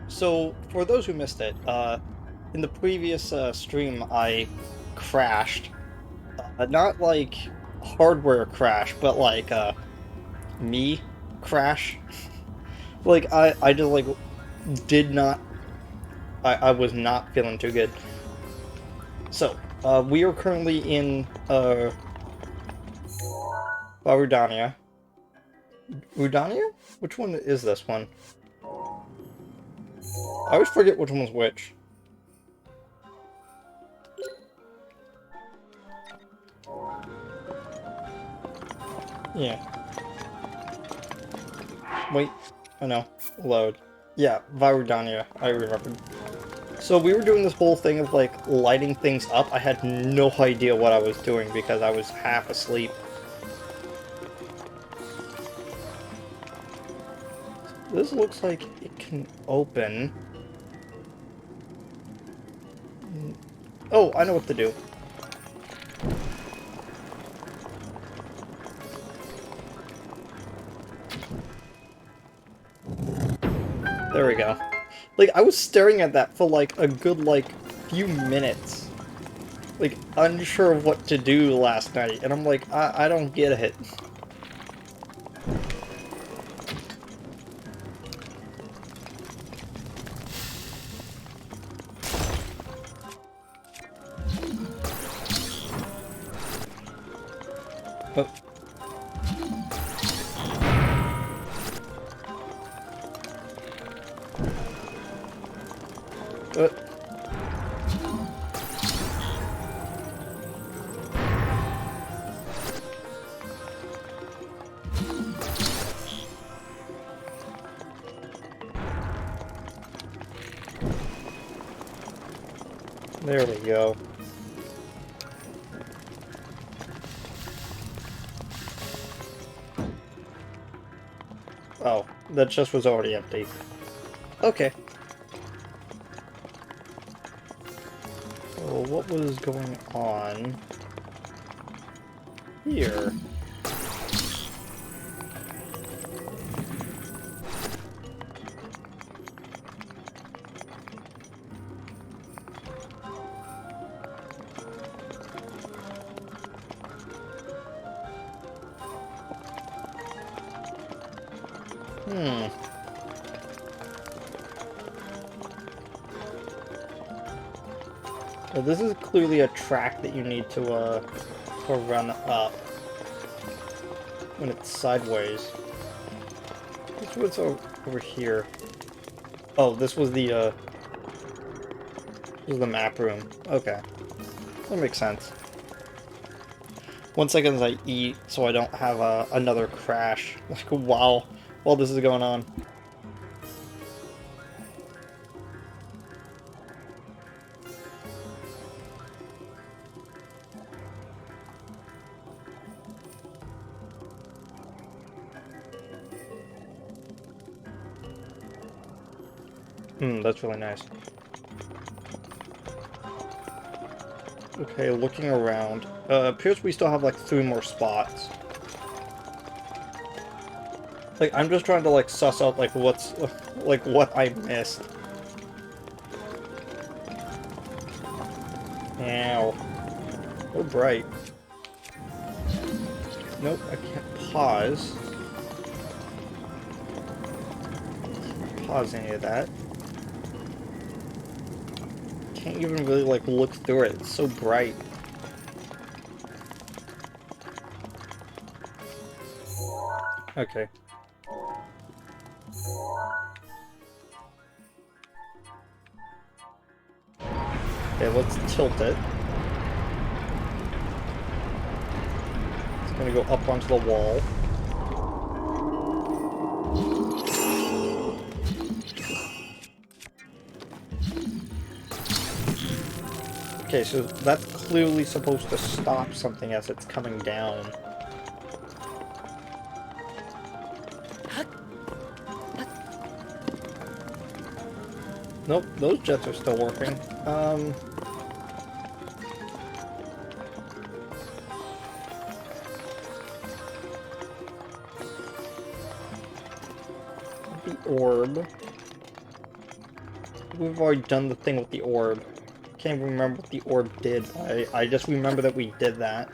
So, for those who missed it, in the previous stream, I crashed. Not like hardware crash, but like me crash. Like I just like did not. I was not feeling too good. So, we are currently in Rudania. Rudania? Which one is this one? I always forget which one's which. Yeah. Wait. Oh no. Load. Yeah, Varudania. I remembered. So we were doing this whole thing of like lighting things up. I had no idea what I was doing because I was half asleep. This looks like it can open. Oh, I know what to do. There we go. Like, I was staring at that for like a good like few minutes. Like, unsure of what to do last night. And I'm like, I don't get it. Oh. Uh. There we go. Oh, that chest was already empty. Okay. So what was going on here? Hmm. Well, this is clearly a track that you need to run up when it's sideways. What's over here? Oh, this was the map room. Okay. That makes sense. 1 second as I eat, so I don't have another crash. Like, while this is going on. That's really nice. Okay, looking around. Appears we still have like 3 more spots. Like, I'm just trying to like suss out like like what I missed. Ow. So bright. Nope, I can't pause. Pause any of that. Can't even really like look through it. It's so bright. Okay. Okay, let's tilt it. It's gonna go up onto the wall. Okay, so that's clearly supposed to stop something as it's coming down. Nope, those jets are still working. The orb. we've already done the thing with the orb. Can't even remember what the orb did. I just remember that we did that.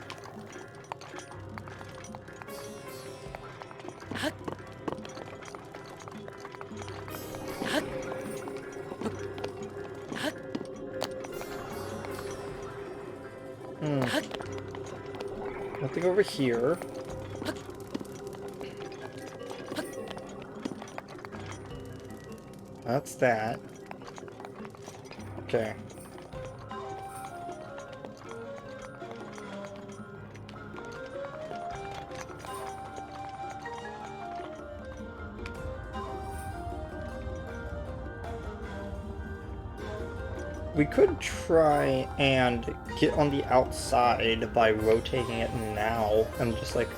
Nothing over here. That's that. Okay. We could try and get on the outside by rotating it now and just like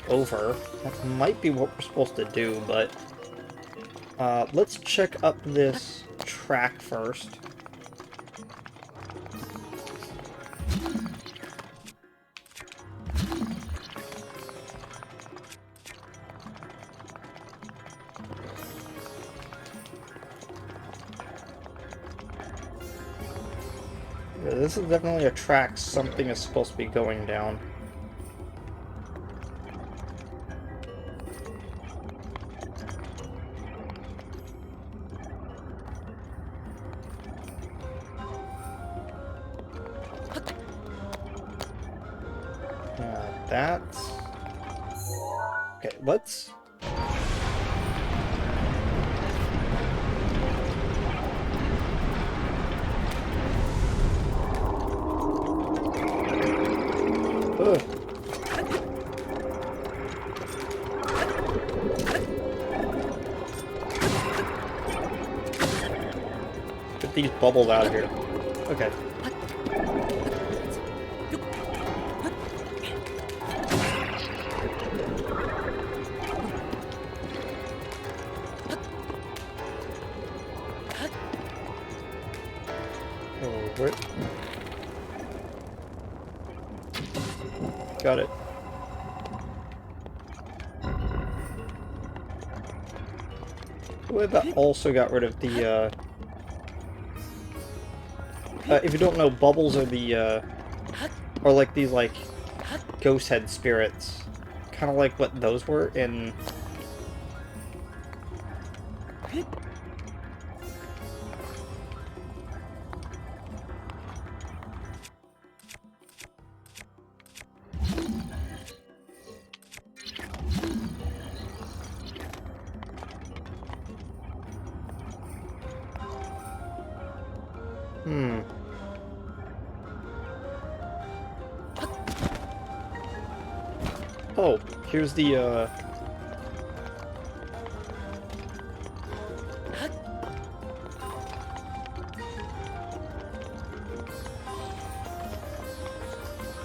over. That might be what we're supposed to do, but let's check up this track first. Yeah, this is definitely a track something is supposed to be going down. That's... Okay, let's... Ugh. Get these bubbles out of here. Okay. Over it. Got it. Well, that also got rid of the, if you don't know, bubbles are the, are like these, like, ghost head spirits. Kind of like what those were in... Oh, here's the, yeah,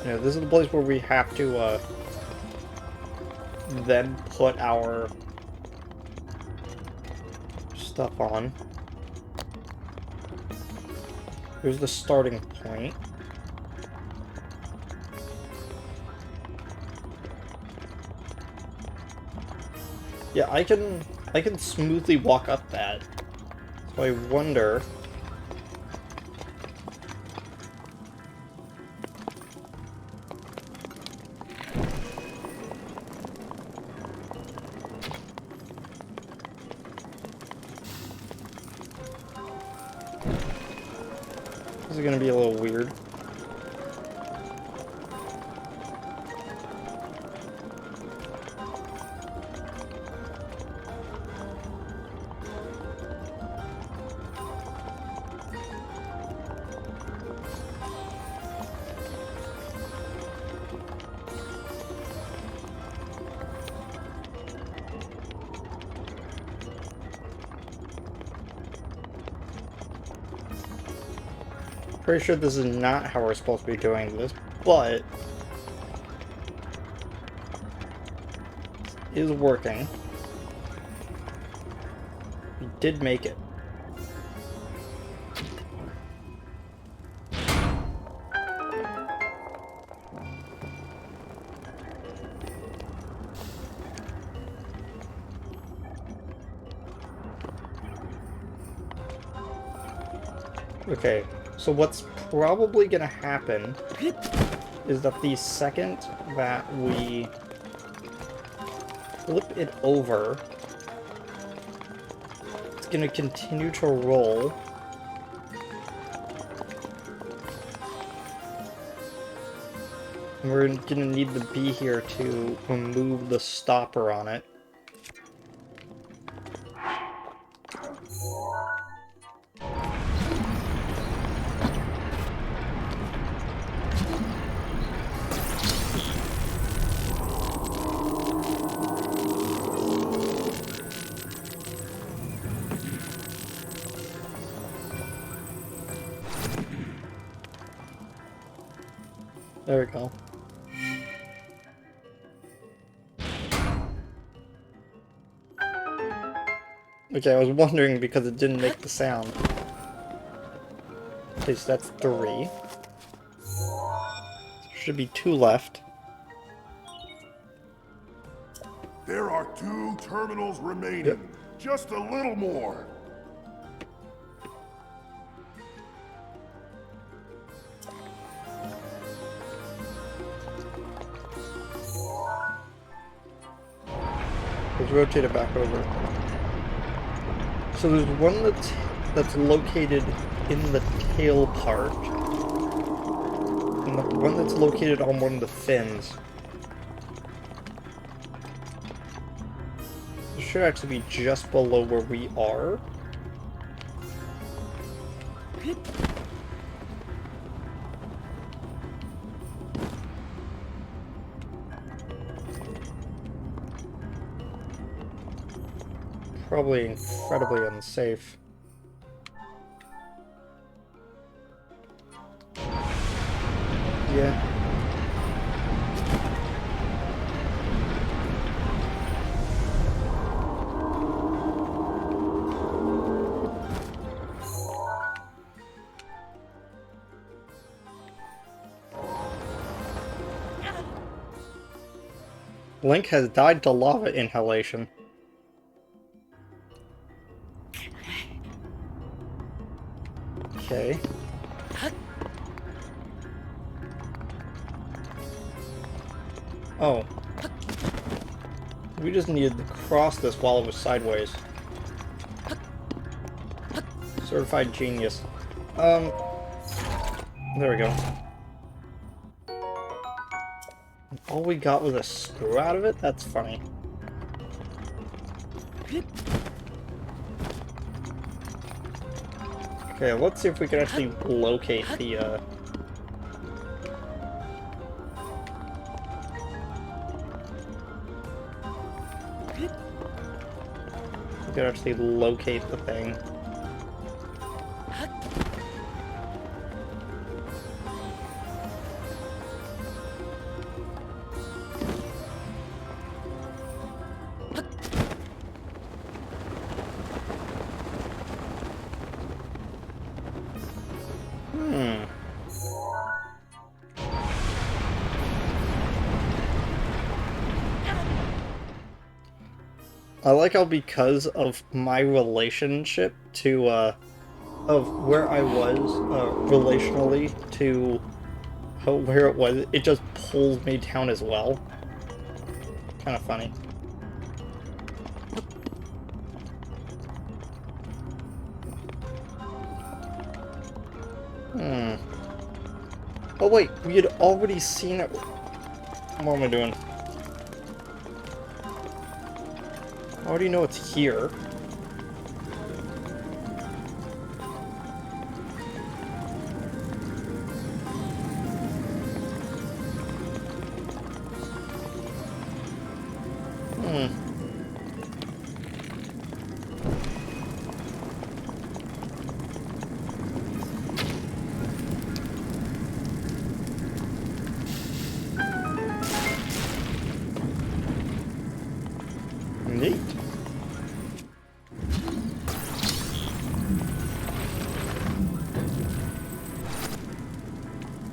this is the place where we have to, then put our stuff on. Here's the starting point. Yeah, I can smoothly walk up that. So I wonder... This is gonna be a little weird. Pretty sure this is not how we're supposed to be doing this, but it is working. We did make it. Okay, so what's probably gonna happen is that the second that we flip it over, it's gonna continue to roll. And we're gonna need the bee here to remove the stopper on it. There we go. Okay, I was wondering because it didn't make the sound. Okay, so that's 3. Should be 2 left. There are 2 terminals remaining. Yep. Just a little more. Let's rotate it back over. So there's one that's located in the tail part, and the one that's located on one of the fins. It should actually be just below where we are. Probably incredibly unsafe. Yeah. Link has died to lava inhalation. Okay. Oh. We just needed to cross this while it was sideways. Certified genius. There we go. All we got was a screw out of it? That's funny. Okay, let's see if we can actually locate the, we can actually locate the thing. I like how because of my relationship to, of where I was, relationally to where it was, it just pulls me down as well. Kind of funny. Oh wait, we had already seen it. What am I doing? I already know it's here. Neat.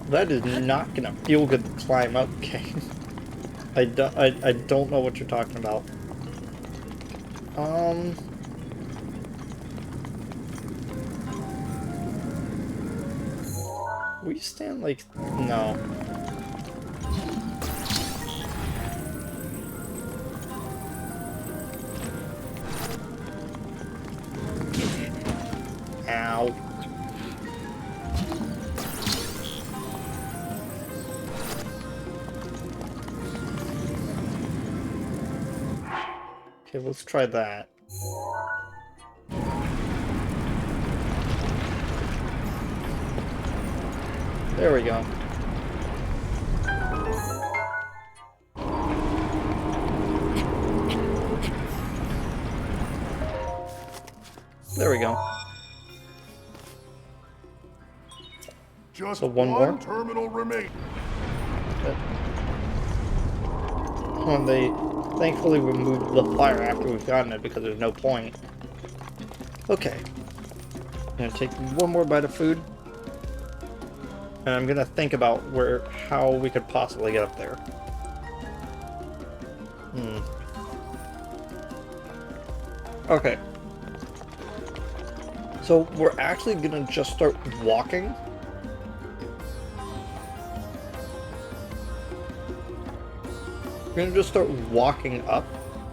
That is not gonna feel good to climb up, okay? I don't know what you're talking about. we stand like... No. Ow. Okay, let's try that. There we go. There we go. Just So one more? terminal remains. When they thankfully removed the fire after we've gotten it because there's no point. Okay. I'm gonna take one more bite of food. And I'm gonna think about how we could possibly get up there. Okay. So we're actually gonna just start walking. We're gonna just start walking up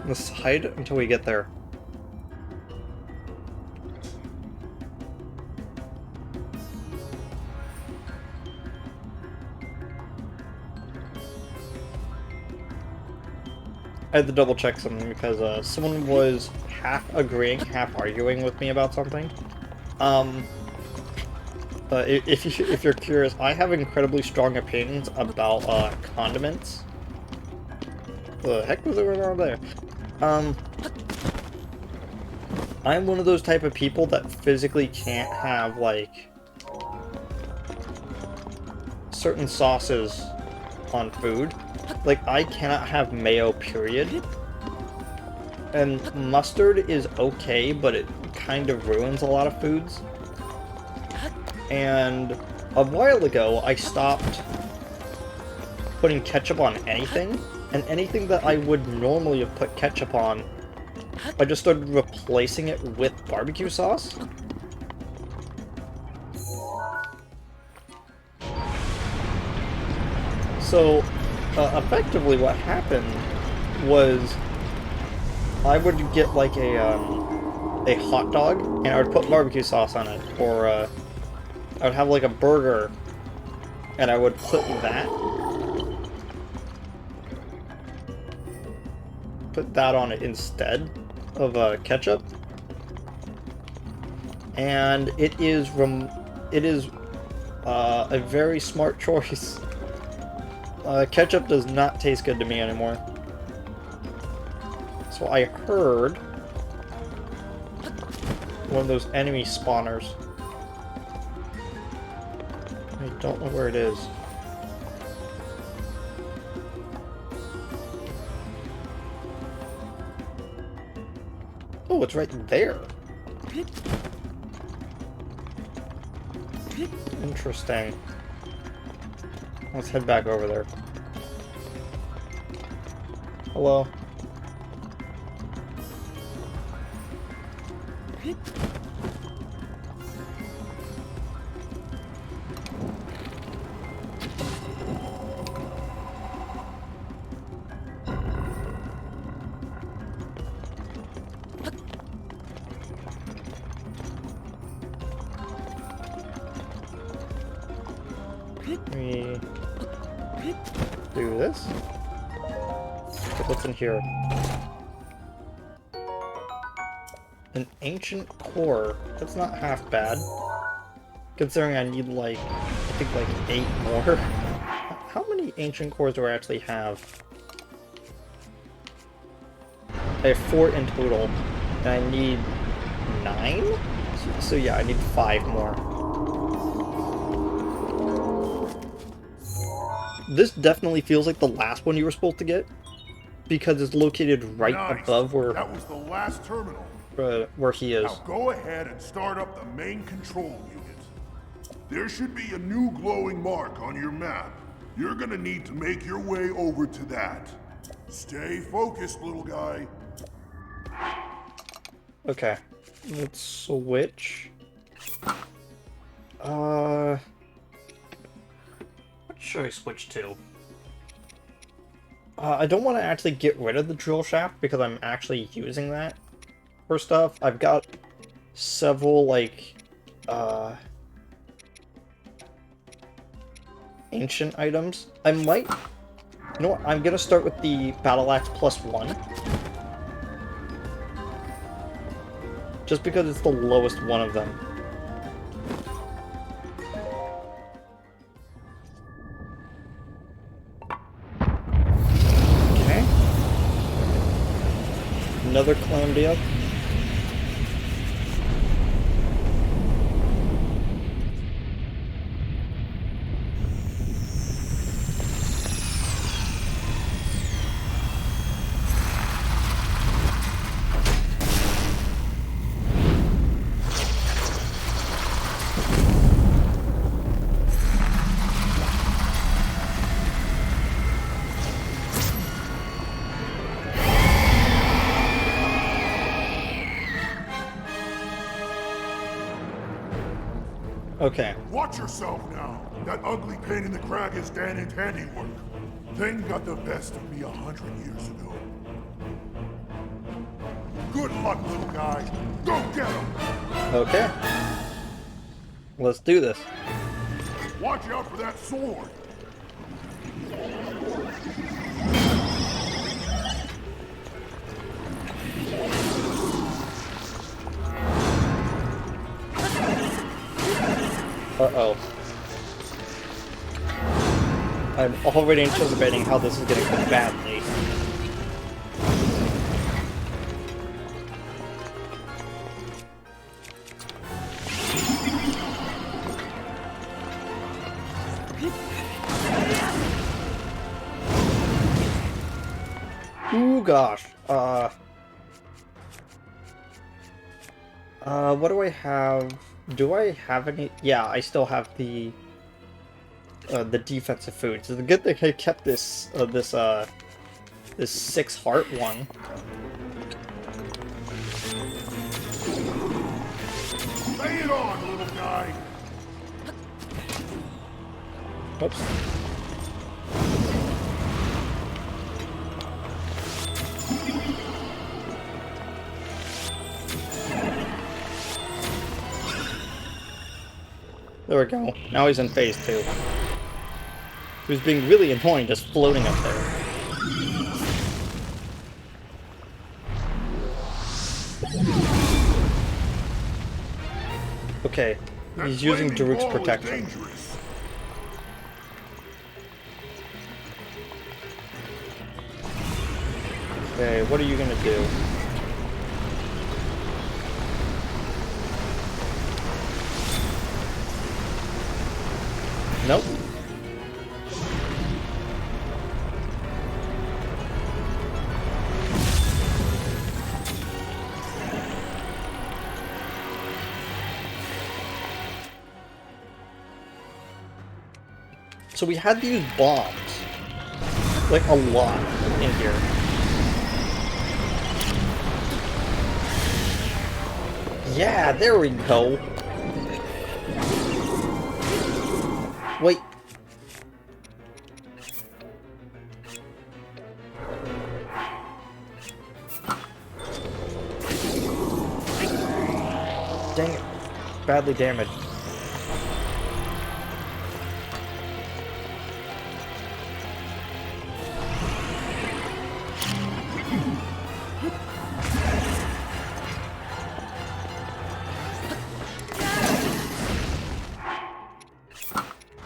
the side until we get there. I had to double check something because someone was half agreeing, half arguing with me about something. If you're curious, I have incredibly strong opinions about condiments. The heck was going on there? I'm one of those type of people that physically can't have like certain sauces on food. Like, I cannot have mayo, period. And mustard is okay, but it kind of ruins a lot of foods. And a while ago, I stopped putting ketchup on anything, and anything that I would normally have put ketchup on, I just started replacing it with barbecue sauce. So, effectively what happened was I would get like a hot dog, and I would put barbecue sauce on it, or I would have like a burger, and I would put that on it instead of ketchup, and it is a very smart choice. Ketchup does not taste good to me anymore. So I heard one of those enemy spawners. I don't know where it is. Oh, it's right there. Interesting. Let's head back over there. Hello. Let me do this. Okay, what's in here? An ancient core. That's not half bad. Considering I need like, I think like 8 more. How many ancient cores do I actually have? I have 4 in total, and I need 9? So yeah, I need 5 more. This definitely feels like the last one you were supposed to get, because it's located right above where that was the last terminal. Where he is. Now go ahead and start up the main control unit. There should be a new glowing mark on your map. You're gonna need to make your way over to that. Stay focused, little guy. Okay, let's switch. should I switch to? I don't want to actually get rid of the drill shaft because I'm actually using that for stuff. I've got several, like, ancient items. I might... You know what? I'm gonna start with the Battle Axe +1. Just because it's the lowest one of them. Okay. Another calamity up. Okay. Watch yourself now. That ugly pain in the crag is Dan's handiwork. Thing got the best of me 100 years ago. Good luck, little guy. Go get him! Okay. Let's do this. Watch out for that sword! Uh-oh. I'm already anticipating how this is gonna go badly. Ooh, gosh. What do I have? Do I have any? Yeah, I still have the defensive food. So the good thing I kept this, this 6 heart one. Lay it on, little guy! Oops. There we go. Now he's in phase 2. He was being really annoying just floating up there. Okay, he's using Daruk's protection. Okay, what are you gonna do? Nope. So we had to use bombs. Like, a lot in here. Yeah, there we go. Wait. Dang it. Badly damaged.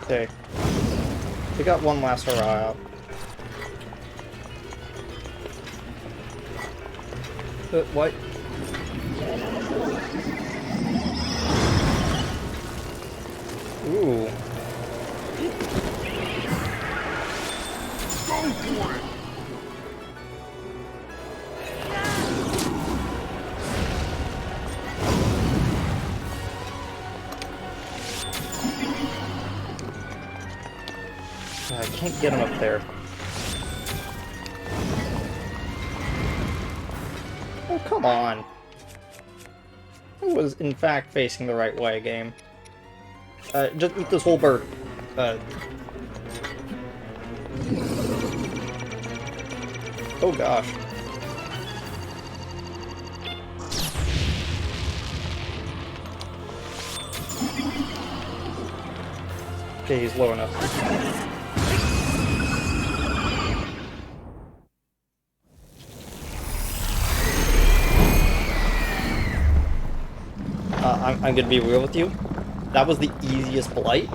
Okay. We got one last hurrah out. What? Ooh. Go for it! I can't get him up there. Oh, come on. I was, in fact, facing the right way, game. Just eat this whole bird. Oh gosh. Okay, he's low enough. I'm gonna be real with you. That was the easiest blight.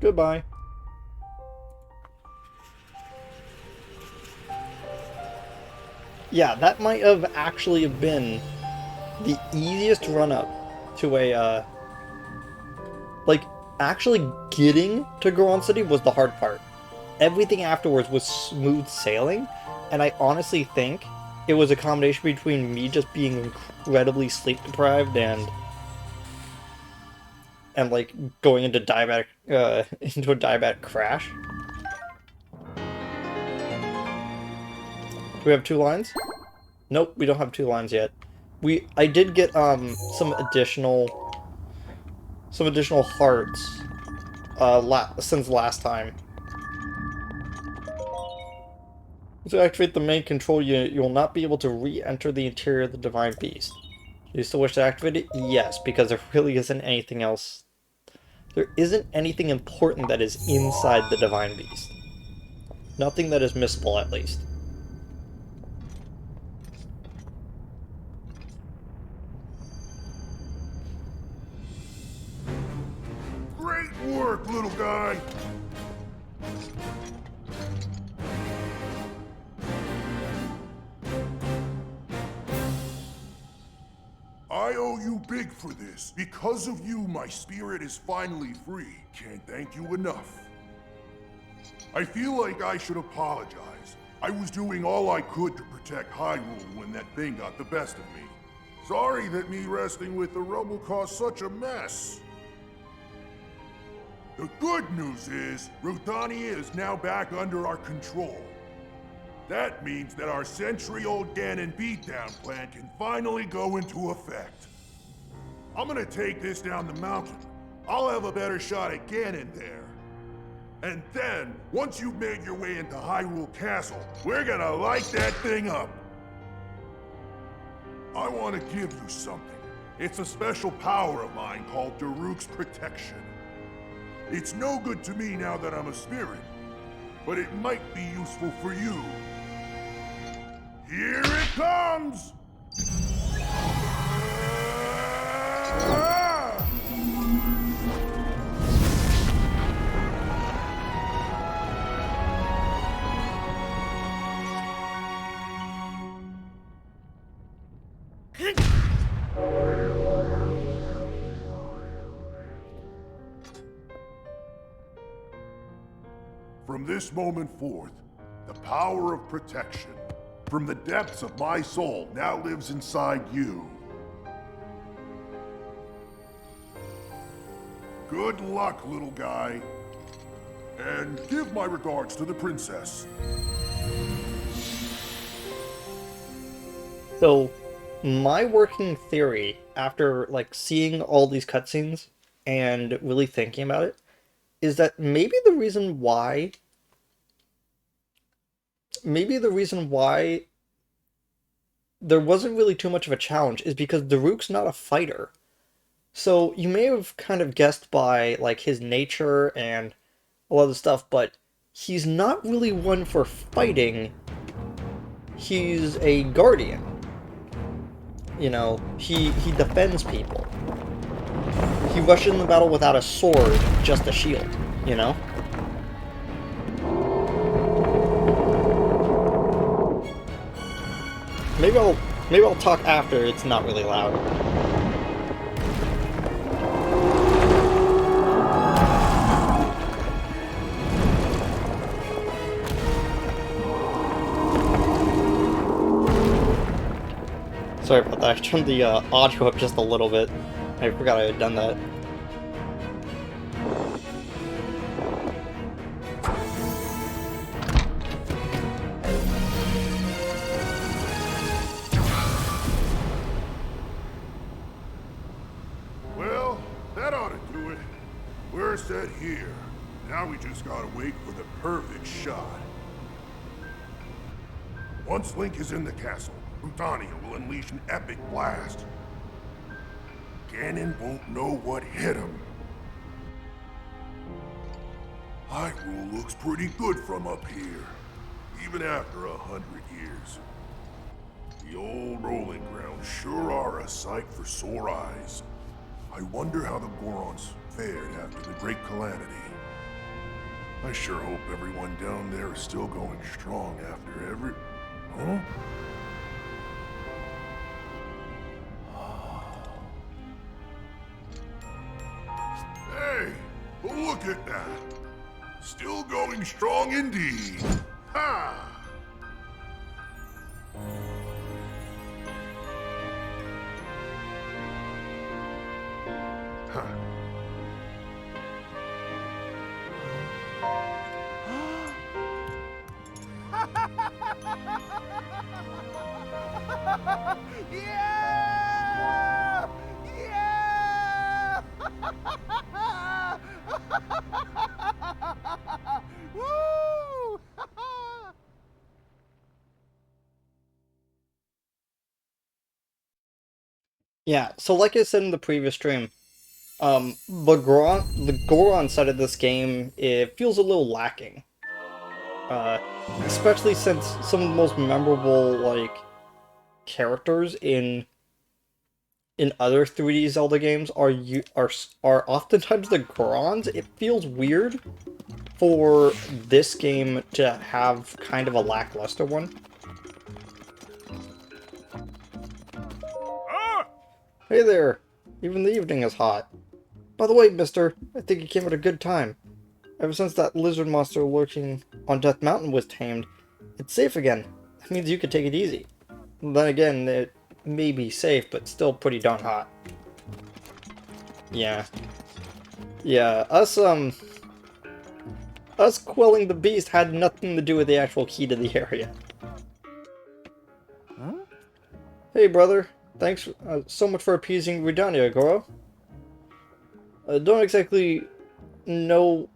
Goodbye. Yeah, that might have actually been the easiest run-up to a, like, actually getting to Goron City was the hard part. Everything afterwards was smooth sailing, and I honestly think it was a combination between me just being incredibly sleep-deprived and like going into diabetic into a diabetic crash. Do we have 2 lines? Nope, we don't have 2 lines yet. I did get some additional hearts since last time. To activate the main control unit, you will not be able to re-enter the interior of the Divine Beast. Do you still wish to activate it? Yes, because there really isn't anything else. There isn't anything important that is inside the Divine Beast. Nothing that is missable, at least. Great work, little guy! I owe you big for this. Because of you, my spirit is finally free. Can't thank you enough. I feel like I should apologize. I was doing all I could to protect Hyrule when that thing got the best of me. Sorry that me wrestling with the rubble caused such a mess. The good news is, Ruthania is now back under our control. That means that our century-old Ganon beatdown plan can finally go into effect. I'm gonna take this down the mountain. I'll have a better shot at Ganon there. And then, once you've made your way into Hyrule Castle, we're gonna light that thing up. I want to give you something. It's a special power of mine called Daruk's Protection. It's no good to me now that I'm a spirit, but it might be useful for you. Here it comes! From this moment forth, the power of protection from the depths of my soul now lives inside you. Good luck, little guy. And give my regards to the princess. So, my working theory, after like seeing all these cutscenes and really thinking about it, is that maybe the reason why there wasn't really too much of a challenge is because Daruk's not a fighter. So you may have kind of guessed by like his nature and a lot of the stuff, but he's not really one for fighting. He's a guardian. You know, he defends people. He rushes in the battle without a sword, just a shield, you know? Maybe I'll talk after it's not really loud. Sorry about that, I turned the audio up just a little bit. I forgot I had done that. set here. Now we just gotta wait for the perfect shot. Once Link is in the castle, Rudania will unleash an epic blast. Ganon won't know what hit him. Hyrule looks pretty good from up here, even after 100 years. The old rolling grounds sure are a sight for sore eyes. I wonder how the Gorons fared after the Great Calamity. I sure hope everyone down there is still going strong after every... Huh? Hey, look at that. Still going strong indeed. Ha! Huh. Yeah! Yeah! Woo! Yeah, so like I said in the previous stream, the Goron side of this game, it feels a little lacking. Uh, Especially since some of the most memorable, like, characters in other 3D Zelda games are oftentimes the Gorons. It feels weird for this game to have kind of a lackluster one. Hey there! Even the evening is hot. By the way, mister, I think you came at a good time. Ever since that lizard monster lurking on Death Mountain was tamed, it's safe again. That means you can take it easy. Then again, it may be safe, but still pretty darn hot. Yeah. Yeah, us quelling the beast had nothing to do with the actual key to the area. Huh? Hey, brother. Thanks so much for appeasing Rudania, Goro. Don't exactly know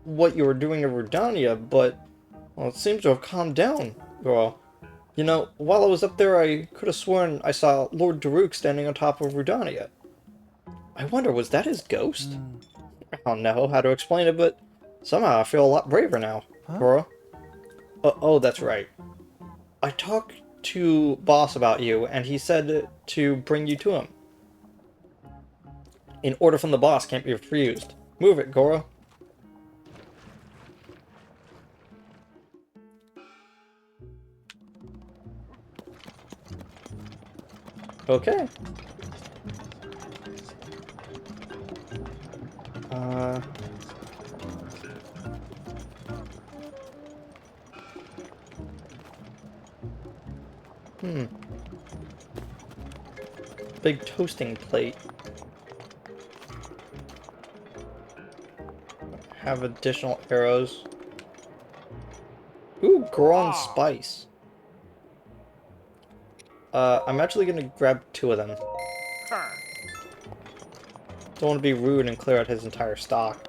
what you were doing in Rudania, but, well, it seems to have calmed down, Goro. You know, while I was up there, I could have sworn I saw Lord Daruk standing on top of Rudania. I wonder, was that his ghost? I don't know how to explain it, but somehow I feel a lot braver now, Huh? Goro. Oh, that's right. I talked to Boss about you, and he said to bring you to him. An order from the boss can't be refused. Move it, Goro. Okay. Uh... Hmm. Big toasting plate. Have additional arrows. Ooh, Goron spice. I'm actually gonna grab 2 of them. Don't want to be rude and clear out his entire stock.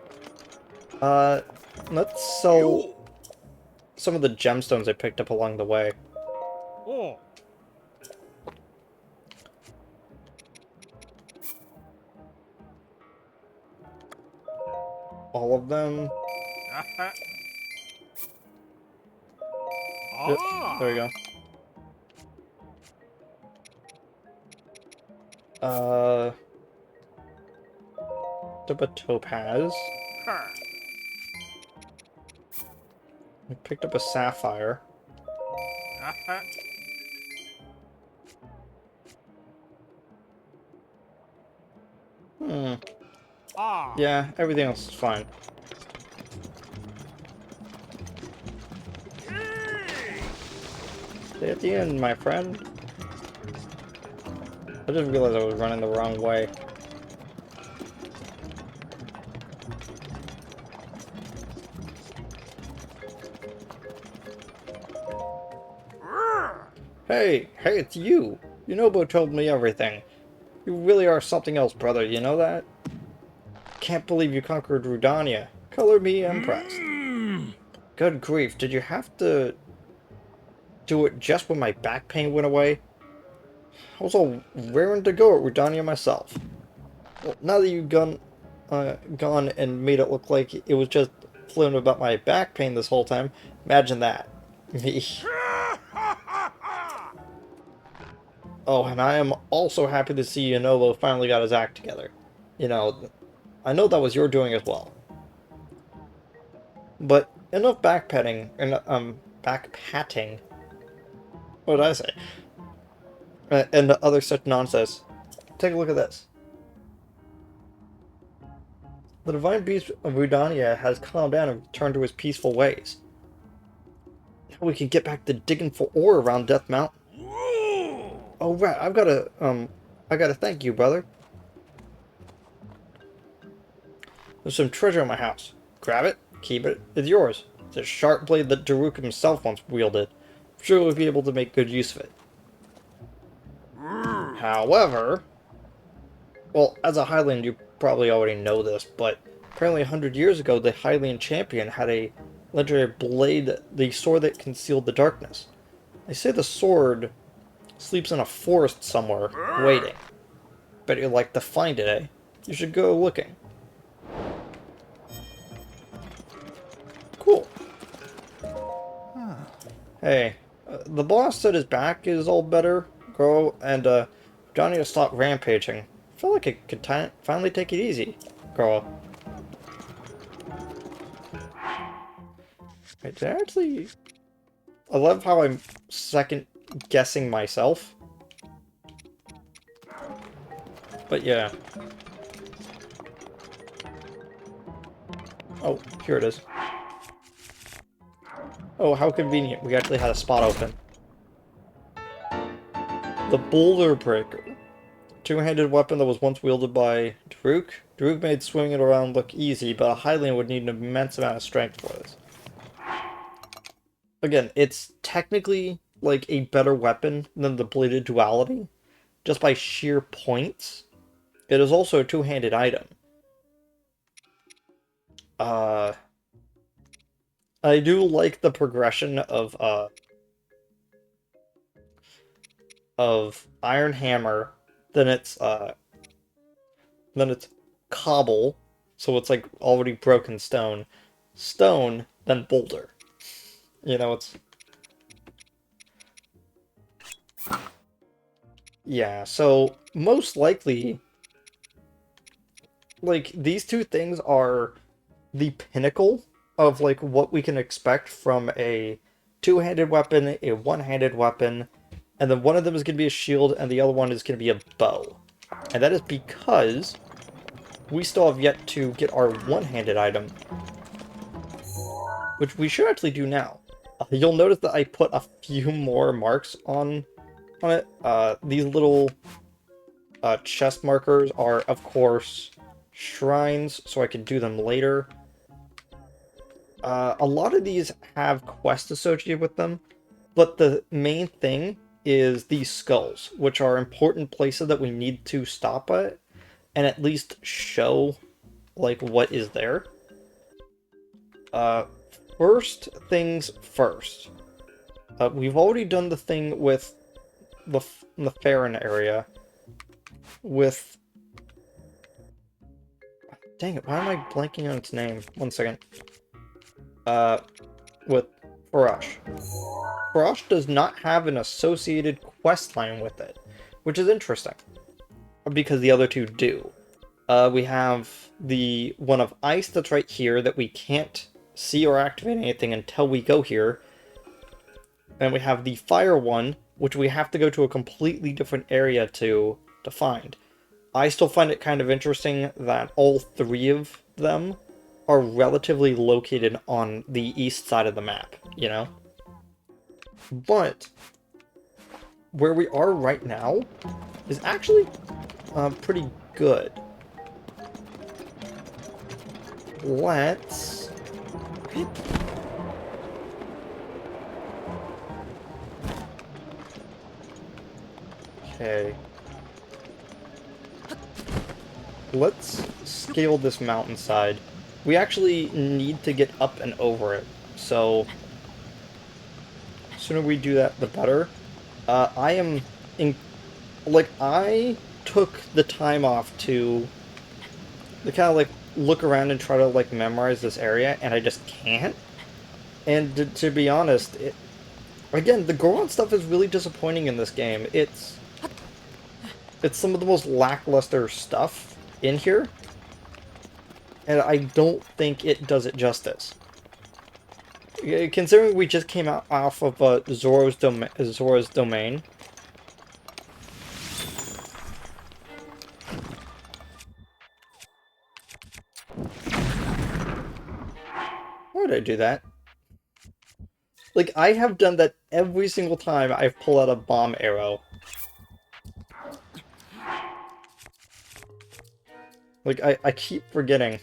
Let's sell some of the gemstones I picked up along the way. Oh. All of them. Yep, there we go. Picked up a topaz. I picked up a sapphire. Hmm. Yeah, everything else is fine. Stay at the end, my friend. I just realized I was running the wrong way. Hey, it's you! Yunobo told me everything. You really are something else, brother, you know that? can't believe you conquered Rudania. Color me impressed. Good grief, did you have to do it just when my back pain went away? I was all raring to go at Rudania myself. Well, now that you've gone and made it look like it was just flown about my back pain this whole time, imagine that. Me. Oh, and I am also happy to see Yanolo finally got his act together. You know, I know that was your doing as well. But enough backpatting, and backpatting. What did I say? And other such nonsense. Take a look at this. The divine beast of Rudania has calmed down and returned to his peaceful ways. Now we can get back to digging for ore around Death Mountain. Oh right, I gotta thank you, brother. There's some treasure in my house. Grab it, keep it, it's yours. It's a sharp blade that Daruk himself once wielded. I'm sure we'll be able to make good use of it. However, well, as a Highland, you probably already know this, but apparently 100 years ago, the Highland champion had a legendary blade, the sword that concealed the darkness. They say the sword sleeps in a forest somewhere, waiting. Bet you'd like to find it, eh? You should go looking. Cool. Hey, the boss said his back is all better, girl, and Johnny to stop rampaging. I feel like it could finally take it easy, girl. Wait, did I actually... I love how I'm second guessing myself. But yeah. Oh, here it is. Oh, how convenient. We actually had a spot open. The Boulder Breaker. Two-handed weapon that was once wielded by Daruk. Daruk made swinging it around look easy, but a Highland would need an immense amount of strength for this. Again, it's technically like a better weapon than the Bladed Duality, just by sheer points. It is also a two-handed item. I do like the progression of Iron Hammer, then it's Cobble, so it's like already broken stone, Stone, then Boulder. You know, it's... Yeah, so most likely, like, these two things are the pinnacle of, like, what we can expect from a two-handed weapon, a one-handed weapon, and then one of them is going to be a shield, and the other one is going to be a bow. And that is because we still have yet to get our one-handed item, which we should actually do now. You'll notice that I put a few more marks on it. These little chest markers are, of course, shrines, so I can do them later. A lot of these have quests associated with them, but the main thing is these skulls, which are important places that we need to stop at, and at least show, like, what is there. First things first. We've already done the thing with the Farron area. With... Dang it, why am I blanking on its name? One second. With Farash. Farash does not have an associated quest line with it, which is interesting, because the other two do. We have the one of Ice that's right here that we can't see or activate anything until we go here. And we have the Fire one, which we have to go to a completely different area to find. I still find it kind of interesting that all three of them are relatively located on the east side of the map, you know? But where we are right now is actually pretty good. Let's... Okay. let's scale this mountainside. We actually need to get up and over it, so the sooner we do that, the better. I am in, like, I took the time off to kind of, like, look around and try to, like, memorize this area, and I just can't. And to be honest, again, the Goron stuff is really disappointing in this game. It's some of the most lackluster stuff in here, and I don't think it does it justice. Considering we just came out off of Zora's Domain. Why would I do that? Like, I have done that every single time I've pulled out a bomb arrow. Like, I keep forgetting.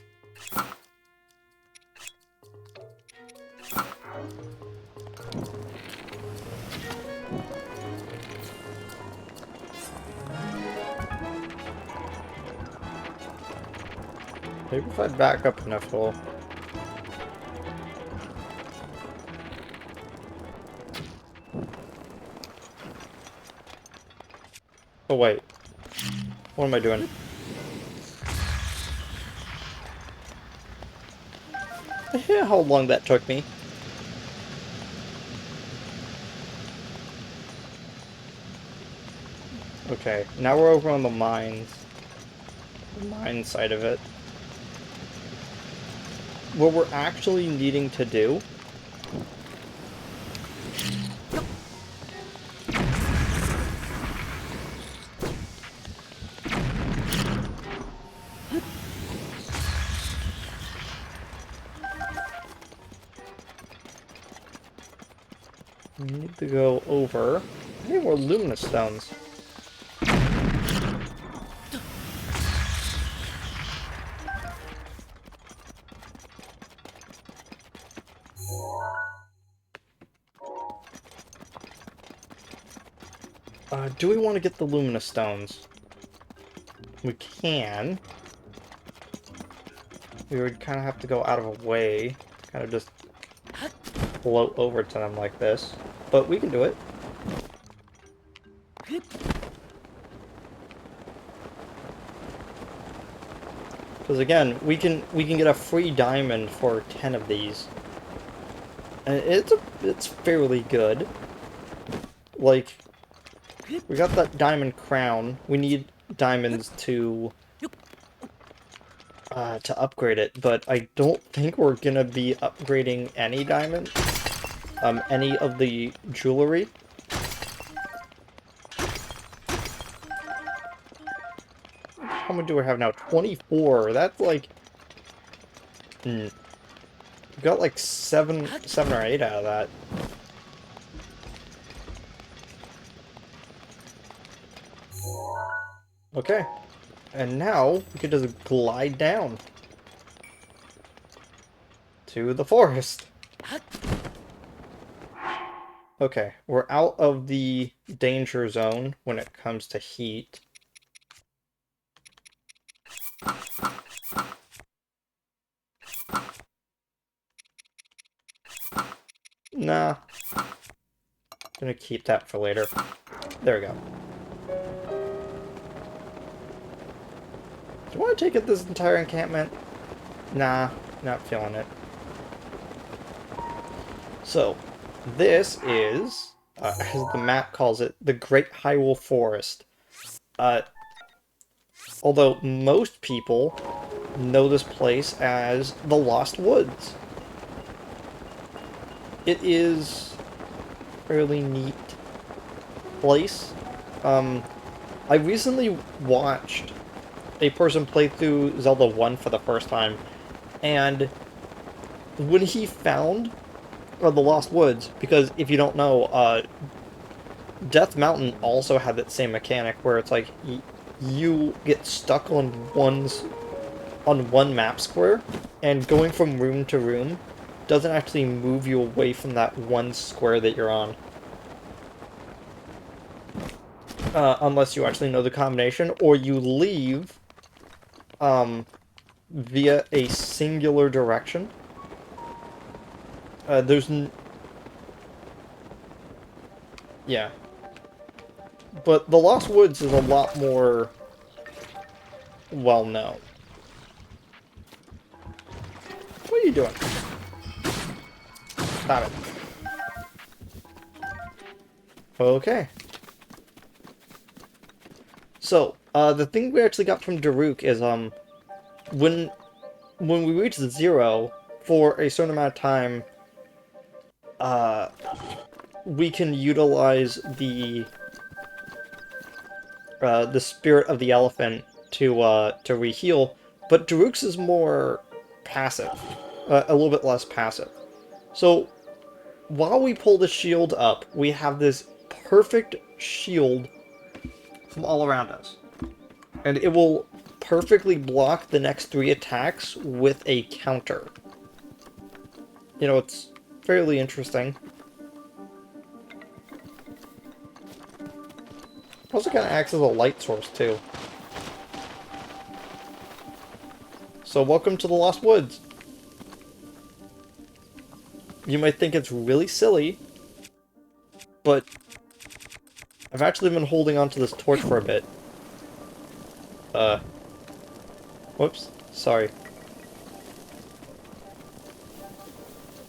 Maybe if I back up enough, we'll... Oh, wait. What am I doing? Yeah, how long that took me. Okay, now we're over on the mines. The mine side of it. What we're actually needing to do... We need to go over... I need more luminous stones. Do we want to get the luminous stones? We can. We would kind of have to go out of a way. Kind of just float over to them like this. But we can do it. Because again, we can get a free diamond for 10 of these. And it's fairly good. Like, we got that diamond crown. We need diamonds to upgrade it, but I don't think we're gonna be upgrading any diamond. Any of the jewelry. How many do we have now? 24. That's like... We got like 7 or 8 out of that. Okay. And now, we can just glide down to the forest. Okay, we're out of the danger zone when it comes to heat. Nah. Gonna keep that for later. There we go. Do you want to take it this entire encampment? Nah, not feeling it. So, this is, as the map calls it, the Great Hyrule Forest. Although most people know this place as the Lost Woods. It is a fairly neat place. I recently watched a person play through Zelda 1 for the first time, and when he found the Lost Woods, because if you don't know, Death Mountain also had that same mechanic where it's like you get stuck on one map square, and going from room to room doesn't actually move you away from that one square that you're on. Unless you actually know the combination, or you leave via a singular direction. There's n Yeah. But the Lost Woods is a lot more well known. What are you doing? Stop it. Okay. So, the thing we actually got from Daruk is, when we reach zero for a certain amount of time, uh, we can utilize the spirit of the elephant to reheal, but Daruk's is more passive, a little bit less passive. So while we pull the shield up, we have this perfect shield from all around us, and it will perfectly block the next 3 attacks with a counter. You know, it's fairly interesting. Also kind of acts as a light source, too. So welcome to the Lost Woods. You might think it's really silly, but I've actually been holding onto this torch for a bit. Whoops. Sorry.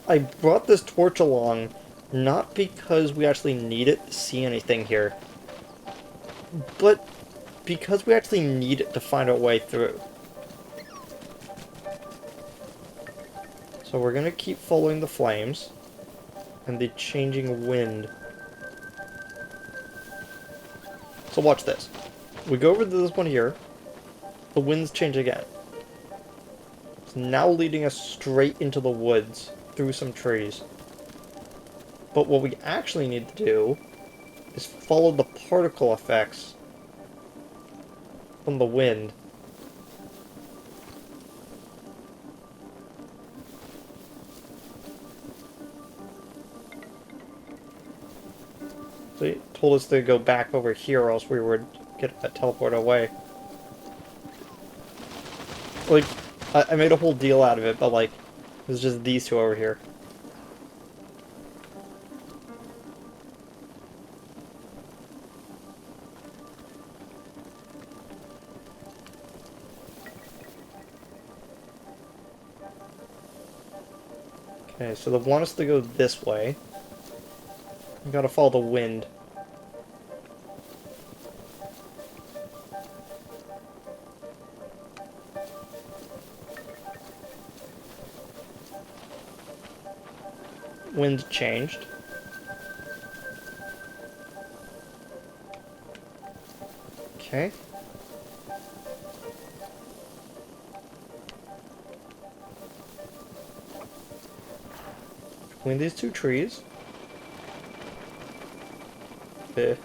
I brought this torch along not because we actually need it to see anything here, but because we actually need it to find our way through. So we're gonna keep following the flames and the changing wind. So watch this. We go over to this one here, the winds change again. It's now leading us straight into the woods, through some trees. But what we actually need to do is follow the particle effects from the wind. So he told us to go back over here or else we would get teleported away. Like, I made a whole deal out of it, but like, it's just these two over here. Okay, so they want us to go this way. We gotta follow the wind. Wind changed. Okay. Between these two trees. Okay.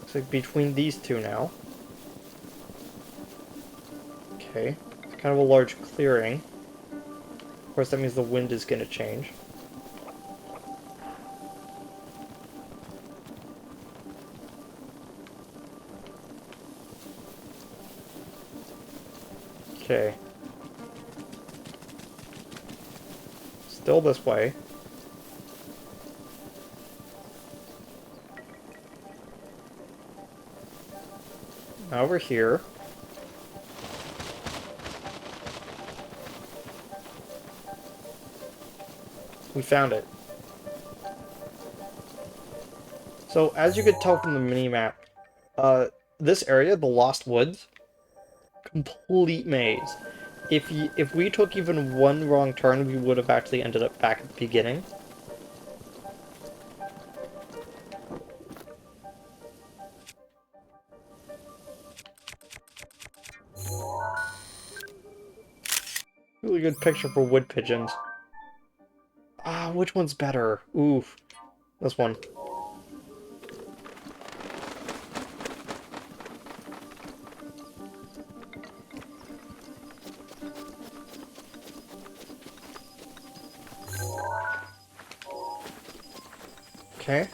Looks like between these two now. Okay. It's kind of a large clearing. Of course, that means the wind is gonna change. Okay. Still this way. Now over here. We found it. So, as you could tell from the mini-map, this area, the Lost Woods, complete maze. If we took even one wrong turn, we would have actually ended up back at the beginning. Really good picture for wood pigeons. Ah, which one's better? Oof. This one. Okay.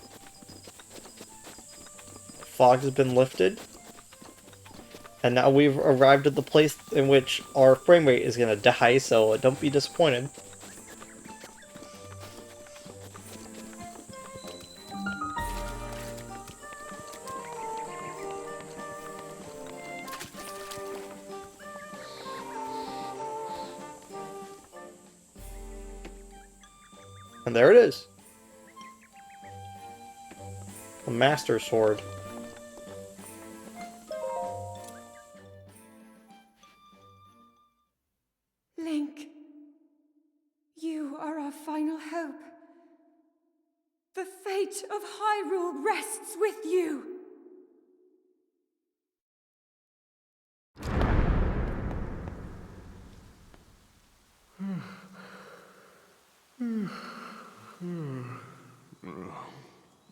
fog has been lifted. And now we've arrived at the place in which our frame rate is gonna die, so don't be disappointed. And there it is. A Master Sword. Link, you are our final hope. The fate of Hyrule rests with you.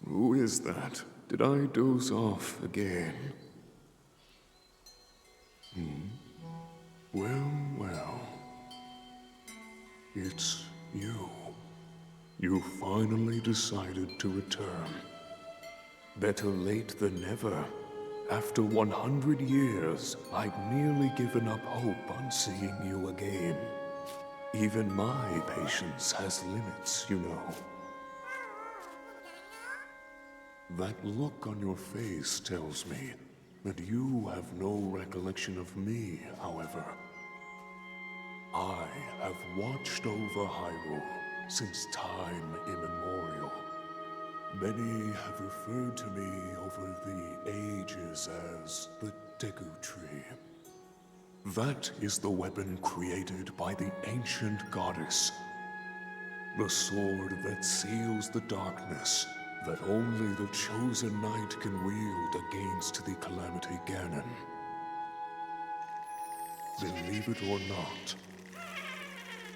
Who is that? Did I doze off again? Well, well. It's you. You finally decided to return. Better late than never. After 100 years, I'd nearly given up hope on seeing you again. Even my patience has limits, you know. That look on your face tells me that you have no recollection of me, however. I have watched over Hyrule since time immemorial. Many have referred to me over the ages as the Deku Tree. That is the weapon created by the ancient goddess. The sword that seals the darkness that only the chosen knight can wield against the Calamity Ganon. Believe it or not,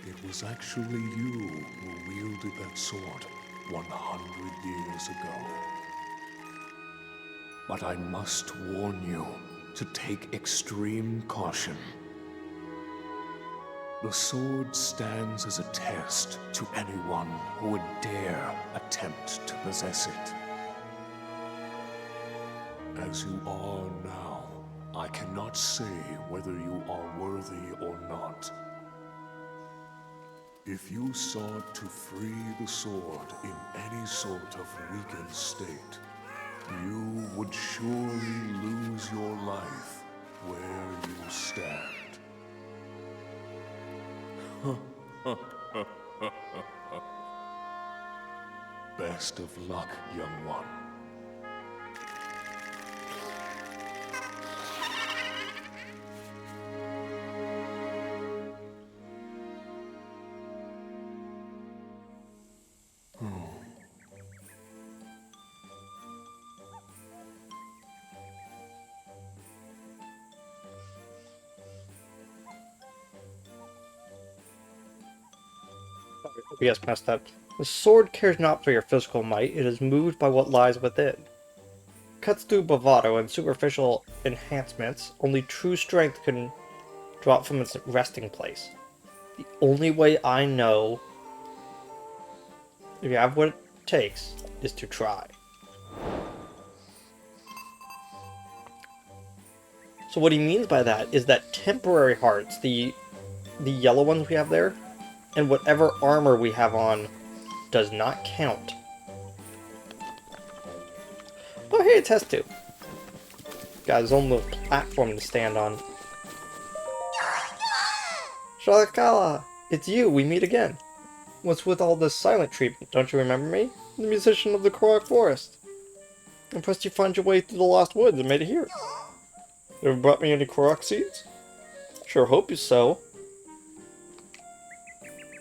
it was actually you who wielded that sword 100 years ago. But I must warn you to take extreme caution. The sword stands as a test to anyone who would dare attempt to possess it. As you are now, I cannot say whether you are worthy or not. If you sought to free the sword in any sort of weakened state, you would surely lose your life where you stand. Best of luck, young one. Yes, past that. The sword cares not for your physical might, it is moved by what lies within. Cuts through bravado and superficial enhancements, only true strength can drop from its resting place. The only way I know if you have what it takes is to try. So what he means by that is that temporary hearts, the yellow ones we have there, and whatever armor we have on does not count. Oh, hey, it's test tube. Got his own little platform to stand on. Shalakala! It's you, we meet again. What's with all this silent treatment? Don't you remember me? The musician of the Korok Forest. Impressed you found your way through the Lost Woods and made it here. You ever brought me any Korok seeds? Sure hope you so.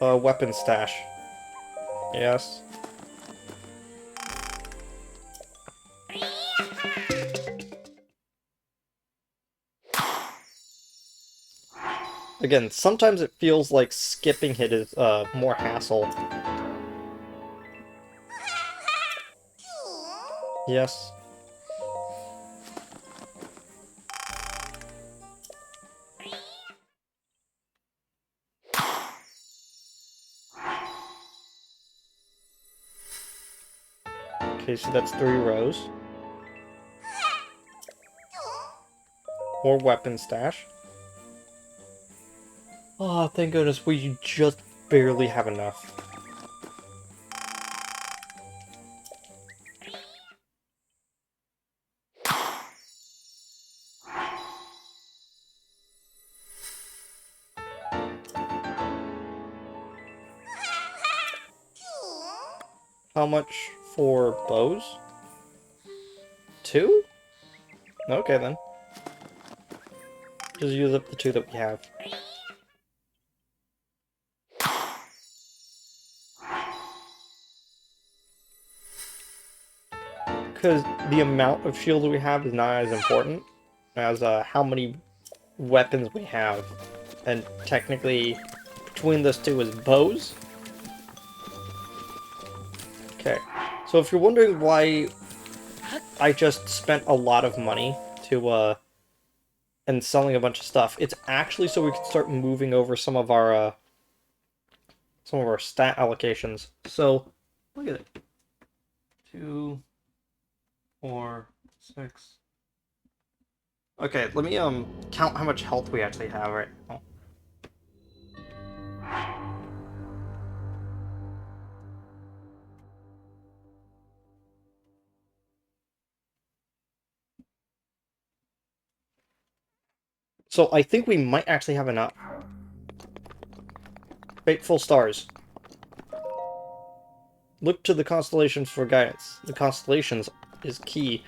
Weapon stash. Yes. Again, sometimes it feels like skipping it is more hassle. Yes. Okay, so that's 3 rows. More weapon stash. Oh, thank goodness, we just barely have enough. How much for bows? 2? Okay then. Just use up the 2 that we have. Because the amount of shields we have is not as important as how many weapons we have. And technically, between those two is bows. Okay, so if you're wondering why I just spent a lot of money to, and selling a bunch of stuff, it's actually so we can start moving over some of our stat allocations. So, look at it. 2, 4, 6. Okay, let me count how much health we actually have right now. So I think we might actually have enough. Fateful stars. Look to the constellations for guidance. The constellations is key.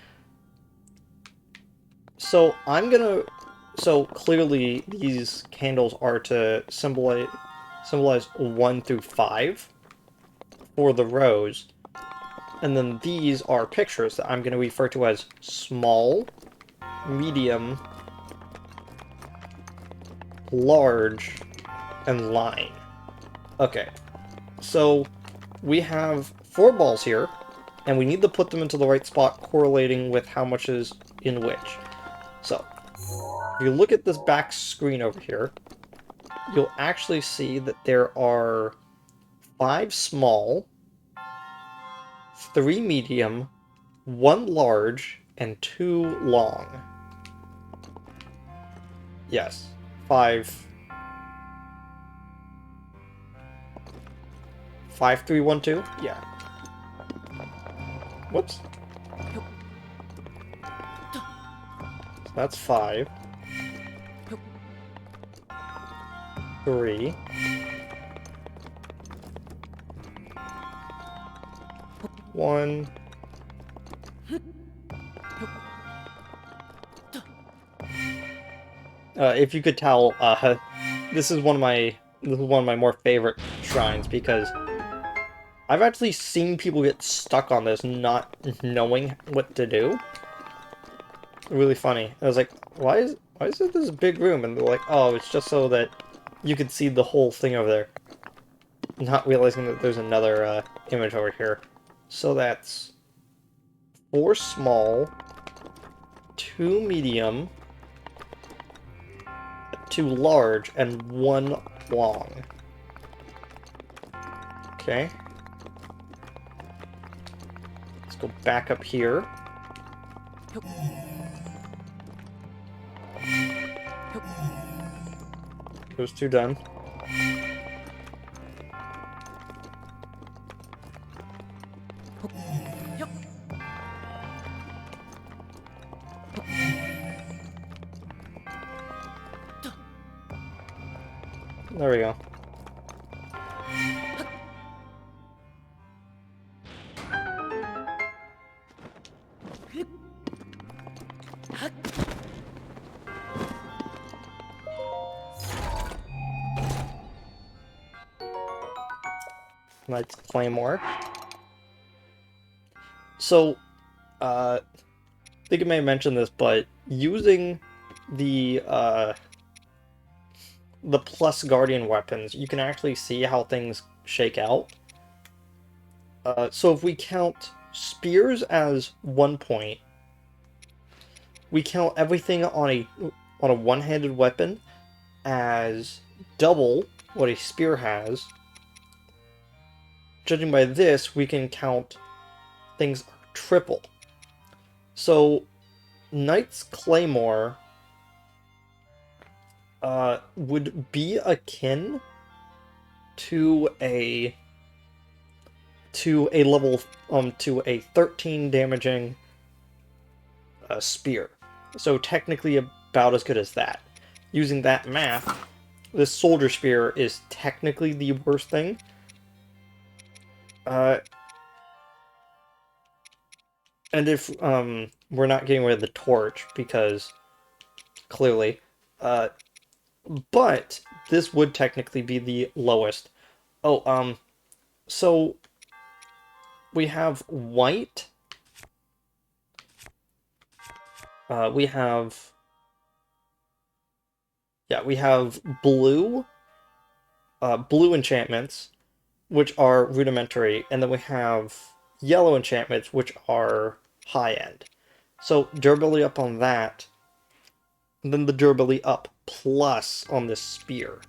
So I'm gonna... So clearly these candles are to symbolize 1 through 5 for the rows. And then these are pictures that I'm gonna refer to as small, medium, large, and line. Okay, so we have 4 balls here, and we need to put them into the right spot correlating with how much is in which. So, if you look at this back screen over here, you'll actually see that there are 5 small, 3 medium, 1 large, and 2 long. Yes, 5... 5, 3, 1, 2? Yeah. Whoops. So that's 5. 3. 1. If you could tell, this is one of my more favorite shrines because I've actually seen people get stuck on this not knowing what to do. Really funny. I was like, why is it this big room? And they're like, oh, it's just so that you can see the whole thing over there. Not realizing that there's another image over here. So that's 4 small, 2 medium, 2 large, and 1 long. Okay. Let's go back up here. Those 2 done. There we go. Let's play more. So, I think I may have mentioned this, but using the plus guardian weapons, you can actually see how things shake out. So if we count spears as 1 point, we count everything on a one-handed weapon as double what a spear has. Judging by this, we can count things triple. So Knight's Claymore would be akin to a level to a 13 damaging spear. So technically about as good as that. Using that math, this soldier spear is technically the worst thing. And if we're not getting rid of the torch because clearly, uh, but this would technically be the lowest. Oh, so we have white. We have, yeah, we have blue, blue enchantments, which are rudimentary, and then we have yellow enchantments, which are high end. So durability up on that, and then the durability up plus on this spear.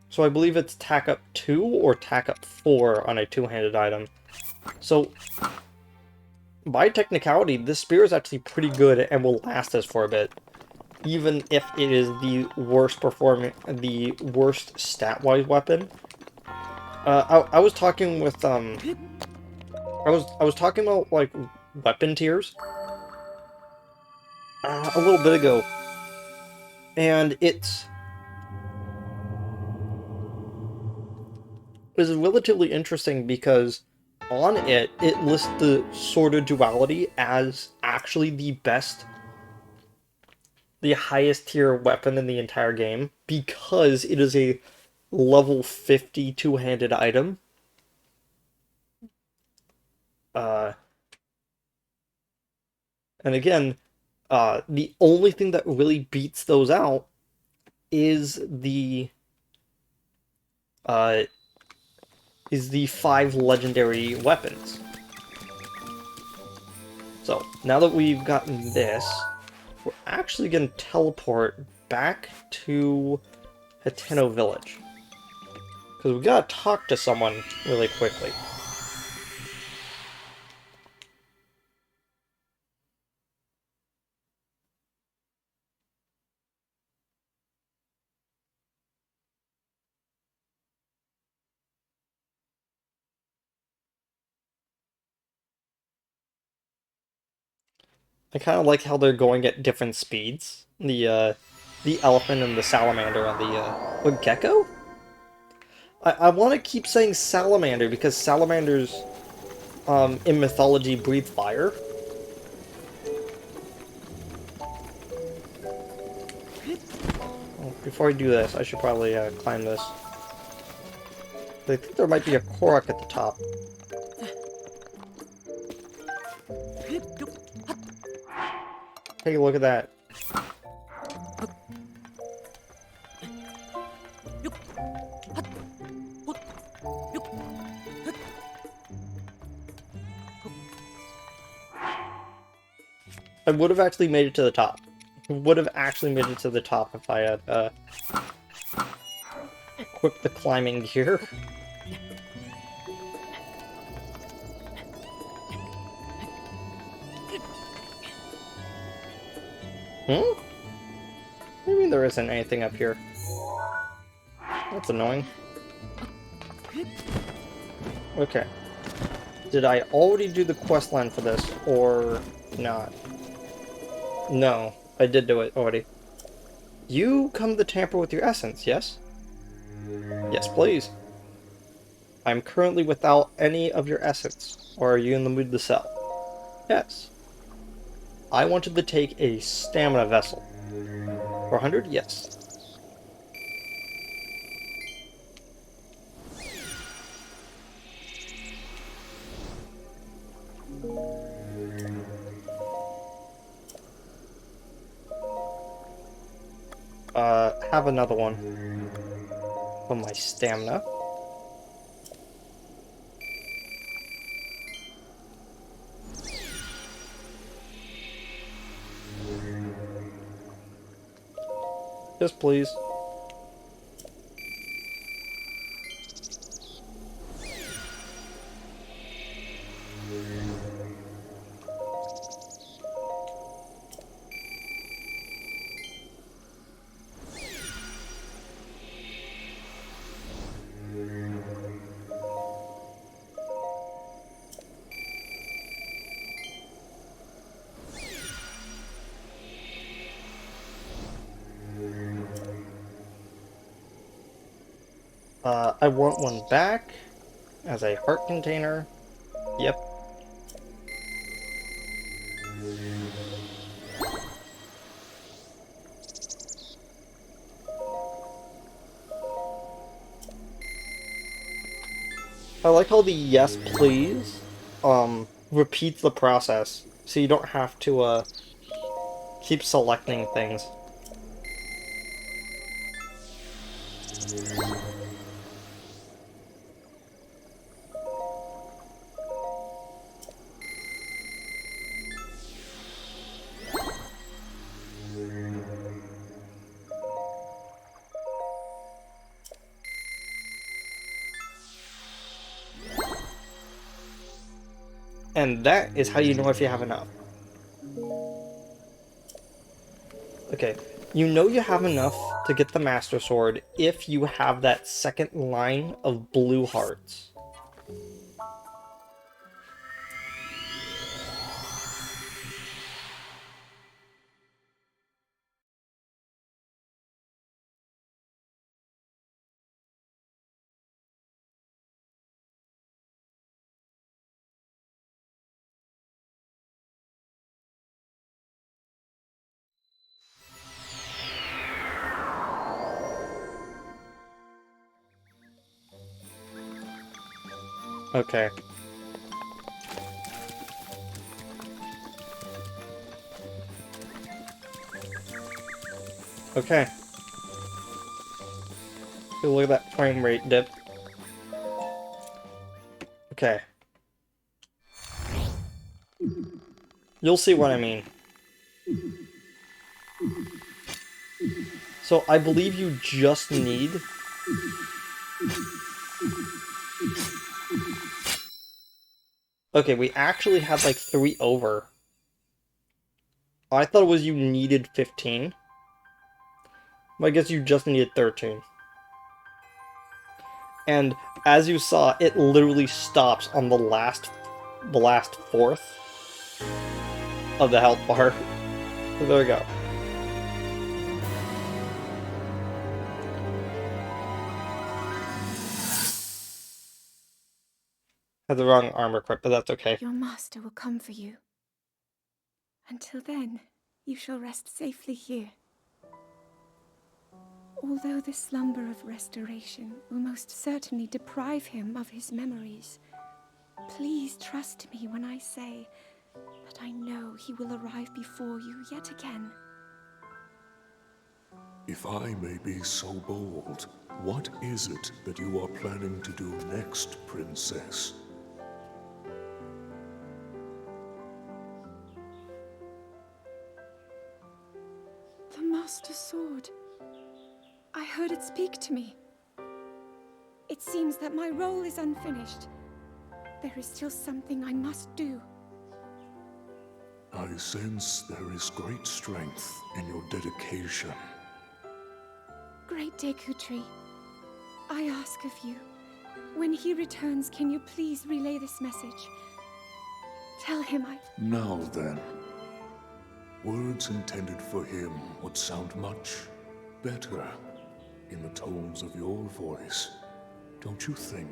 So I believe it's tack up 2 or tack up 4 on a two-handed item. So by technicality, this spear is actually pretty good and will last us for a bit. Even if it is the worst performing, the worst stat-wise weapon. I was talking with I was talking about like weapon tiers a little bit ago, and it's relatively interesting because on it lists the Sword of Duality as actually the highest tier weapon in the entire game because it is a level 50 two-handed item. Uh, and again, the only thing that really beats those out is uh, the 5 legendary weapons. So now that we've gotten this, we're actually going to teleport back to Hateno Village. Because we gotta talk to someone really quickly. I kind of like how they're going at different speeds. The elephant and the salamander and the, what, gecko? I want to keep saying salamander because salamanders, in mythology breathe fire. Well, before I do this, I should probably, climb this. I think there might be a Korok at the top. Take a look at that. I would have actually made it to the top. Would have actually made it to the top if I had, equipped the climbing gear. Hmm? What do you mean there isn't anything up here? That's annoying. Okay. Did I already do the quest line for this, or not? No, I did do it already. You come to tamper with your essence, yes? Yes, please. I'm currently without any of your essence. Or are you in the mood to sell? Yes. I wanted to take a stamina vessel. 400? Yes. Have another one. For my stamina. Yes, please. I want one back as a heart container. Yep. I like how the yes please repeats the process, so you don't have to keep selecting things. And that is how you know if you have enough. Okay, you know you have enough to get the Master Sword if you have that second line of blue hearts. Okay. Okay. Okay, look at that frame rate dip. Okay. You'll see what I mean. So I believe you just need... Okay, we actually had like 3 over. I thought it was you needed 15. But I guess you just needed 13. And as you saw, it literally stops on the last fourth of the health bar. So there we go. Had the wrong armor equipped, but that's okay. Your master will come for you. Until then, you shall rest safely here. Although the slumber of restoration will most certainly deprive him of his memories, please trust me when I say that I know he will arrive before you yet again. If I may be so bold, what is it that you are planning to do next, Princess? The Master Sword. I heard it speak to me. It seems that my role is unfinished. There is still something I must do. I sense there is great strength in your dedication. Great Dekutri, I ask of you, when he returns, can you please relay this message? Tell him Now then, words intended for him would sound much better in the tones of your voice, don't you think?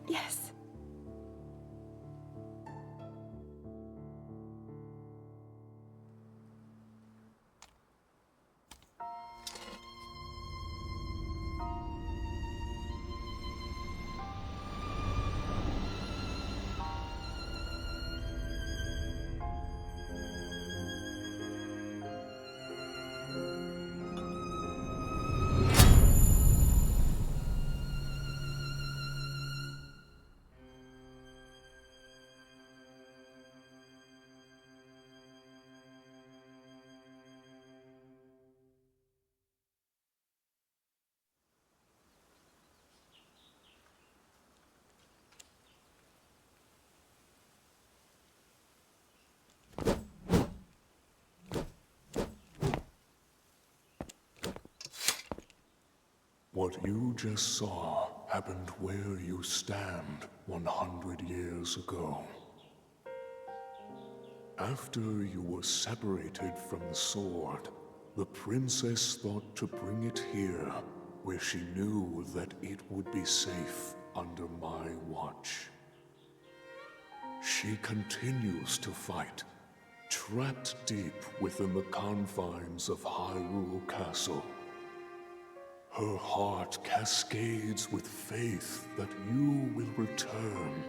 Yes. What you just saw happened where you stand 100 years ago. After you were separated from the sword, The princess thought to bring it here, where she knew that it would be safe under my watch. She continues to fight, trapped deep within the confines of Hyrule Castle. Her heart cascades with faith that you will return.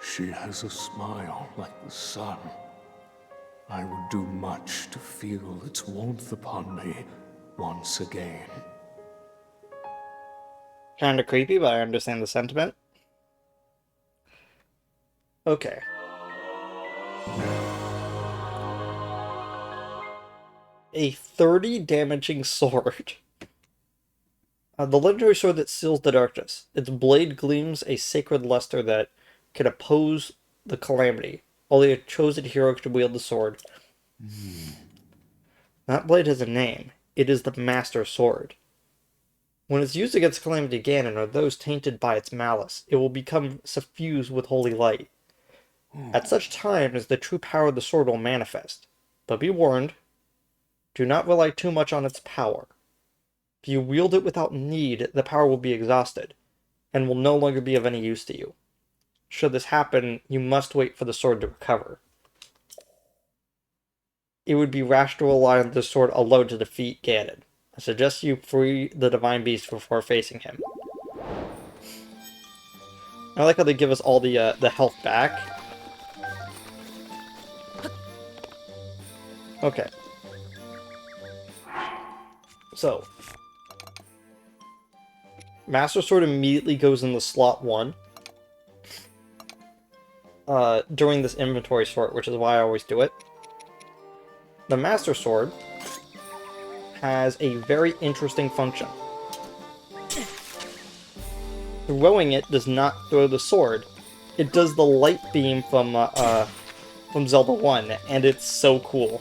She has a smile like the sun. I would do much to feel its warmth upon me once again. Kinda creepy, but I understand the sentiment. Okay. A 30 damaging sword. The legendary sword that seals the darkness. Its blade gleams a sacred luster that can oppose the calamity. Only a chosen hero can wield the sword. That blade has a name. It is the Master Sword. When it's used against Calamity Ganon or those tainted by its malice, it will become suffused with holy light. At such times, the true power of the sword will manifest. But be warned, do not rely too much on its power. If you wield it without need, the power will be exhausted, and will no longer be of any use to you. Should this happen, you must wait for the sword to recover. It would be rash to rely on the sword alone to defeat Ganon. I suggest you free the Divine Beast before facing him. I like how they give us all the health back. Okay. So. Master Sword immediately goes in the slot 1. During this inventory sort, which is why I always do it. The Master Sword has a very interesting function. Throwing it does not throw the sword. It does the light beam from Zelda 1, and it's so cool.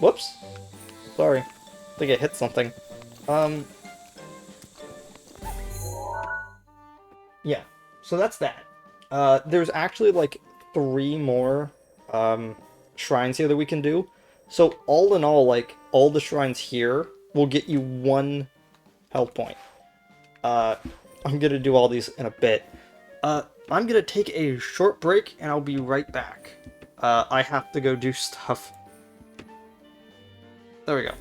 Whoops. Sorry. I think I hit something. Yeah. So that's that. There's actually like 3 more shrines here that we can do. So all in all, like all the shrines here will get you 1 health point. I'm gonna do all these in a bit. I'm gonna take a short break and I'll be right back. I have to go do stuff. There we go.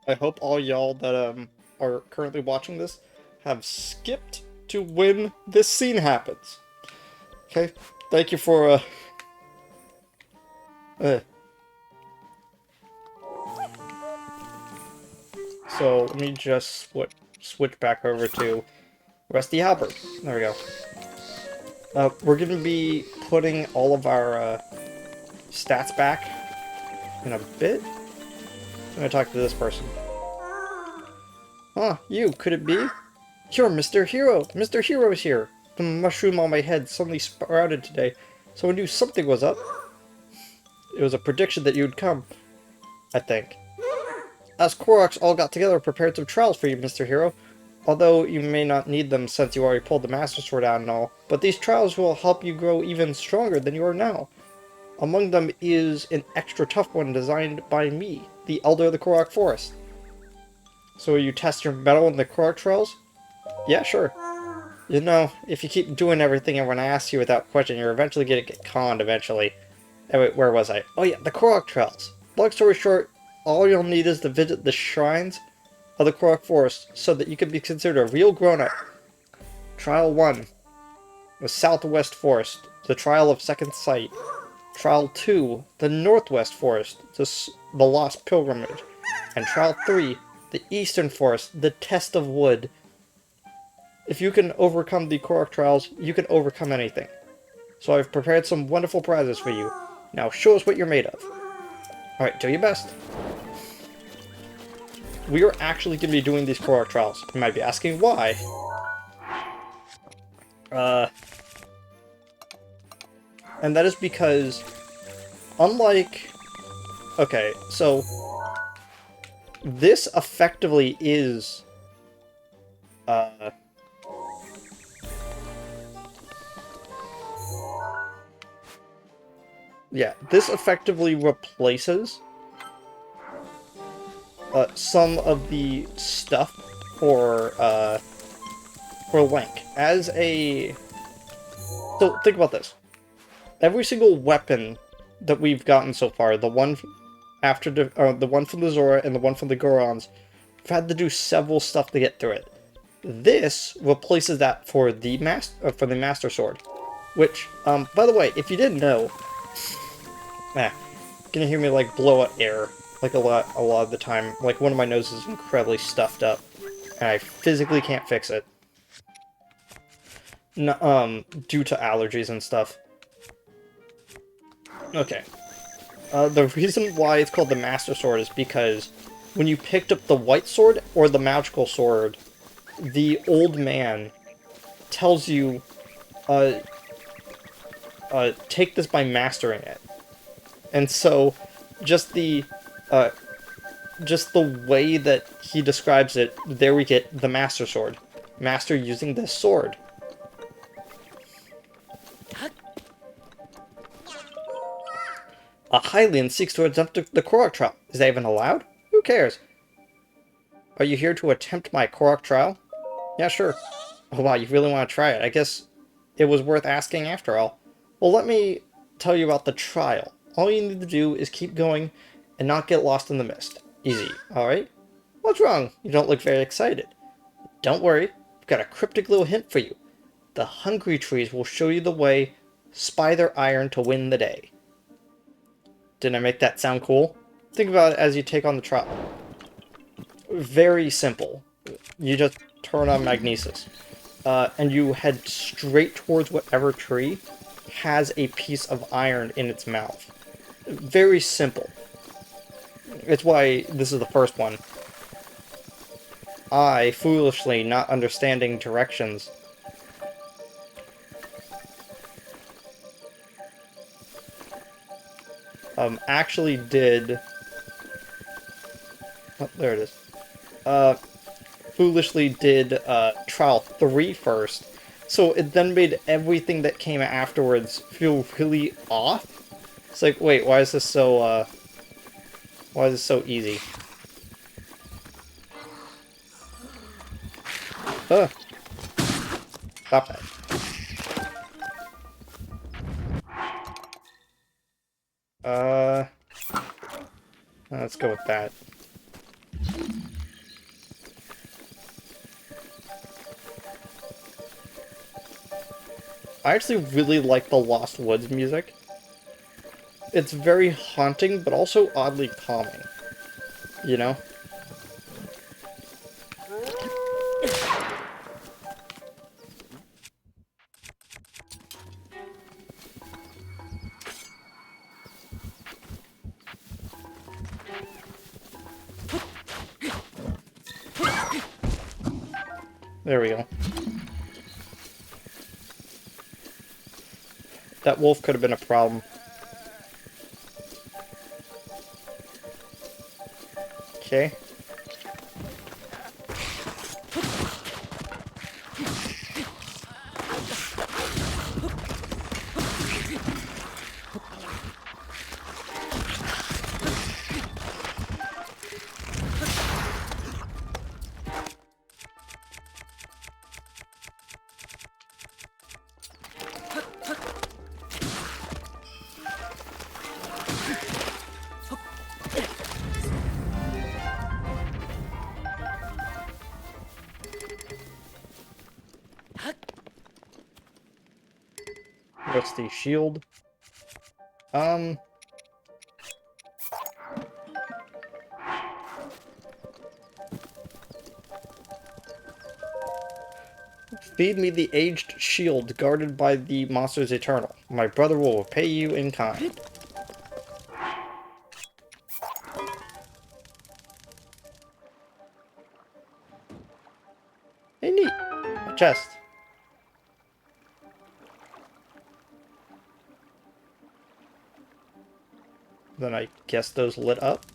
I hope all y'all that are currently watching this have skipped to when this scene happens. Okay? Thank you for uh. So let me just switch back over to Rusty Halberd. There we go. We're gonna be putting all of our stats back in a bit. I'm gonna talk to this person. Huh, you, could it be? You're Mr. Hero! Mr. Hero's here! The mushroom on my head suddenly sprouted today, so I knew something was up. It was a prediction that you'd come, I think. Us Koroks all got together and prepared some trials for you, Mr. Hero. Although you may not need them since you already pulled the Master Sword out and all, but these trials will help you grow even stronger than you are now. Among them is an extra tough one designed by me, the Elder of the Korok Forest. So will you test your mettle in the Korok trials? Yeah, sure. You know, if you keep doing everything everyone asks you without question, you're eventually gonna get conned eventually. Oh, wait, where was I? Oh yeah, the Korok trials. Long story short, all you'll need is to visit the shrines of the Korok Forest so that you can be considered a real grown-up. Trial 1, the Southwest Forest, the Trial of Second Sight. Trial 2, the Northwest Forest, the Lost Pilgrimage. And Trial 3, the Eastern Forest, the Test of Wood. If you can overcome the Korok trials, you can overcome anything. So I've prepared some wonderful prizes for you. Now show us what you're made of. Alright, do your best. We are actually going to be doing these Korok trials. You might be asking why. And that is because, unlike... Okay, so... This effectively is... Yeah, this effectively replaces some of the stuff for Link. As a... So, think about this. Every single weapon that we've gotten so far, the one after the one from the Zora and the one from the Gorons, we've had to do several stuff to get through it. This replaces that for the Master Sword, which, by the way, if you didn't know, you're gonna hear me like blow out air like a lot of the time. Like one of my noses is incredibly stuffed up, and I physically can't fix it. No, due to allergies and stuff. Okay. The reason why it's called the Master Sword is because when you picked up the White Sword or the Magical Sword, the old man tells you, take this by mastering it. And so, just the way that he describes it, there we get the Master Sword. Master using this sword. A Hylian seeks to attempt the Korok trial. Is that even allowed? Who cares? Are you here to attempt my Korok trial? Yeah, sure. Oh wow, you really want to try it. I guess it was worth asking after all. Well, let me tell you about the trial. All you need to do is keep going and not get lost in the mist. Easy, alright? What's wrong? You don't look very excited. Don't worry, I've got a cryptic little hint for you. The Hungry Trees will show you the way. Spy their iron to win the day. Didn't I make that sound cool? Think about it as you take on the trial. Very simple. You just turn on Magnesis. And you head straight towards whatever tree has a piece of iron in its mouth. Very simple. It's why this is the first one. I, foolishly not understanding directions, actually did... Oh, there it is. Foolishly did Trial 3 first, so it then made everything that came afterwards feel really off. It's like, wait, why is this so easy? Stop that. Let's go with that. I actually really like the Lost Woods music. It's very haunting, but also oddly calming. You know? There we go. That wolf could have been a problem. Okay. Rusty shield. Feed me the aged shield guarded by the monsters eternal. My brother will repay you in kind. Hey, neat. A chest. Then I guess those lit up.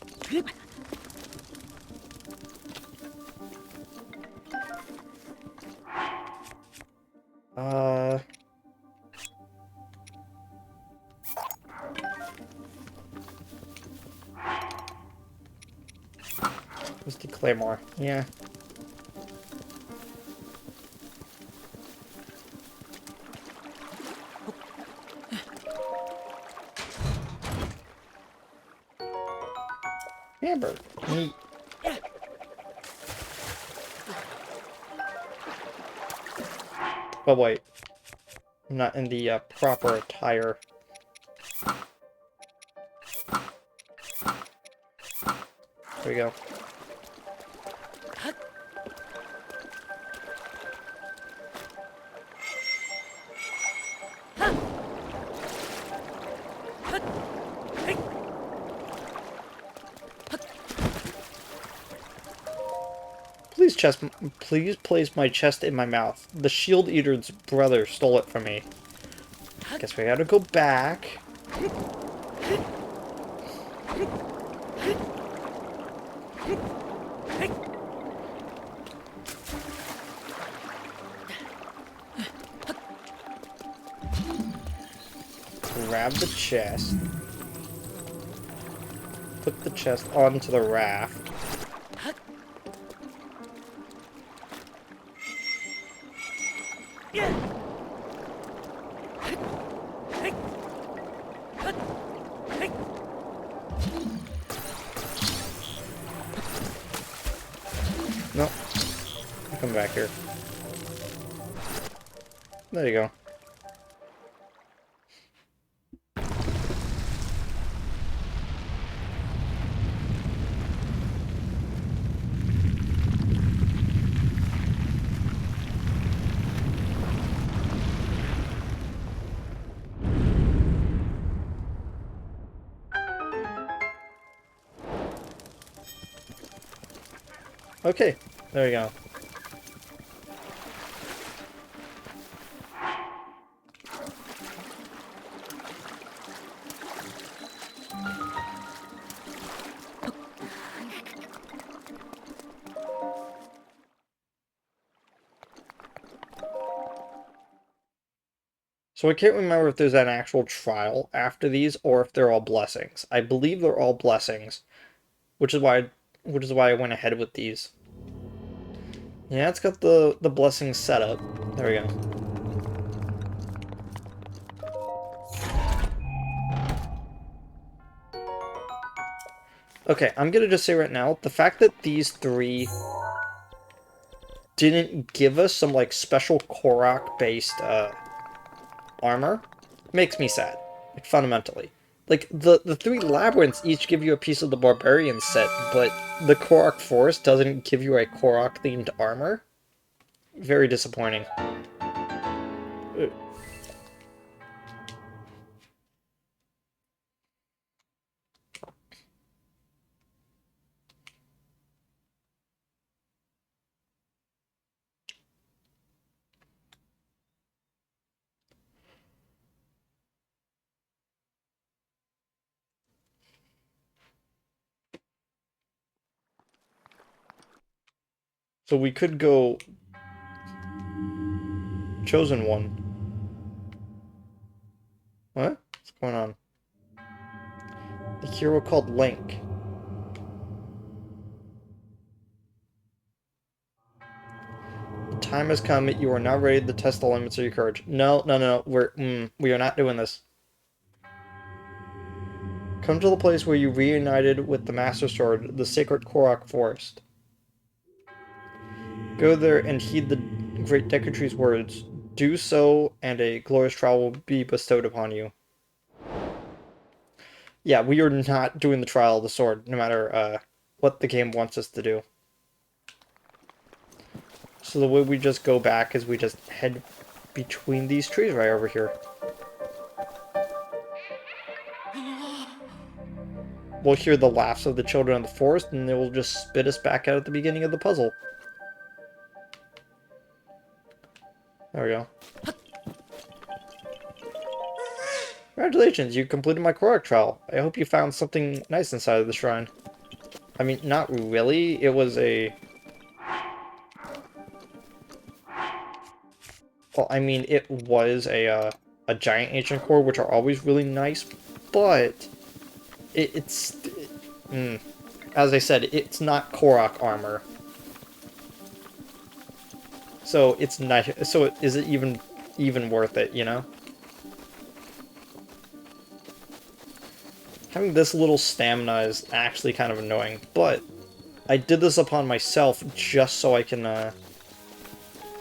Uh... What's the claymore? Yeah. Amber. Neat. But wait. I'm not in the proper attire. There we go. Please place my chest in my mouth. The Shield Eater's brother stole it from me. Guess we gotta go back. Grab the chest. Put the chest onto the raft. No. Come back here. There you go. Okay, there we go. So I can't remember if there's an actual trial after these or if they're all blessings. I believe they're all blessings, which is why I went ahead with these. Yeah, it's got the blessings set up. There we go. Okay, I'm gonna just say right now, the fact that these three didn't give us some like special Korok based armor makes me sad, like, fundamentally. Like, the three labyrinths each give you a piece of the barbarian set, but the Korok Forest doesn't give you a Korok-themed armor? Very disappointing. So we could go Chosen One. What? What's going on? The hero called Link. The time has come. You are now ready to test the limits of your courage. No, no, no. We are not doing this. Come to the place where you reunited with the Master Sword, the sacred Korok Forest. Go there and heed the great Decretry's words. Do so, and a glorious trial will be bestowed upon you. Yeah, we are not doing the trial of the sword, no matter what the game wants us to do. So the way we just go back is we just head between these trees right over here. We'll hear the laughs of the children of the forest, and they will just spit us back out at the beginning of the puzzle. There we go. Congratulations, you completed my Korok trial. I hope you found something nice inside of the shrine. I mean, not really. It was a... Well, I mean, it was a giant ancient core, which are always really nice, but as I said, it's not Korok armor. So it's not. So is it even worth it? You know. Having this little stamina is actually kind of annoying, but I did this upon myself just so I can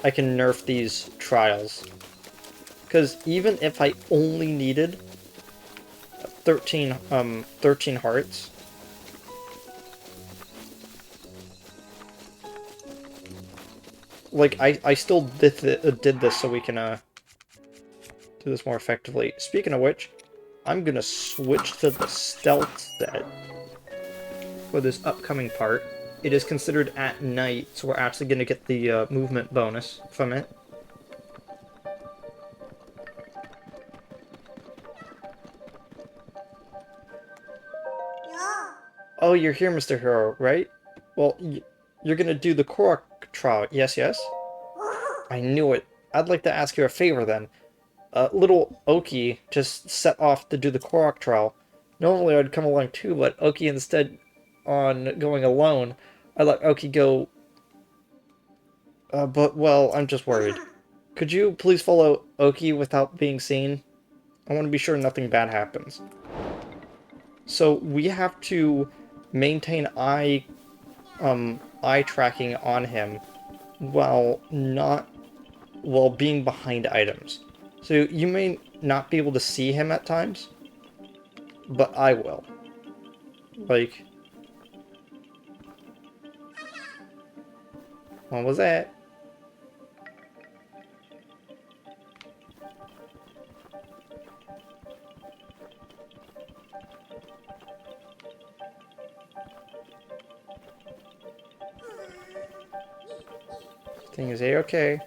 nerf these trials. Because even if I only needed 13 hearts, like I still did this so we can do this more effectively. Speaking of which, I'm gonna switch to the stealth set for this upcoming part. It is considered at night, so we're actually gonna get the movement bonus from it. Oh, you're here, Mr. Hero, right? Well, you're gonna do the Korok trial. Yes, yes? I knew it. I'd like to ask you a favor then. Little Oki just set off to do the Korok trial. Normally I'd come along too, but Oki instead on going alone, I let Oki go. But, well, I'm just worried. Could you please follow Oki without being seen? I want to be sure nothing bad happens. So we have to maintain eye tracking on him while being behind items. So you may not be able to see him at times, but I will. Like, what was that? Thing is A-okay.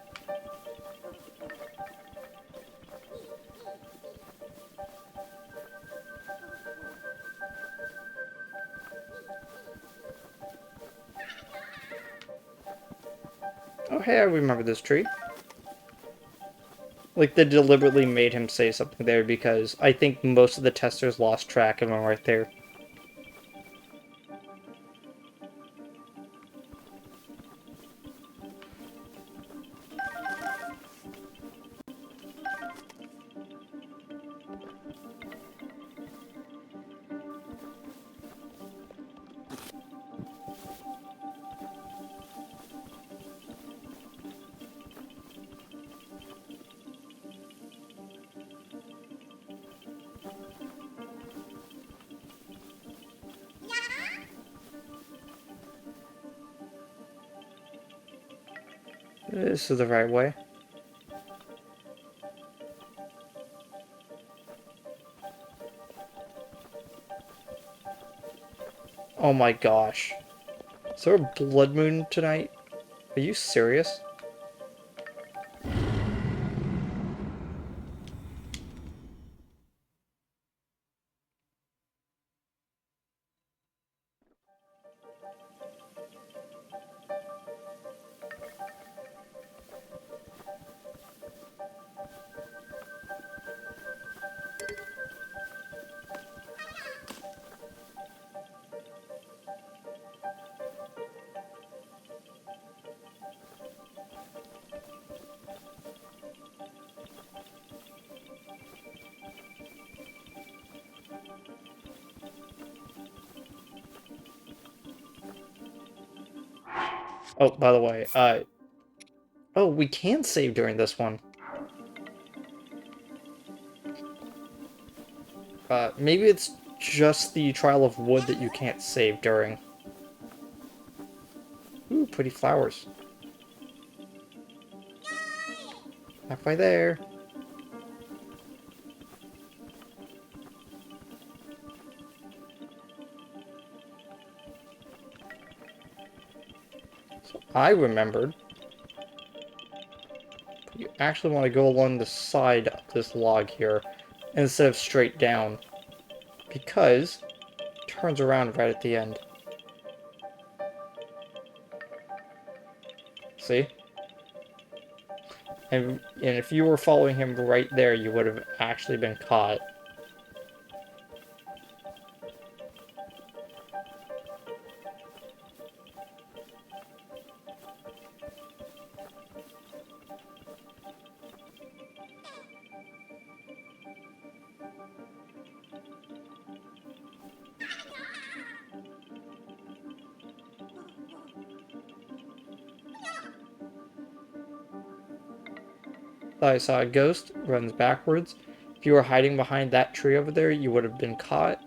Oh, hey, I remember this tree. Like, they deliberately made him say something there because I think most of the testers lost track of him right there. This is the right way. Oh my gosh. Is there a blood moon tonight? Are you serious? Oh, by the way, oh, we can save during this one. Maybe it's just the Trial of Wood that you can't save during. Ooh, pretty flowers. Halfway there. So I remembered. You actually want to go along the side of this log here instead of straight down. Because it turns around right at the end. See? And if you were following him right there, you would have actually been caught. Thought I saw a ghost, runs backwards. If you were hiding behind that tree over there, you would have been caught.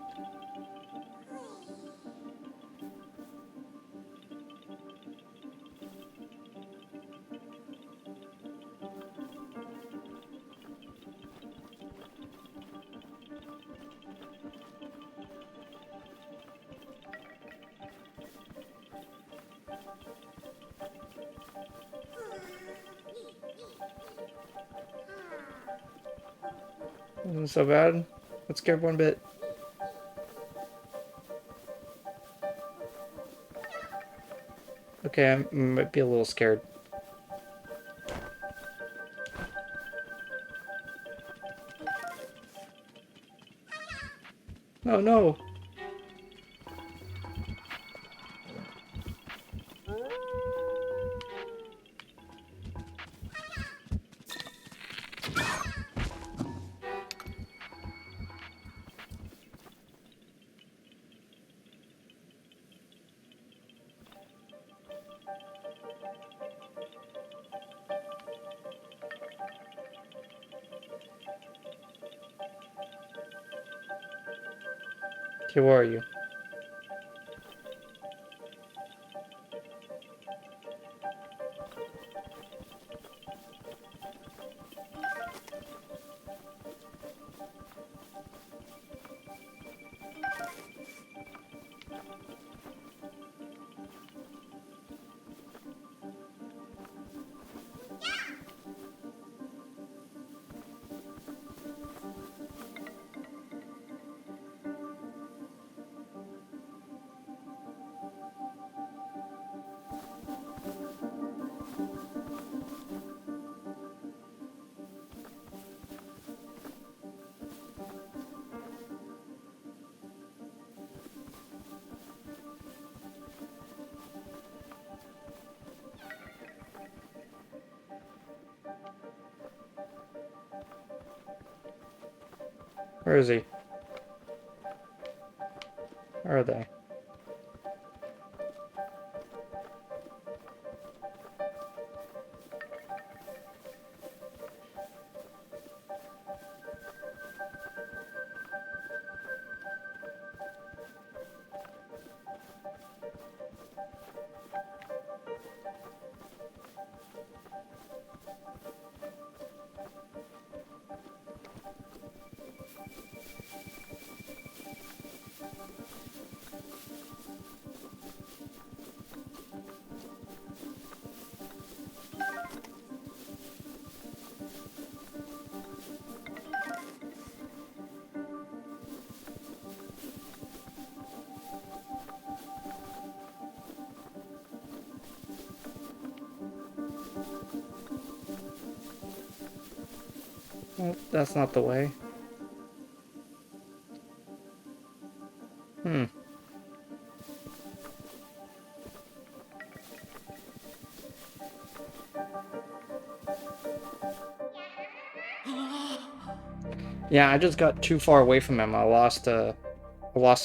Wasn't so bad. Not scared one bit. Okay, I might be a little scared. Oh no! Okay, where are you? Where is he? Where are they? Oh, that's not the way. Hmm. Yeah, I just got too far away from him. I lost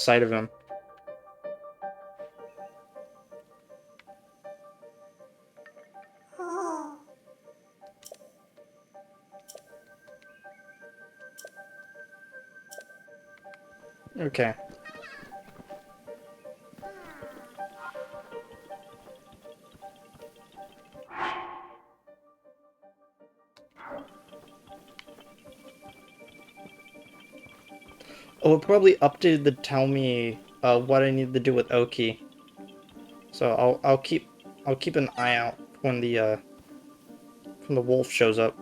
sight of him. Okay. Oh, it probably updated to tell me what I need to do with Oki. So I'll keep an eye out when the wolf shows up.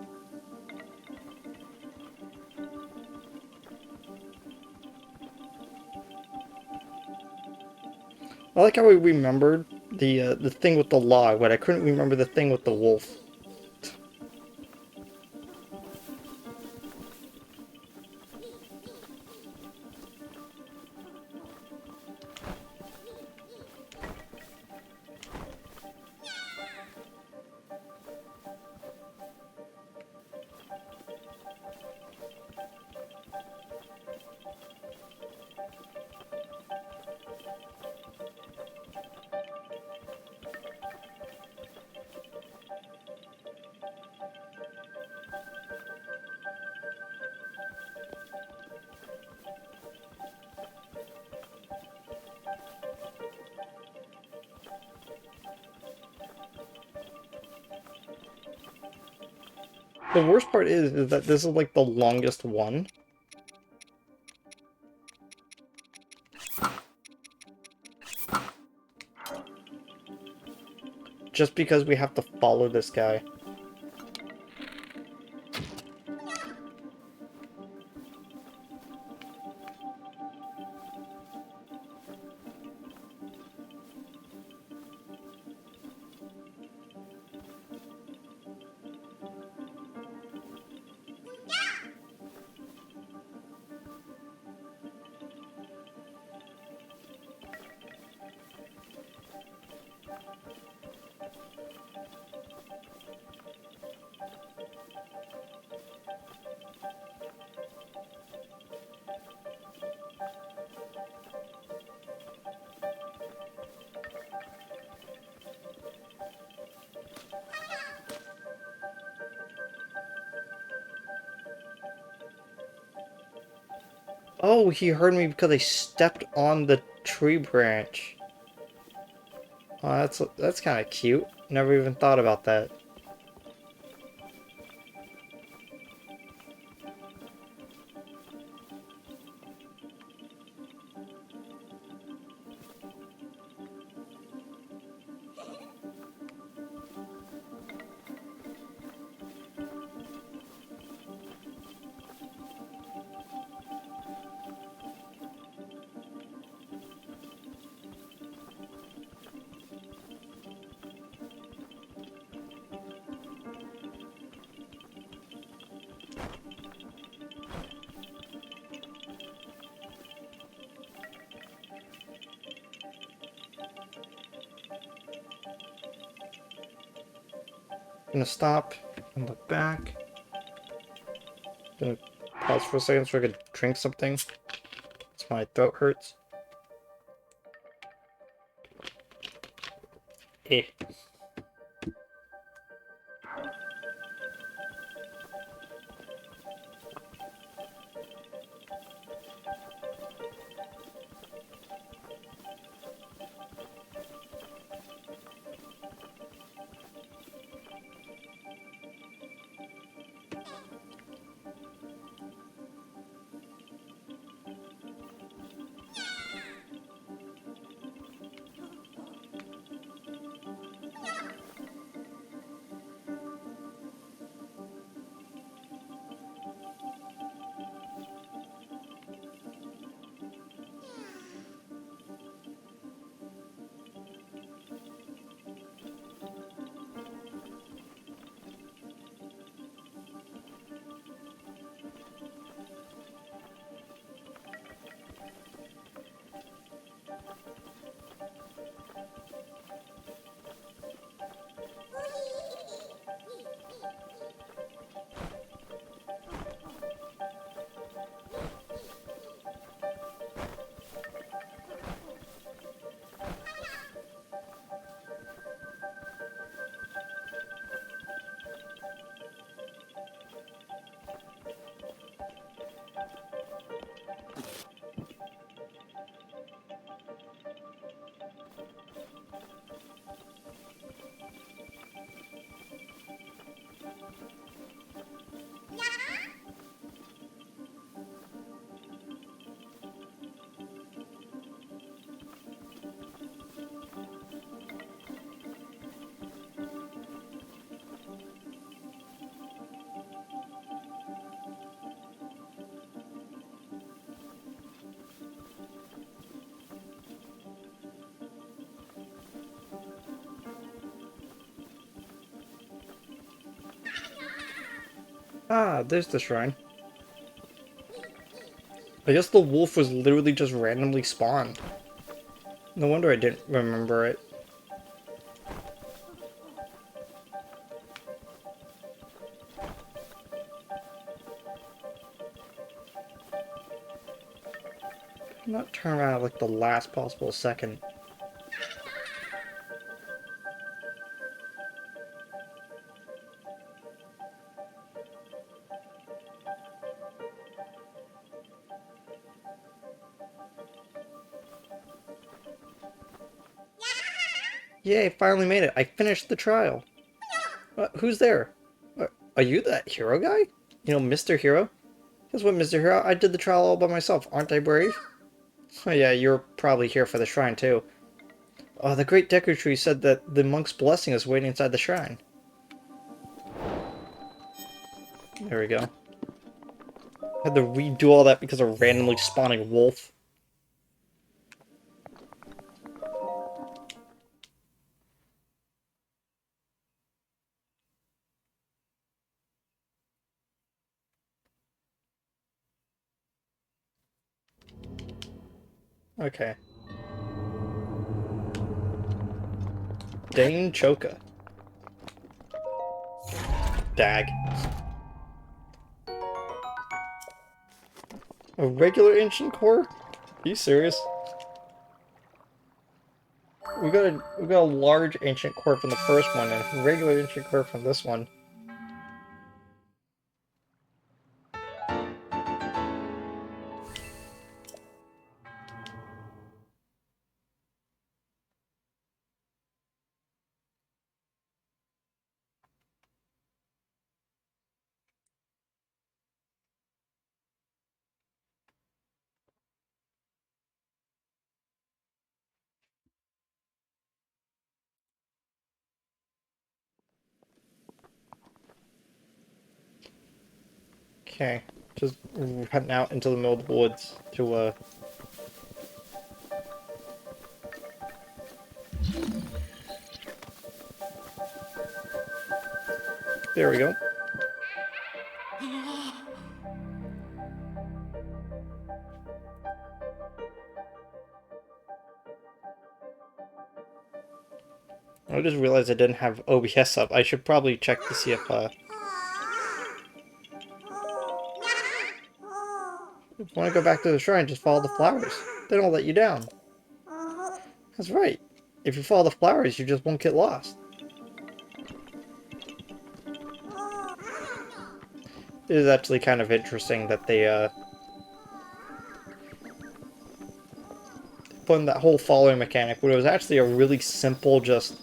I like how we remembered the thing with the log, but I couldn't remember the thing with the wolf. The worst part is that this is like the longest one. Just because we have to follow this guy. Oh, he heard me because I stepped on the tree branch. Oh, that's kind of cute. Never even thought about that. Gonna stop and look back. Gonna pause for a second so I could drink something. It's my throat hurts. Eh. Ah, there's the shrine. I guess the wolf was literally just randomly spawned. No wonder I didn't remember it. Not turn around at like the last possible second. Yay, finally made it. I finished the trial. Who's there? Are you that hero guy? You know, Mr. Hero? Guess what, Mr. Hero? I did the trial all by myself. Aren't I brave? Oh yeah, you're probably here for the shrine too. The great Deku Tree said that the monk's blessing is waiting inside the shrine. There we go. Had to redo all that because of randomly spawning wolf. Okay. Dane Choka. Dag. A regular ancient core? Are you serious? We got a large ancient core from the first one and a regular ancient core from this one. Okay. Just heading out into the middle of the woods to there we go. I just realized I didn't have OBS up. I should probably check to see if you want to go back to the shrine, just follow the flowers. They don't let you down. That's right. If you follow the flowers, you just won't get lost. It is actually kind of interesting that they put in that whole following mechanic, but it was actually a really simple, just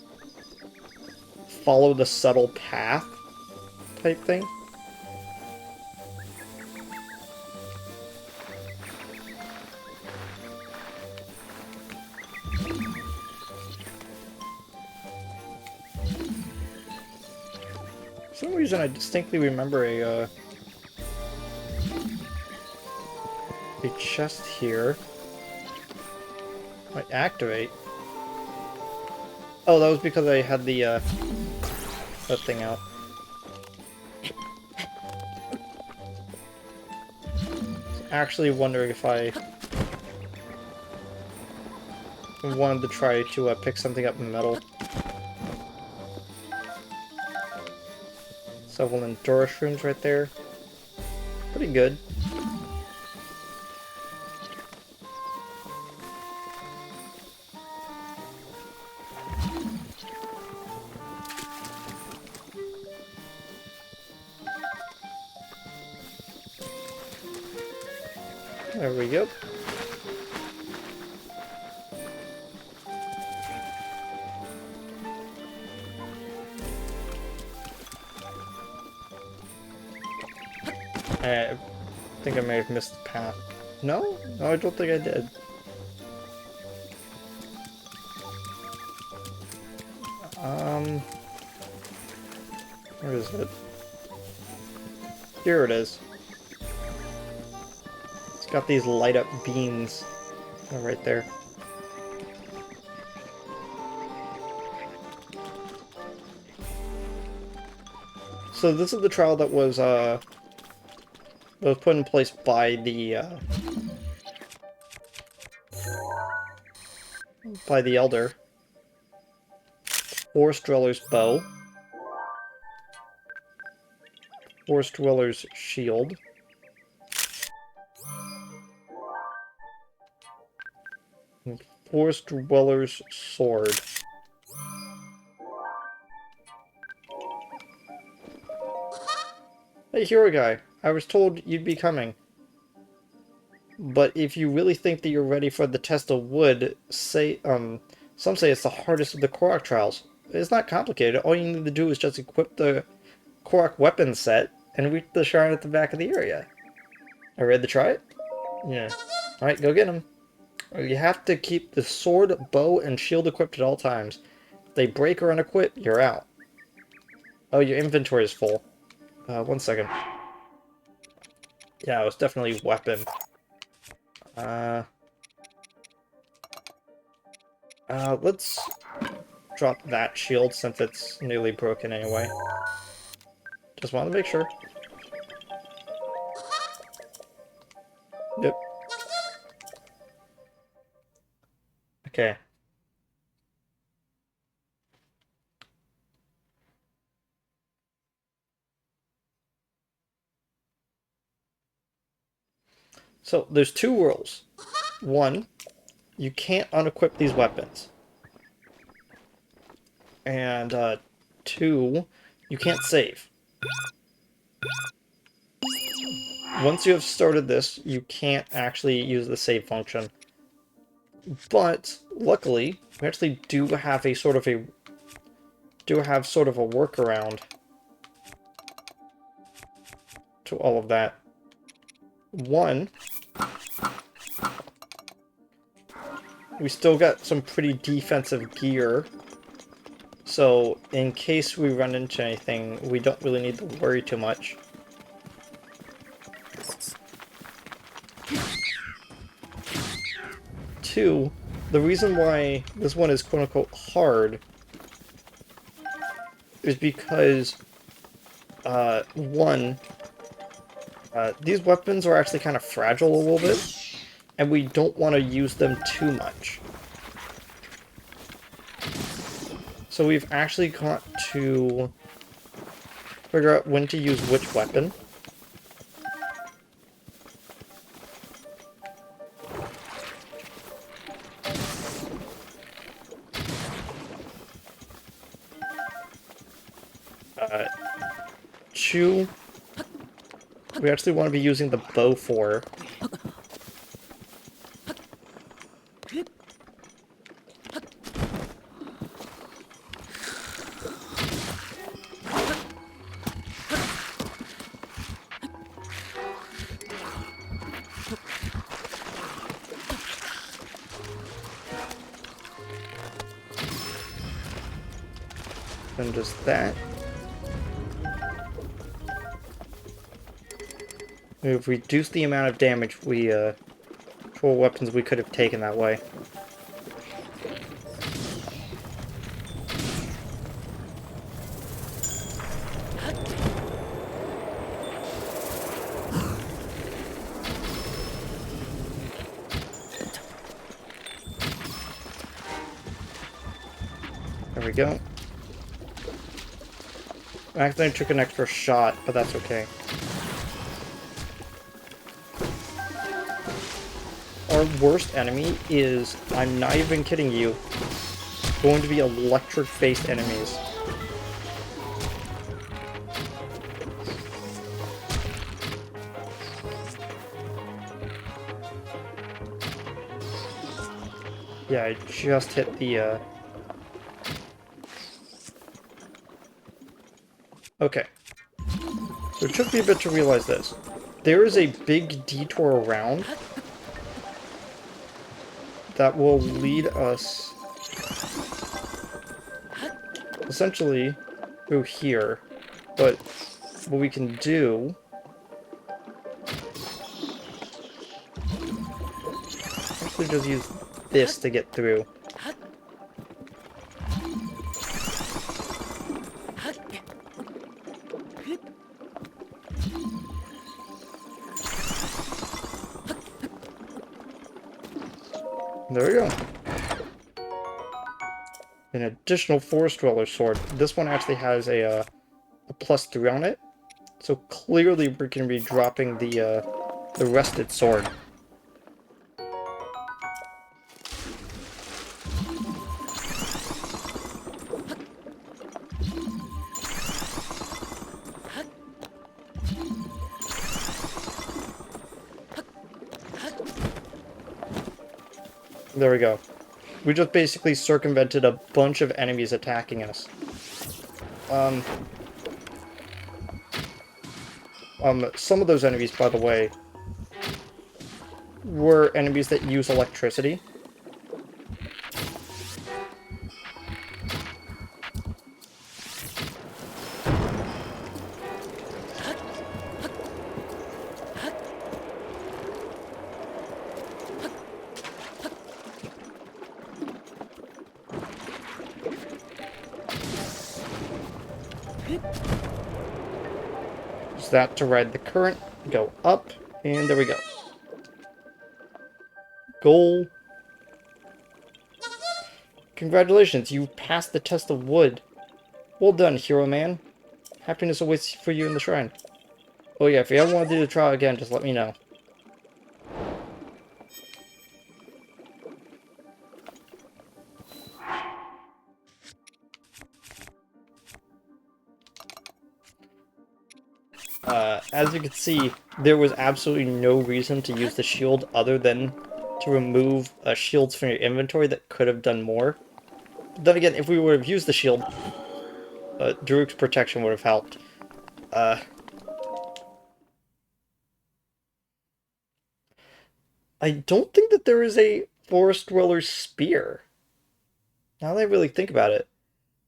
follow the subtle path type thing. For some reason, I distinctly remember a chest here. Might activate. Oh, that was because I had the that thing out. Actually wondering if I wanted to try to pick something up in metal. Several Endura shrooms right there. Pretty good. There we go. I think I may have missed the path. No? No, I don't think I did. Where is it? Here it is. It's got these light up beams right there. So this is the trial that was That was put in place by the Elder. Forest Dweller's Bow. Forest Dweller's Shield. And Forest Dweller's Sword. Hey, hero guy. I was told you'd be coming. But if you really think that you're ready for the test of wood, some say it's the hardest of the Korok trials. It's not complicated. All you need to do is just equip the Korok weapon set and reach the shrine at the back of the area. Are you ready to try it? Yeah. Alright, go get him. You have to keep the sword, bow, and shield equipped at all times. If they break or unequip, you're out. Oh, your inventory is full. 1 second. Yeah, it was definitely weapon. Let's drop that shield since it's nearly broken anyway. Just wanted to make sure. Yep. Okay. So, there's 2 rules. 1, you can't unequip these weapons. And, 2, you can't save. Once you have started this, you can't actually use the save function. But, luckily, we actually do have a sort of a workaround to all of that. 1, we still got some pretty defensive gear, so in case we run into anything, we don't really need to worry too much. 2, the reason why this one is quote-unquote hard is because, 1, these weapons are actually kind of fragile a little bit, and we don't want to use them too much. So we've actually got to figure out when to use which weapon. Chew, we actually want to be using the bow for. And just that. We've reduced the amount of damage for weapons we could have taken that way. There we go. I accidentally took an extra shot, but that's okay. Our worst enemy is, I'm not even kidding you, going to be electric-based enemies. Yeah, I just hit the, Okay. So it took me a bit to realize this. There is a big detour around that will lead us essentially through here. But what we can do actually just use this to get through. There we go. An additional Forest Dweller sword. This one actually has a +3 on it. So clearly we're going to be dropping the Rested Sword. There we go. We just basically circumvented a bunch of enemies attacking us. Some of those enemies, by the way, were enemies that use electricity. Use that to ride the current, go up, and there we go. Goal. Congratulations, you passed the test of wood. Well done, hero man. Happiness awaits for you in the shrine. Oh yeah, if you ever want to do the trial again, just let me know. As you can see, there was absolutely no reason to use the shield other than to remove shields from your inventory that could have done more. But then again, if we would have used the shield, Daruk's protection would have helped. I don't think that there is a Forest Dweller's Spear. Now that I really think about it,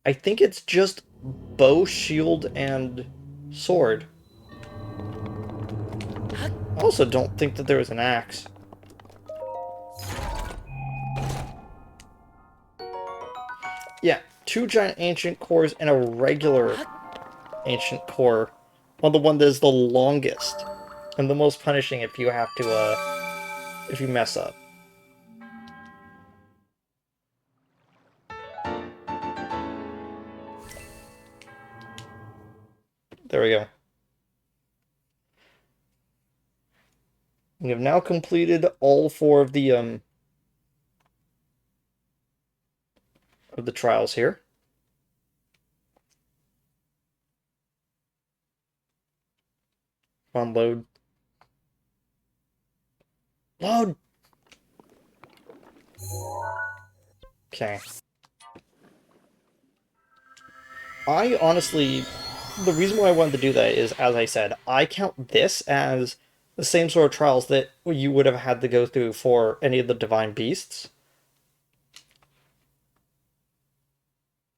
I think it's just bow, shield, and sword. I also don't think that there was an axe. Yeah, 2 giant ancient cores and a regular ancient core. Well, the one that is the longest and the most punishing if you have to, if you mess up. There we go. We have now completed all 4 of the trials here. Come on, load. Load! Okay. I honestly, the reason why I wanted to do that is, as I said, I count this as the same sort of trials that you would have had to go through for any of the Divine Beasts.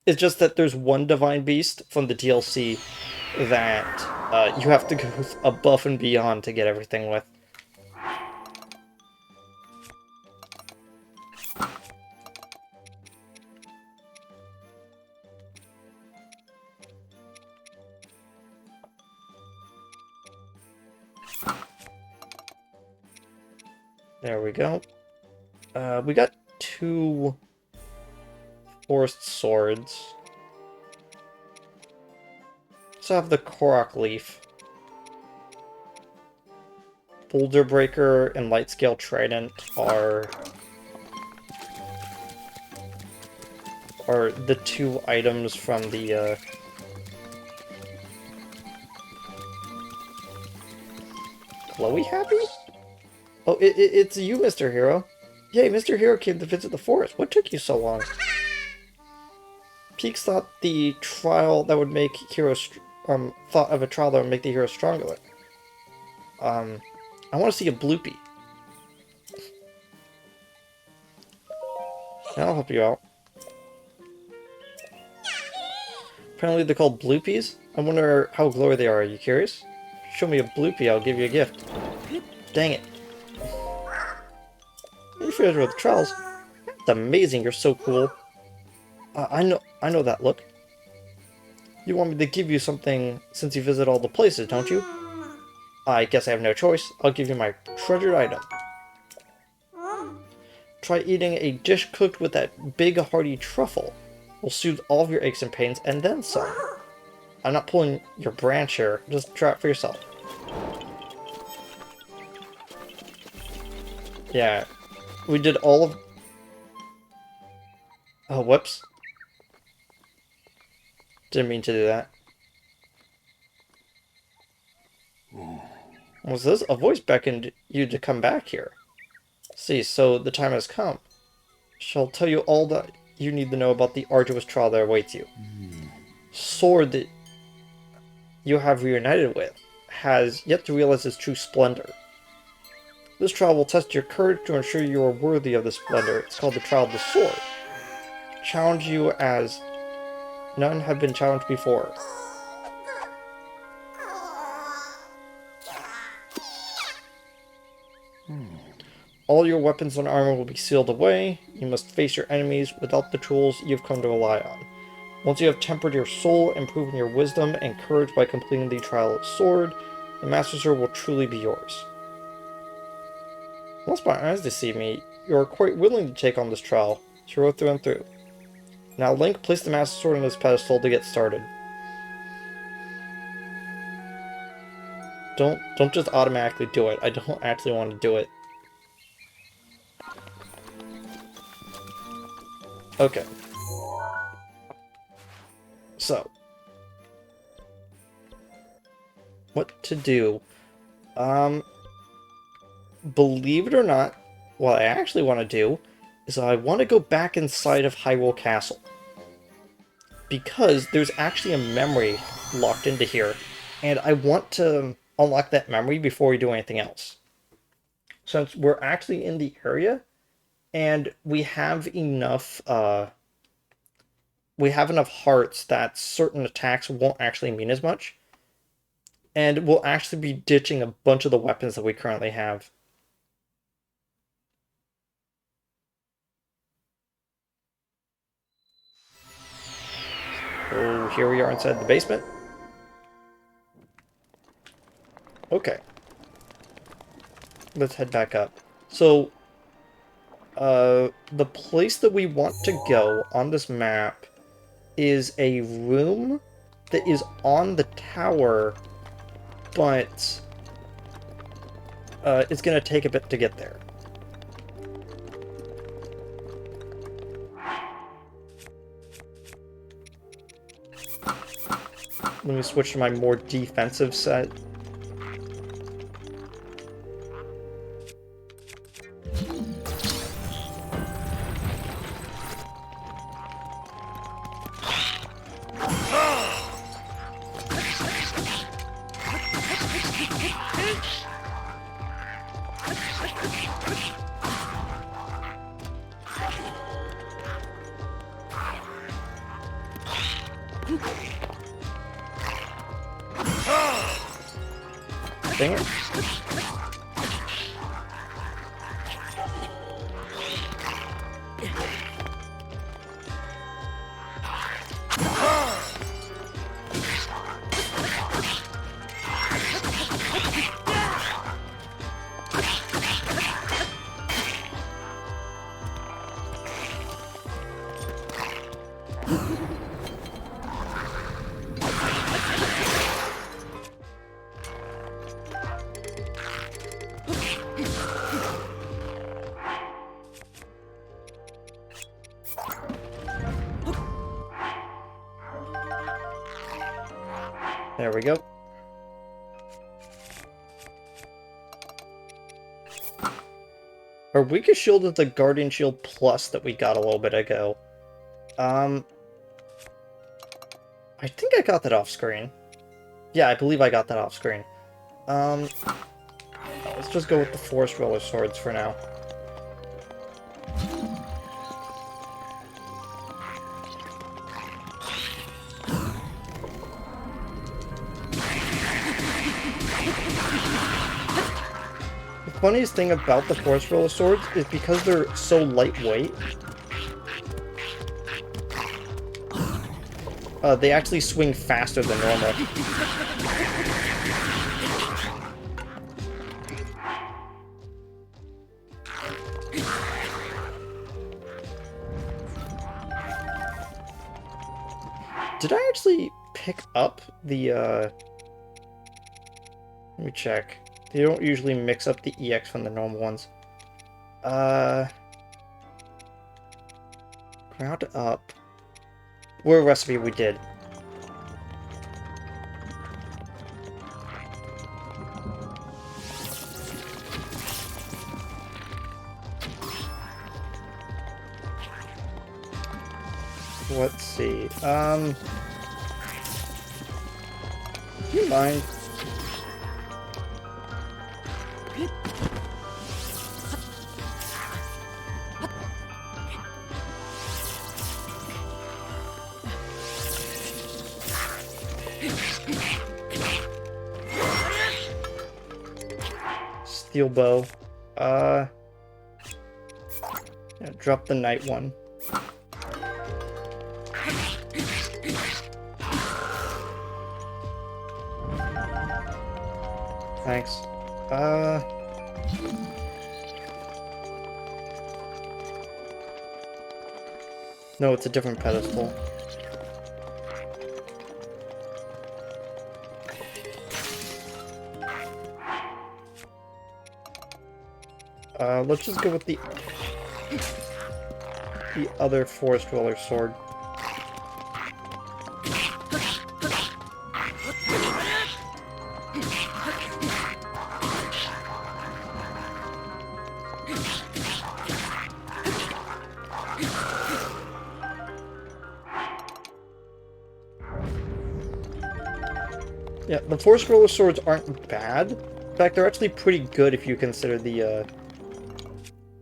It's just that there's one Divine Beast from the DLC that you have to go above and beyond to get everything with. There we go. We got 2 Forest Swords. So I have the Korok Leaf. Boulder Breaker and Light Scale Trident are the 2 items from the Glowy Happy? Oh, it's you, Mr. Hero. Yay, Mr. Hero came to visit the forest. What took you so long? Peaks thought the trial that would make heroes thought of a trial that would make the hero stronger. I want to see a bloopy. I'll help you out. Apparently they're called bloopies. I wonder how glowy they are. Are you curious? Show me a bloopy, I'll give you a gift. Dang it. You familiar with the trials? That's amazing, you're so cool. I know that look. You want me to give you something since you visit all the places, don't you? I guess I have no choice. I'll give you my treasured item. Try eating a dish cooked with that big hearty truffle. Will soothe all of your aches and pains and then some. I'm not pulling your branch here, just try it for yourself. Yeah, we did all of... Oh, whoops. Didn't mean to do that. What's this? A voice beckoned you to come back here. See, so the time has come. Shall tell you all that you need to know about the arduous trial that awaits you. Sword that you have reunited with has yet to realize its true splendor. This trial will test your courage to ensure you are worthy of this splendor. It's called the Trial of the Sword. Challenge you as none have been challenged before. All your weapons and armor will be sealed away. You must face your enemies without the tools you've come to rely on. Once you have tempered your soul and proven your wisdom and courage by completing the Trial of the Sword, the Master Sword will truly be yours. Once my eyes deceive me, you are quite willing to take on this trial, hero through and through. Now Link, place the Master Sword on his pedestal to get started. Don't just automatically do it. I don't actually want to do it. Okay. So. What to do? Believe it or not, what I actually want to do is I want to go back inside of Hyrule Castle. Because there's actually a memory locked into here, and I want to unlock that memory before we do anything else. Since we're actually in the area, and we have enough hearts that certain attacks won't actually mean as much. And we'll actually be ditching a bunch of the weapons that we currently have. Oh, here we are inside the basement. Okay. Let's head back up. So, the place that we want to go on this map is a room that is on the tower, but it's going to take a bit to get there. Let me switch to my more defensive set. Dang it. There we go. Our weakest shield is the Guardian Shield Plus that we got a little bit ago. I think I got that off screen. Yeah, I believe I got that off screen. Let's just go with the Forest Roller Swords for now. The funniest thing about the Forest Roller Swords is because they're so lightweight, they actually swing faster than normal. Did I actually pick up the, let me check. They don't usually mix up the EX from the normal ones. Ground up. What recipe we did? Let's see. Do you mind? Steel bow. Yeah, drop the night one. Thanks. No, it's a different pedestal. Let's just go with the other Forest Dweller sword. Yeah, the Forest Dweller swords aren't bad. In fact, they're actually pretty good if you consider the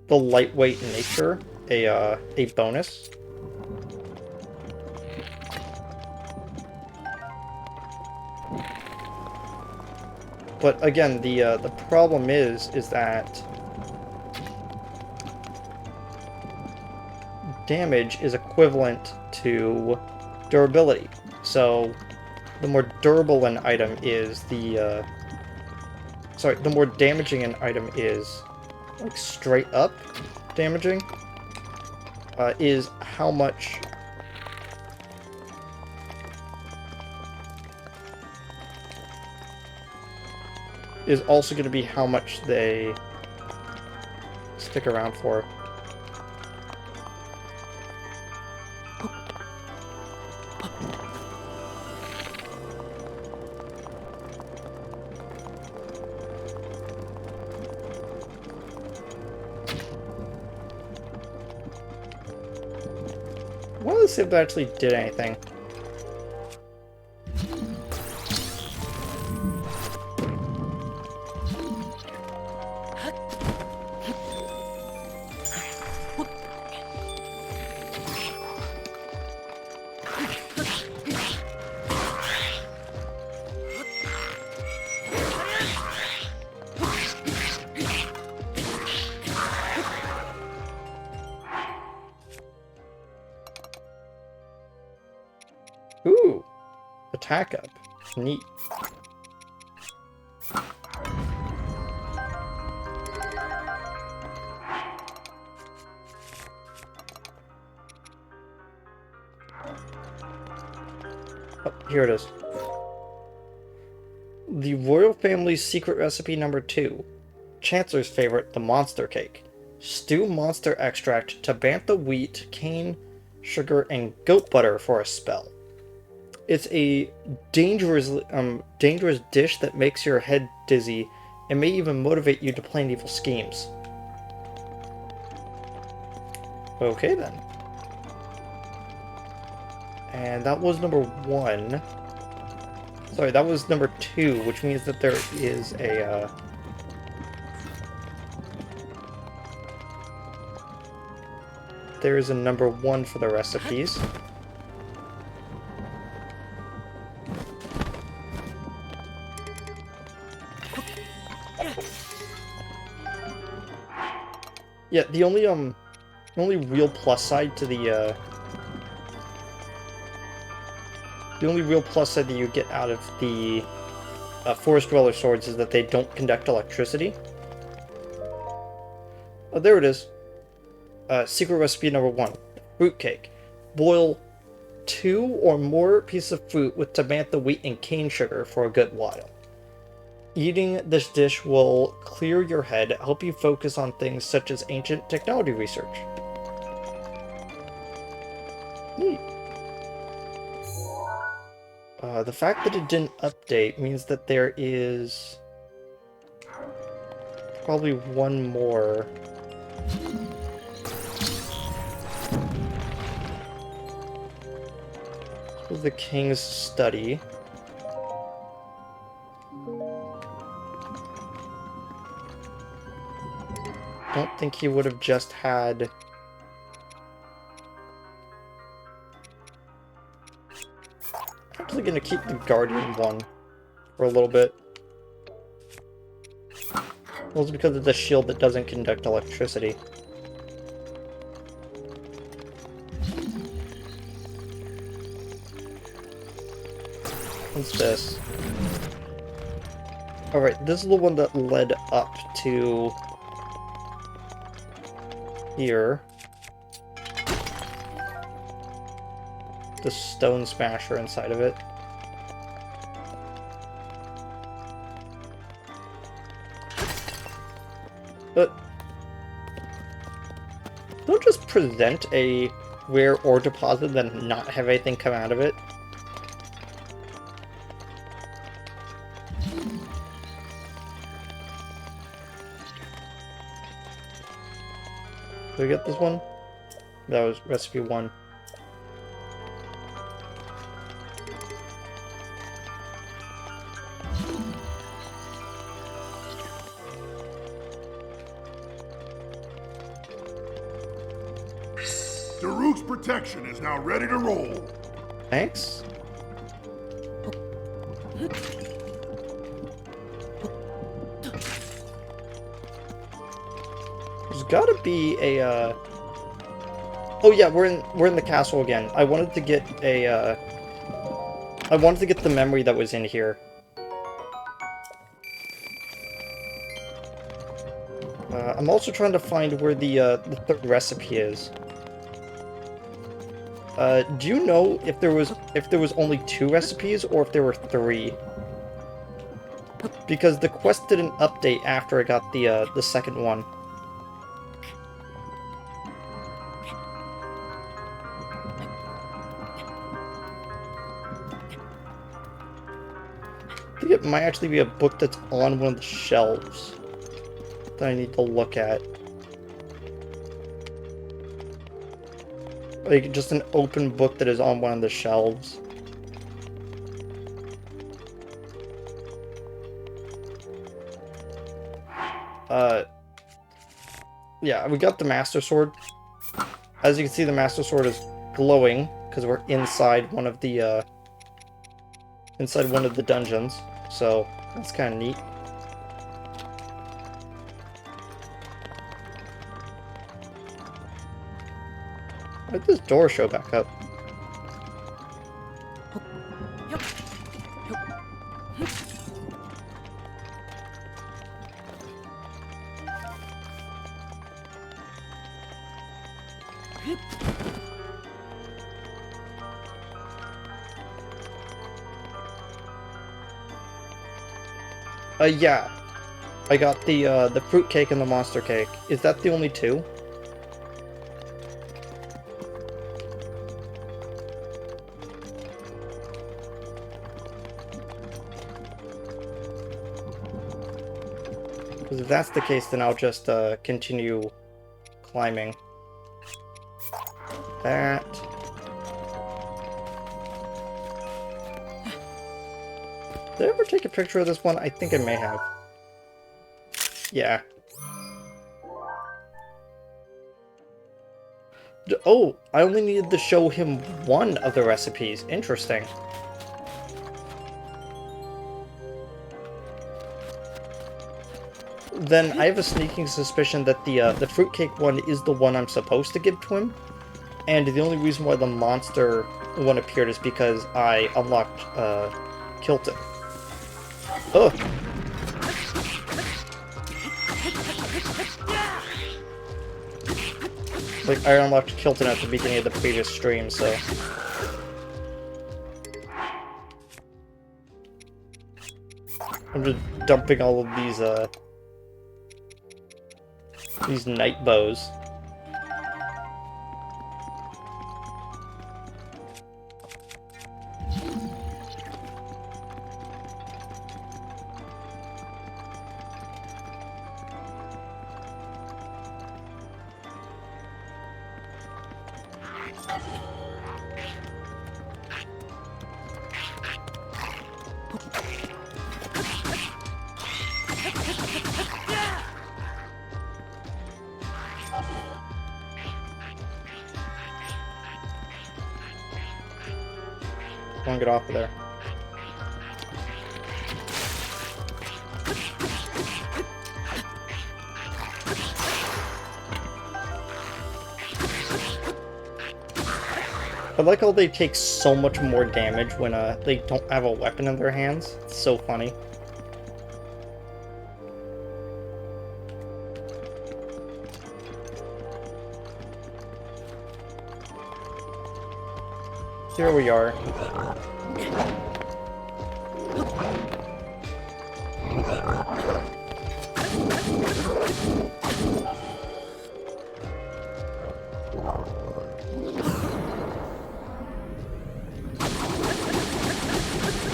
lightweight nature a bonus. But again, the problem is that damage is equivalent to durability. So the more durable an item is, the more damaging an item is, like straight up damaging, is how much is also going to be how much they stick around for. Let's see if that actually did anything. Ooh, attack up. Neat. Oh, here it is. The royal family's secret recipe number 2. Chancellor's favorite, the monster cake. Stew monster extract, tabantha wheat, cane, sugar, and goat butter for a spell. It's a dangerous dish that makes your head dizzy and may even motivate you to plan evil schemes. Okay then. And that was number 1. Sorry, that was number 2, which means that there is a there is a number 1 for the recipes. Yeah, the only real plus side to the only real plus side that you get out of the Forest Dweller swords is that they don't conduct electricity. Oh, there it is. Secret recipe number 1. Fruitcake. Boil 2 or more pieces of fruit with Tabantha wheat and cane sugar for a good while. Eating this dish will clear your head, help you focus on things such as ancient technology research. Neat. The fact that it didn't update means that there is probably one more. This is the king's study. Don't think he would have just had... I'm actually gonna keep the guardian one for a little bit. Well, it's because it's a shield that doesn't conduct electricity. What's this? Alright, this is the one that led up to here. The stone smasher inside of it. But don't just present a rare ore deposit then not have anything come out of it. Did we get this one? That was recipe 1. Daruk's protection is now ready to roll. Thanks. There's gotta be a, Oh yeah, we're in the castle again. I wanted to get a, I wanted to get the memory that was in here. I'm also trying to find where the third recipe is. Do you know if there was only 2 recipes or if there were 3? Because the quest didn't update after I got the second one. I think it might actually be a book that's on one of the shelves that I need to look at. Like, just an open book that is on one of the shelves. Yeah, we got the Master Sword. As you can see, the Master Sword is glowing, because we're inside one of the, dungeons. So, that's kind of neat. Why did this door show back up? Yeah. I got the fruit cake and the monster cake. Is that the only 2? Because if that's the case, then I'll just continue climbing. That. Did I ever take a picture of this one? I think I may have. Yeah. Oh, I only needed to show him one of the recipes. Interesting. Then I have a sneaking suspicion that the fruitcake one is the one I'm supposed to give to him. And the only reason why the monster one appeared is because I unlocked Kilton. Ugh. Like, I unlocked Kilton at the beginning of the previous stream, so... I'm just dumping all of these night bows. Come on, get off of there. I like how they take so much more damage when they don't have a weapon in their hands. It's so funny. Here we are.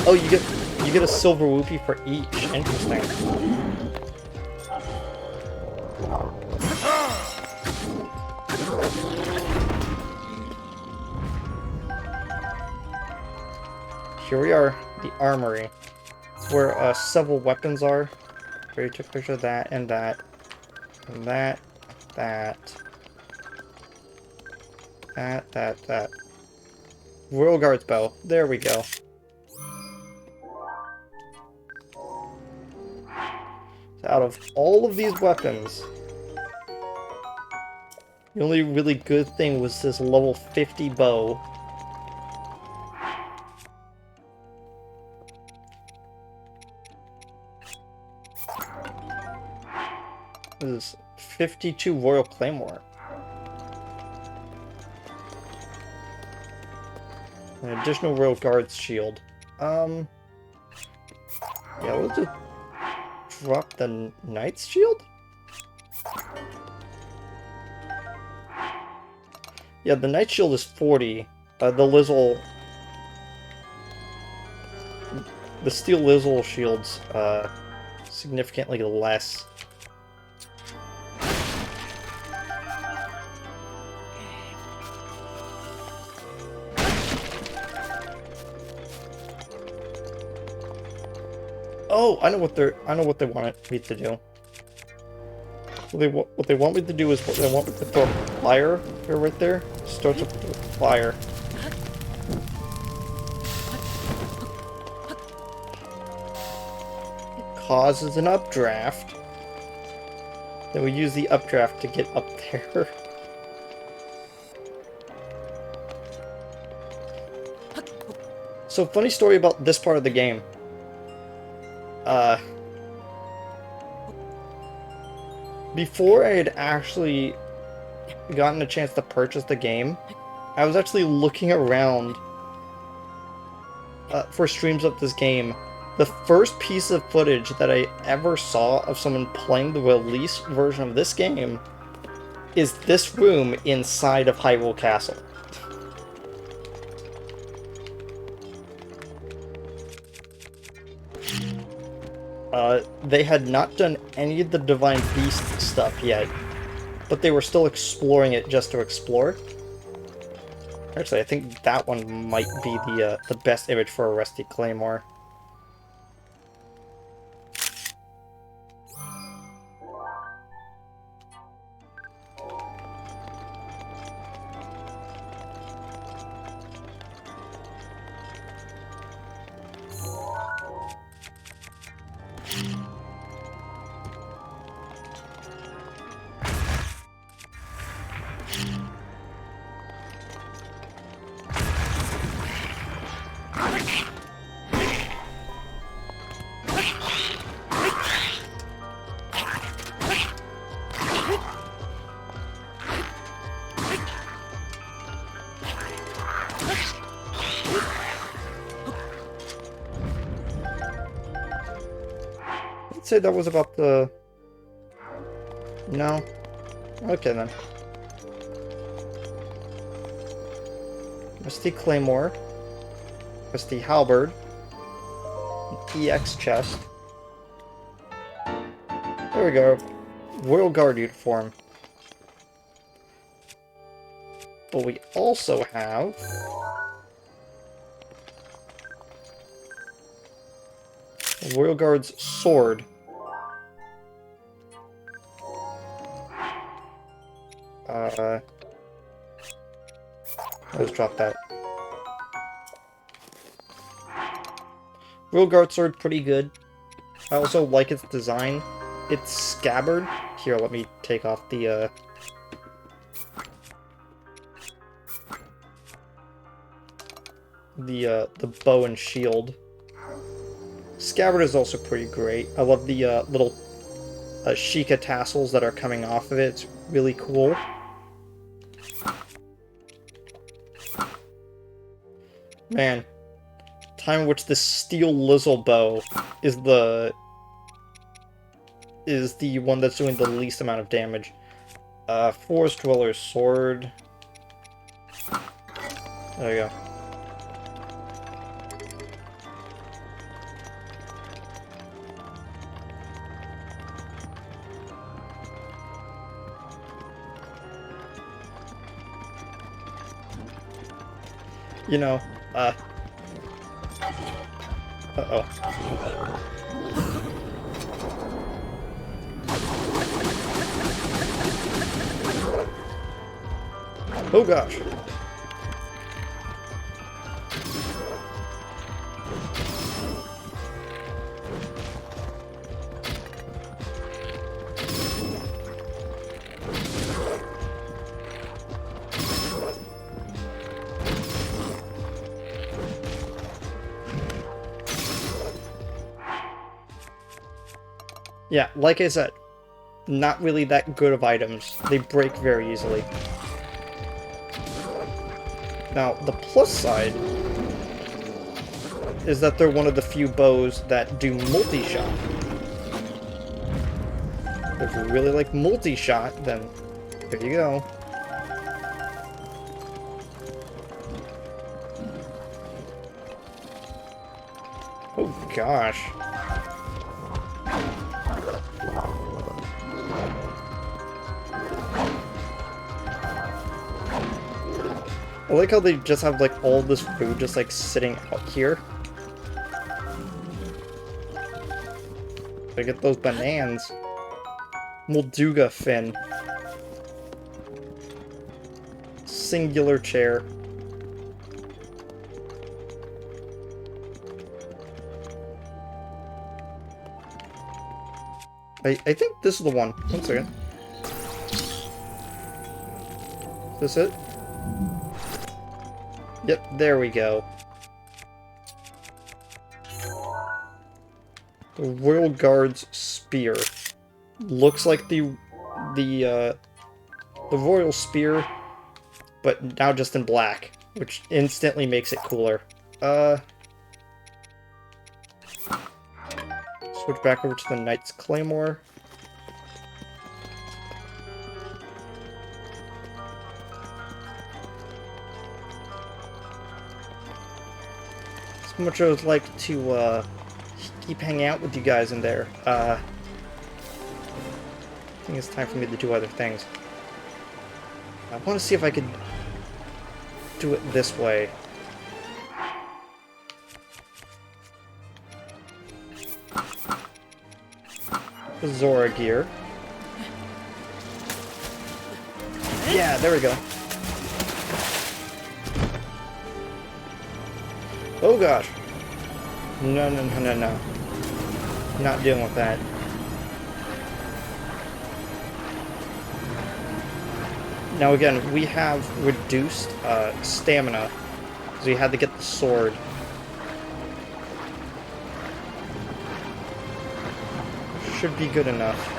Oh, you get a silver rupee for each. Interesting. Here we are, the armory, where several weapons are. Where you took a picture of that and that, and that, that. Royal Guard's bow. There we go. So out of all of these weapons, the only really good thing was this level 50 bow. This is 52 Royal Claymore. An additional Royal Guard's shield. Yeah, let's just drop the Knight's shield? Yeah, the Knight's shield is 40. The steel Lizzle shield's significantly less. Oh, I know what they want me to do. What they want me to do is they want me to throw a fire here, right there. Starts up with fire. It causes an updraft. Then we use the updraft to get up there. So, funny story about this part of the game. Before I had actually gotten a chance to purchase the game, I was actually looking around for streams of this game. The first piece of footage that I ever saw of someone playing the release version of this game is this room inside of Hyrule Castle. They had not done any of the Divine Beast stuff yet, but they were still exploring it just to explore. Actually, I think that one might be the best image for a Rusty Claymore. say that was about the... No? Okay, then. Rusty Claymore. Rusty Halberd. EX chest. There we go. Royal Guard uniform. But we also have... Royal Guard's sword. Let's drop that. Royal Guard sword, pretty good. I also like its design. It's scabbard. Here, let me take off the bow and shield. Scabbard is also pretty great. I love the little Sheikah tassels that are coming off of it. It's really cool. Man, time in which this steel Lizzle bow is the one that's doing the least amount of damage. Forest Dweller's sword. There you go. You know, uh-oh. Oh gosh. Yeah, like I said, not really that good of items. They break very easily. Now, the plus side is that they're one of the few bows that do multi-shot. If you really like multi-shot, then there you go. Oh gosh. I like how they just have, like, all this food just, like, sitting out here. I get those bananas. Molduga fin. Singular chair. I think this is the one. 1 second. Is this it? Yep, there we go. The Royal Guard's spear. Looks like the Royal Spear, but now just in black, which instantly makes it cooler. Switch back over to the Knight's Claymore. Much I would like to keep hanging out with you guys in there. I think it's time for me to do other things. I want to see if I could do it this way. Zora gear. Yeah, there we go. Oh gosh. No, no, no, no, no. Not dealing with that. Now again, we have reduced stamina, because we had to get the sword. Should be good enough.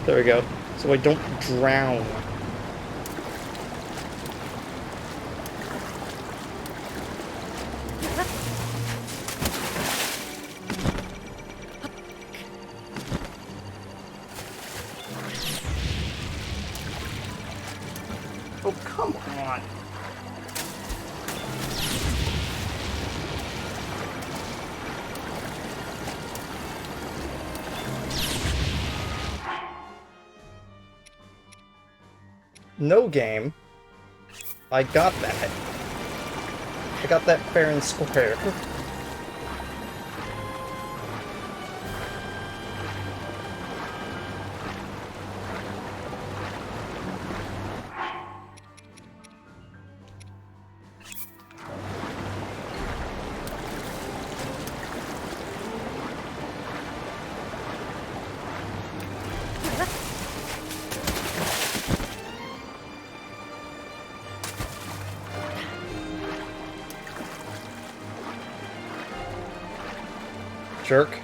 There we go. So I don't drown. Oh, come on. No game. I got that. I got that fair and square. Jerk.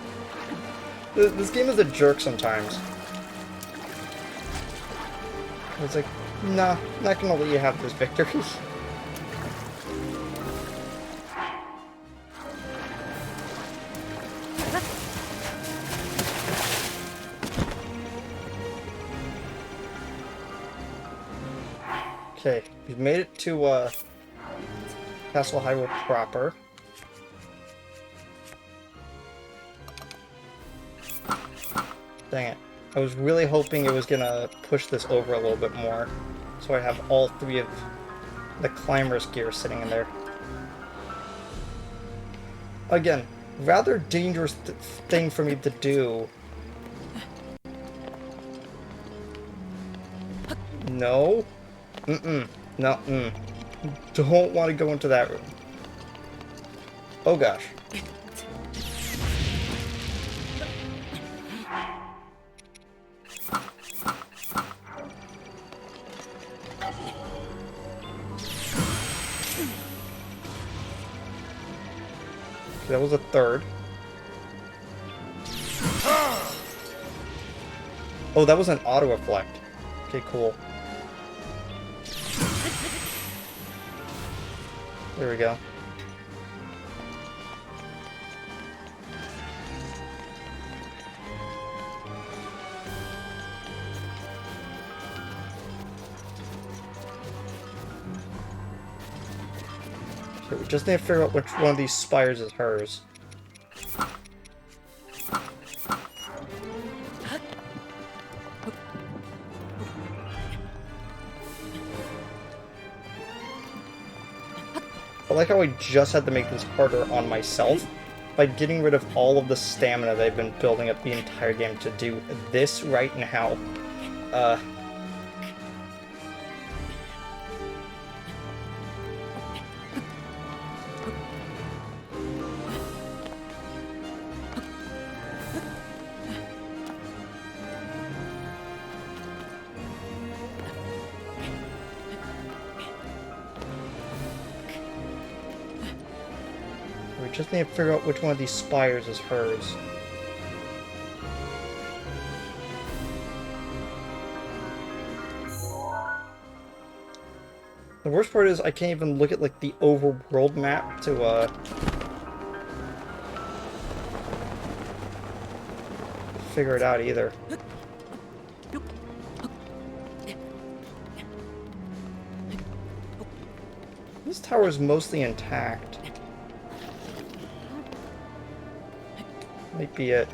This game is a jerk sometimes. It's like, nah, not gonna let you have this victory. Okay, we've made it to, Castle Hyrule proper. Dang it. I was really hoping it was gonna push this over a little bit more, so I have all three of the climber's gear sitting in there. Again, rather dangerous thing for me to do. No. No. Don't want to go into that room. Oh gosh. That was a third. Oh, that was an auto reflect. Okay, cool. There we go. Okay, we just need to figure out which one of these spires is hers. I like how I just had to make this harder on myself by getting rid of all of the stamina that I've been building up the entire game to do this right now. We just need to figure out which one of these spires is hers. The worst part is I can't even look at like the overworld map to figure it out either. This tower is mostly intact. Might be it.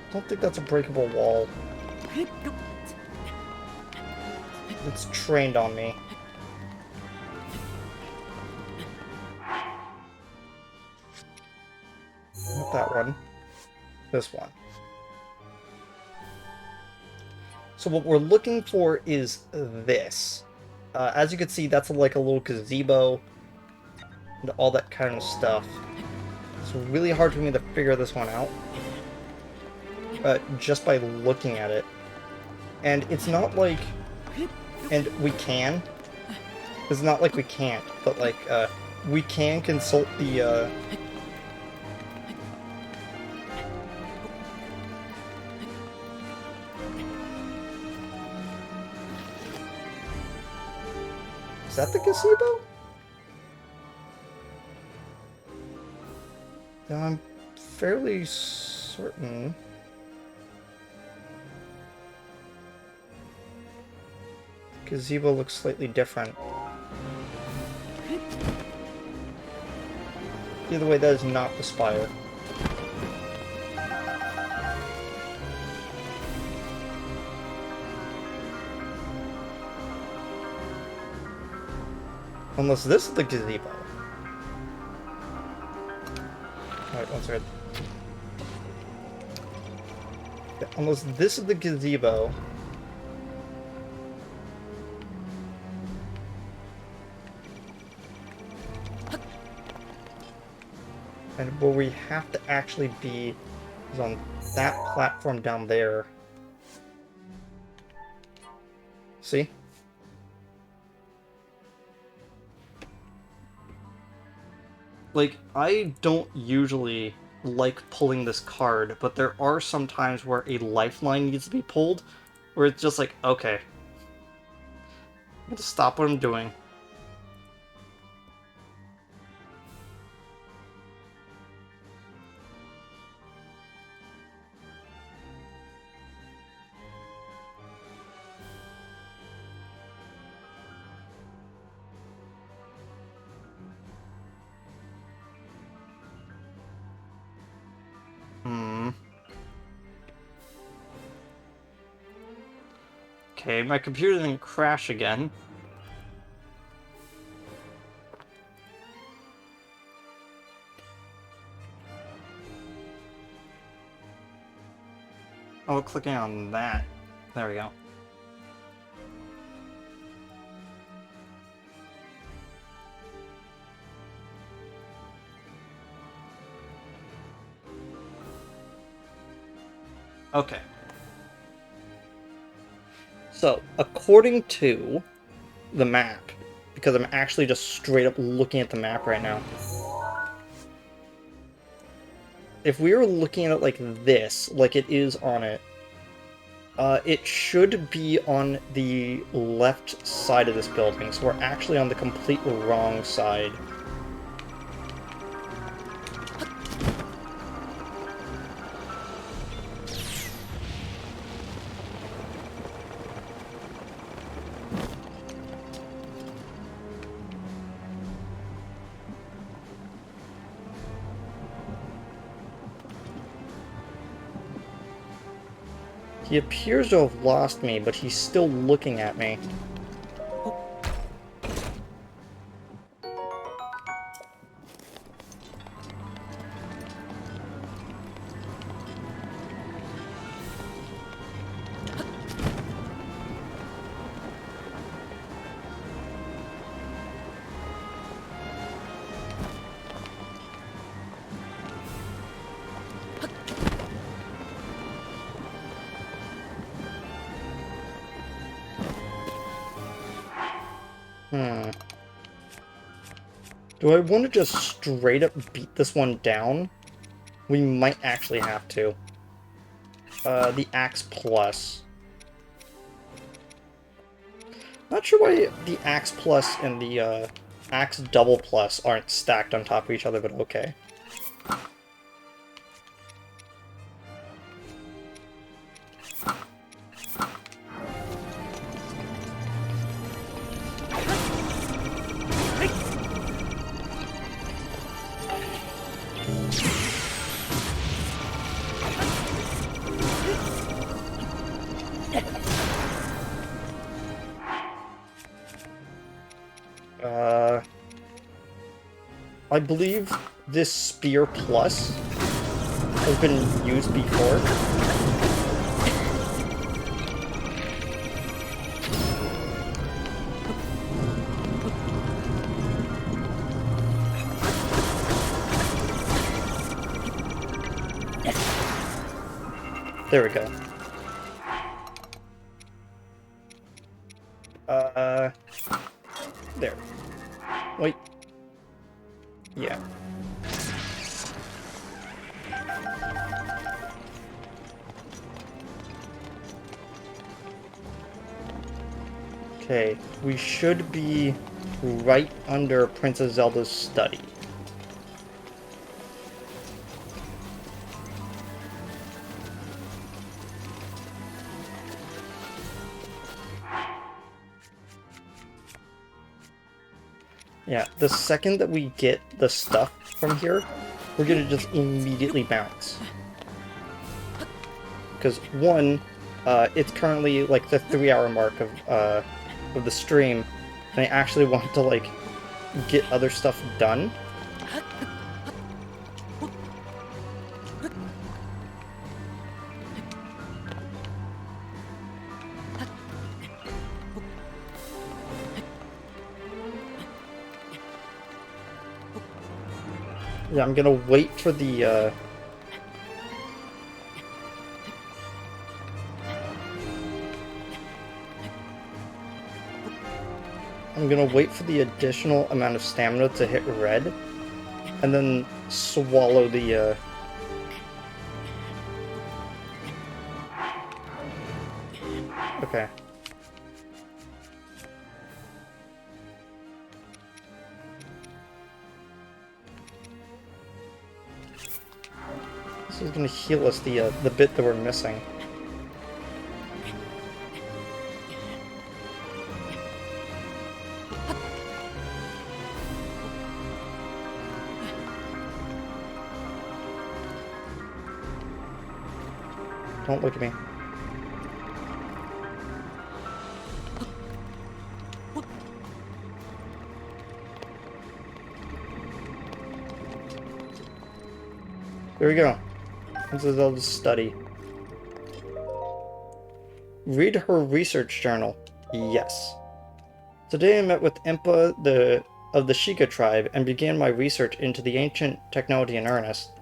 I don't think that's a breakable wall. It's trained on me. Not that one. This one. So what we're looking for is this. As you can see, that's like a little gazebo and all that kind of stuff. It's really hard for me to figure this one out. just by looking at it. And it's not like... And we can. It's not like we can't, but like, we can consult the, Is that the gazebo? I'm fairly certain. The gazebo looks slightly different. Either way, that is not the spire. Unless this is the gazebo. Alright, one second. Yeah, unless this is the gazebo. And where we have to actually be is on that platform down there. See? Like, I don't usually like pulling this card, but there are some times where a lifeline needs to be pulled, where it's just like, okay, I'm gonna stop what I'm doing. Okay, my computer didn't crash again. Oh, clicking on that. There we go. Okay. So, according to the map, because I'm actually just straight up looking at the map right now, if we were looking at it like this, like it is on it, it should be on the left side of this building, so we're actually on the complete wrong side. He appears to have lost me, but he's still looking at me. Do I want to just straight up beat this one down? We might actually have to. The Axe Plus. Not sure why the Axe Plus and the Axe Double Plus aren't stacked on top of each other, but okay. I believe this Spear Plus has been used before. There we go. There. Wait. Yeah. Okay, we should be right under Princess Zelda's study. Yeah, the second that we get the stuff from here, we're gonna just immediately bounce. Because one, it's currently like the 3-hour mark of the stream, and I actually want to like get other stuff done. Yeah, I'm gonna wait for the I'm gonna wait for the additional amount of stamina to hit red, and then swallow the Okay. This is gonna heal us the bit that we're missing. Don't look at me. There we go. This is Zelda's study. Read her research journal. Yes. Today I met with Impa of the Sheikah tribe and began my research into the ancient technology in earnest.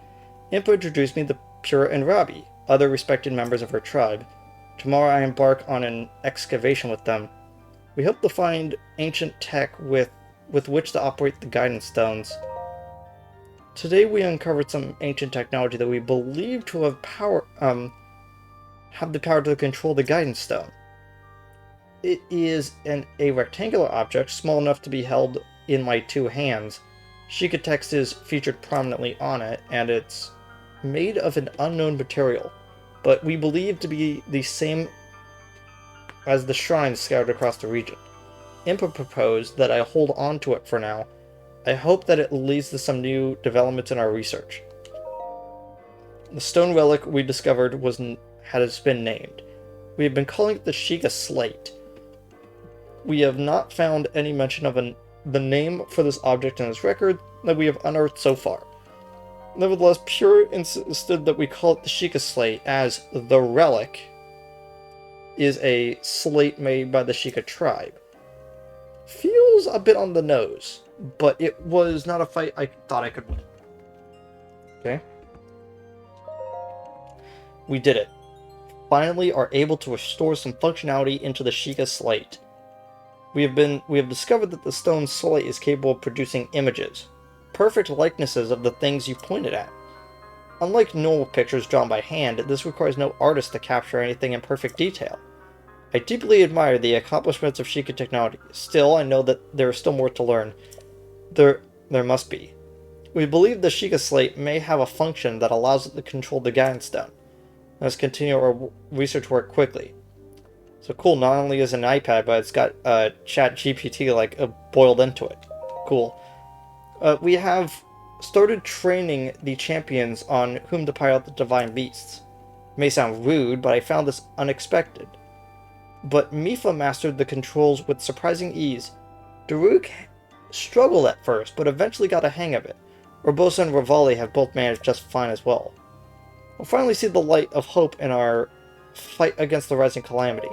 Impa introduced me to Pura and Rabi, other respected members of her tribe. Tomorrow I embark on an excavation with them. We hope to find ancient tech with which to operate the guidance stones. Today we uncovered some ancient technology that we believe to have the power to control the guidance stone. It is a rectangular object small enough to be held in my 2 hands. Sheikah text is featured prominently on it, and it's made of an unknown material, but we believe to be the same as the shrines scattered across the region. Impa proposed that I hold on to it for now. I hope that it leads to some new developments in our research. The stone relic we discovered has been named. We have been calling it the Sheikah Slate. We have not found any mention of the name for this object in this record that we have unearthed so far. Nevertheless, Pure insisted that we call it the Sheikah Slate, as the relic is a slate made by the Sheikah tribe. Feels a bit on the nose, but it was not a fight I thought I could win. Okay. We did it. Finally are able to restore some functionality into the Sheikah Slate. We have discovered that the stone slate is capable of producing images, perfect likenesses of the things you pointed at. Unlike normal pictures drawn by hand, this requires no artist to capture anything in perfect detail. I deeply admire the accomplishments of Sheikah technology. Still, I know that there is still more to learn. There must be. We believe the Sheikah Slate may have a function that allows it to control the guidance stone. Let's continue our research work quickly. So cool, not only is it an iPad, but it's got Chat GPT boiled into it. Cool. We have started training the champions on whom to pilot the divine beasts. It may sound rude, but I found this unexpected. But Mifa mastered the controls with surprising ease. Daruk struggled at first, but eventually got a hang of it. Urbosa and Rivali have both managed just fine as well. We'll finally see the light of hope in our fight against the rising calamity.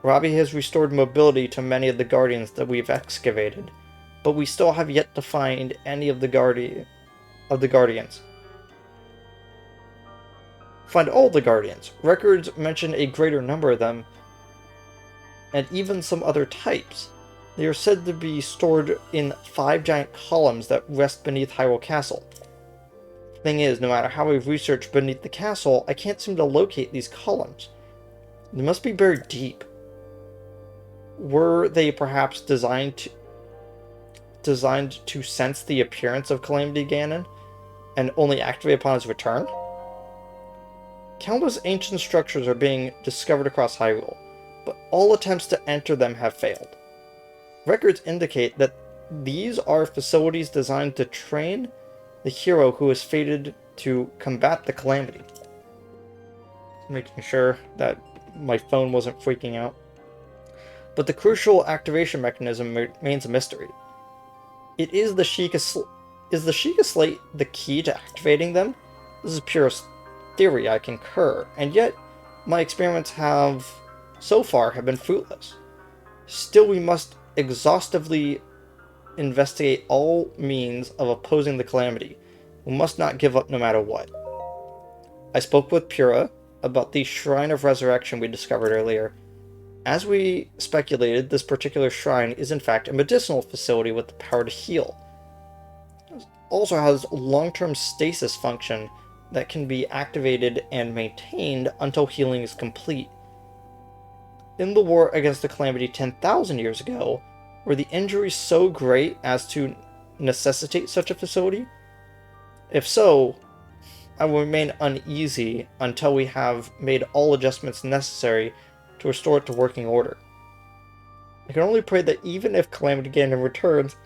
Rabi has restored mobility to many of the guardians that we've excavated, but we still have yet to find any of the guardians. find all the Guardians. Records mention a greater number of them, and even some other types. They are said to be stored in 5 giant columns that rest beneath Hyrule Castle. Thing is, no matter how I've researched beneath the castle, I can't seem to locate these columns. They must be buried deep. Were they perhaps designed to sense the appearance of Calamity Ganon, and only activate upon his return? Countless ancient structures are being discovered across Hyrule, but all attempts to enter them have failed. Records indicate that these are facilities designed to train the hero who is fated to combat the Calamity. Making sure that my phone wasn't freaking out. But the crucial activation mechanism remains a mystery. Is the Sheikah Slate the key to activating them? This is pure theory, I concur, and yet my experiments so far have been fruitless. Still, we must exhaustively investigate all means of opposing the Calamity. We must not give up no matter what. I spoke with Pura about the Shrine of Resurrection we discovered earlier. As we speculated, this particular shrine is in fact a medicinal facility with the power to heal. It also has long-term stasis function that can be activated and maintained until healing is complete. In the war against the Calamity 10,000 years ago, were the injuries so great as to necessitate such a facility? If so, I will remain uneasy until we have made all adjustments necessary to restore it to working order. I can only pray that even if Calamity Ganon returns,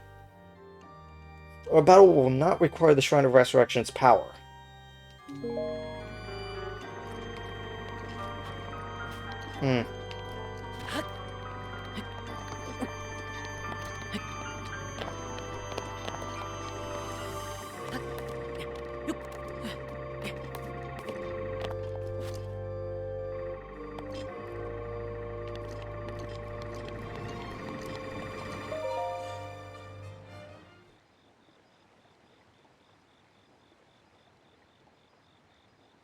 our battle will not require the Shrine of Resurrection's power.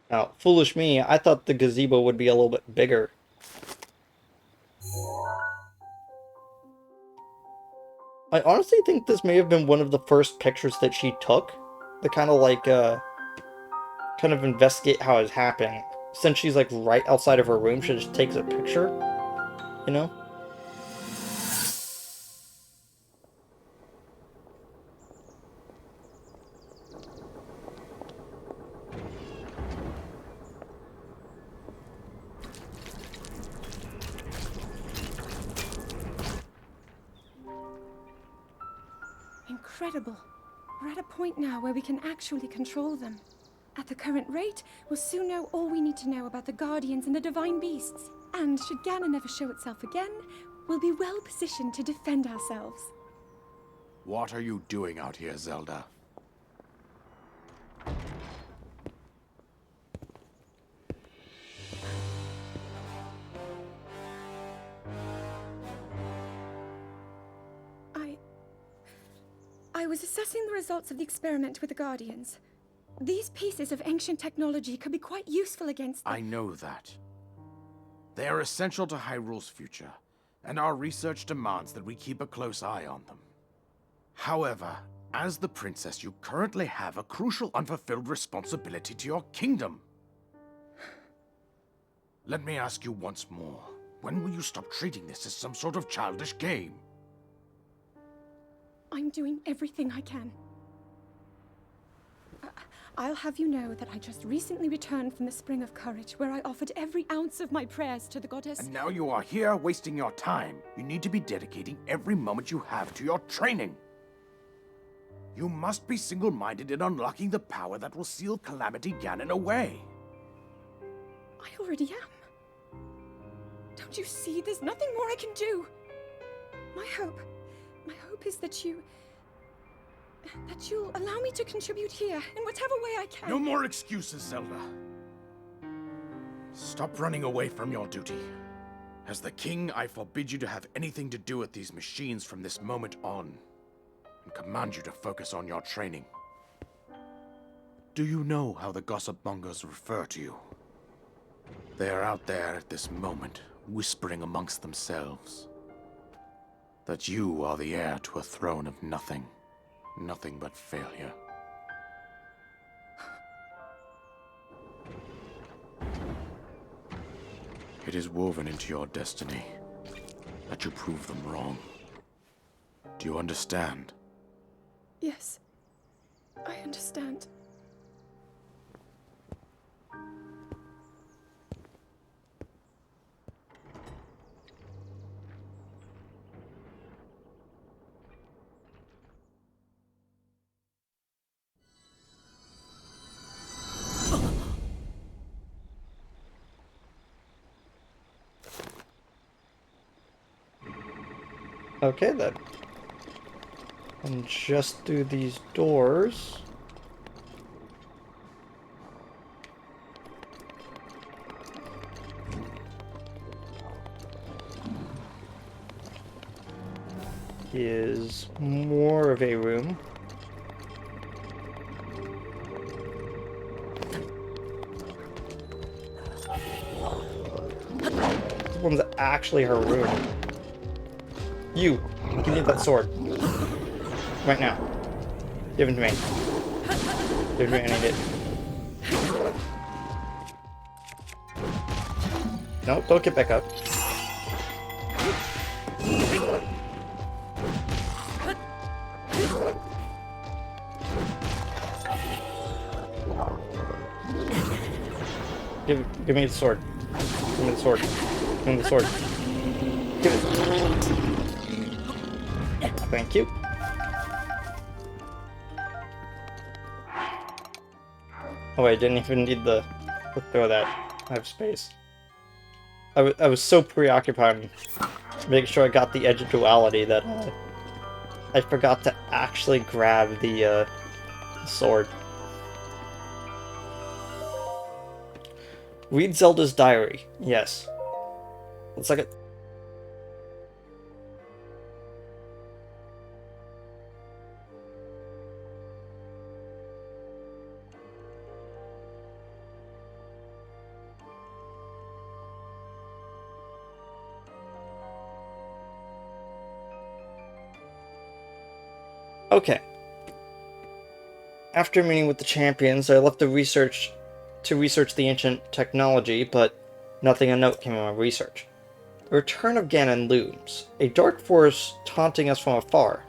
Now, foolish me, I thought the gazebo would be a little bit bigger. I honestly think this may have been one of the first pictures that she took. To kind of investigate how it's happening. Since she's like right outside of her room, she just takes a picture, you know? Incredible. We're at a point now where we can actually control them. At the current rate, we'll soon know all we need to know about the Guardians and the Divine Beasts. And should Ganon ever show itself again, we'll be well positioned to defend ourselves. What are you doing out here, Zelda? I was assessing the results of the experiment with the Guardians. These pieces of ancient technology could be quite useful against them. I know that. They are essential to Hyrule's future, and our research demands that we keep a close eye on them. However, as the princess, you currently have a crucial unfulfilled responsibility to your kingdom. Let me ask you once more, when will you stop treating this as some sort of childish game? I'm doing everything I can. I'll have you know that I just recently returned from the Spring of Courage, where I offered every ounce of my prayers to the goddess. And now you are here wasting your time. You need to be dedicating every moment you have to your training. You must be single-minded in unlocking the power that will seal Calamity Ganon away. I already am. Don't you see? There's nothing more I can do. My hope is that you'll allow me to contribute here in whatever way I can. No more excuses, Zelda. Stop running away from your duty. As the king, I forbid you to have anything to do with these machines from this moment on, and command you to focus on your training. Do you know how the gossip mongers refer to you? They are out there at this moment, whispering amongst themselves that you are the heir to a throne of nothing. Nothing but failure. It is woven into your destiny that you prove them wrong. Do you understand? Yes, I understand. Okay then. And just through these doors. Is more of a room. This one's actually her room. You, give me that sword. Right now. Give it to me. Give it to me, I need it. No, don't get back up. Give me the sword. Give me the sword. Give me the sword. Give it. Thank you. Oh wait, I didn't even need to throw that. I have space. I was so preoccupied making sure I got the edge of duality that I forgot to actually grab the sword. Read Zelda's diary. Yes. Looks like it. Okay. After meeting with the champions, I left to research the ancient technology, but nothing of note came of my research. The return of Ganon looms, a dark force taunting us from afar.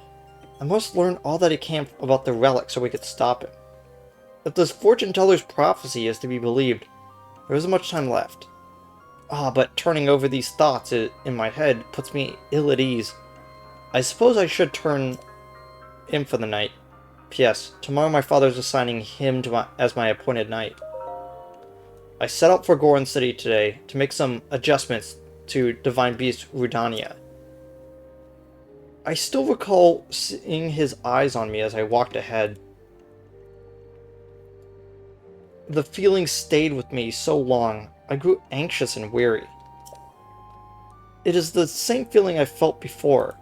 I must learn all that I can about the relic so we could stop him. If this fortune teller's prophecy is to be believed, there isn't much time left. But turning over these thoughts in my head puts me ill at ease. I suppose I should turn in for the night. P.S. Tomorrow my father's assigning him as my appointed knight. I set out for Goron City today to make some adjustments to Divine Beast Rudania. I still recall seeing his eyes on me as I walked ahead. The feeling stayed with me so long, I grew anxious and weary. It is the same feeling I felt before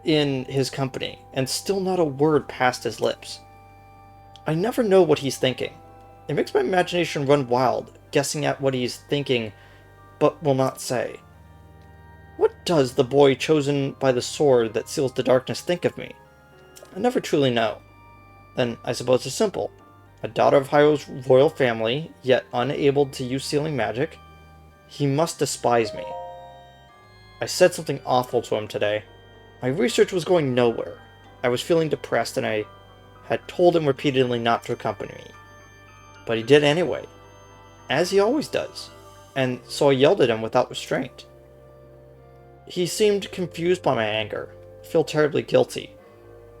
in his company, and still not a word passed his lips. I never know what he's thinking. It makes my imagination run wild, guessing at what he's thinking, but will not say. What does the boy chosen by the sword that seals the darkness think of me? I never truly know. Then I suppose it's simple. A daughter of Hyrule's royal family, yet unable to use sealing magic. He must despise me. I said something awful to him today. My research was going nowhere. I was feeling depressed and I had told him repeatedly not to accompany me. But he did anyway, as he always does, and so I yelled at him without restraint. He seemed confused by my anger, feel terribly guilty,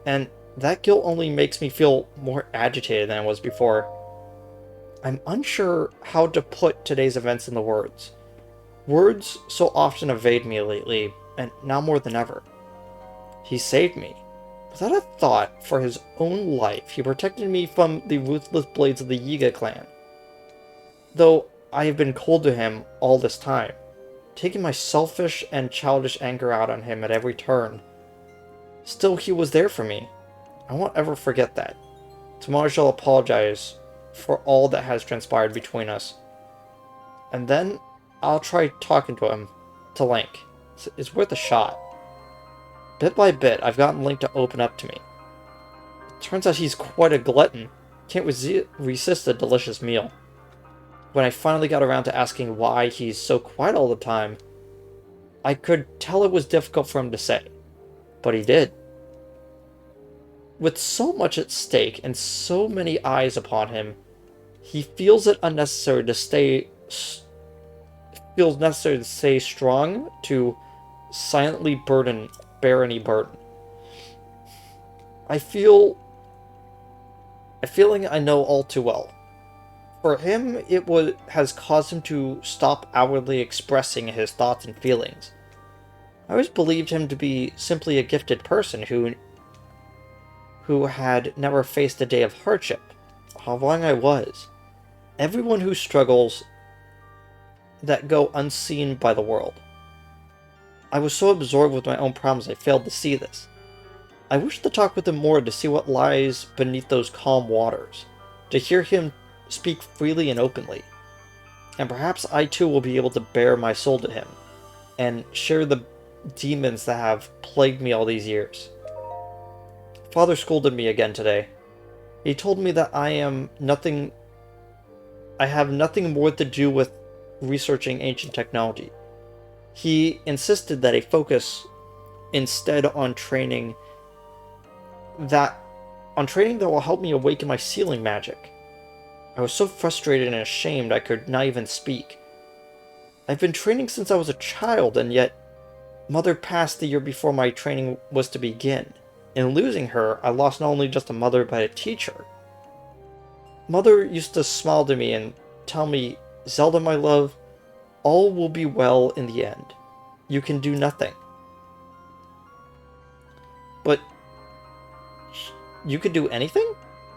and that guilt only makes me feel more agitated than I was before. I'm unsure how to put today's events into words. Words so often evade me lately, and now more than ever. He saved me. Without a thought for his own life, he protected me from the ruthless blades of the Yiga clan. Though I have been cold to him all this time, taking my selfish and childish anger out on him at every turn, still he was there for me. I won't ever forget that. Tomorrow I shall apologize for all that has transpired between us. And then I'll try talking to him, to Link. It's worth a shot. Bit by bit, I've gotten Link to open up to me. Turns out he's quite a glutton. Can't resist a delicious meal. When I finally got around to asking why he's so quiet all the time, I could tell it was difficult for him to say. But he did. With so much at stake and so many eyes upon him, he feels it unnecessary to stay strong to silently bear any burden. I feel a feeling I know all too well. For him, has caused him to stop outwardly expressing his thoughts and feelings. I always believed him to be simply a gifted person who had never faced a day of hardship. How wrong I was. Everyone who struggles that go unseen by the world. I was so absorbed with my own problems I failed to see this. I wish to talk with him more to see what lies beneath those calm waters, to hear him speak freely and openly. And perhaps I too will be able to bare my soul to him, and share the demons that have plagued me all these years. Father scolded me again today. He told me that I have nothing more to do with researching ancient technology. He insisted that I focus instead on training that will help me awaken my sealing magic. I was so frustrated and ashamed I could not even speak. I've been training since I was a child, and yet Mother passed the year before my training was to begin. In losing her, I lost not only just a mother, but a teacher. Mother used to smile to me and tell me, "Zelda, my love, all will be well in the end. You can do nothing." But you could do anything?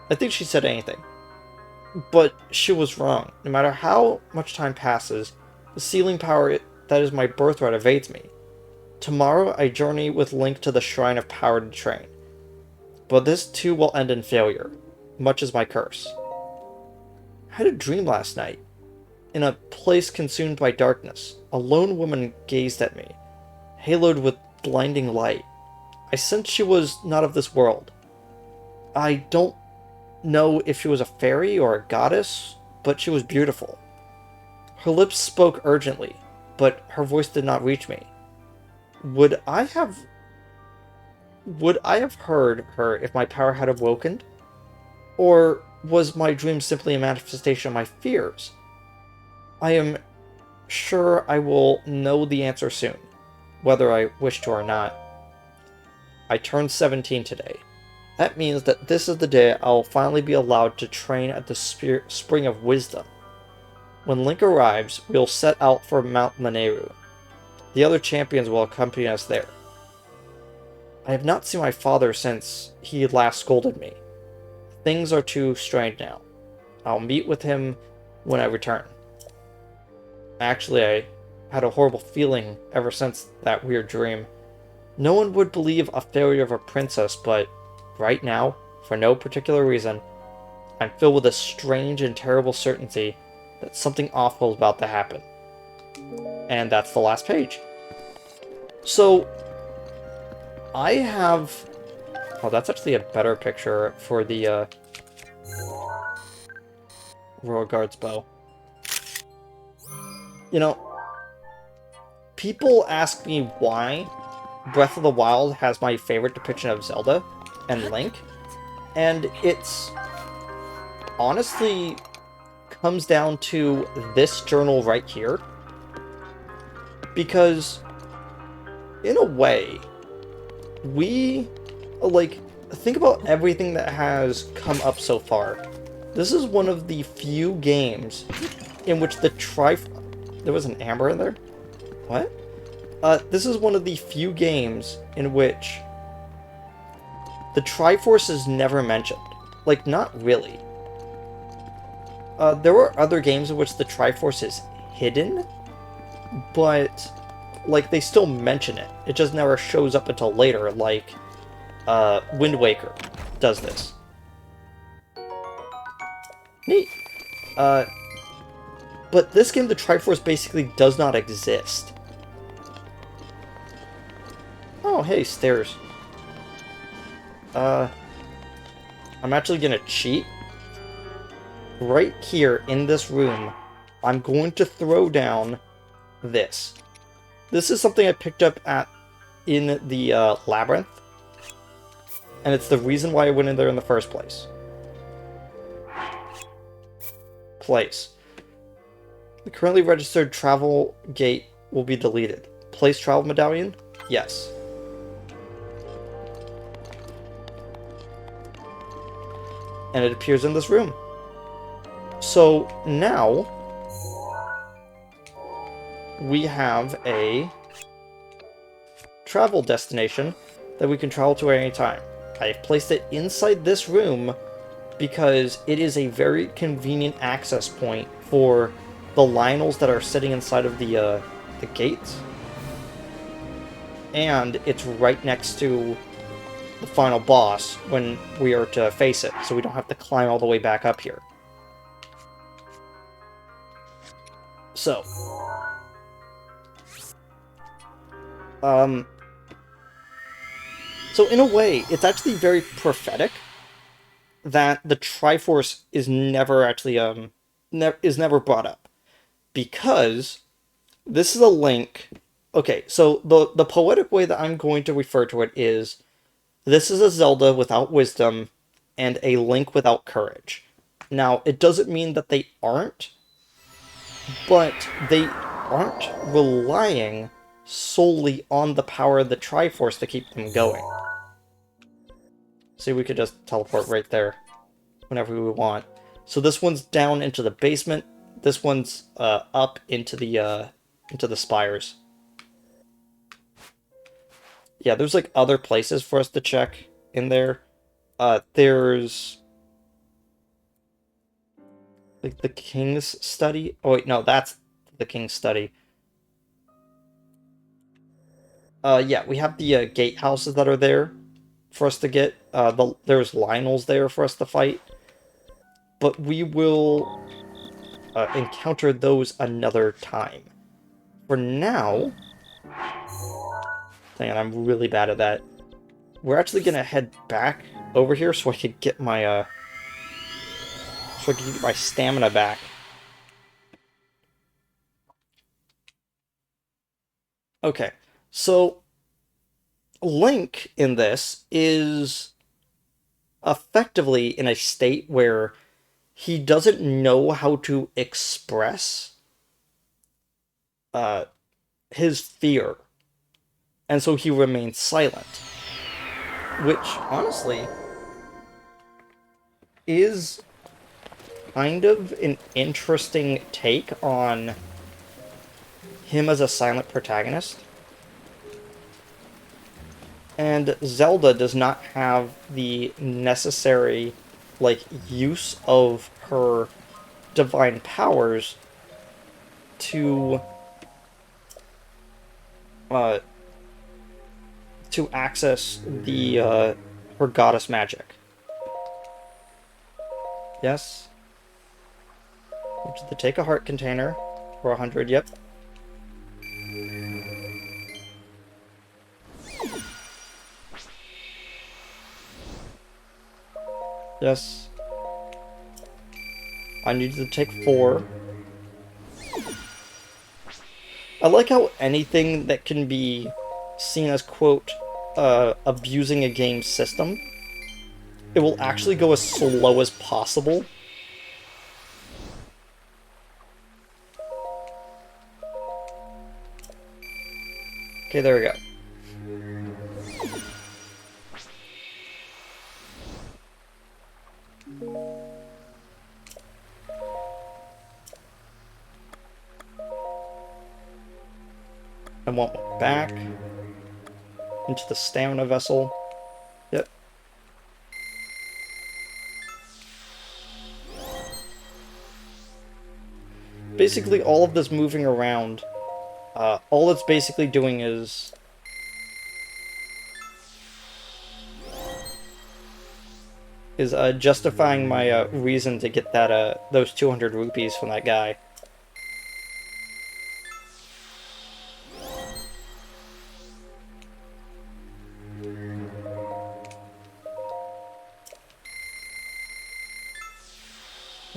I think she said anything. But she was wrong. No matter how much time passes, the sealing power that is my birthright evades me. Tomorrow I journey with Link to the Shrine of Power to train. But this too will end in failure, much as my curse. I had a dream last night. In a place consumed by darkness, a lone woman gazed at me, haloed with blinding light. I sensed she was not of this world. I don't know if she was a fairy or a goddess, but she was beautiful. Her lips spoke urgently, but her voice did not reach me. Would I have heard her if my power had awoken? Or was my dream simply a manifestation of my fears? I am sure I will know the answer soon, whether I wish to or not. I turned 17 today. That means that this is the day I'll finally be allowed to train at the Spring of Wisdom. When Link arrives, we'll set out for Mount Maneru. The other champions will accompany us there. I have not seen my father since he last scolded me. Things are too strange now. I'll meet with him when I return. Actually, I had a horrible feeling ever since that weird dream. No one would believe a failure of a princess, but right now, for no particular reason, I'm filled with a strange and terrible certainty that something awful is about to happen. And that's the last page. So, I have... Oh, that's actually a better picture for the Royal Guard's bow. You know, people ask me why Breath of the Wild has my favorite depiction of Zelda and Link, and it's honestly comes down to this journal right here, because in a way, think about everything that has come up so far. This is one of the few games in which there was an amber in there? What? This is one of the few games in which the Triforce is never mentioned. Like, not really. There were other games in which the Triforce is hidden, but, like, they still mention it. It just never shows up until later, like, Wind Waker does this. But this game, the Triforce basically does not exist. Oh, hey, stairs. I'm actually gonna cheat. Right here in this room, I'm going to throw down this. This is something I picked up in the labyrinth. And it's the reason why I went in there in the first place. The currently registered travel gate will be deleted. Place travel medallion? Yes. And it appears in this room. So now we have a travel destination that we can travel to at any time. I have placed it inside this room because it is a very convenient access point for the Lionels that are sitting inside of the gates. And it's right next to the final boss when we are to face it, so we don't have to climb all the way back up here. So, so in a way, it's actually very prophetic that the Triforce is never actually, is never brought up. Because this is a link. Okay, so the poetic way that I'm going to refer to it is, this is a Zelda without wisdom and a Link without courage. Now, it doesn't mean that they aren't, but they aren't relying solely on the power of the Triforce to keep them going. See, we could just teleport right there whenever we want. So this one's down into the basement. This one's up into the spires. Yeah, there's like other places for us to check in there. There's like the King's Study. Oh wait, no, that's the King's Study. Yeah, we have the gatehouses that are there for us to get. There's Lionels there for us to fight. But we will encounter those another time. For now... Dang it, I'm really bad at that. We're actually gonna head back over here so I could get my stamina back. Okay, so Link in this is effectively in a state where he doesn't know how to express his fear, and so he remains silent, which honestly is kind of an interesting take on him as a silent protagonist. And Zelda does not have the necessary, like, use of her divine powers to access the her goddess magic. Yes. To take a heart container for 100. Yep. Yes. I need to take 4. I like how anything that can be seen as, quote, abusing a game's system, it will actually go as slow as possible. Okay, there we go. I want one back into the stamina vessel. Yep. Basically, all of this moving around, all it's basically doing is justifying my reason to get that those 200 rupees from that guy.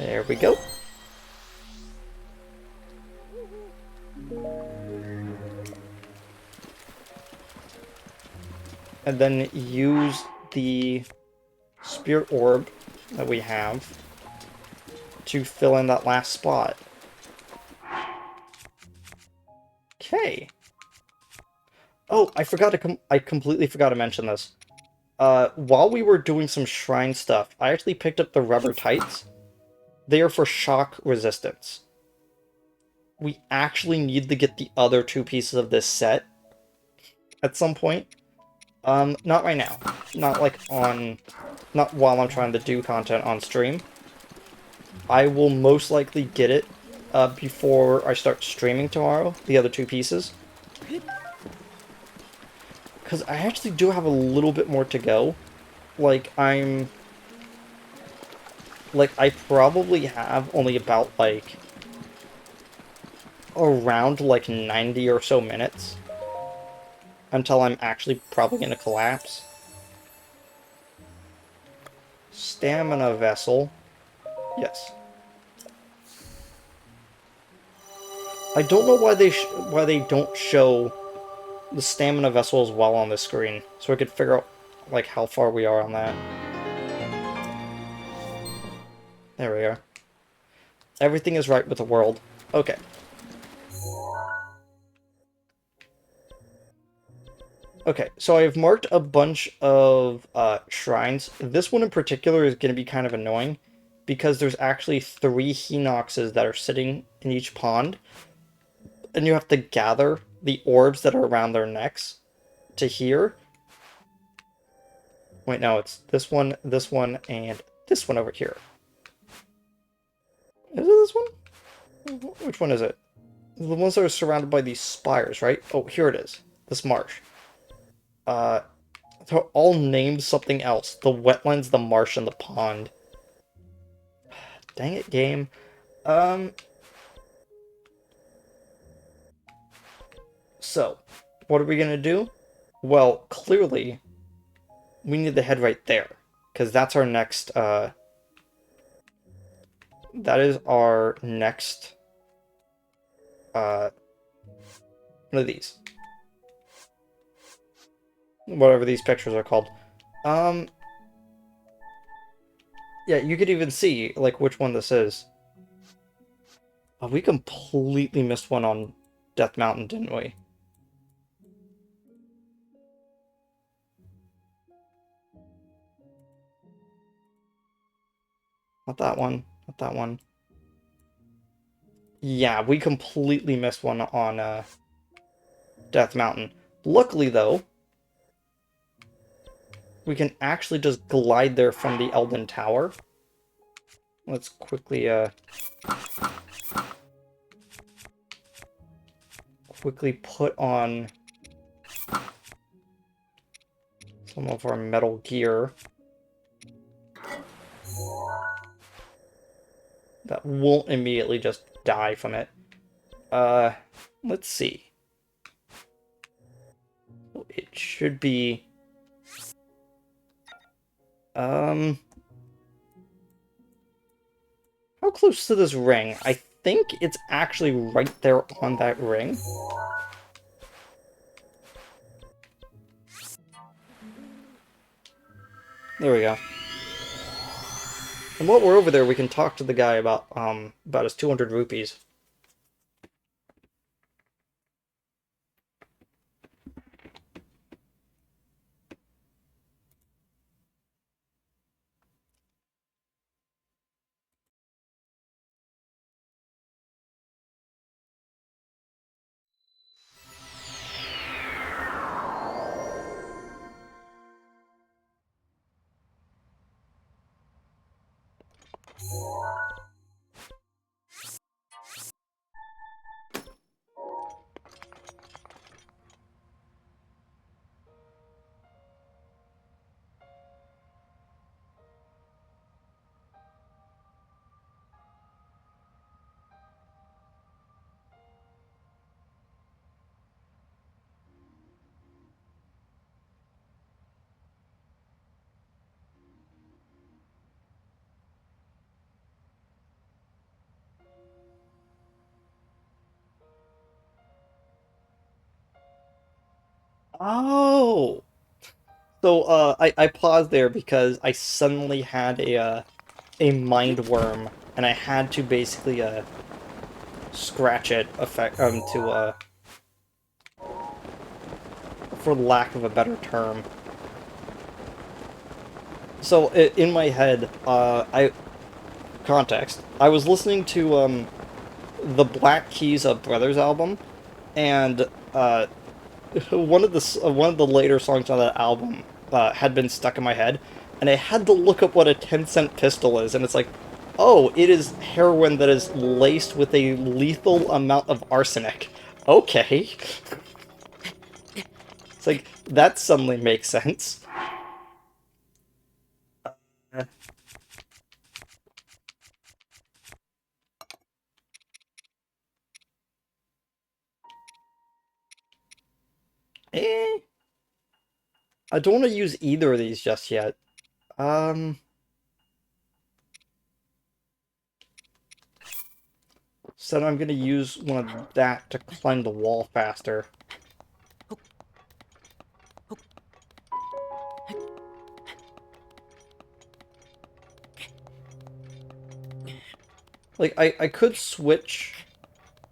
There we go. And then use the spirit orb that we have to fill in that last spot. Okay. Oh, I completely forgot to mention this. While we were doing some shrine stuff, I actually picked up the rubber tights. They are for shock resistance. We actually need to get the other two pieces of this set at some point. Not right now. Not while I'm trying to do content on stream. I will most likely get it before I start streaming tomorrow, the other two pieces. Because I actually do have a little bit more to go. Like, I probably have only about, like, around, like, 90 or so minutes until I'm actually probably gonna collapse. Stamina vessel. Yes. I don't know why they don't show the stamina vessel as well on the screen, so I could figure out, like, how far we are on that. There we are. Everything is right with the world. Okay. Okay, so I've marked a bunch of shrines. This one in particular is going to be kind of annoying because there's actually 3 Hinoxes that are sitting in each pond, and you have to gather the orbs that are around their necks to here. Wait, no, it's this one, and this one over here. Is it this one? Which one is it? The ones that are surrounded by these spires, right? Oh, here it is. This marsh. They're all named something else. The wetlands, the marsh, and the pond. Dang it, game. So, what are we gonna do? Well, clearly, we need to head right there. Because that's our next, that is our next, one of these. Whatever these pictures are called. Yeah, you could even see, like, which one this is. Oh, we completely missed one on Death Mountain, didn't we? Not that one. Not that one. Yeah, we completely missed one on Death Mountain. Luckily, though, we can actually just glide there from the Elden Tower. Let's quickly put on some of our metal gear. That won't immediately just die from it. Let's see. It should be... How close to this ring? I think it's actually right there on that ring. There we go. And while we're over there, we can talk to the guy about his 200 rupees. Oh! So, I paused there because I suddenly had a mind worm, and I had to basically, scratch it, for lack of a better term. So, in my head, context, I was listening to, the Black Keys Brothers album, and, one of the later songs on that album had been stuck in my head, and I had to look up what a 10-cent pistol is, and it's like, oh, it is heroin that is laced with a lethal amount of arsenic. Okay. It's like, that suddenly makes sense. Uh, eh, I don't want to use either of these just yet. Um, so I'm gonna use one of that to climb the wall faster. Like, I could switch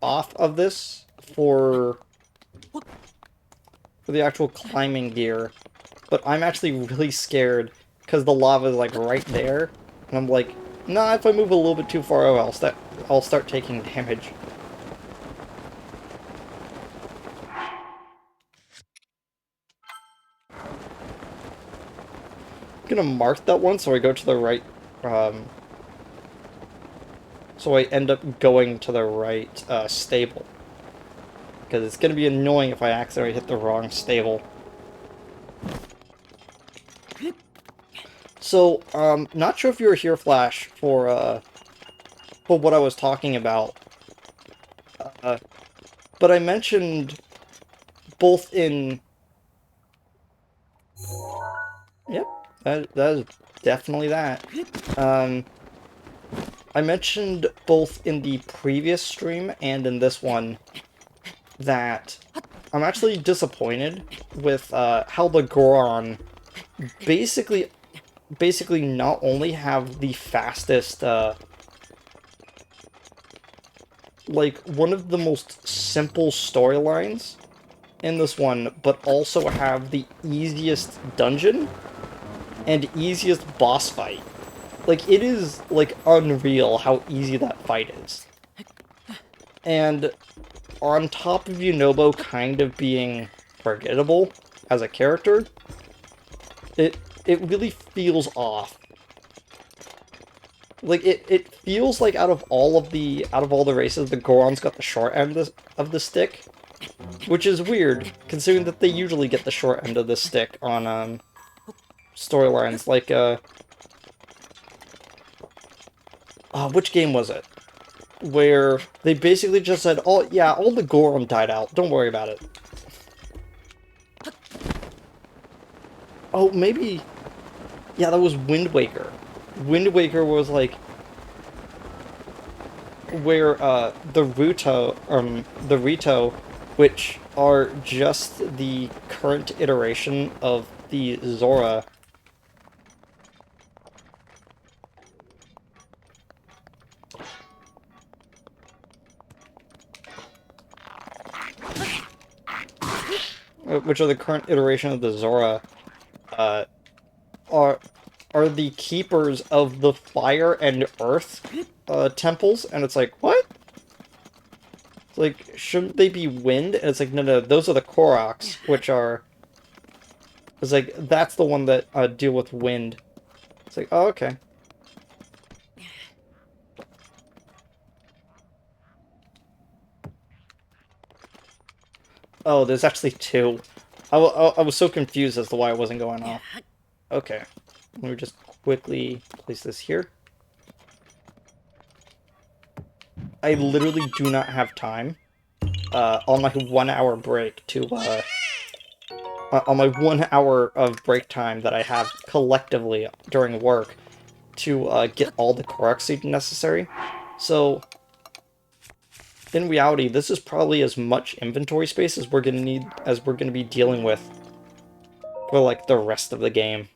off of this for the actual climbing gear, but I'm actually really scared because the lava is like right there, and I'm like, nah, if I move a little bit too far, I'll start taking damage. I'm gonna mark that one so I go to the right, um, so I end up going to the right stable, because it's gonna be annoying if I accidentally hit the wrong stable. So, not sure if you were here, Flash, for what I was talking about, uh, but I mentioned both in... Yep, that is definitely that. Um, I mentioned both in the previous stream and in this one that I'm actually disappointed with how the Goron basically not only have the fastest, like, one of the most simple storylines in this one, but also have the easiest dungeon and easiest boss fight. Like, it is, like, unreal how easy that fight is. And on top of Yunobo kind of being forgettable as a character, it it really feels off. Like, it feels like out of all the races, the Goron's got the short end of the stick, which is weird, considering that they usually get the short end of the stick on storylines like which game was it? Where they basically just said, "Oh yeah, all the Goron died out. Don't worry about it." Oh, maybe, yeah, that was Wind Waker. Wind Waker was like where the Rito, which are just the current iteration of the Zora. Which are the current iteration of the Zora, uh, are the keepers of the fire and earth temples, and it's like, what? It's like, shouldn't they be wind? And it's like, no, no, those are the Koroks, which are... It's like, that's the one that deal with wind. It's like, oh, okay. Oh, there's actually two. I was so confused as to why it wasn't going off. Okay. Let me just quickly place this here. I literally do not have time on my 1 hour break to on my 1 hour of break time that I have collectively during work to get all the Korok seed necessary. So in reality, this is probably as much inventory space as we're gonna be dealing with for like the rest of the game.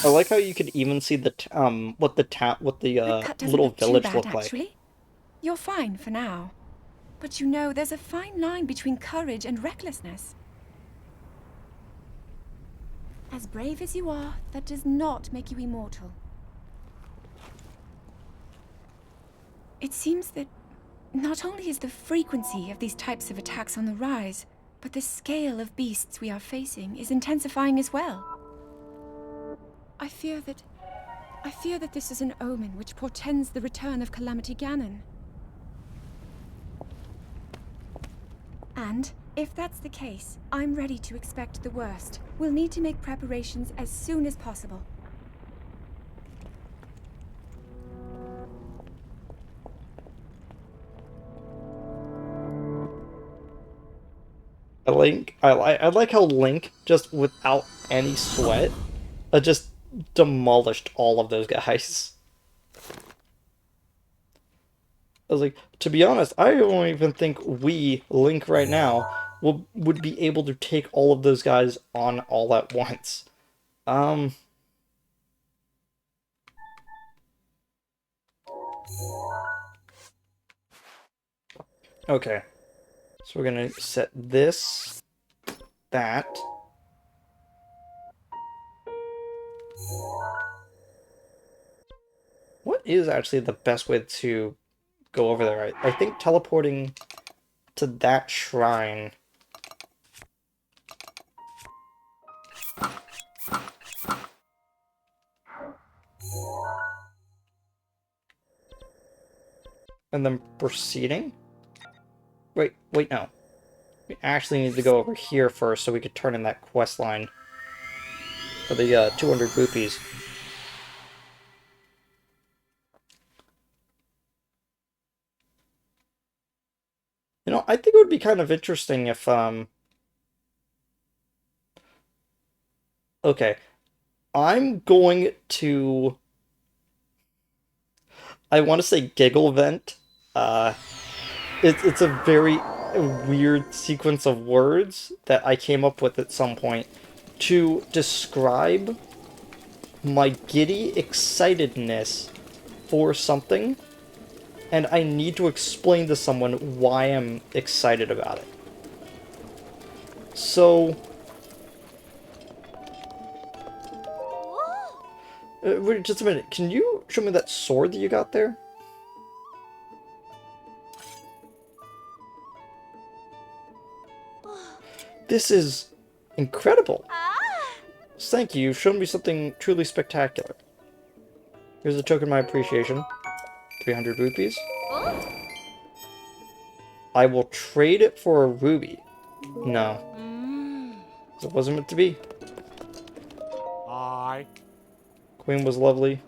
I like how you could even see the what the That cut doesn't little look too village bad, looked like. actually. You're fine for now. But you know, there's a fine line between courage and recklessness. As brave as you are, that does not make you immortal. It seems that not only is the frequency of these types of attacks on the rise, but the scale of beasts we are facing is intensifying as well. I fear that this is an omen which portends the return of Calamity Ganon. And, if that's the case, I'm ready to expect the worst. We'll need to make preparations as soon as possible. I like how Link, just without any sweat, just demolished all of those guys. I was like, to be honest, I don't even think Link right now, would be able to take all of those guys on all at once. Um, okay. So we're gonna set this, that. What is actually the best way to go over there? I think teleporting to that shrine. And then proceeding? Wait, no. We actually need to go over here first so we could turn in that quest line for the 200 rupees. You know, I think it would be kind of interesting if, okay. I'm going to... I want to say giggle vent. It's a very weird sequence of words that I came up with at some point to describe my giddy excitedness for something, and I need to explain to someone why I'm excited about it. So... wait, just a minute. Can you show me that sword that you got there? This is incredible. Thank you. You've shown me something truly spectacular. Here's a token of my appreciation. 300 rupees. I will trade it for a ruby. No. It wasn't meant to be. I. Queen was lovely.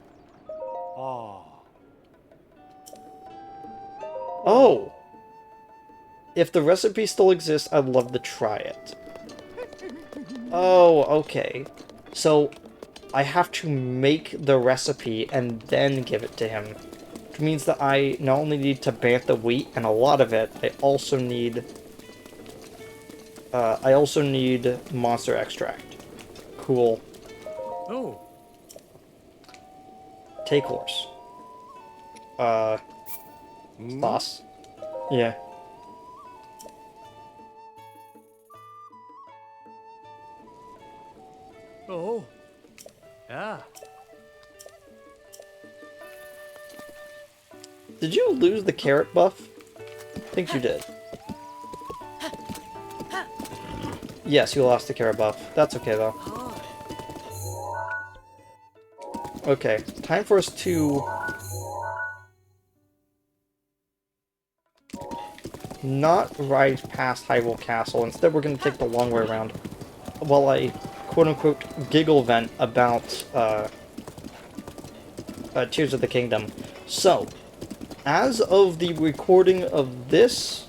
Oh. Oh! If the recipe still exists, I'd love to try it. Oh, okay. So, I have to make the recipe and then give it to him. Which means that I not only need to bant the wheat and a lot of it, I also need monster extract. Cool. Oh. Take horse. Sauce. Yeah. Oh. Yeah. Did you lose the carrot buff? I think you did. Yes, you lost the carrot buff. That's okay, though. Okay, time for us to not ride past Hyrule Castle. Instead, we're going to take the long way around. While I, quote-unquote, giggle vent about Tears of the Kingdom. So, as of the recording of this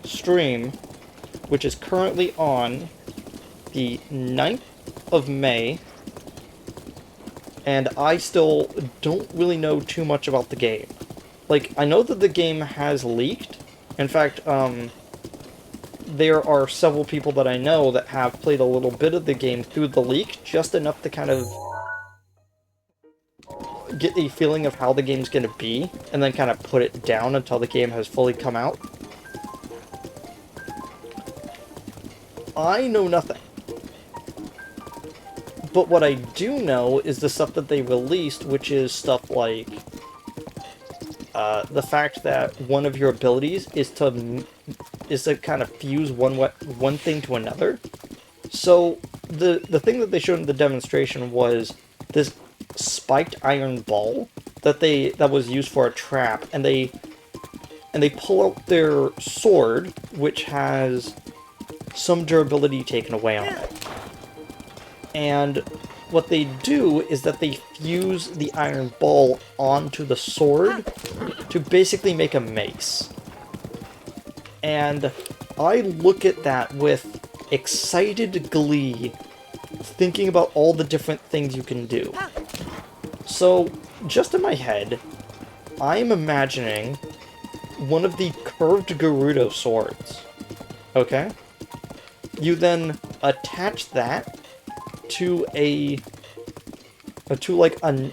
stream, which is currently on the 9th of May, and I still don't really know too much about the game. Like, I know that the game has leaked. In fact, there are several people that I know that have played a little bit of the game through the leak, just enough to kind of get a feeling of how the game's going to be, and then kind of put it down until the game has fully come out. I know nothing. But what I do know is the stuff that they released, which is stuff like the fact that one of your abilities is to kind of fuse one thing to another. So the thing that they showed in the demonstration was this spiked iron ball that was used for a trap, and they pull out their sword, which has some durability taken away on it. And what they do is that they fuse the iron ball onto the sword to basically make a mace. And I look at that with excited glee, thinking about all the different things you can do. So, just in my head, I'm imagining one of the curved Gerudo swords. Okay? You then attach that to like a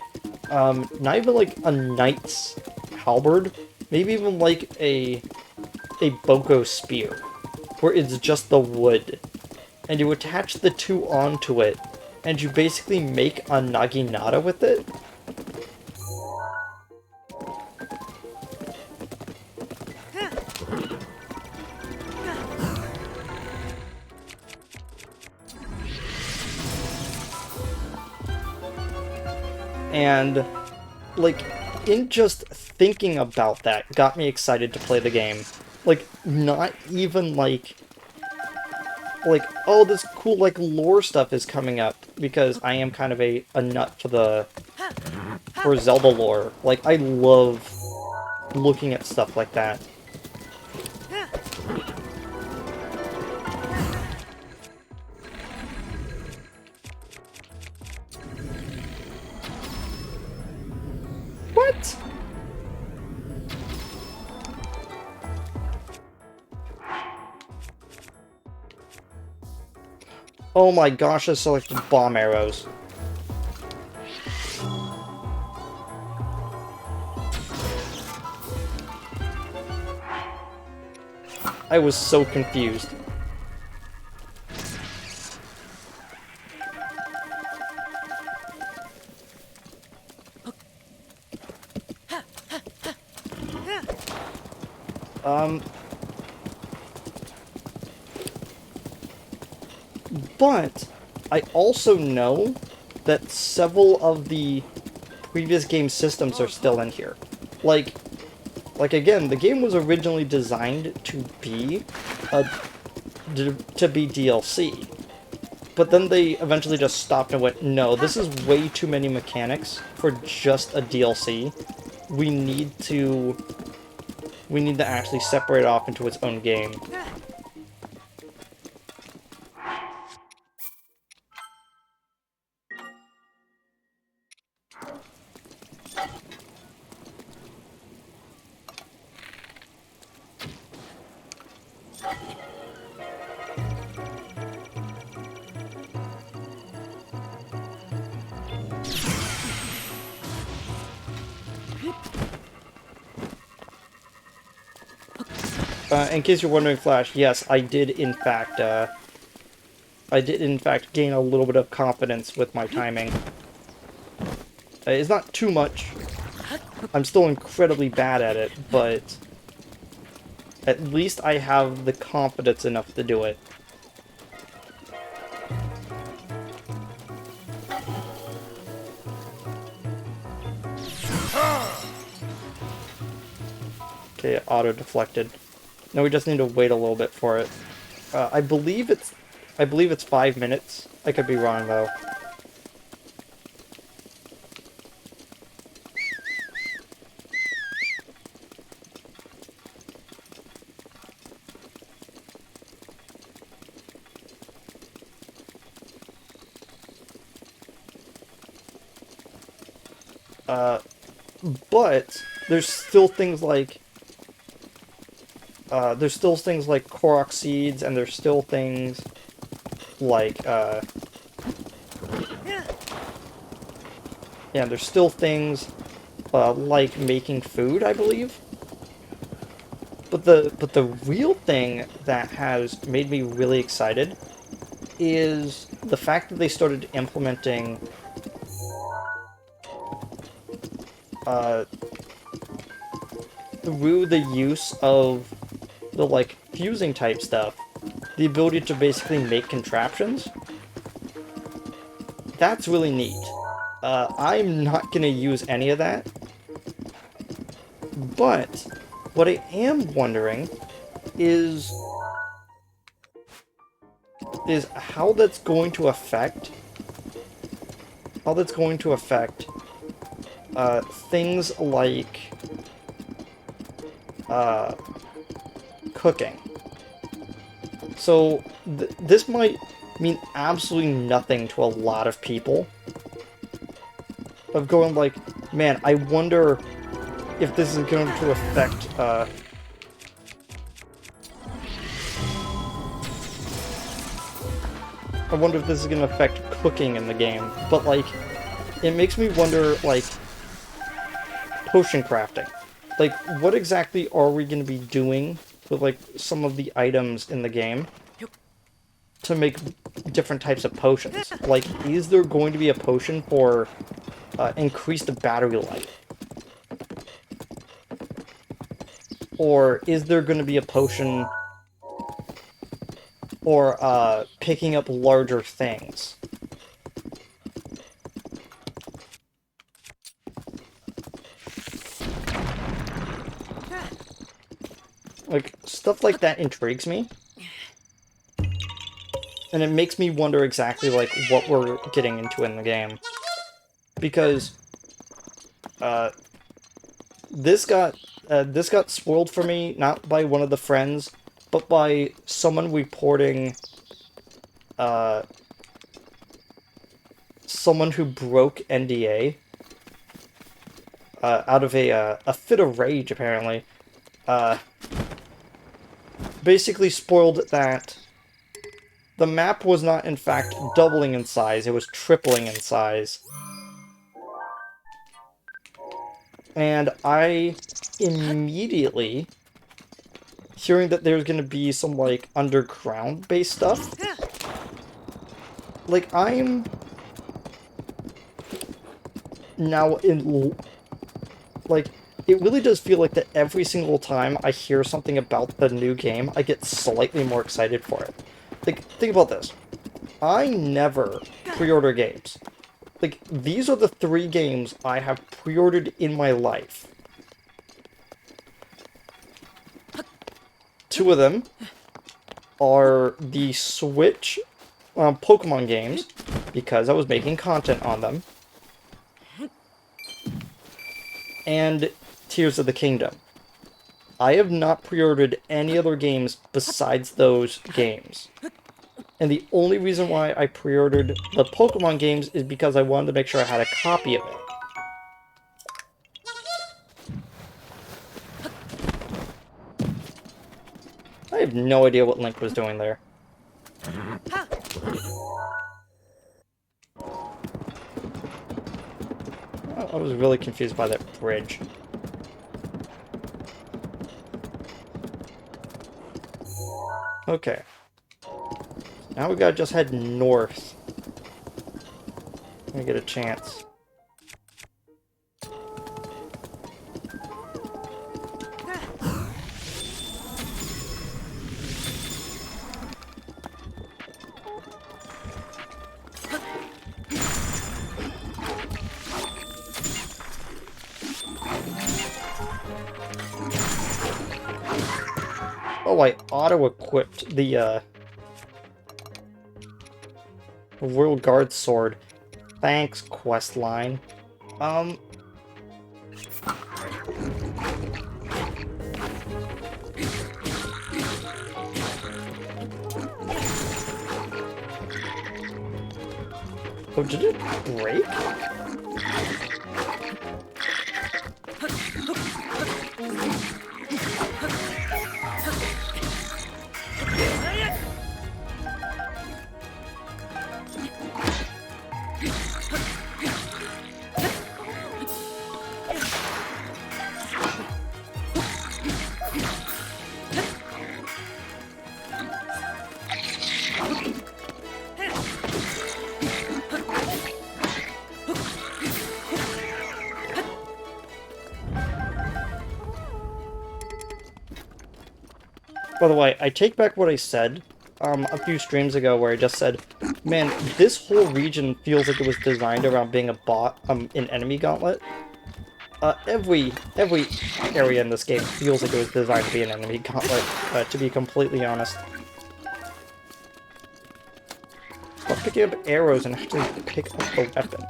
not even like a knight's halberd, maybe even like a boko spear, where it's just the wood, and you attach the two onto it, and you basically make a naginata with it. And, like, in just thinking about that got me excited to play the game. Like, not even like, oh, this cool, like, lore stuff is coming up, because I am kind of a nut for Zelda lore. Like, I love looking at stuff like that. What? Oh my gosh, I selected bomb arrows. I was so confused. But I also know that several of the previous game systems are still in here. Like again, the game was originally designed to be DLC. But then they eventually just stopped and went, no, this is way too many mechanics for just a DLC. We need to actually separate it off into its own game. In case you're wondering, Flash, yes, I did in fact gain a little bit of confidence with my timing. It's not too much. I'm still incredibly bad at it, but at least I have the confidence enough to do it. Okay, auto-deflected. No, we just need to wait a little bit for it. I believe it's 5 minutes. I could be wrong though. But there's still things like Korok seeds, and there's still things like yeah, there's still things like making food, I believe. But the real thing that has made me really excited is the fact that they started implementing through the use of the like fusing type stuff, the ability to basically make contraptions. That's really neat. I'm not gonna use any of that, but what I am wondering is how that's going to affect things like cooking. So this might mean absolutely nothing to a lot of people. Of going like, man, I wonder if this is going to affect I wonder if this is going to affect cooking in the game. But like, it makes me wonder like potion crafting. Like, what exactly are we going to be doing with like some of the items in the game to make different types of potions? Like, is there going to be a potion for increased battery life? Or is there going to be a potion for picking up larger things? Like, stuff like that intrigues me. And it makes me wonder exactly, like, what we're getting into in the game. Because, this got spoiled for me, not by one of the friends, but by someone reporting, someone who broke NDA, out of a fit of rage, apparently. Basically spoiled that the map was not, in fact, doubling in size, it was tripling in size. And I immediately, hearing that there's gonna be some, like, underground-based stuff, like, I'm now in, like, it really does feel like that every single time I hear something about the new game, I get slightly more excited for it. Like, think about this. I never pre-order games. Like, these are the 3 games I have pre-ordered in my life. 2 of them are the Switch Pokemon games, because I was making content on them, and Tears of the Kingdom. I have not pre-ordered any other games besides those games. And the only reason why I pre-ordered the Pokemon games is because I wanted to make sure I had a copy of it. I have no idea what Link was doing there. I was really confused by that bridge. Okay. Now we gotta just head north. I get a chance. Oh, I auto-equipped the Royal Guard sword. Thanks, questline. Um... Oh, did it break? By the way, I take back what I said a few streams ago where I just said, man, this whole region feels like it was designed around being a bot, an enemy gauntlet. Every area in this game feels like it was designed to be an enemy gauntlet, to be completely honest. Stop picking up arrows and actually pick up the weapon.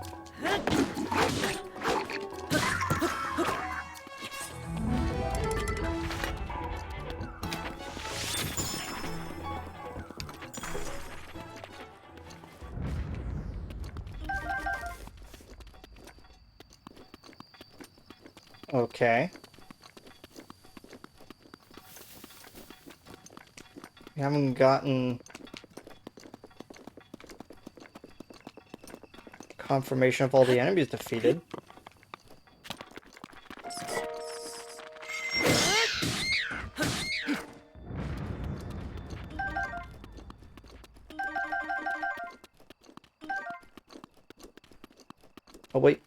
Okay. We haven't gotten confirmation of all the enemies defeated. Oh, wait.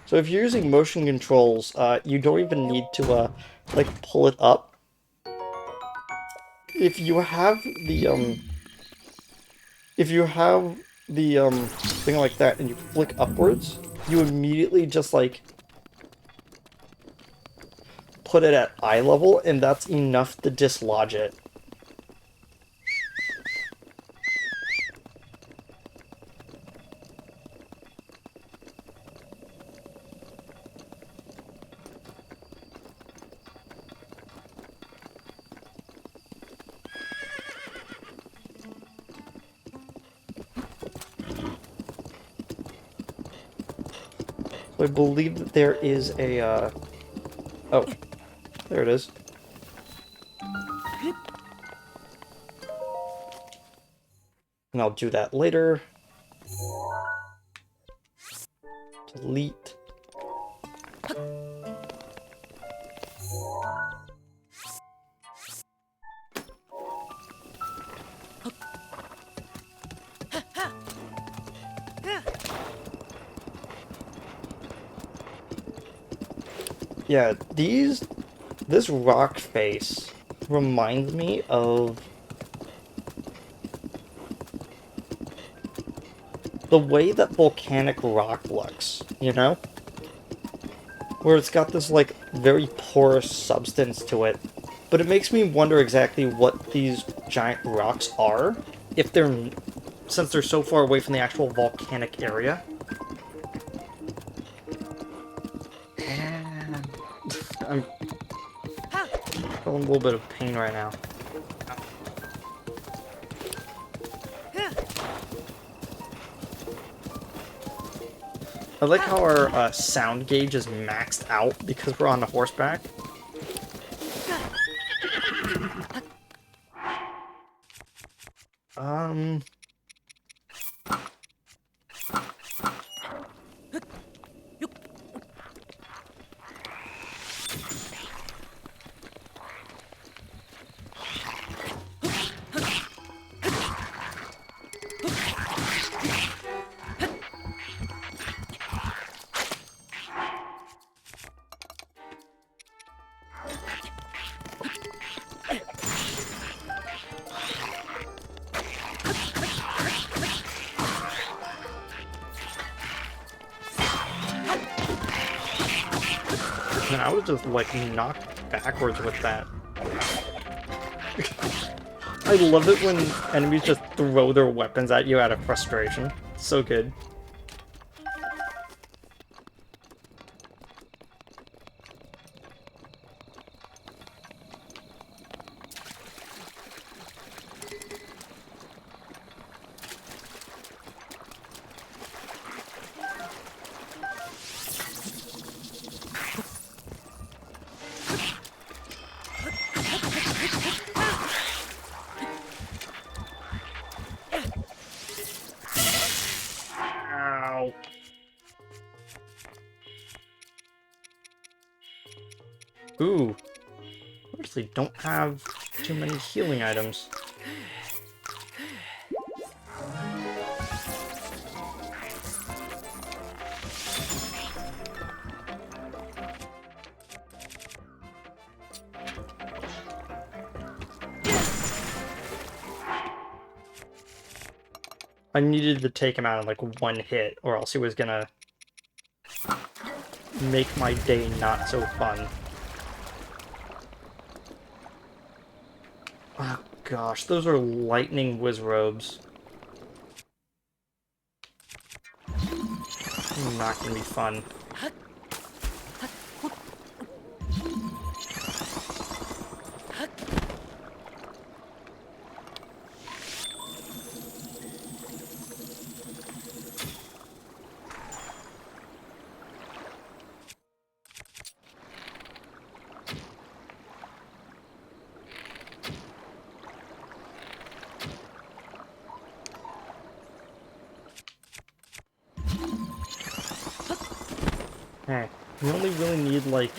So if you're using motion controls, you don't even need to, like, pull it up. If you have the, thing like that and you flick upwards, you immediately just, like, put it at eye level, and that's enough to dislodge it. I believe that there is a, oh, there it is. And I'll do that later. Delete. Yeah, this rock face reminds me of the way that volcanic rock looks, you know? Where it's got this, like, very porous substance to it. But it makes me wonder exactly what these giant rocks are, if they're, since they're so far away from the actual volcanic area. I'm feeling a little bit of pain right now. I like how our sound gauge is maxed out because we're on the horseback. And I was just, like, knocked backwards with that. I love it when enemies just throw their weapons at you out of frustration. So good. Ow. Ooh. Honestly, don't have too many healing items. I needed to take him out in like one hit, or else he was gonna make my day not so fun. Oh gosh, those are lightning wizrobes. Not gonna be fun. Hey, you only really need like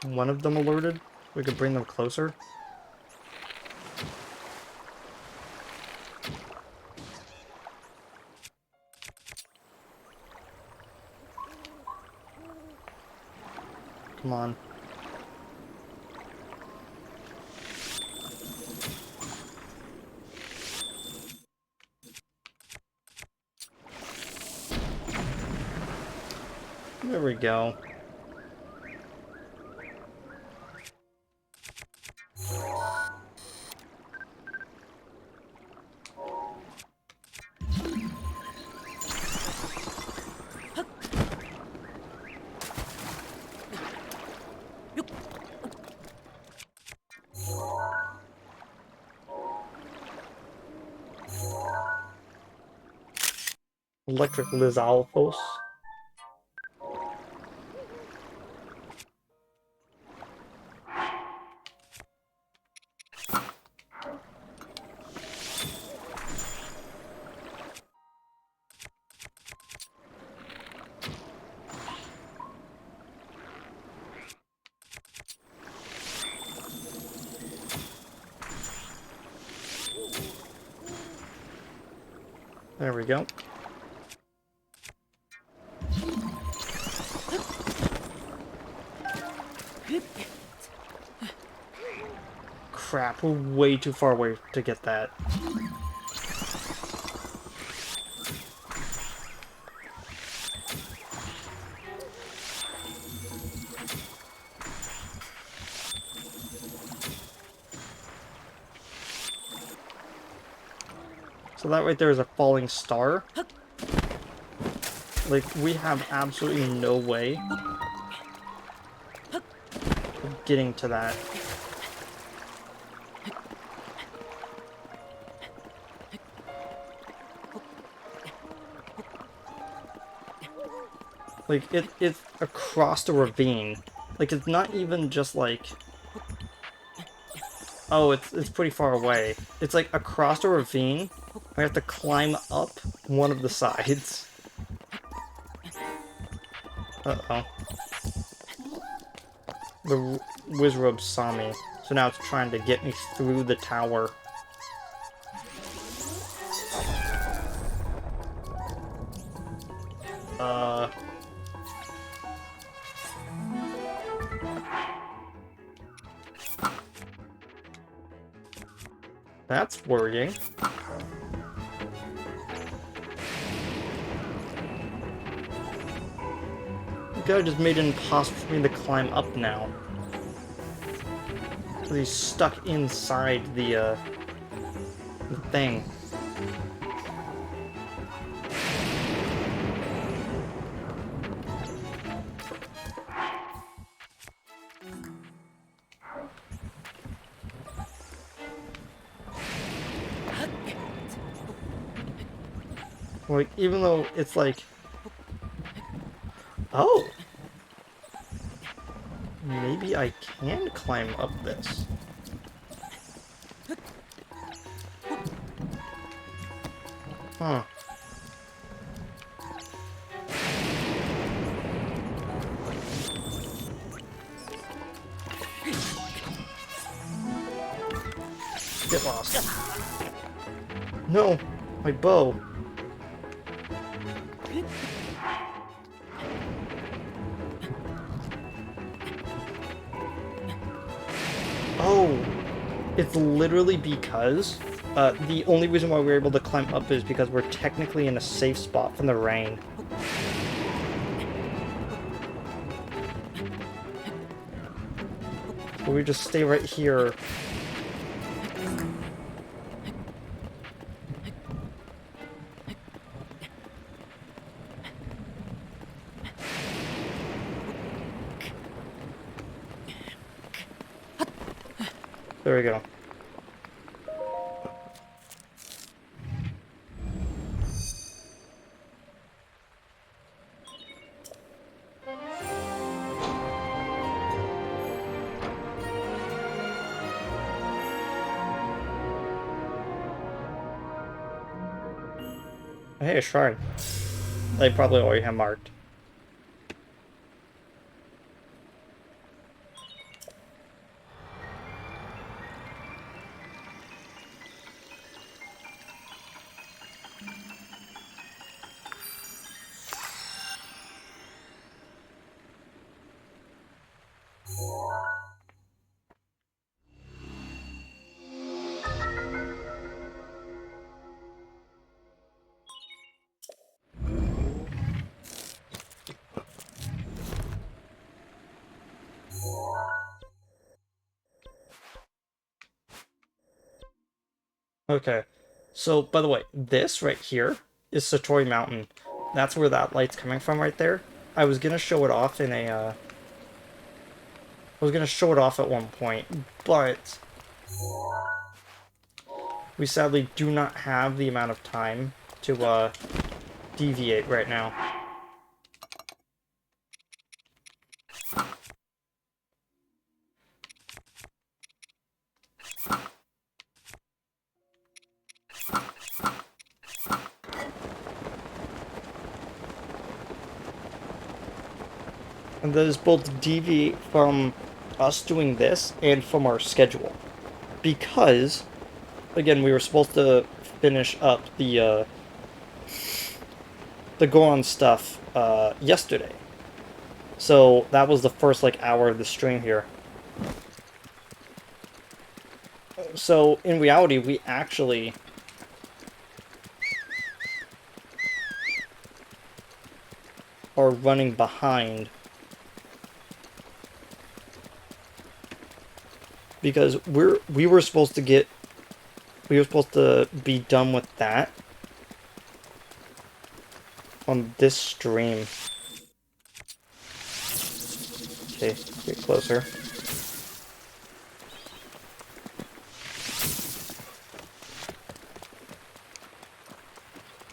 one of them alerted. We could bring them closer. Come on. There we go. Electric Lizalfos. There we go. Crap, we're way too far away to get that. So that right there is a falling star. Like, we have absolutely no way of getting to that. Like, it's across the ravine. Like, it's not even just like... Oh, it's pretty far away. It's like across the ravine. I have to climb up one of the sides. Uh-oh. The wizrobe saw me, so now it's trying to get me through the tower. That's worrying. The guy just made it impossible for me to climb up now. Because he's stuck inside the thing. Like, even though it's like... Oh! Maybe I can climb up this. Huh. Get lost. No! My bow. Oh! It's literally because the only reason why we're able to climb up is because we're technically in a safe spot from the rain. So we just stay right here. There we go. Hey, a shrine. They probably already have marked. Okay. So, by the way, this right here is Satori Mountain. That's where that light's coming from right there. I was gonna show it off in a, I was gonna show it off at one point, but we sadly do not have the amount of time to, deviate right now. And that is both deviate from us doing this and from our schedule. Because, again, we were supposed to finish up the Goron stuff, yesterday. So that was the first, like, hour of the stream here. So, in reality, we actually are running behind. Because we were supposed to be done with that on this stream. Okay, get closer.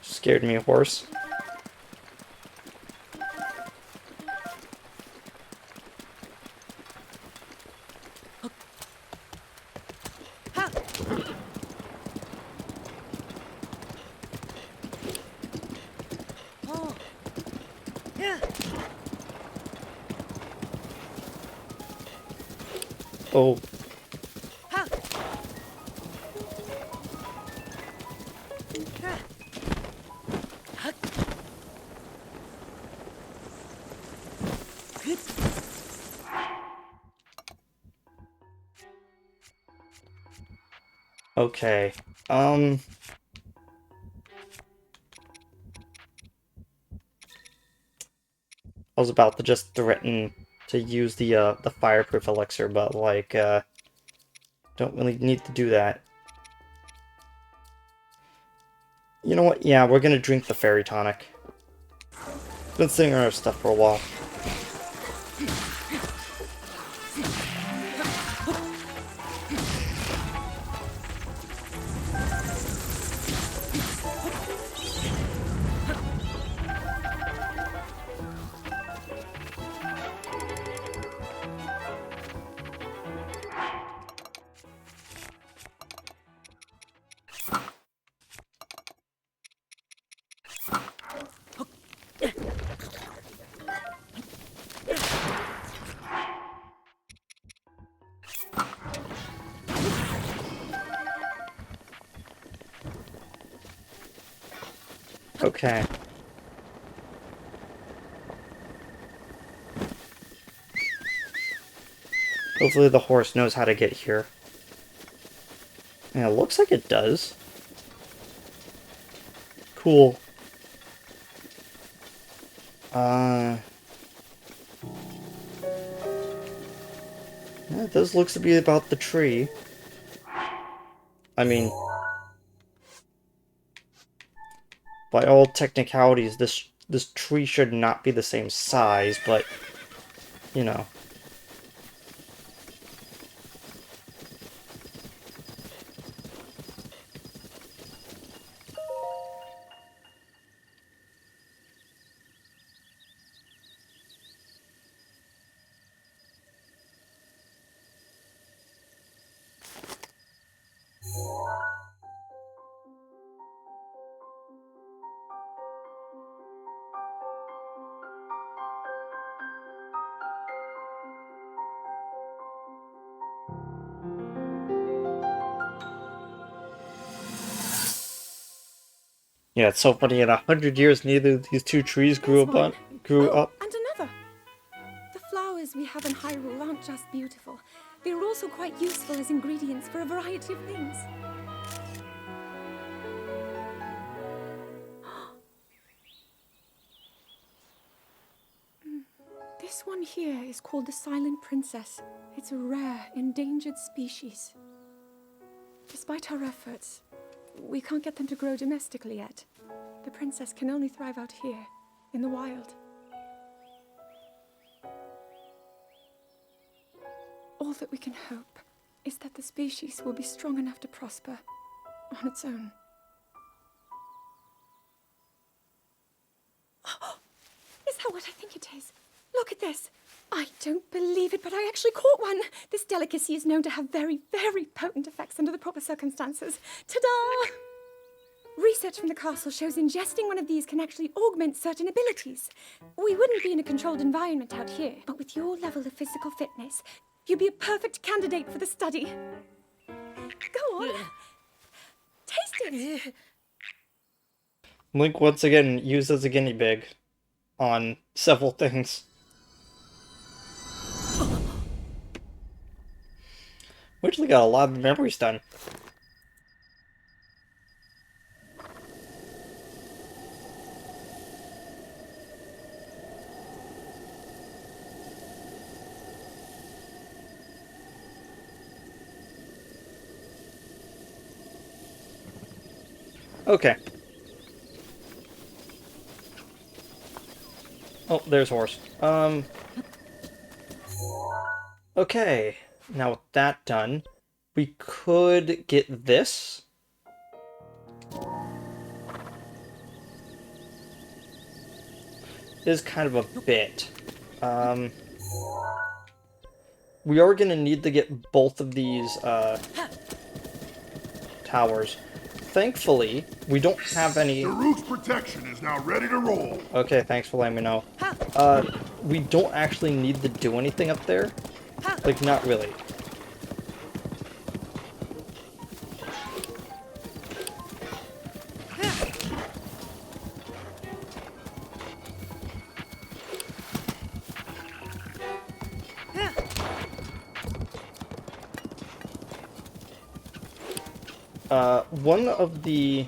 Scared me, horse. Oh. Okay. I was about to just threaten to use the fireproof elixir, but like don't really need to do that. You know what? Yeah, we're gonna drink the fairy tonic. Been sitting on our stuff for a while. Okay. Hopefully the horse knows how to get here. Yeah, it looks like it does. Cool. Yeah, this looks to be about the tree. I mean, by all technicalities, this tree should not be the same size, but you know. Yeah, it's so funny. In 100 years, neither of these two trees grew There's one. grew Oh, up. and another. The flowers we have in Hyrule aren't just beautiful. They're also quite useful as ingredients for a variety of things. This one here is called the Silent Princess. It's a rare, endangered species. Despite our efforts, we can't get them to grow domestically yet. The princess can only thrive out here, in the wild. All that we can hope is that the species will be strong enough to prosper on its own. Is that what I think it is? Look at this. I don't believe it, but I actually caught one. This delicacy is known to have very, very potent effects under the proper circumstances. Ta-da! Research from the castle shows ingesting one of these can actually augment certain abilities. We wouldn't be in a controlled environment out here, but with your level of physical fitness, you'd be a perfect candidate for the study. Go on. Taste it. Link once again used as a guinea pig on several things. We actually got a lot of memories done. Okay. Oh, there's horse. Okay. Now with that done, we could get this. Is kind of a bit. We are gonna need to get both of these towers. Thankfully, we don't have any. The root's protection is now ready to roll. Okay, thanks for letting me know. We don't actually need to do anything up there. Like, not really. One of the...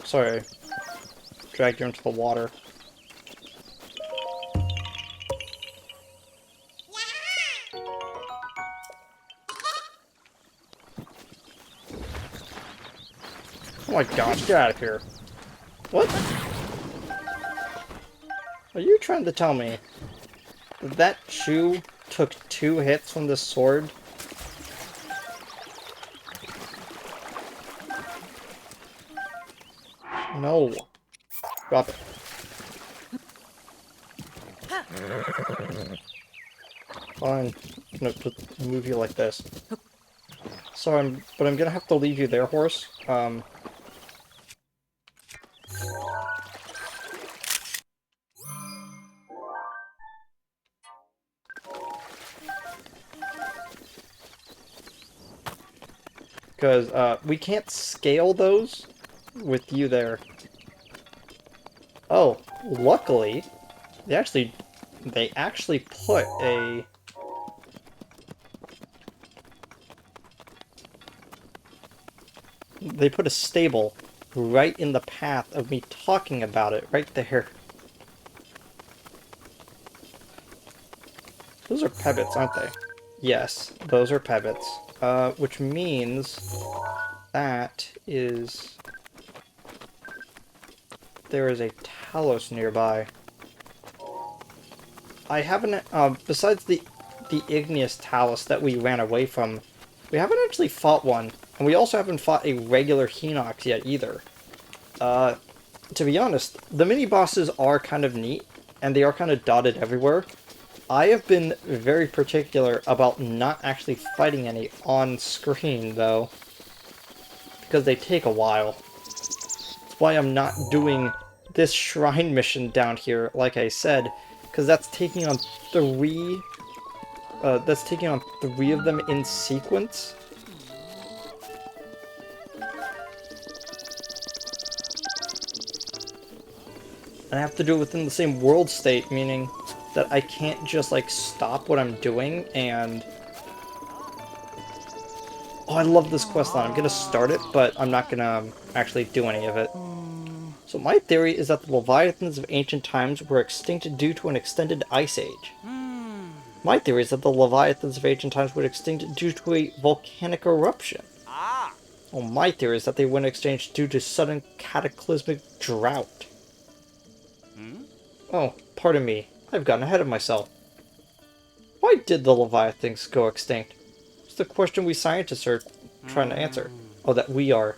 sorry. Dragged you into the water. Oh my gosh, get out of here. What? Are you trying to tell me that that shoe took 2 hits from this sword? No. Drop it. Fine. I'm gonna just move you like this. So but I'm gonna have to leave you there, horse. Because, we can't scale those with you there. Oh, luckily, they actually put a... They put a stable right in the path of me talking about it, right there. Those are pebbits, aren't they? Yes, those are pebbits. Which means that is... There is a Talos nearby. I haven't, besides the igneous Talos that we ran away from, we haven't actually fought one, and we also haven't fought a regular Hinox yet either. To be honest, the mini-bosses are kind of neat, and they are kind of dotted everywhere. I have been very particular about not actually fighting any on screen, though, because they take a while. That's why I'm not doing this shrine mission down here, like I said, because that's taking on 3... that's taking on 3 of them in sequence. And I have to do it within the same world state, meaning that I can't just, like, stop what I'm doing and... Oh, I love this questline. I'm gonna start it, but I'm not gonna actually do any of it. So my theory is that the Leviathans of ancient times were extinct due to an extended ice age. My theory is that the Leviathans of ancient times were extinct due to a volcanic eruption. Well, my theory is that they went extinct due to sudden cataclysmic drought. Oh, pardon me. I've gotten ahead of myself. Why did the Leviathans go extinct? It's the question we scientists are trying to answer. Oh, that we are.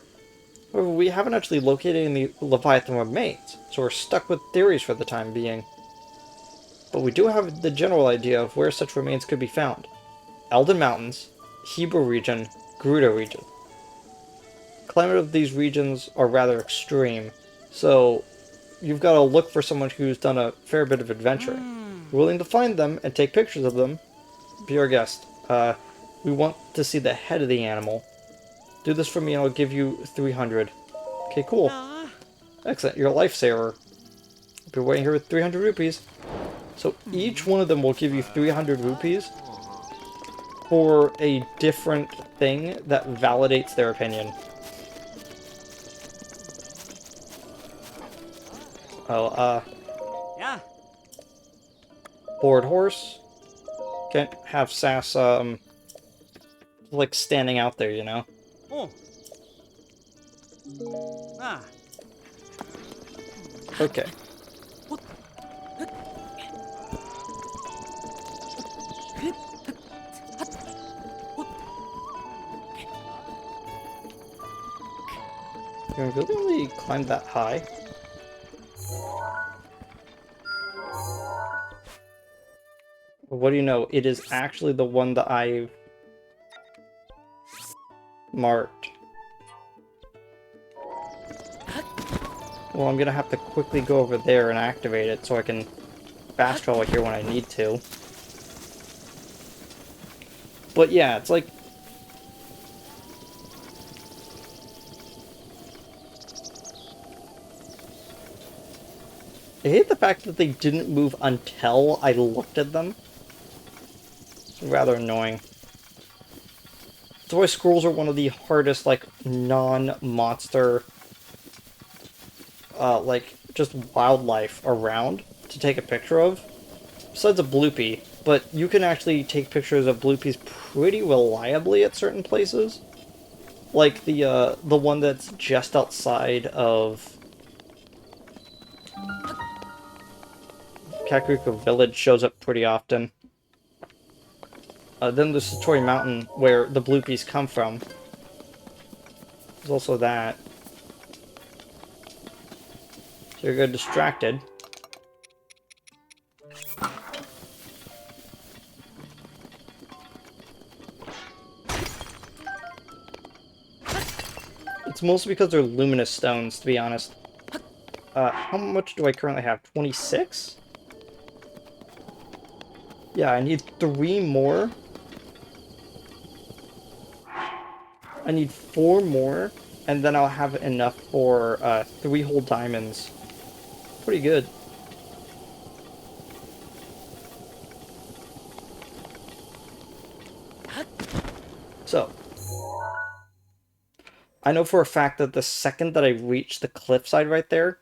However, we haven't actually located any Leviathan remains, so we're stuck with theories for the time being. But we do have the general idea of where such remains could be found. Elden Mountains, Hebrew region, Gerudo region. Climate of these regions are rather extreme, so you've got to look for someone who's done a fair bit of adventuring. Willing to find them and take pictures of them, be our guest. We want to see the head of the animal. Do this for me and I'll give you 300. Okay, cool. Excellent, you're a lifesaver. I'll be waiting here with 300 rupees. So each one of them will give you 300 rupees for a different thing that validates their opinion. Oh, Yeah. bored horse. Can't have Sass, like standing out there, you know? Oh. Ah. Okay. Can we really climb that high? What do you know? It is actually the one that I've marked. Well, I'm gonna have to quickly go over there and activate it so I can fast travel here when I need to. But yeah, it's like... I hate the fact that they didn't move until I looked at them. It's rather annoying. That's why scrolls are one of the hardest, like, non-monster like, just wildlife around to take a picture of, besides a bloopy, but you can actually take pictures of bloopies pretty reliably at certain places. Like the one that's just outside of Kakariko Village shows up pretty often. Then there's Satori Mountain, where the bloopies come from. There's also that. So you're good distracted. It's mostly because they're luminous stones, to be honest. How much do I currently have? 26? Yeah, I need 3 more. I need 4 more, and then I'll have enough for 3 whole diamonds. Pretty good. So, I know for a fact that the second that I reach the cliffside right there,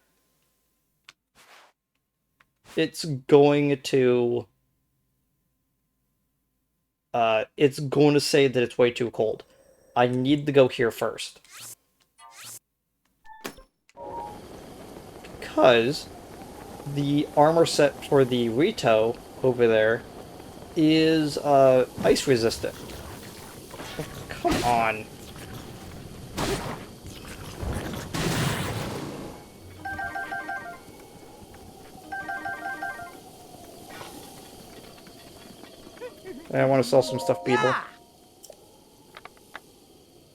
it's going to say that it's way too cold. I need to go here first. Because the armor set for the Rito over there is ice resistant. Oh, come on. I want to sell some stuffed beetle.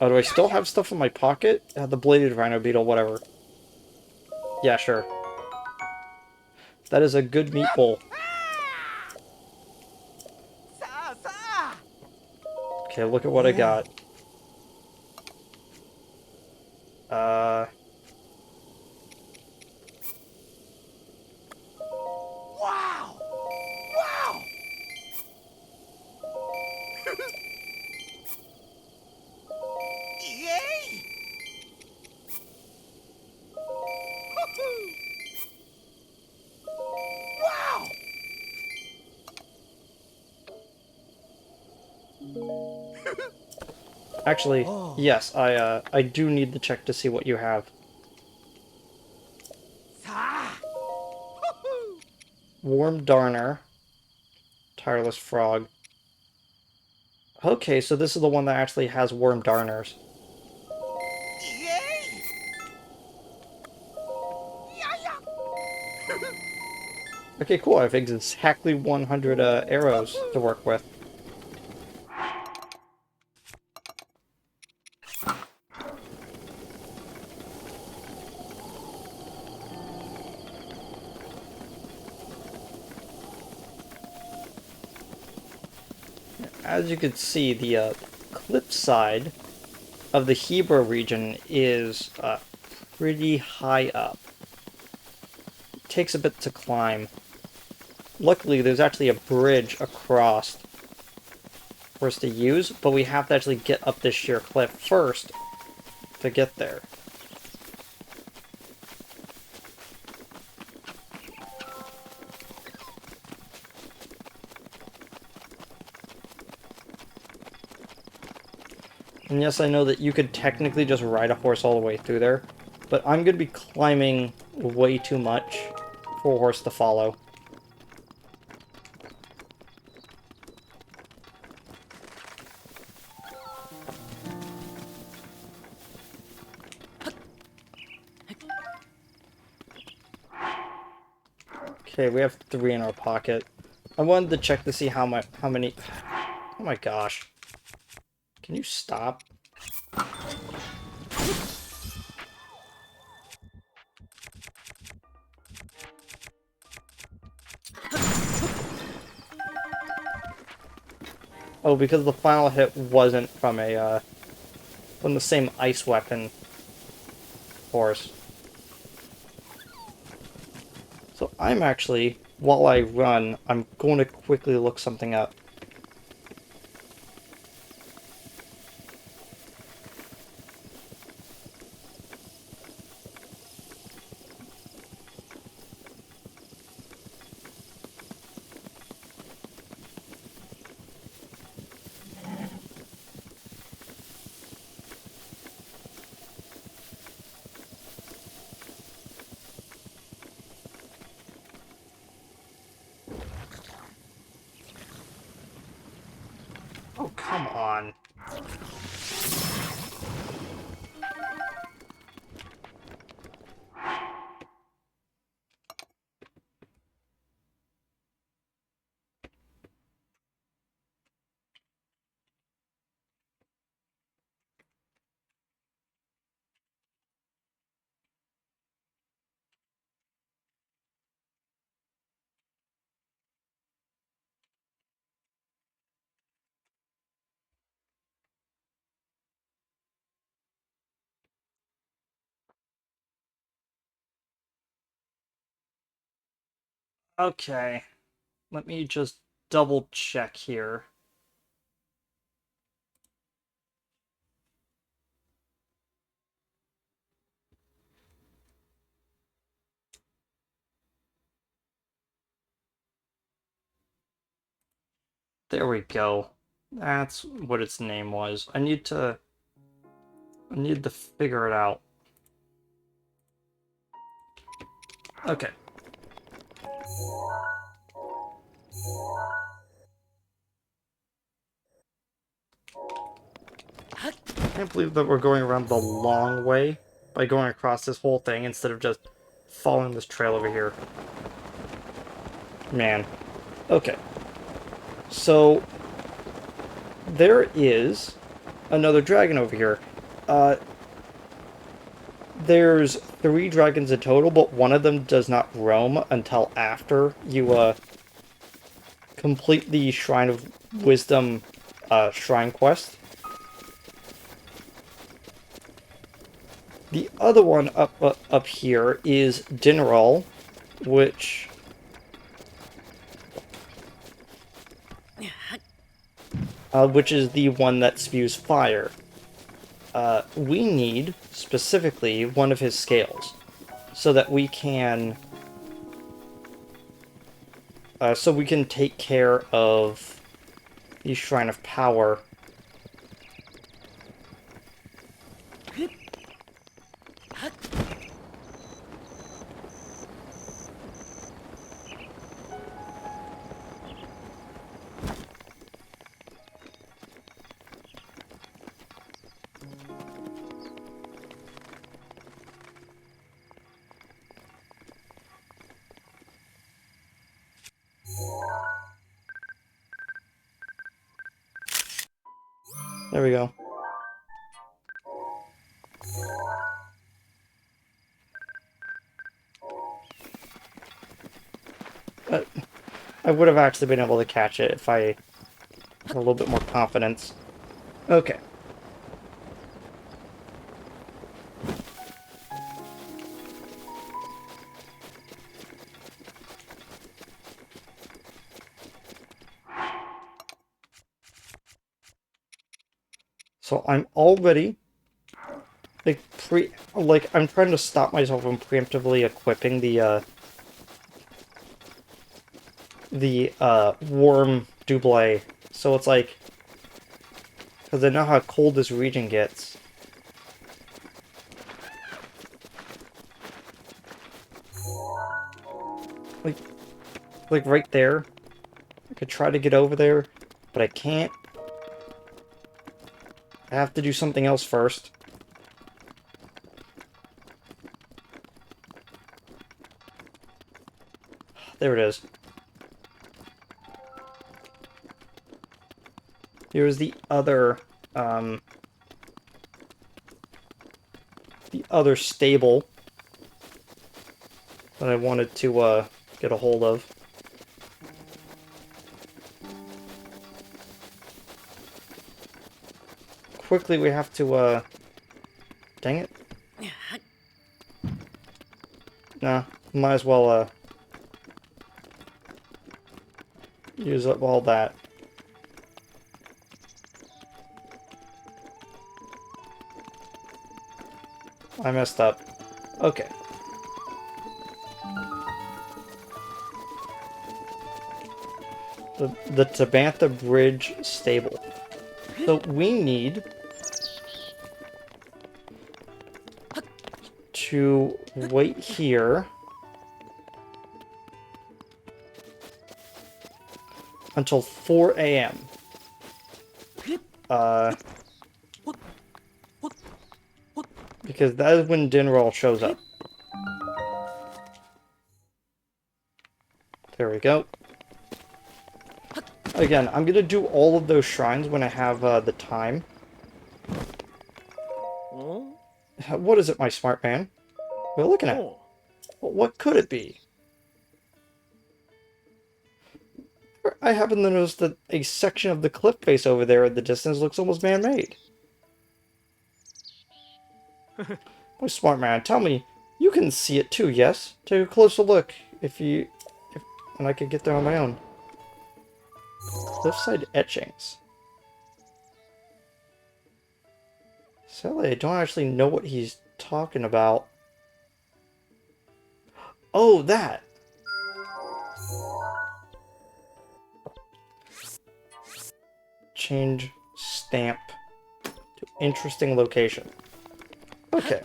Oh, do I still have stuff in my pocket? The bladed rhino beetle, whatever. Yeah, sure. That is a good meat bowl. Okay, look at what I got. Uh... Wow! Wow! Yay! Wow! Actually, yes, I do need to check to see what you have. Warm Darner. Tireless Frog. Okay, so this is the one that actually has Worm Darners. Yay! Okay, cool. I have exactly 100 arrows to work with. As you can see, the cliff side of the Hebra region is pretty high up. It takes a bit to climb. Luckily, there's actually a bridge across for us to use, but we have to actually get up this sheer cliff first to get there. And yes, I know that you could technically just ride a horse all the way through there, but I'm going to be climbing way too much for a horse to follow. Okay, we have 3 in our pocket. I wanted to check to see how many... Oh my gosh. Can you stop? Oh, because the final hit wasn't from a, from the same ice weapon horse. So I'm actually, while I run, I'm going to quickly look something up. Okay. Let me just double check here. There we go. That's what its name was. I need to figure it out. Okay. I can't believe that we're going around the long way by going across this whole thing instead of just following this trail over here. Man. Okay. So, there is another dragon over here. Uh, there's 3 dragons in total, but one of them does not roam until after you, complete the Shrine of Wisdom, shrine quest. The other one up here is Dinneral, which is the one that spews fire. We need, specifically, one of his scales, so that we can... so we can take care of the Shrine of Power. There we go. I would have actually been able to catch it if I had a little bit more confidence. Okay. So I'm already I'm trying to stop myself from preemptively equipping the worm double. So it's like, because I know how cold this region gets. Like right there. I could try to get over there, but I can't. I have to do something else first. There it is. Here's the other stable that I wanted to get a hold of. Quickly, we have to dang it. Nah, might as well use up all that. I messed up. Okay. The Tabantha Bridge Stable. So we need to wait here until 4 a.m. Because that is when Dinral shows up. There we go. Again, I'm gonna do all of those shrines when I have the time. Oh? What is it, my smart man? We're looking at. Oh. What could it be? I happen to notice that a section of the cliff face over there in the distance looks almost man-made. My smart man, tell me, you can see it too, yes? Take a closer look. and I could get there on my own. Cliffside etchings. Sadly, I don't actually know what he's talking about. Oh, that! Change stamp to interesting location. Okay.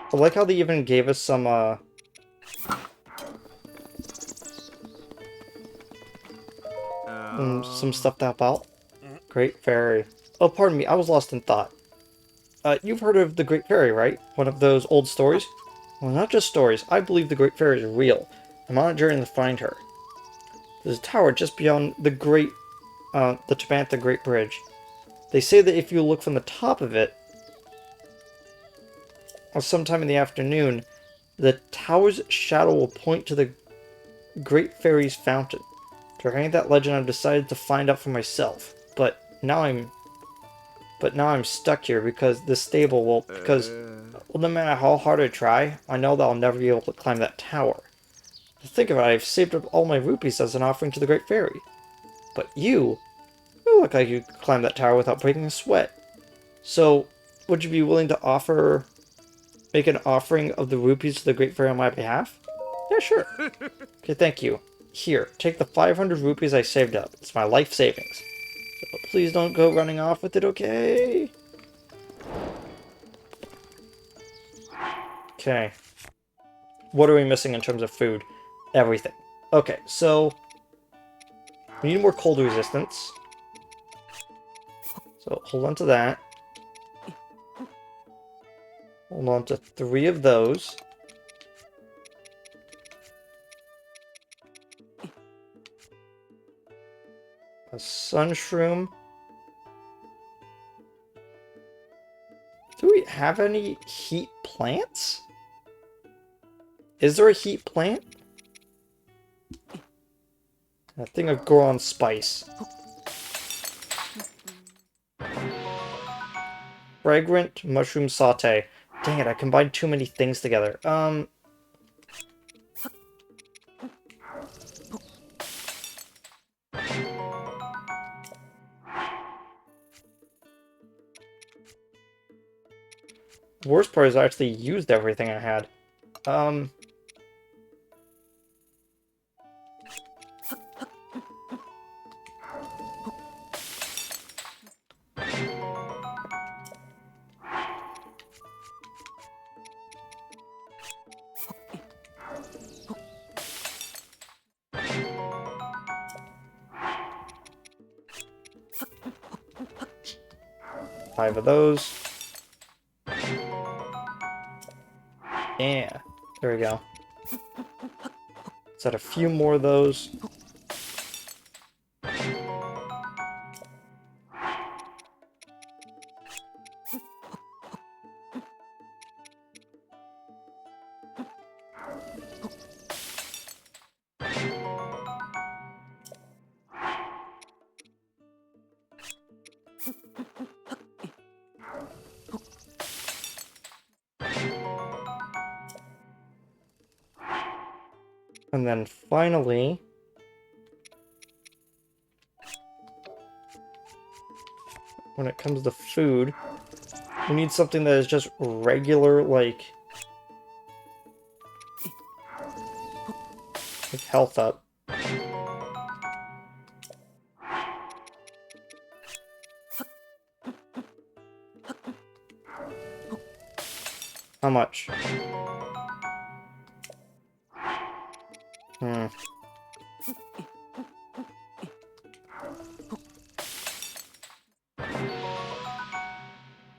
I like how they even gave us some stuff to help out. Great Fairy. Oh, pardon me, I was lost in thought. You've heard of the Great Fairy, right? One of those old stories? Well, not just stories. I believe the Great Fairy is real. I'm on a journey to find her. There's a tower just beyond the Tabantha Great Bridge. They say that if you look from the top of it, or sometime in the afternoon, the tower's shadow will point to the Great Fairy's fountain. To hang that legend, I've decided to find out for myself. But now I'm stuck here because this stable will, no matter how hard I try, I know that I'll never be able to climb that tower. To think of it, I've saved up all my rupees as an offering to the Great Fairy. But you look like you could climb that tower without breaking a sweat. So, would you be willing to make an offering of the rupees to the Great Fairy on my behalf? Yeah, sure. Okay, thank you. Here, take the 500 rupees I saved up. It's my life savings. So please don't go running off with it, okay? Okay. What are we missing in terms of food? Everything. Okay, so we need more cold resistance. So hold on to that. Hold on to 3 of those. A sun shroom. Do we have any heat plants? Is there a heat plant? That thing of Goron spice. Fragrant mushroom saute. Dang it, I combined too many things together. Worst part is I actually used everything I had. 5 of those. Yeah, there we go. Let's add a few more of those. And then finally, when it comes to food, we need something that is just regular, like health up. How much?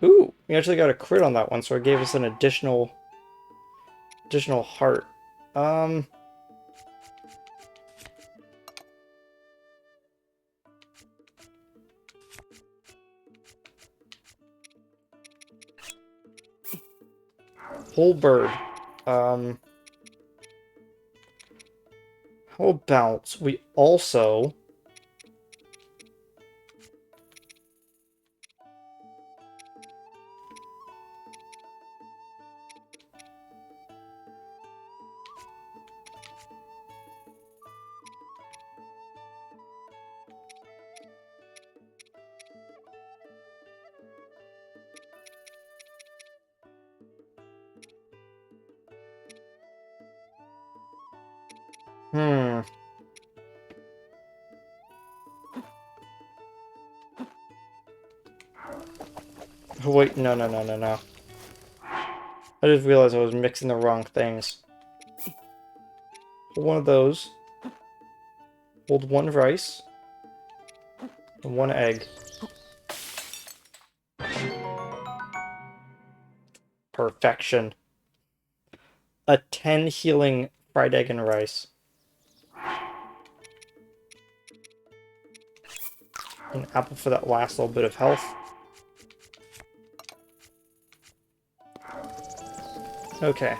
Ooh, we actually got a crit on that one, so it gave us an additional heart. Whole bird. How about we also... Hmm. Oh, wait, no, no, no, no, no. I just realized I was mixing the wrong things. Hold one of those. Hold one rice. And one egg. Perfection. A 10 healing fried egg and rice. An apple for that last little bit of health. Okay.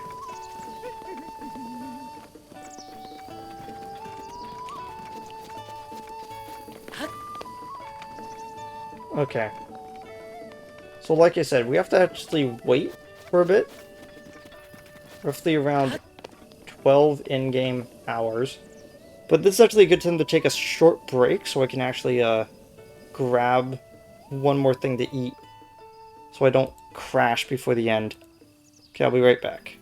Okay. So like I said, we have to actually wait for a bit. Roughly around 12 in-game hours. But this is actually a good time to take a short break so I can actually grab one more thing to eat. So I don't crash before the end. Okay, I'll be right back.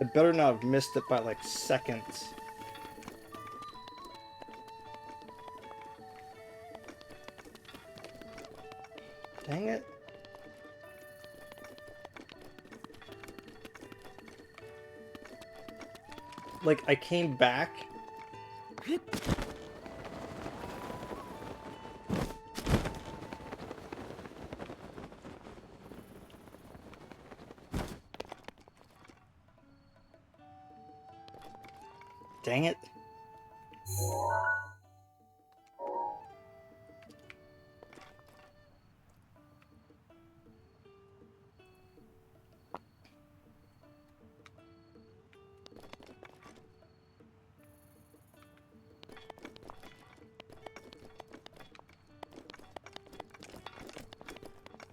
I better not have missed it by like seconds. Dang it. Like, I came back. Dang it.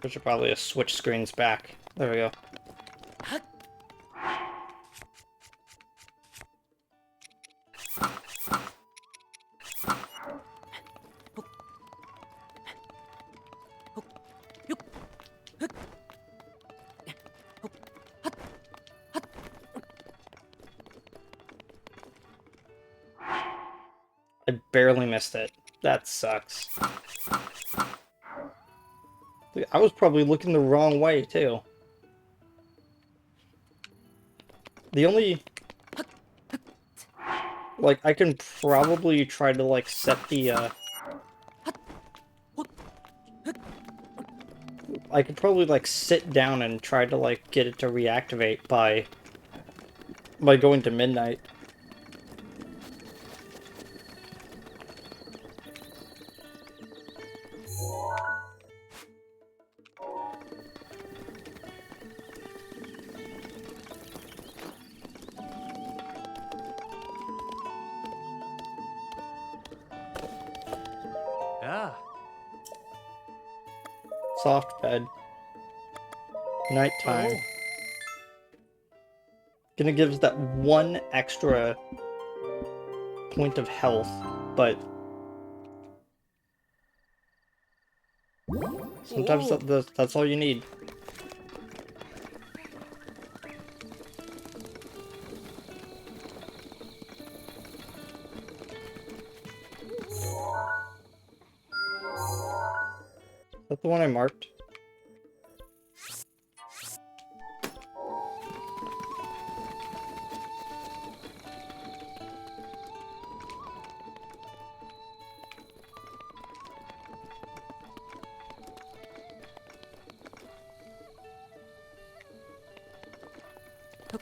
We should probably just switch screens back. There we go. I barely missed it. That sucks. I was probably looking the wrong way, too. The only... Like, I can probably try to, like, set the, I could probably, like, sit down and try to, like, get it to reactivate by going to midnight. Yeah. Soft bed. Nighttime. Oh. Gonna give us that one extra point of health, but sometimes that's all you need. Is that the one I marked?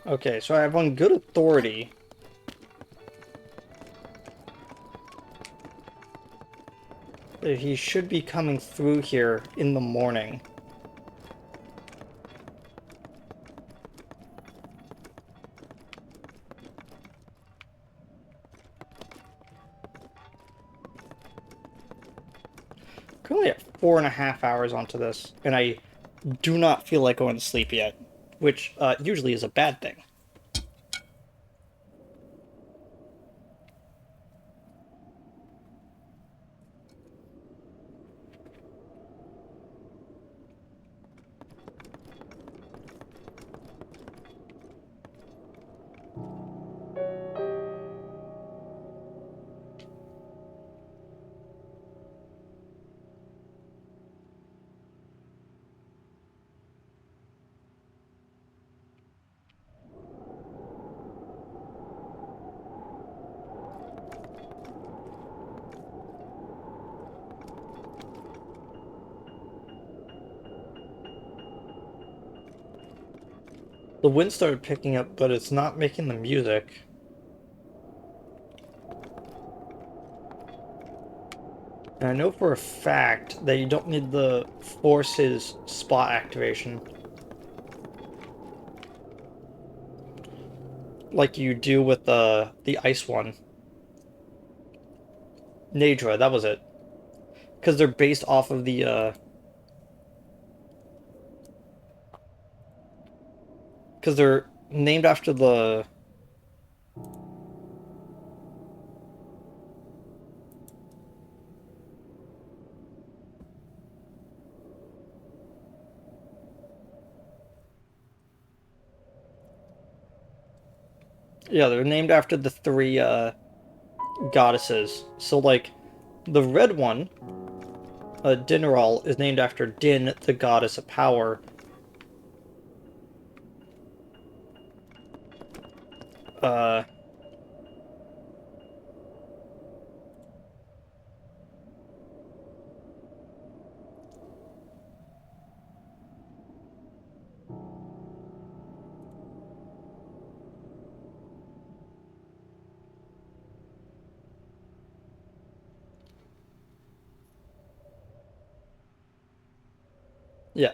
Okay, so I have on good authority that he should be coming through here in the morning. Currently at 4.5 hours onto this, and I do not feel like going to sleep yet, which usually is a bad thing. The wind started picking up, but it's not making the music. And I know for a fact that you don't need the force his spot activation like you do with the ice one. Nadra, that was it. Because they're based off of the because they're named after the Yeah, they're named after the three goddesses. So like the red one, Dinnerall, is named after Din, the goddess of power. Uh, yeah,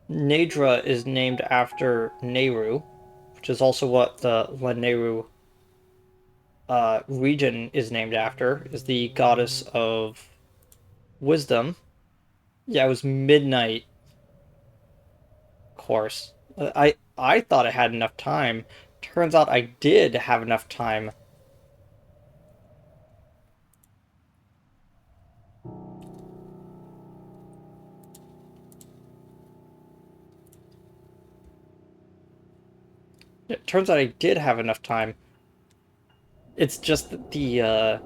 Nadra is named after Nehru, which is also what the Lanehru region is named after, is the goddess of wisdom. Yeah, it was midnight course. I thought I had enough time. Turns out I did have enough time. It turns out I did have enough time. It's just that the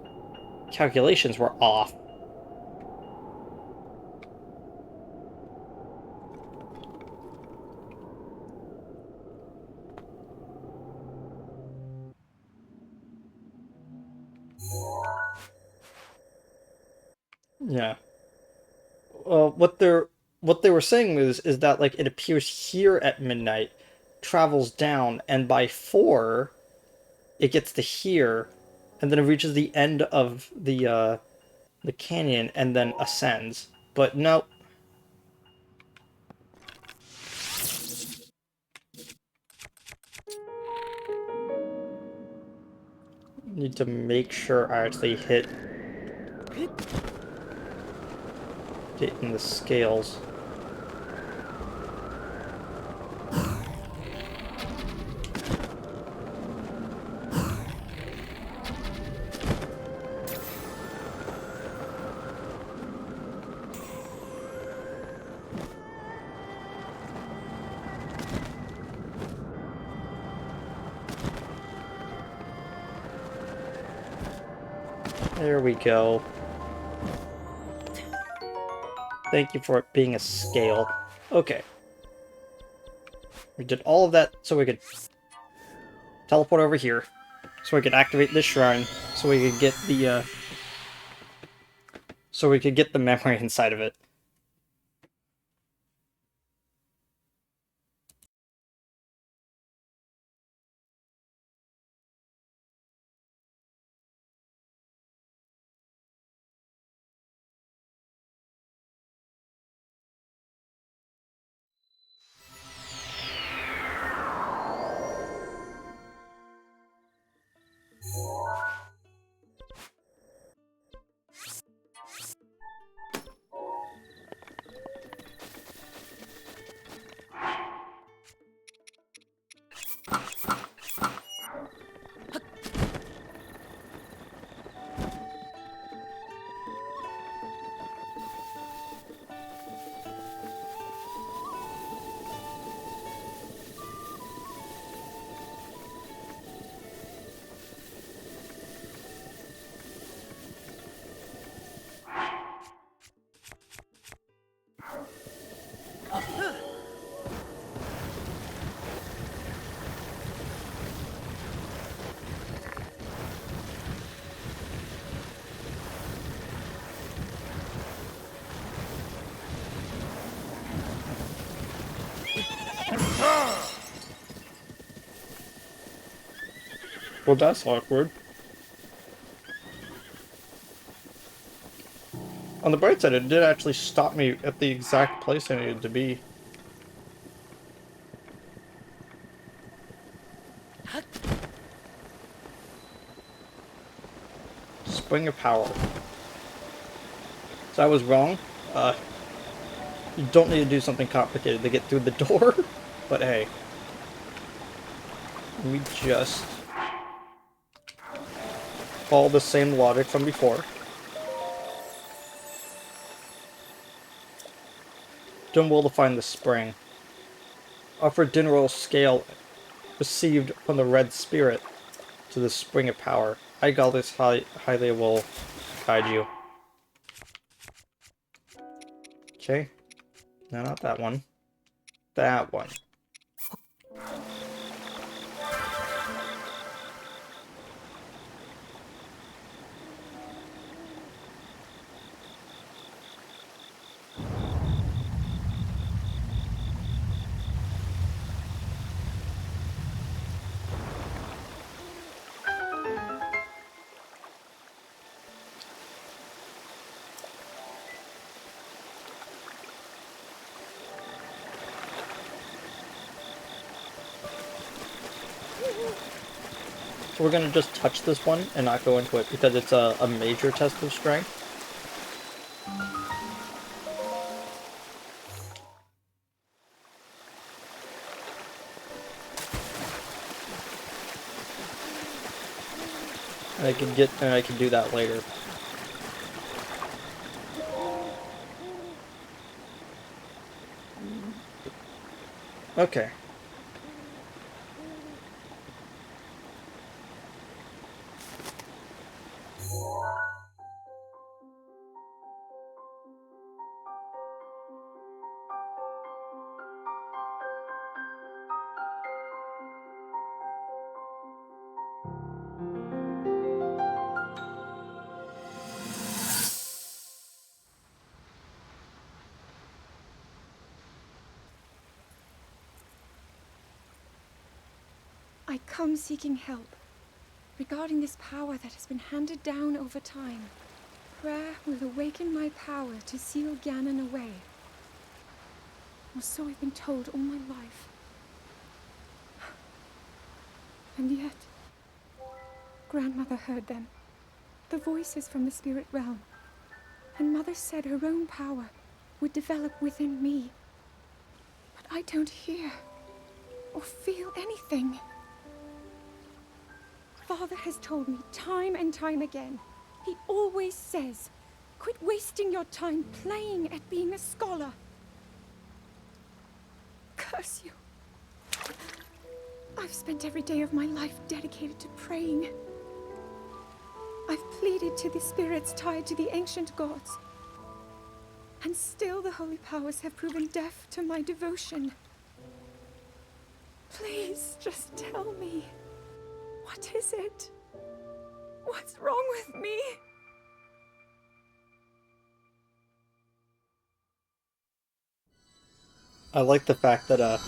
calculations were off. Yeah. What they were saying is that like it appears here at midnight, travels down, and by 4 it gets to here, and then it reaches the end of the canyon and then ascends. But no, need to make sure I actually hit it in the scales. There we go. Thank you for it being a scale. Okay. We did all of that so we could teleport over here. So we could activate this shrine. So we could get the memory inside of it. Well, that's awkward. On the bright side, it did actually stop me at the exact place I needed to be. Spring of Power. So I was wrong. Uh, you don't need to do something complicated to get through the door. But hey. We just follow the same logic from before. Done well to find the spring. Offer dinner roll scale received from the red spirit to the spring of power. I got this highly will guide you. Okay. No, not that one. That one. So we're gonna just touch this one and not go into it because it's a major test of strength. And I can do that later. Okay. I come seeking help regarding this power that has been handed down over time. Prayer will awaken my power to seal Ganon away. Or so I've been told all my life. And yet, Grandmother heard them. The voices from the spirit realm. And Mother said her own power would develop within me. But I don't hear or feel anything. Father has told me time and time again. He always says, quit wasting your time playing at being a scholar. Curse you. I've spent every day of my life dedicated to praying. I've pleaded to the spirits tied to the ancient gods. And still the holy powers have proven deaf to my devotion. Please, just tell me. What is it? What's wrong with me? I like the fact that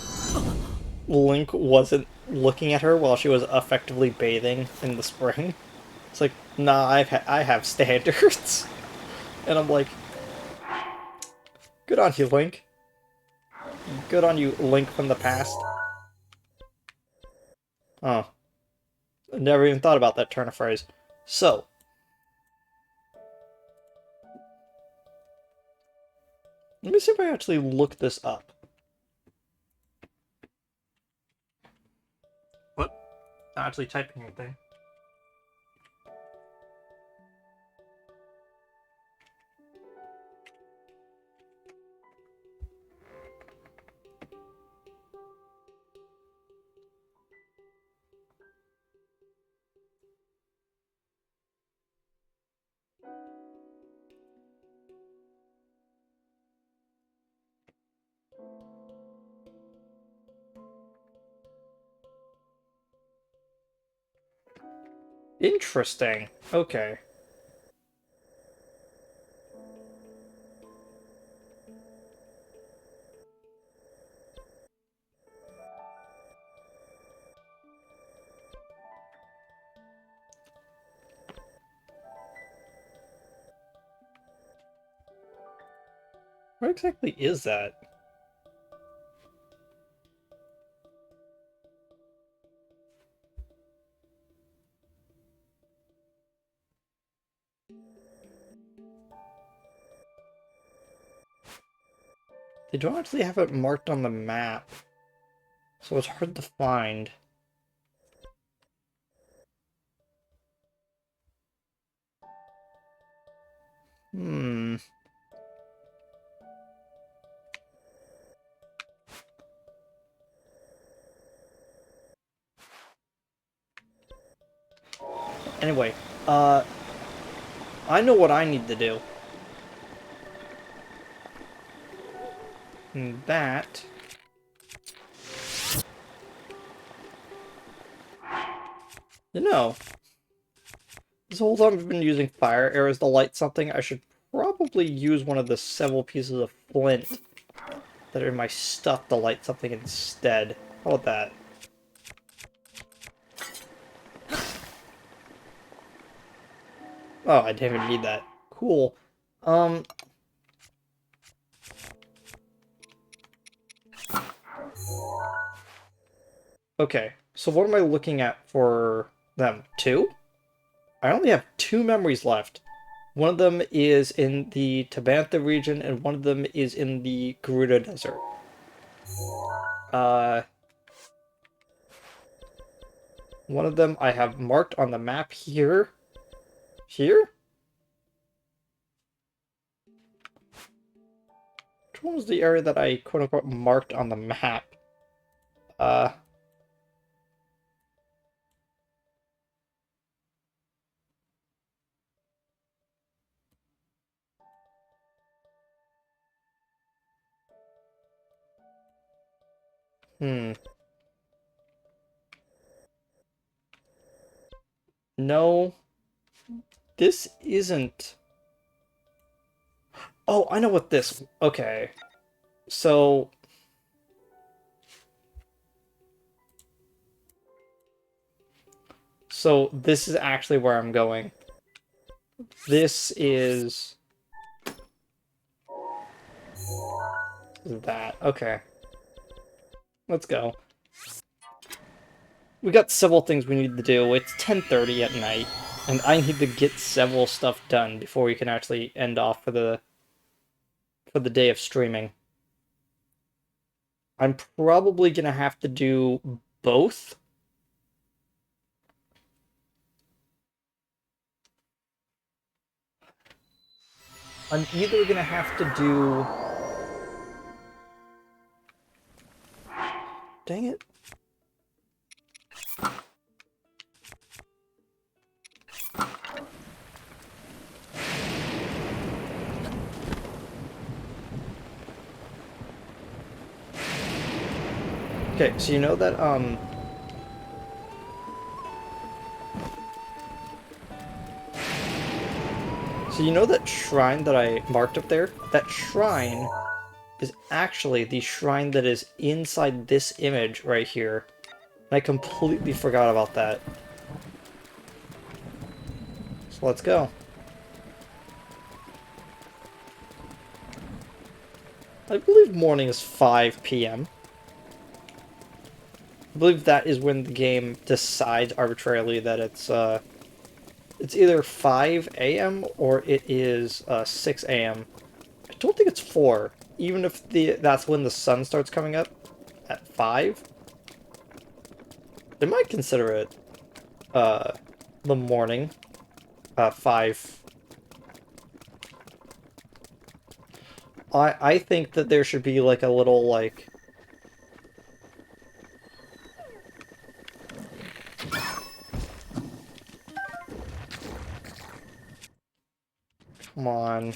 Link wasn't looking at her while she was effectively bathing in the spring. It's like, nah, I have standards. And I'm like, good on you, Link. Good on you, Link from the past. Oh. I never even thought about that turn of phrase. So. Let me see if I actually look this up. What? Not actually typing anything. Interesting. Okay. What exactly is that? They don't actually have it marked on the map, so it's hard to find. Hmm. Anyway, uh, I know what I need to do. And that... You know, this whole time I've been using fire arrows to light something, I should probably use one of the several pieces of flint that are in my stuff to light something instead. How about that? Oh, I didn't even need that. Cool. Um... Okay, so what am I looking at for them? Two? I only have two memories left. One of them is in the Tabantha region, and one of them is in the Gerudo Desert. Uh, one of them I have marked on the map here. Here? Which one was the area that I quote-unquote marked on the map? Uh, hmm. No, this isn't... Oh, I know what this... Okay. So... So, this is actually where I'm going. This is... that. Okay. Let's go. We got several things we need to do. It's 10:30 at night, and I need to get several stuff done before we can actually end off for the day of streaming. I'm probably gonna have to do both. I'm either gonna have to do... Dang it. Okay, so you know that, So you know that shrine that I marked up there? That shrine is actually the shrine that is inside this image right here. And I completely forgot about that. So let's go. I believe morning is 5 p.m. I believe that is when the game decides arbitrarily that it's either 5 a.m. or it is 6 a.m. I don't think it's 4, even if that's when the sun starts coming up at 5. They might consider it the morning, 5. I think that there should be like a little like... Come on.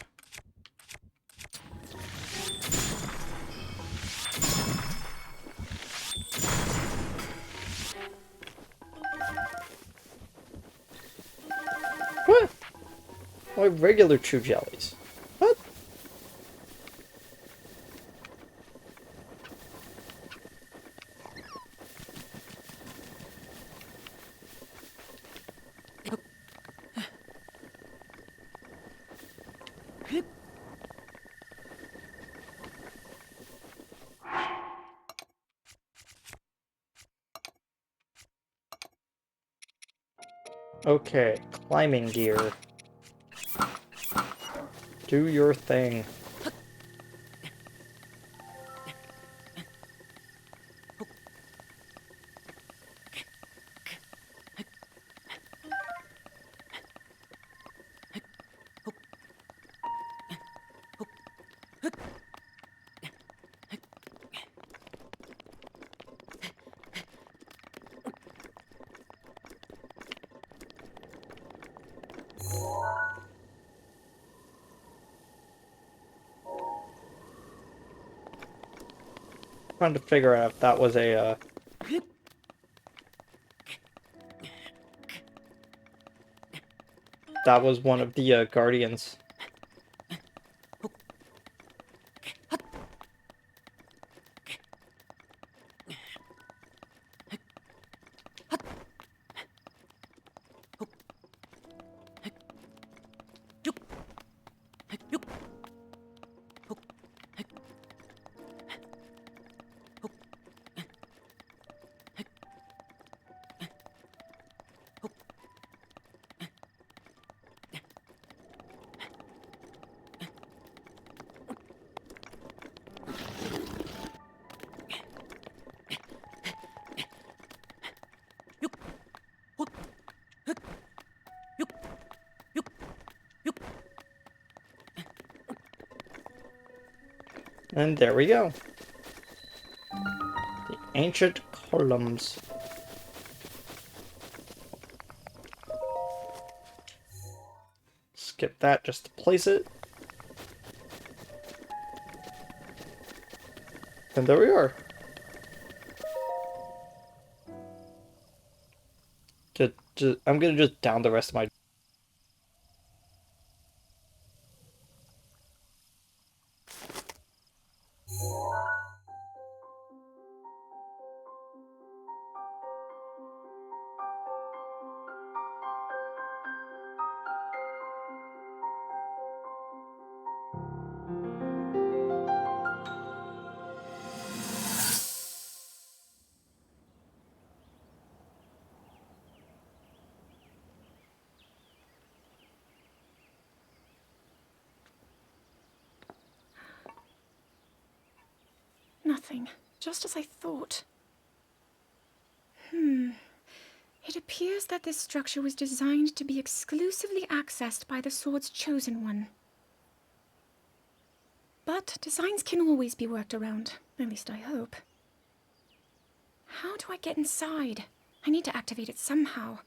What? Why regular true jellies? What? Okay, climbing gear. Do your thing. Trying to figure out if that was a, that was one of the, guardians. And there we go. The ancient columns. Skip that just to place it. And there we are. I'm gonna just down the rest of my... Nothing. Just as I thought. It appears that this structure was designed to be exclusively accessed by the sword's chosen one. But designs can always be worked around. At least I hope. How do I get inside? I need to activate it somehow.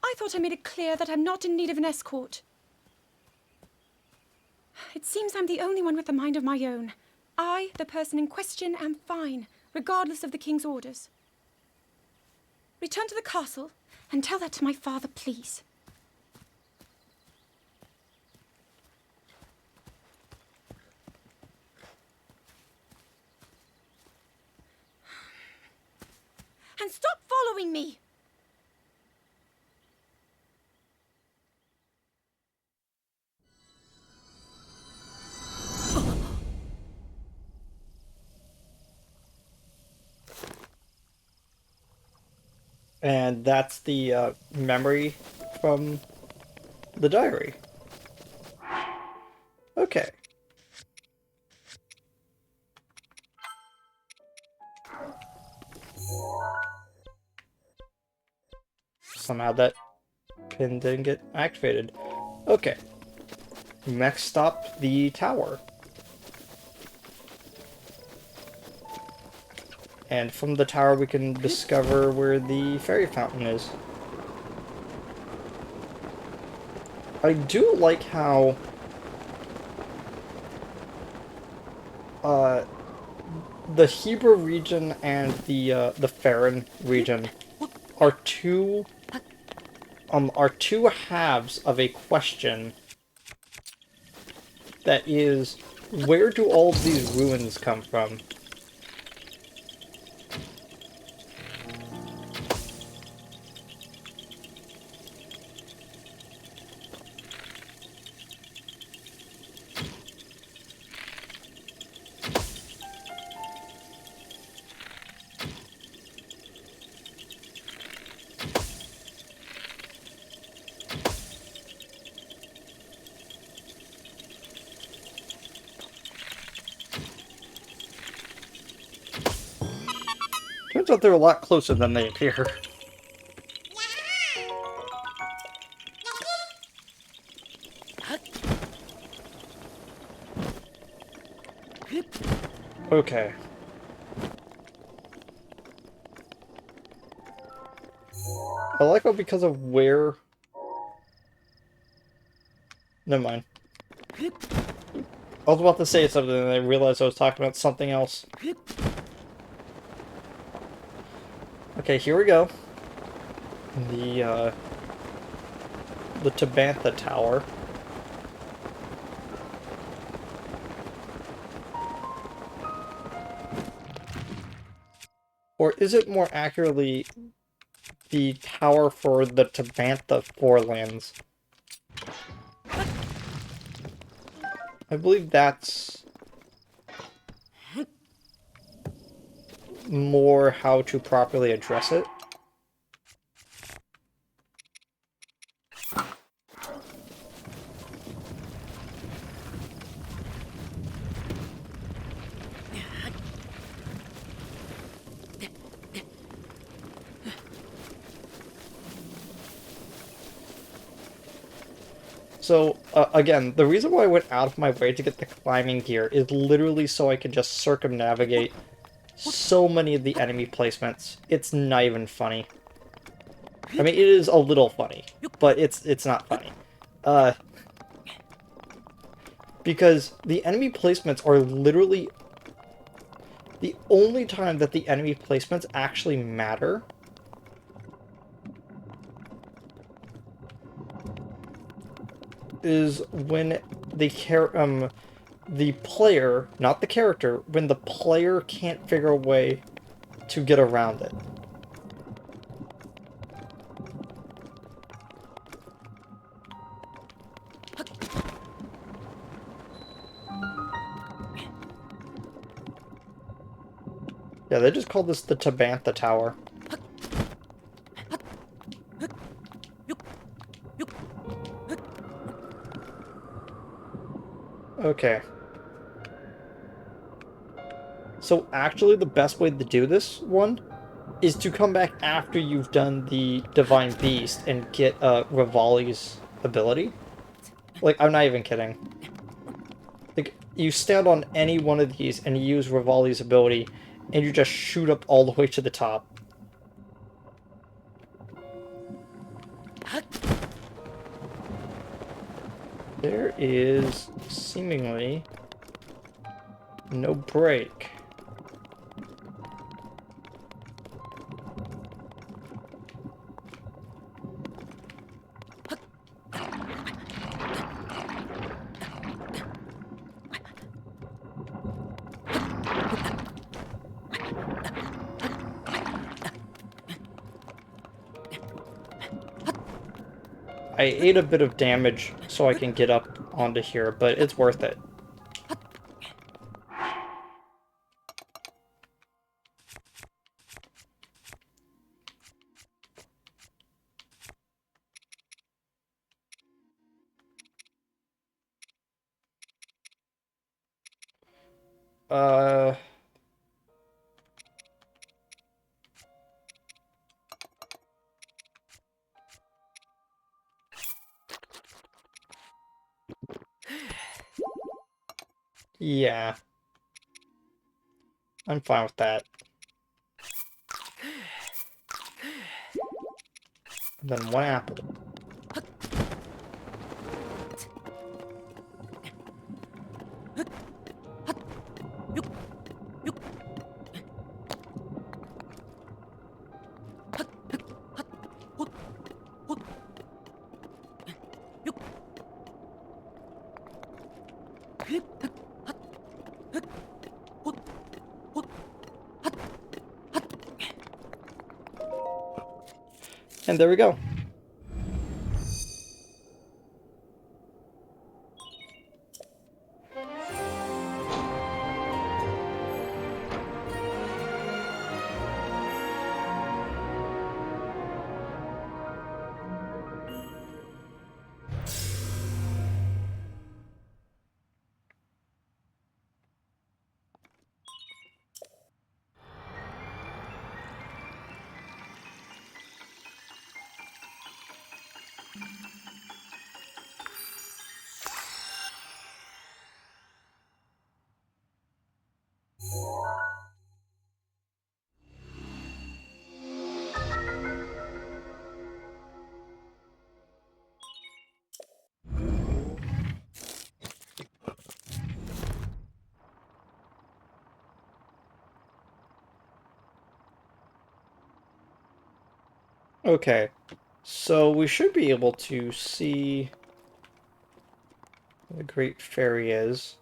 I thought I made it clear that I'm not in need of an escort. It seems I'm the only one with a mind of my own. I, the person in question, am fine, regardless of the king's orders. Return to the castle and tell that to my father, please. And stop following me! And that's the memory from the diary. Okay. Somehow that pin didn't get activated. Okay. Next stop, the tower. And from the tower we can discover where the fairy fountain is. I do like how the Hebrew region and the Farron region are two halves of a question that is, where do all of these ruins come from? Turns out they're a lot closer than they appear. Okay. I like how because of where... Never mind. I was about to say something and I realized I was talking about something else. Okay, here we go. The Tabantha Tower. Or is it more accurately the tower for the Tabantha Forelands? I believe that's more how to properly address it. So, again, the reason why I went out of my way to get the climbing gear is literally so I can just circumnavigate so many of the enemy placements. It's not even funny. I mean, it is a little funny, but it's not funny. Uh, because the enemy placements are literally the only time that the enemy placements actually matter is when the player, not the character, when the player can't figure a way to get around it. Yeah, they just call this the Tabantha Tower. Okay. So actually the best way to do this one is to come back after you've done the Divine Beast and get Rivali's ability. Like, I'm not even kidding. Like, you stand on any one of these and you use Rivali's ability, and you just shoot up all the way to the top. There is seemingly no break. I ate a bit of damage so I can get up onto here, but it's worth it. Uh... Yeah. I'm fine with that. And then one apple. And there we go. Okay, so we should be able to see where the Great Fairy is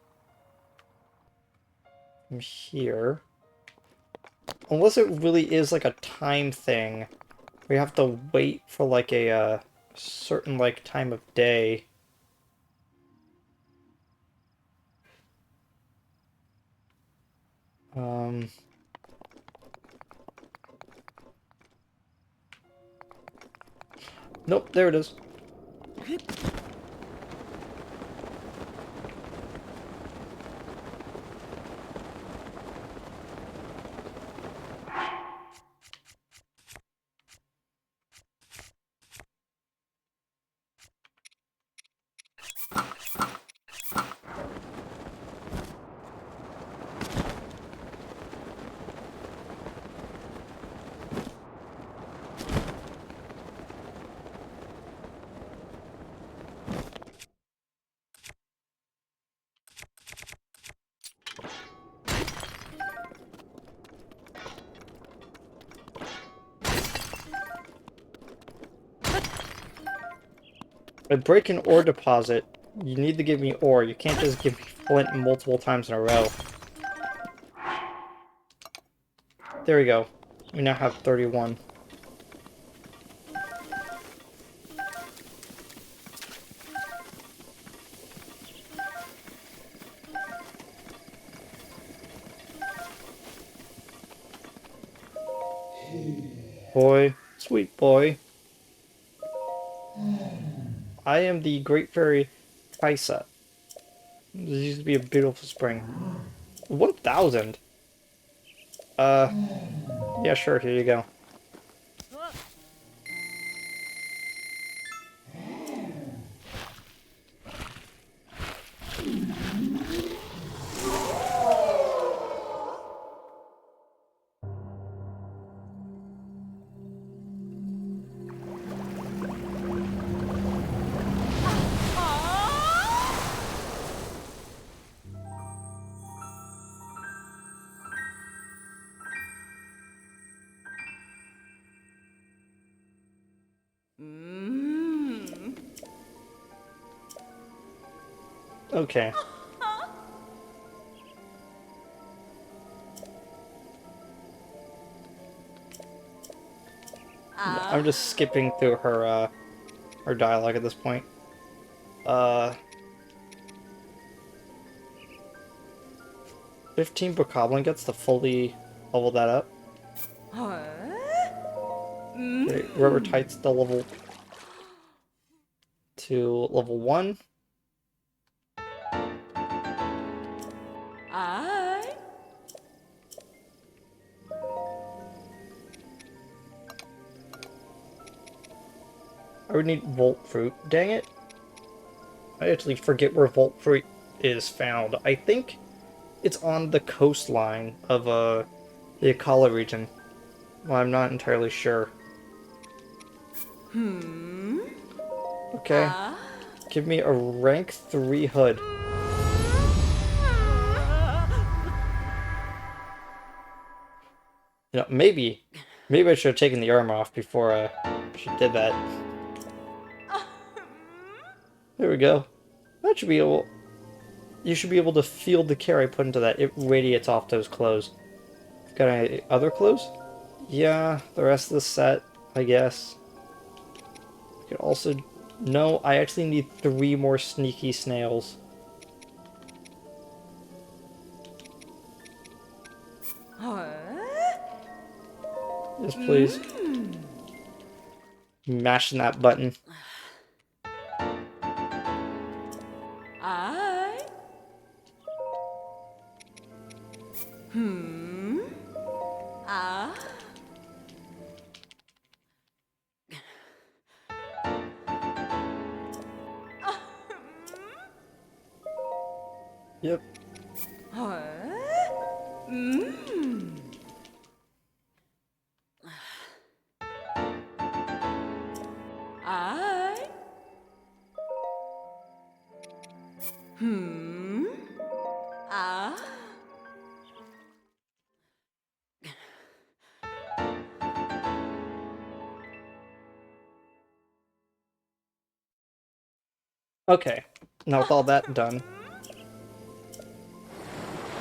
from here. Unless it really is like a time thing. We have to wait for like a certain like time of day. Um, nope, there it is. By break an ore deposit, you need to give me ore. You can't just give me flint multiple times in a row. There we go. We now have 31. Boy, sweet boy. I am the Great Fairy Kaisa. This used to be a beautiful spring. 1,000? Uh, yeah, sure, here you go. Okay. I'm just skipping through her dialogue at this point. Uh, 15 bokoblin gets to fully level that up. Okay, rubber tights the level to level 1. I would need Volt Fruit. Dang it. I actually forget where Volt Fruit is found. I think it's on the coastline of the Akala region. Well, I'm not entirely sure. Okay. Give me a rank 3 hood. You know, maybe I should have taken the armor off before she did that. There we go. That should be able. You should be able to feel the care I put into that. It radiates off those clothes. Got any other clothes? Yeah, the rest of the set, I guess. I could also... No, I actually need 3 more sneaky snails. Yes, please. Mashing that button. Yep. Okay, now with all that done,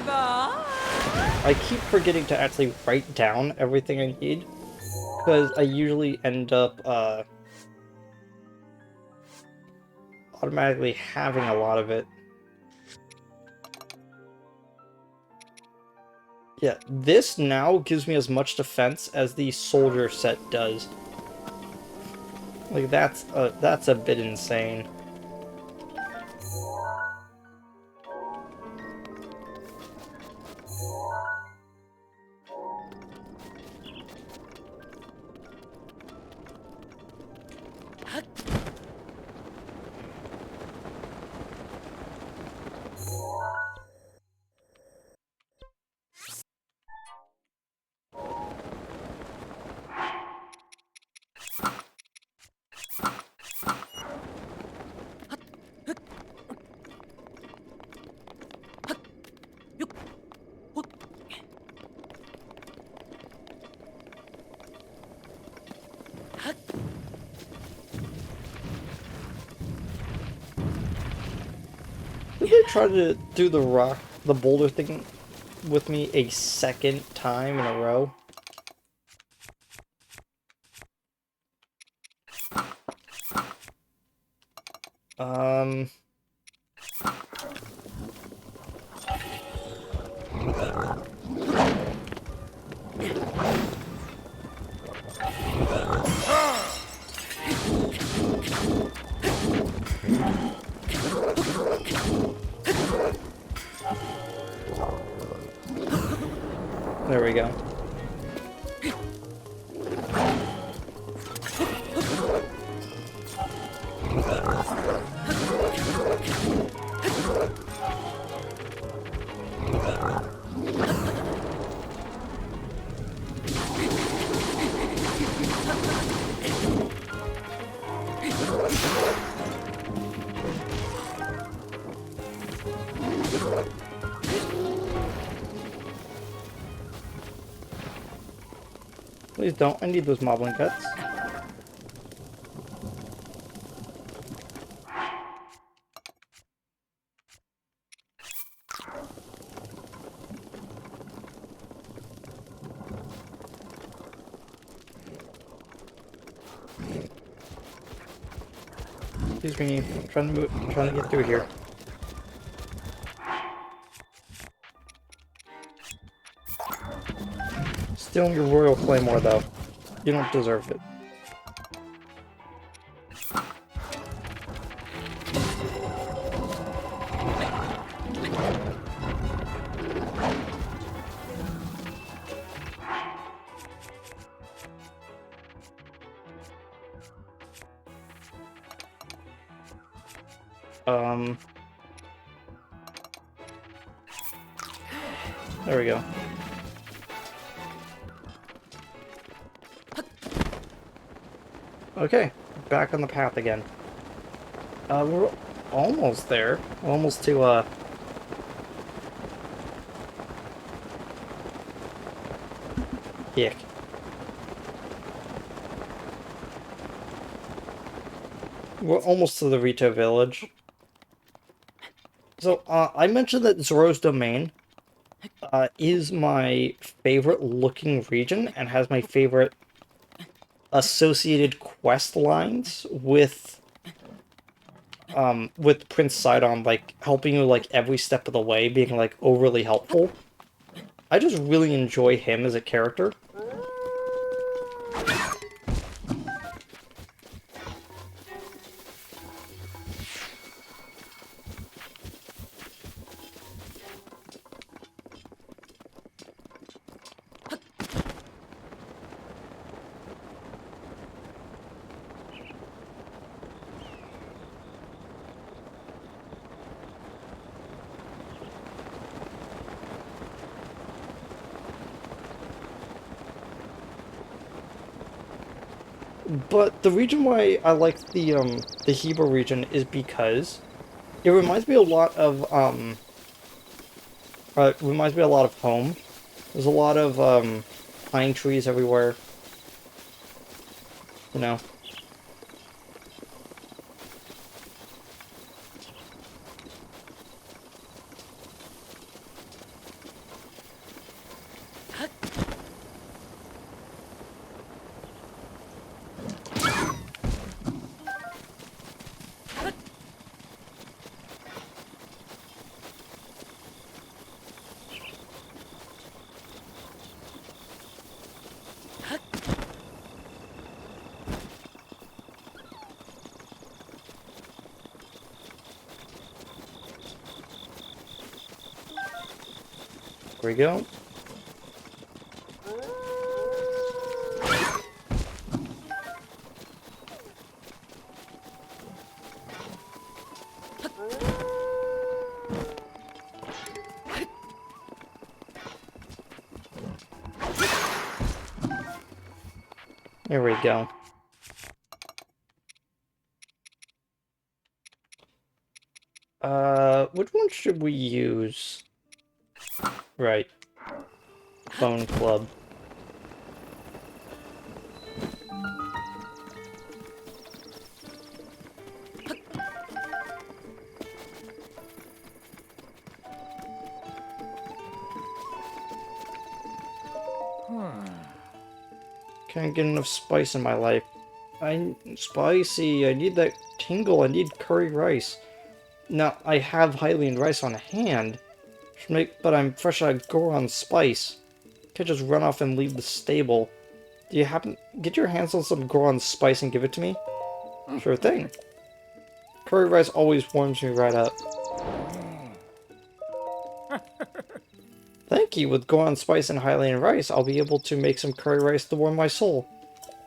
I keep forgetting to actually write down everything I need, because I usually end up, automatically having a lot of it. Yeah, this now gives me as much defense as the soldier set does. Like, that's a bit insane. Did they try to do the boulder thing with me a second time in a row? Um... There we go. Please don't. I need those moblin guts. Excuse me. I'm trying to get through here. Stealing your royal claymore, though. You don't deserve it. Um... There we go. Okay, back on the path again. We're almost there. Almost to, Hick. We're almost to the Rito village. So, I mentioned that Zoro's domain, is my favorite looking region and has my favorite associated quest lines with Prince Sidon, like, helping you, like, every step of the way, being, like, overly helpful. I just really enjoy him as a character. But the reason why I like the Hebrew region is because it reminds me a lot of it reminds me a lot of home. There's a lot of pine trees everywhere. You know. Here we go. There we go. Which one should we use? Right. Bone Club. Can't get enough spice in my life. Spicy. I need that tingle. I need curry rice. Now, I have Hylian rice on hand, but I'm fresh out of Goron spice. Can't just run off and leave the stable. Do you happen get your hands on some Goron spice and give it to me? Sure thing. Curry rice always warms me right up. Thank you. With Goron spice and Hylian rice, I'll be able to make some curry rice to warm my soul.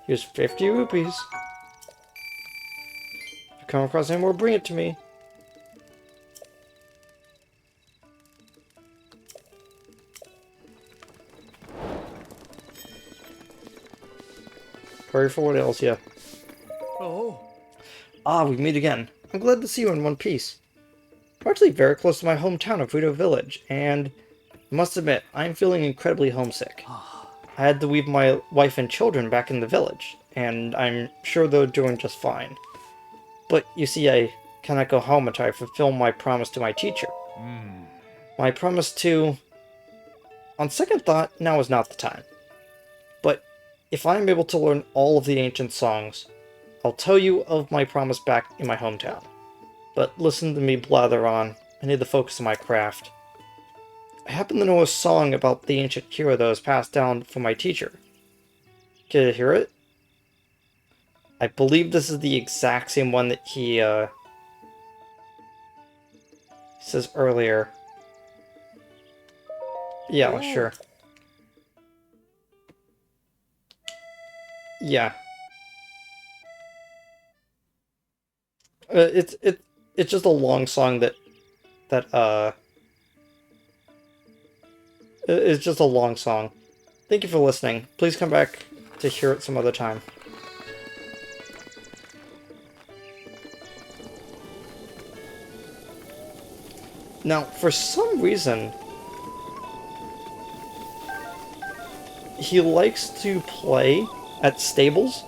Here's 50 rupees. If you come across any more, bring it to me. Curry for what else, yeah. Oh. Ah, we meet again. I'm glad to see you in one piece. We're actually very close to my hometown of Rito Village, and I must admit, I'm feeling incredibly homesick. I had to leave my wife and children back in the village, and I'm sure they're doing just fine. But you see, I cannot go home until I fulfill my promise to my teacher. My promise to... On second thought, now is not the time. But if I am able to learn all of the ancient songs, I'll tell you of my promise back in my hometown. But listen to me blather on. I need to focus on my craft. I happen to know a song about the ancient hero that was passed down from my teacher. Can you hear it? I believe this is the exact same one that he says earlier. Yeah, sure. Yeah. It's just a long song it's just a long song. Thank you for listening. Please come back to hear it some other time. Now, for some reason, he likes to play at stables.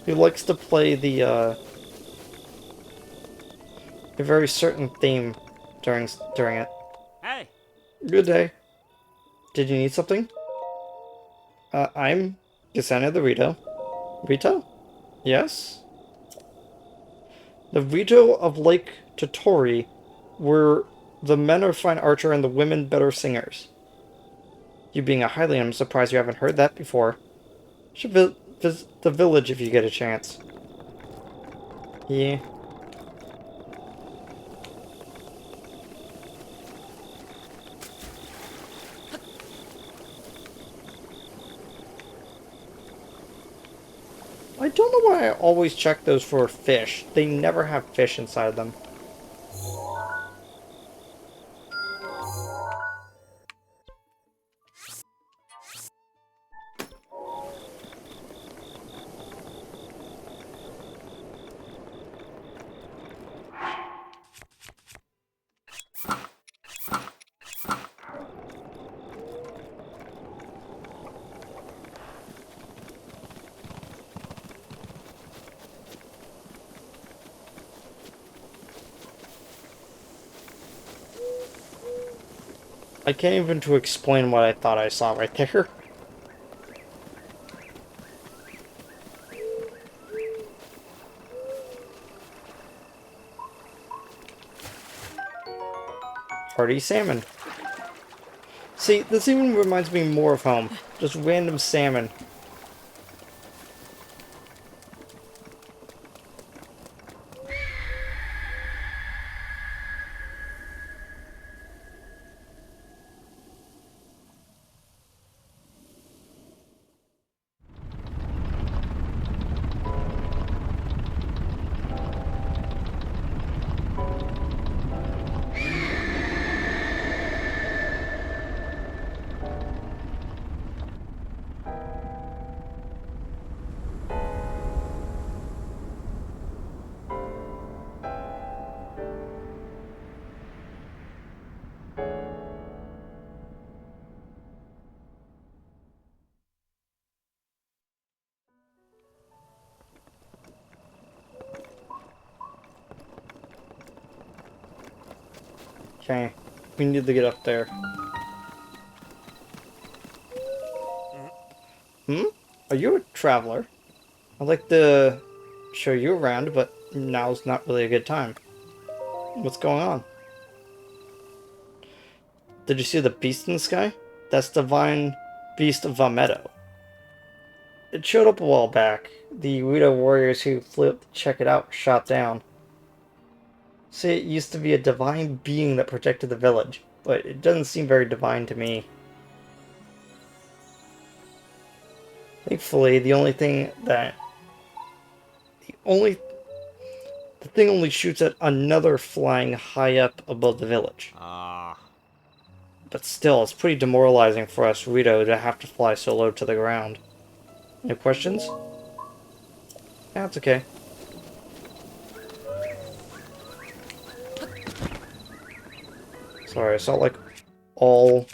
He likes to play a very certain theme during it. Hey. Good day. Did you need something? I'm Gisana the Rito. Rito? Yes? The Rito of Lake Totori were the men are fine archer and the women better singers. You being a Hylian, I'm surprised you haven't heard that before. Should visit the village if you get a chance. Yeah. I don't know why I always check those for fish. They never have fish inside them. I can't even to explain what I thought I saw right there. Hearty salmon. See, this even reminds me more of home. Just random salmon. Okay. We need to get up there. Hmm? Are you a traveler? I'd like to show you around, but now's not really a good time. What's going on? Did you see the beast in the sky? That's divine beast of Valmetto. It showed up a while back. The Rito warriors who flew up to check it out were shot down. Say it used to be a divine being that protected the village, but it doesn't seem very divine to me. Thankfully, the only thing only shoots at another flying high up above the village. But still, it's pretty demoralizing for us Rito to have to fly so low to the ground. Any questions? Yeah, it's okay. Sorry, I saw like all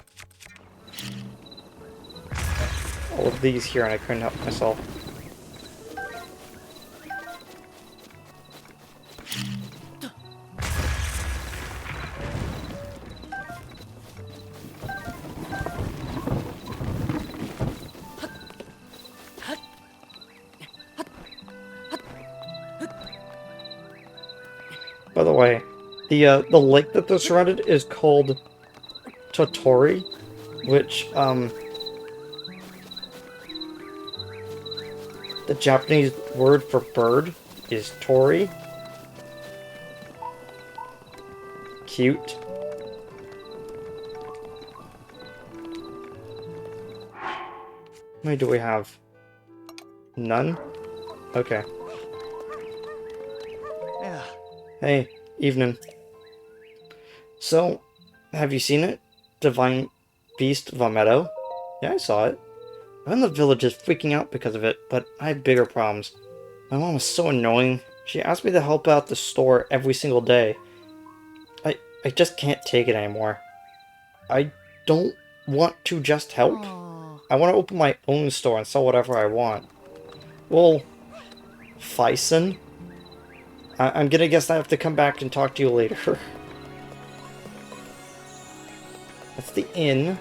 of these here and I couldn't help myself. By the way, the lake that they're surrounded is called Totori, which the Japanese word for bird is tori. Cute. How many do we have? None? Okay. Yeah. Hey, evening. So, have you seen it? Divine Beast Valmetto? Yeah, I saw it. I'm in the village is freaking out because of it, but I have bigger problems. My mom is so annoying. She asks me to help out the store every single day. I just can't take it anymore. I don't want to just help. I want to open my own store and sell whatever I want. Well, Faison? I'm gonna guess I have to come back and talk to you later. That's the inn.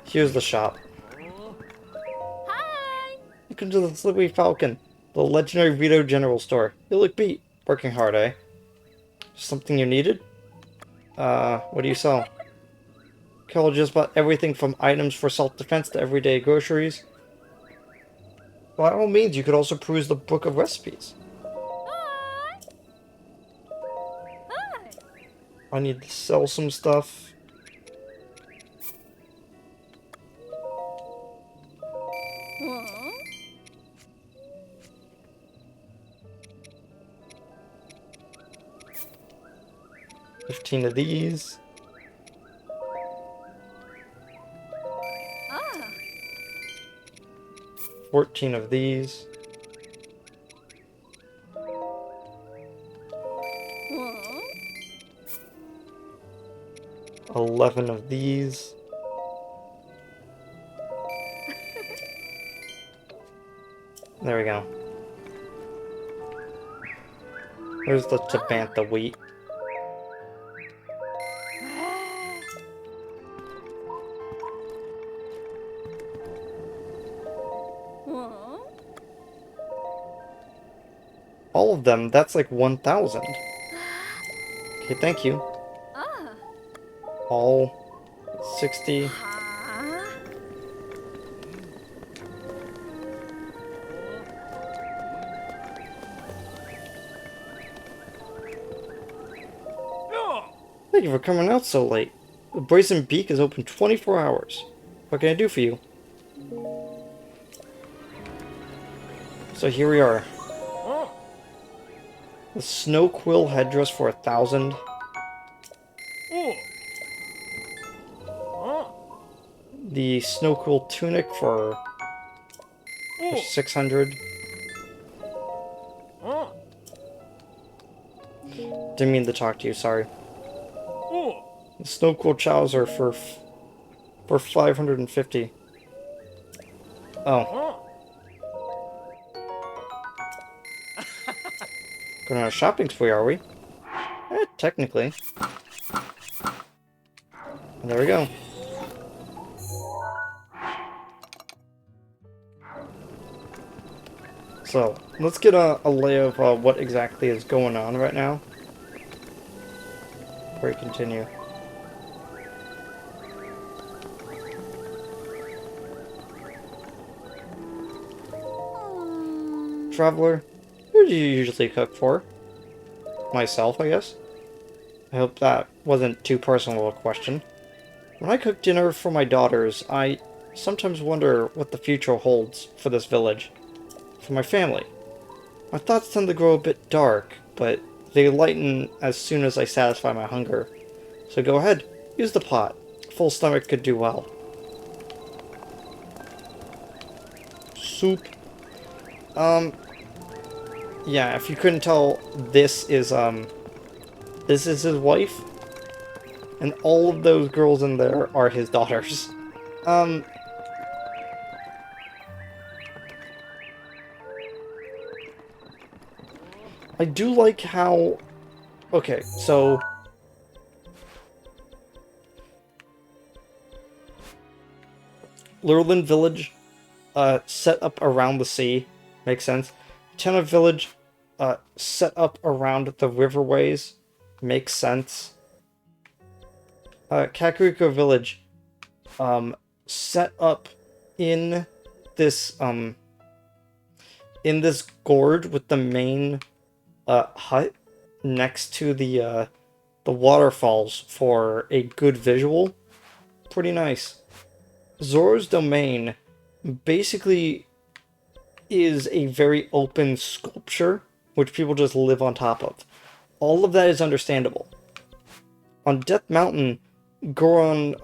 Here's the shop. Hi! Welcome to the Slippery Falcon, the legendary Rito General Store. You look beat. Working hard, eh? Something you needed? What do you sell? Carol just bought everything from items for self-defense to everyday groceries. By all means, you could also peruse the Book of Recipes. Hi! Hi! I need to sell some stuff. Huh? 15 of these. Ah! 14 of these. Huh? 11 of these. There we go. There's the Tabantha wheat. Huh? All of them, that's like 1,000. Okay, thank you. Ah! All 60. Huh? Thank you for coming out so late. The Brazen Beak is open 24 hours. What can I do for you? So here we are. The Snow Quill headdress for 1,000. The Snow Quill tunic for 600. Didn't mean to talk to you, sorry. The Snow Quill trouser for 550. Oh. Going on a shopping spree, are we? technically. And there we go. So, let's get a lay of what exactly is going on right now. Before we continue. Traveler, who do you usually cook for? Myself, I guess? I hope that wasn't too personal a question. When I cook dinner for my daughters, I sometimes wonder what the future holds for this village. For my family. My thoughts tend to grow a bit dark, but they lighten as soon as I satisfy my hunger. So go ahead, use the pot. A full stomach could do well. Soup. Yeah, if you couldn't tell, this is his wife. And all of those girls in there are his daughters. I do like how... Okay, so... Lurlin Village, set up around the sea. Makes sense. Tenna Village, set up around the riverways. Makes sense. Kakariko Village, set up in this, gorge with the main, hut next to the waterfalls for a good visual. Pretty nice. Zoro's domain basically is a very open sculpture, which people just live on top of. All of that is understandable. On Death Mountain, Goron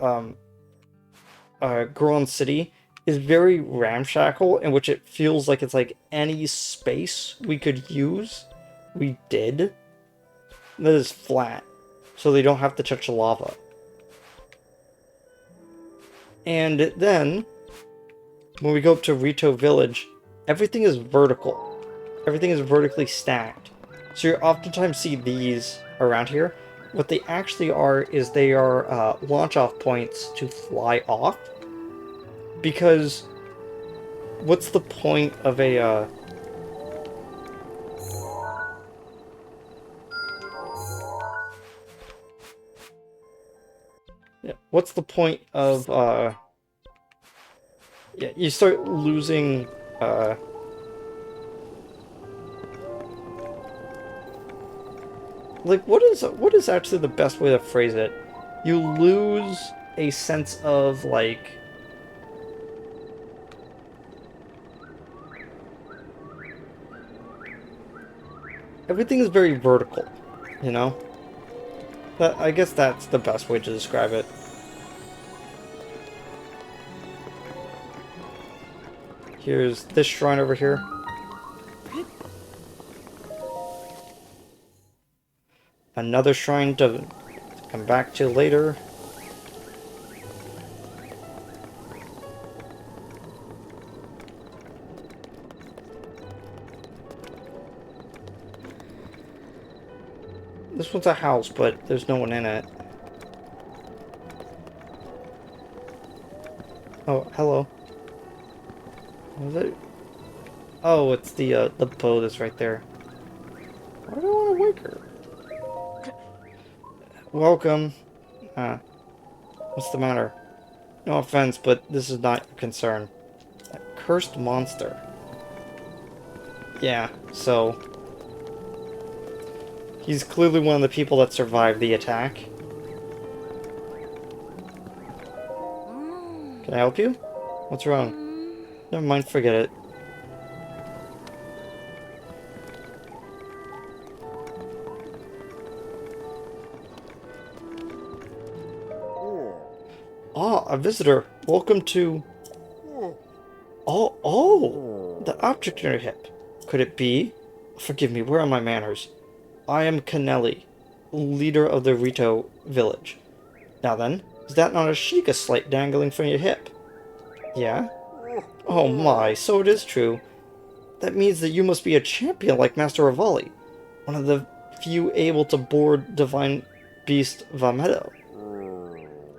City is very ramshackle, in which it feels like it's like any space we could use, we did. That is flat, so they don't have to touch lava. And then, when we go up to Rito Village, everything is vertical. Everything is vertically stacked. So you oftentimes see these around here. What they actually are is they are launch-off points to fly off. Because what's the point of a... Yeah, what's the point of... Yeah, you start losing... Like, what is actually the best way to phrase it? You lose a sense of, like... Everything is very vertical, you know? I guess that's the best way to describe it. Here's this shrine over here. Another shrine to come back to later. This one's a house, but there's no one in it. Oh, hello. What is it? Oh, it's the bow that's right there. Why do I want to wake her? Welcome. What's the matter? No offense, but this is not your concern. That cursed monster. Yeah, so... He's clearly one of the people that survived the attack. Can I help you? What's wrong? Never mind, forget it. Ah, a visitor. Welcome to... Oh! The object in your hip. Could it be? Forgive me, where are my manners? I am Canelli, leader of the Rito village. Now then, is that not a Sheikah slate dangling from your hip? Yeah? Oh my, so it is true. That means that you must be a champion like Master Rivali. One of the few able to board Divine Beast Vametto.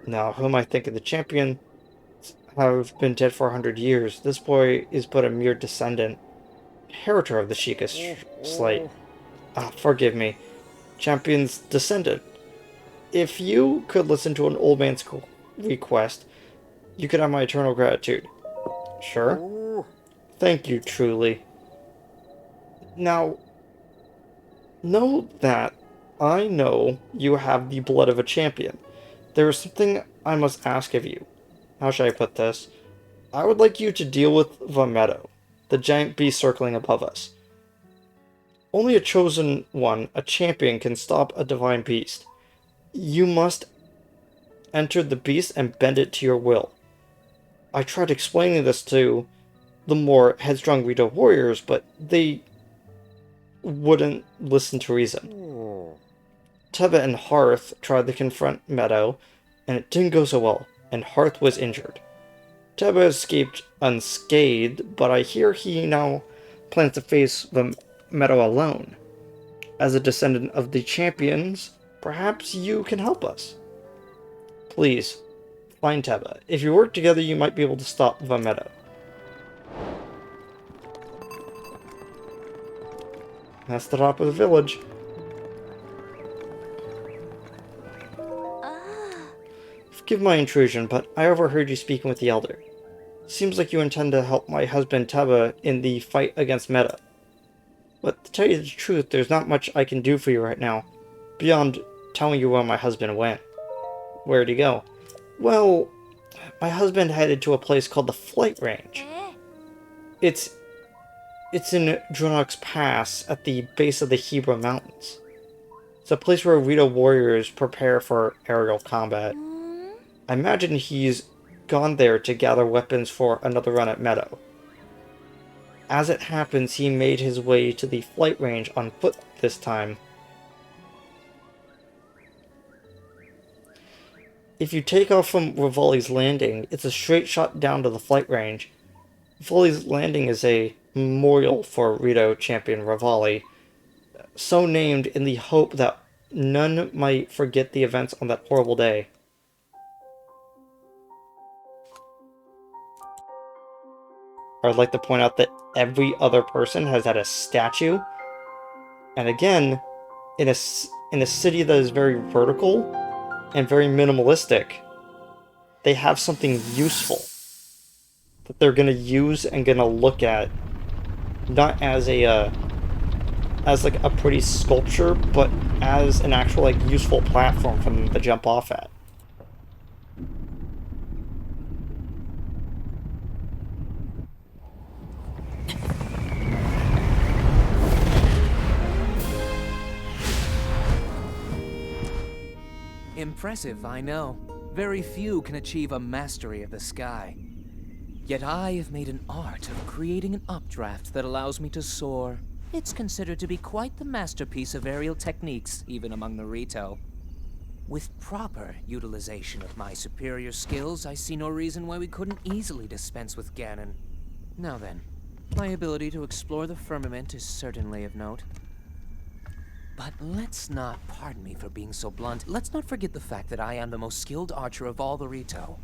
Now, who am I thinking? The champion have been dead for 100 years. This boy is but a mere descendant, inheritor of the Sheikah slate. Ah, forgive me. Champion's descendant. If you could listen to an old man's request, you could have my eternal gratitude. Sure? Thank you, truly. Now, know that I know you have the blood of a champion. There is something I must ask of you. How should I put this? I would like you to deal with Vametto, the giant beast circling above us. Only a chosen one, a champion, can stop a divine beast. You must enter the beast and bend it to your will. I tried explaining this to the more headstrong Rito warriors, but they wouldn't listen to reason. Teba and Hearth tried to confront Meadow, and it didn't go so well, and Hearth was injured. Teba escaped unscathed, but I hear he now plans to face the Meadow alone. As a descendant of the champions, perhaps you can help us. Please, find Teba. If you work together, you might be able to stop Vametto. That's the top of the village. Forgive my intrusion, but I overheard you speaking with the Elder. Seems like you intend to help my husband Teba in the fight against Meta. But to tell you the truth, there's not much I can do for you right now, beyond telling you where my husband went. Where'd he go? Well, my husband headed to a place called the Flight Range. It's in Dronok's Pass at the base of the Hebra Mountains. It's a place where Rito warriors prepare for aerial combat. I imagine he's gone there to gather weapons for another run at Meadow. As it happens, he made his way to the flight range on foot this time. If you take off from Rivali's Landing, it's a straight shot down to the flight range. Rivali's Landing is a memorial for Rito champion Rivali, so named in the hope that none might forget the events on that horrible day. I'd like to point out that every other person has had a statue, and again, in a city that is very vertical and very minimalistic, they have something useful that they're gonna use and gonna look at, not as a as like a pretty sculpture, but as an actual like useful platform for them to jump off at. Impressive, I know. Very few can achieve a mastery of the sky. Yet I have made an art of creating an updraft that allows me to soar. It's considered to be quite the masterpiece of aerial techniques, even among the Rito. With proper utilization of my superior skills, I see no reason why we couldn't easily dispense with Ganon. Now then, my ability to explore the firmament is certainly of note. But let's not, pardon me for being so blunt, let's not forget the fact that I am the most skilled archer of all the Rito.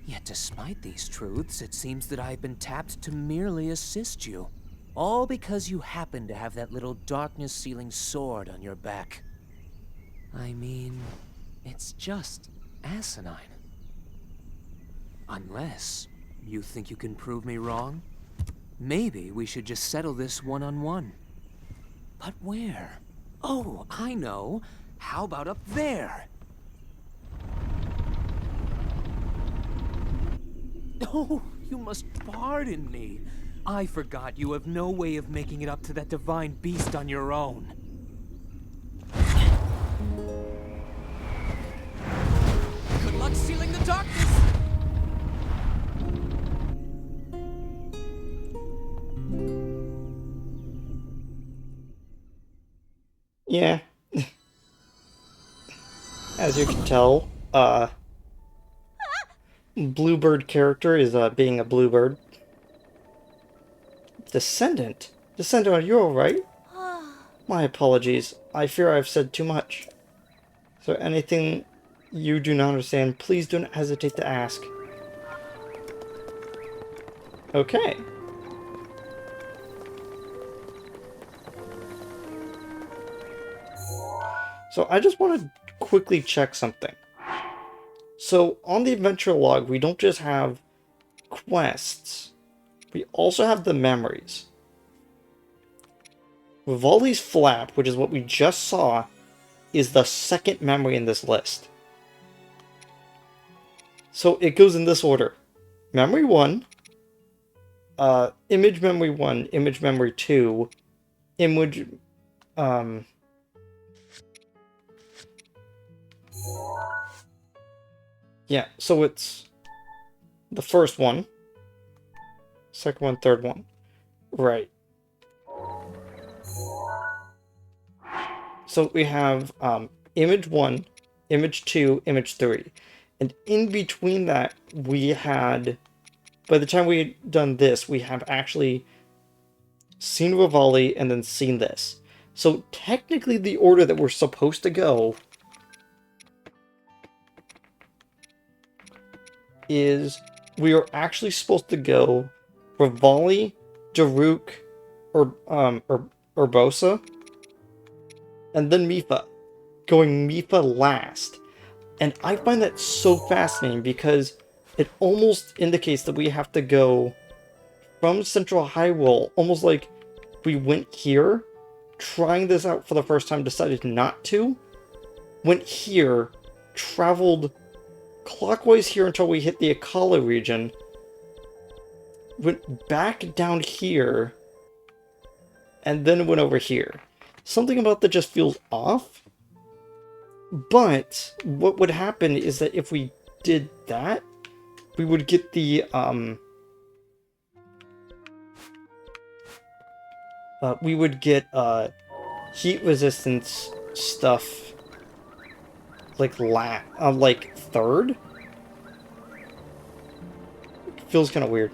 Yet despite these truths, it seems that I've been tapped to merely assist you. All because you happen to have that little darkness-sealing sword on your back. I mean, it's just asinine. Unless you think you can prove me wrong, maybe we should just settle this one-on-one. But where? Oh, I know. How about up there? Oh, you must pardon me. I forgot you have no way of making it up to that divine beast on your own. Good luck sealing the darkness! Yeah. As you can tell, Bluebird character is being a bluebird. Descendant? Descendant, are you alright? My apologies. I fear I've said too much. Is there anything you do not understand? Please do not hesitate to ask. Okay. So I just want to quickly check something. So on the adventure log, we don't just have quests. We also have the memories. Vivali's Flap, which is what we just saw, is the second memory in this list. So it goes in this order. Memory 1, image memory 1, image memory 2, image, yeah, so it's the first one, second one, third one. Right. So we have image 1, image 2, image 3. And in between that, we had, by the time we had done this, we have actually seen Rivali and then seen this. So technically the order that we're supposed to go is we are actually supposed to go Rivali, Daruk, Urbosa, and then Mifa. Going Mifa last. And I find that so fascinating because it almost indicates that we have to go from Central Hyrule, almost like we went here, trying this out for the first time, decided not to, went here, traveled clockwise here until we hit the Akala region, went back down here, and then went over here. Something about that just feels off. But what would happen is that if we did that, we would get the heat resistance stuff like third. Feels kind of weird.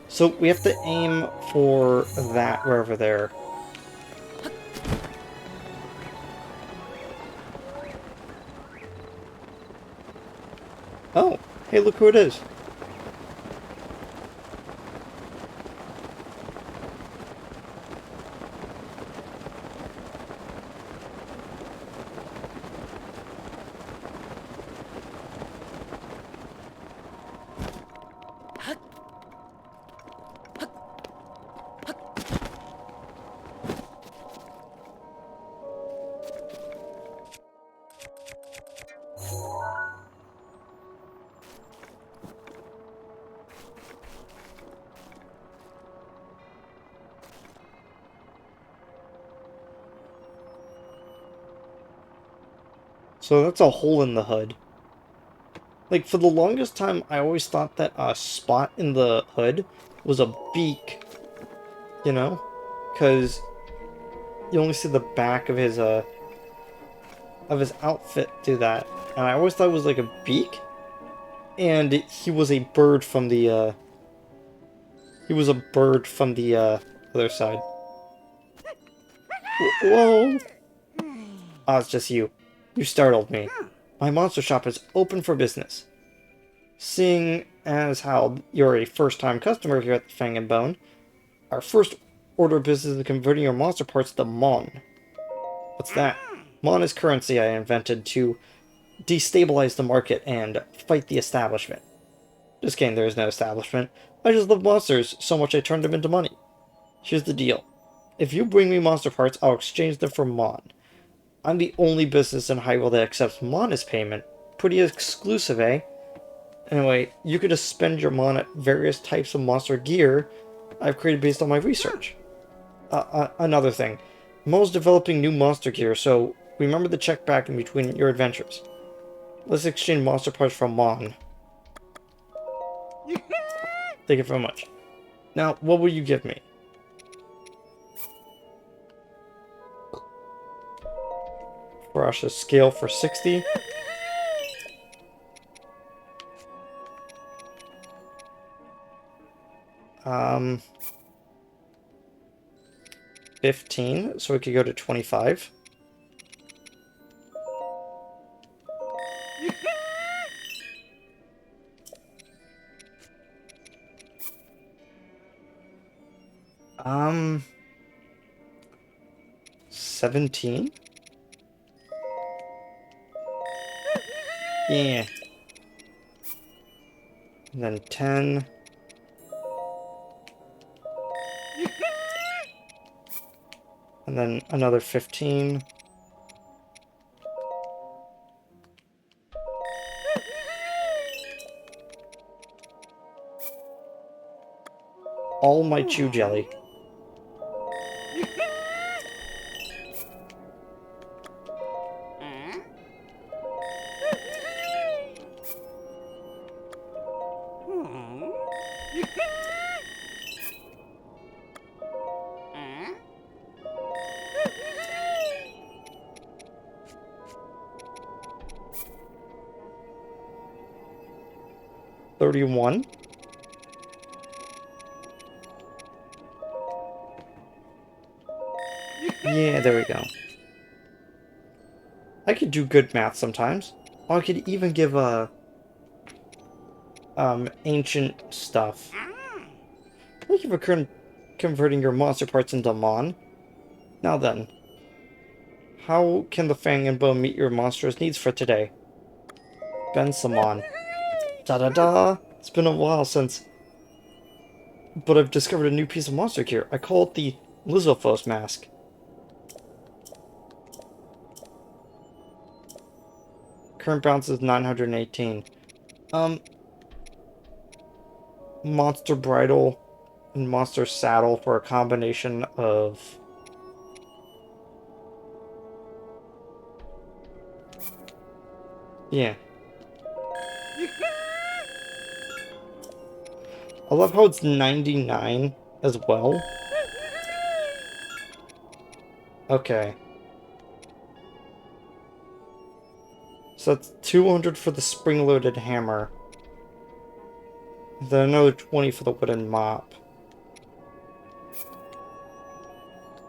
So we have to aim for that wherever there. Oh, hey, look who it is. So that's a hole in the hood. Like, for the longest time, I always thought that a spot in the hood was a beak. You know? Because you only see the back of his outfit do that. And I always thought it was like a beak. And he was a bird from the, other side. Whoa! Ah, it's just you. You startled me. My monster shop is open for business. Seeing as how you're a first-time customer here at the Fang and Bone, our first order of business is converting your monster parts to Mon. What's that? Mon is currency I invented to destabilize the market and fight the establishment. Just kidding, there is no establishment. I just love monsters so much I turned them into money. Here's the deal. If you bring me monster parts, I'll exchange them for Mon. I'm the only business in Hyrule that accepts Mon as payment. Pretty exclusive, eh? Anyway, you could just spend your Mon at various types of monster gear I've created based on my research. Another thing. Mo's developing new monster gear, so remember to check back in between your adventures. Let's exchange monster parts from Mon. Thank you very much. Now, what will you give me? Brush a scale for 60. 15, so we could go to 25. Um, 17? Yeah. And then 10. And then another 15. All my chew jelly. $31. Yeah, there we go. I could do good math sometimes. Or I could even give ancient stuff. Thank you for converting your monster parts into Mon. Now then, how can the Fang and Bone meet your monster's needs for today? Ben Samon. Da-da-da! It's been a while since... But I've discovered a new piece of monster gear. I call it the Lizzophos mask. Current balance is 918. Monster bridle and monster saddle for a combination of... Yeah. I love how it's 99 as well. Okay. So that's 200 for the spring-loaded hammer. Then another 20 for the wooden mop.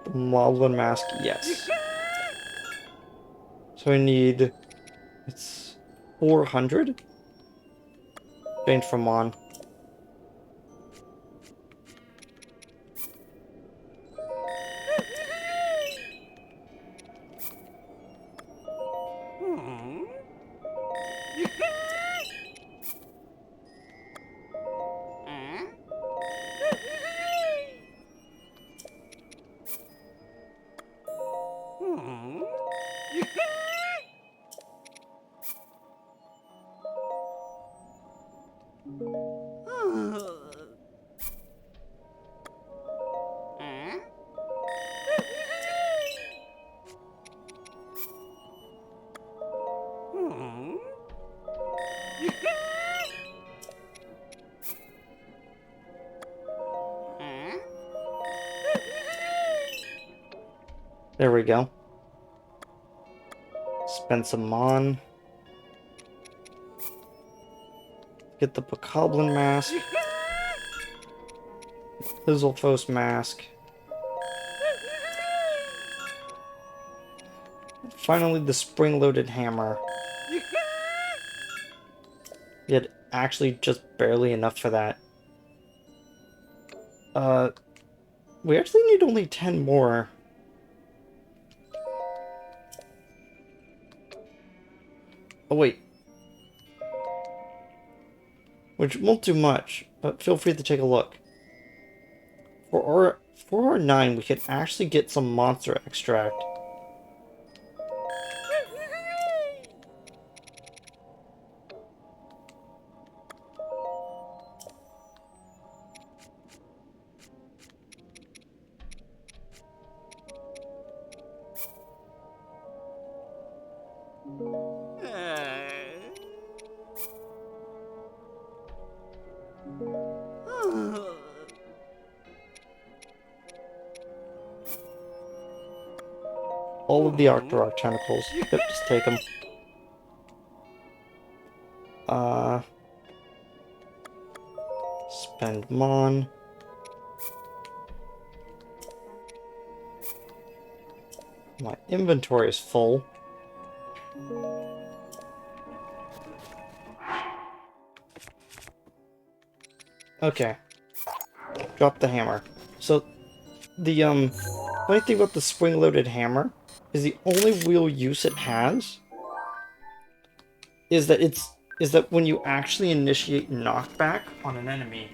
The Moblin mask, yes. So I need... It's 400? Change from on. There we go. Spend some mon. Get the Bokoblin mask. Lizzophos mask. Finally, the spring-loaded hammer. Yet actually just barely enough for that. We actually need only 10 more. Oh, wait. Which won't do much, but feel free to take a look. For our 9, we could actually get some monster extract. All of the Octorok tentacles. Yep, just take them. Spend Mon. My inventory is full. Okay. Drop the hammer. So, the, funny thing about the spring-loaded hammer is the only real use it has is that when you actually initiate knockback on an enemy,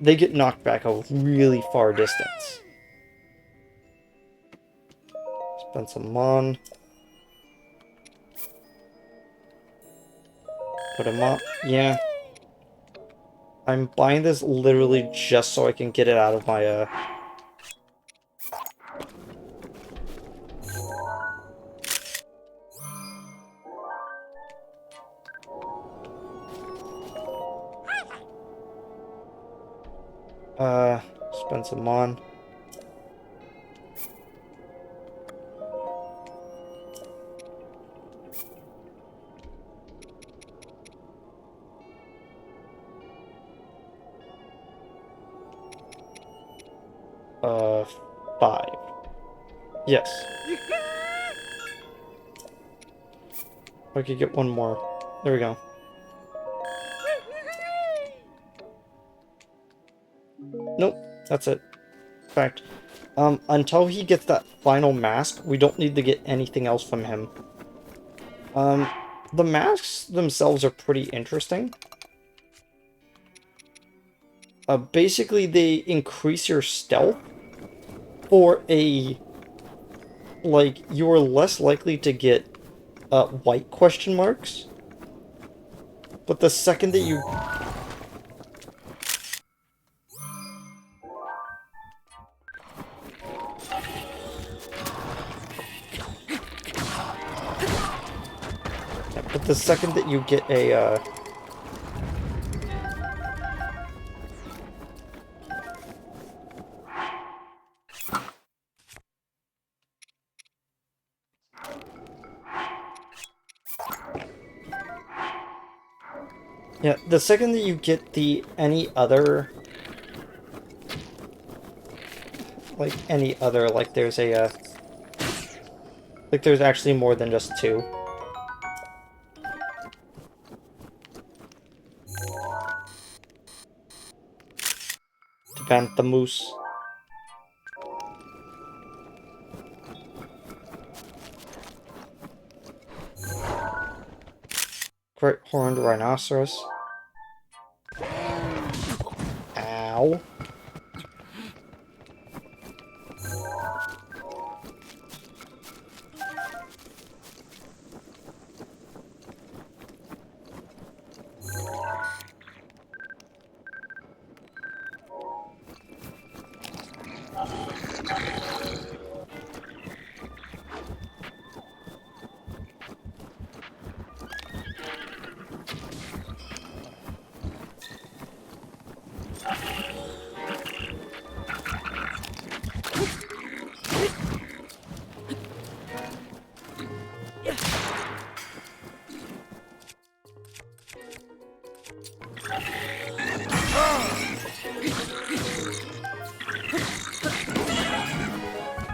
they get knocked back a really far distance. Spend some mon. Put him up. Yeah. I'm buying this literally just so I can get it out of my, spend some mon. Uh, 5. Yes. If I could get one more. There we go. Nope, that's it. In fact, until he gets that final mask, we don't need to get anything else from him. The masks themselves are pretty interesting. Basically, they increase your stealth for like, you're less likely to get, white question marks. But the second that you... But the second that you get a, yeah, the second that you get the any other... Like, any other, like, there's a, like, there's actually more than just 2. To ban the moose. Great horned rhinoceros. Ow.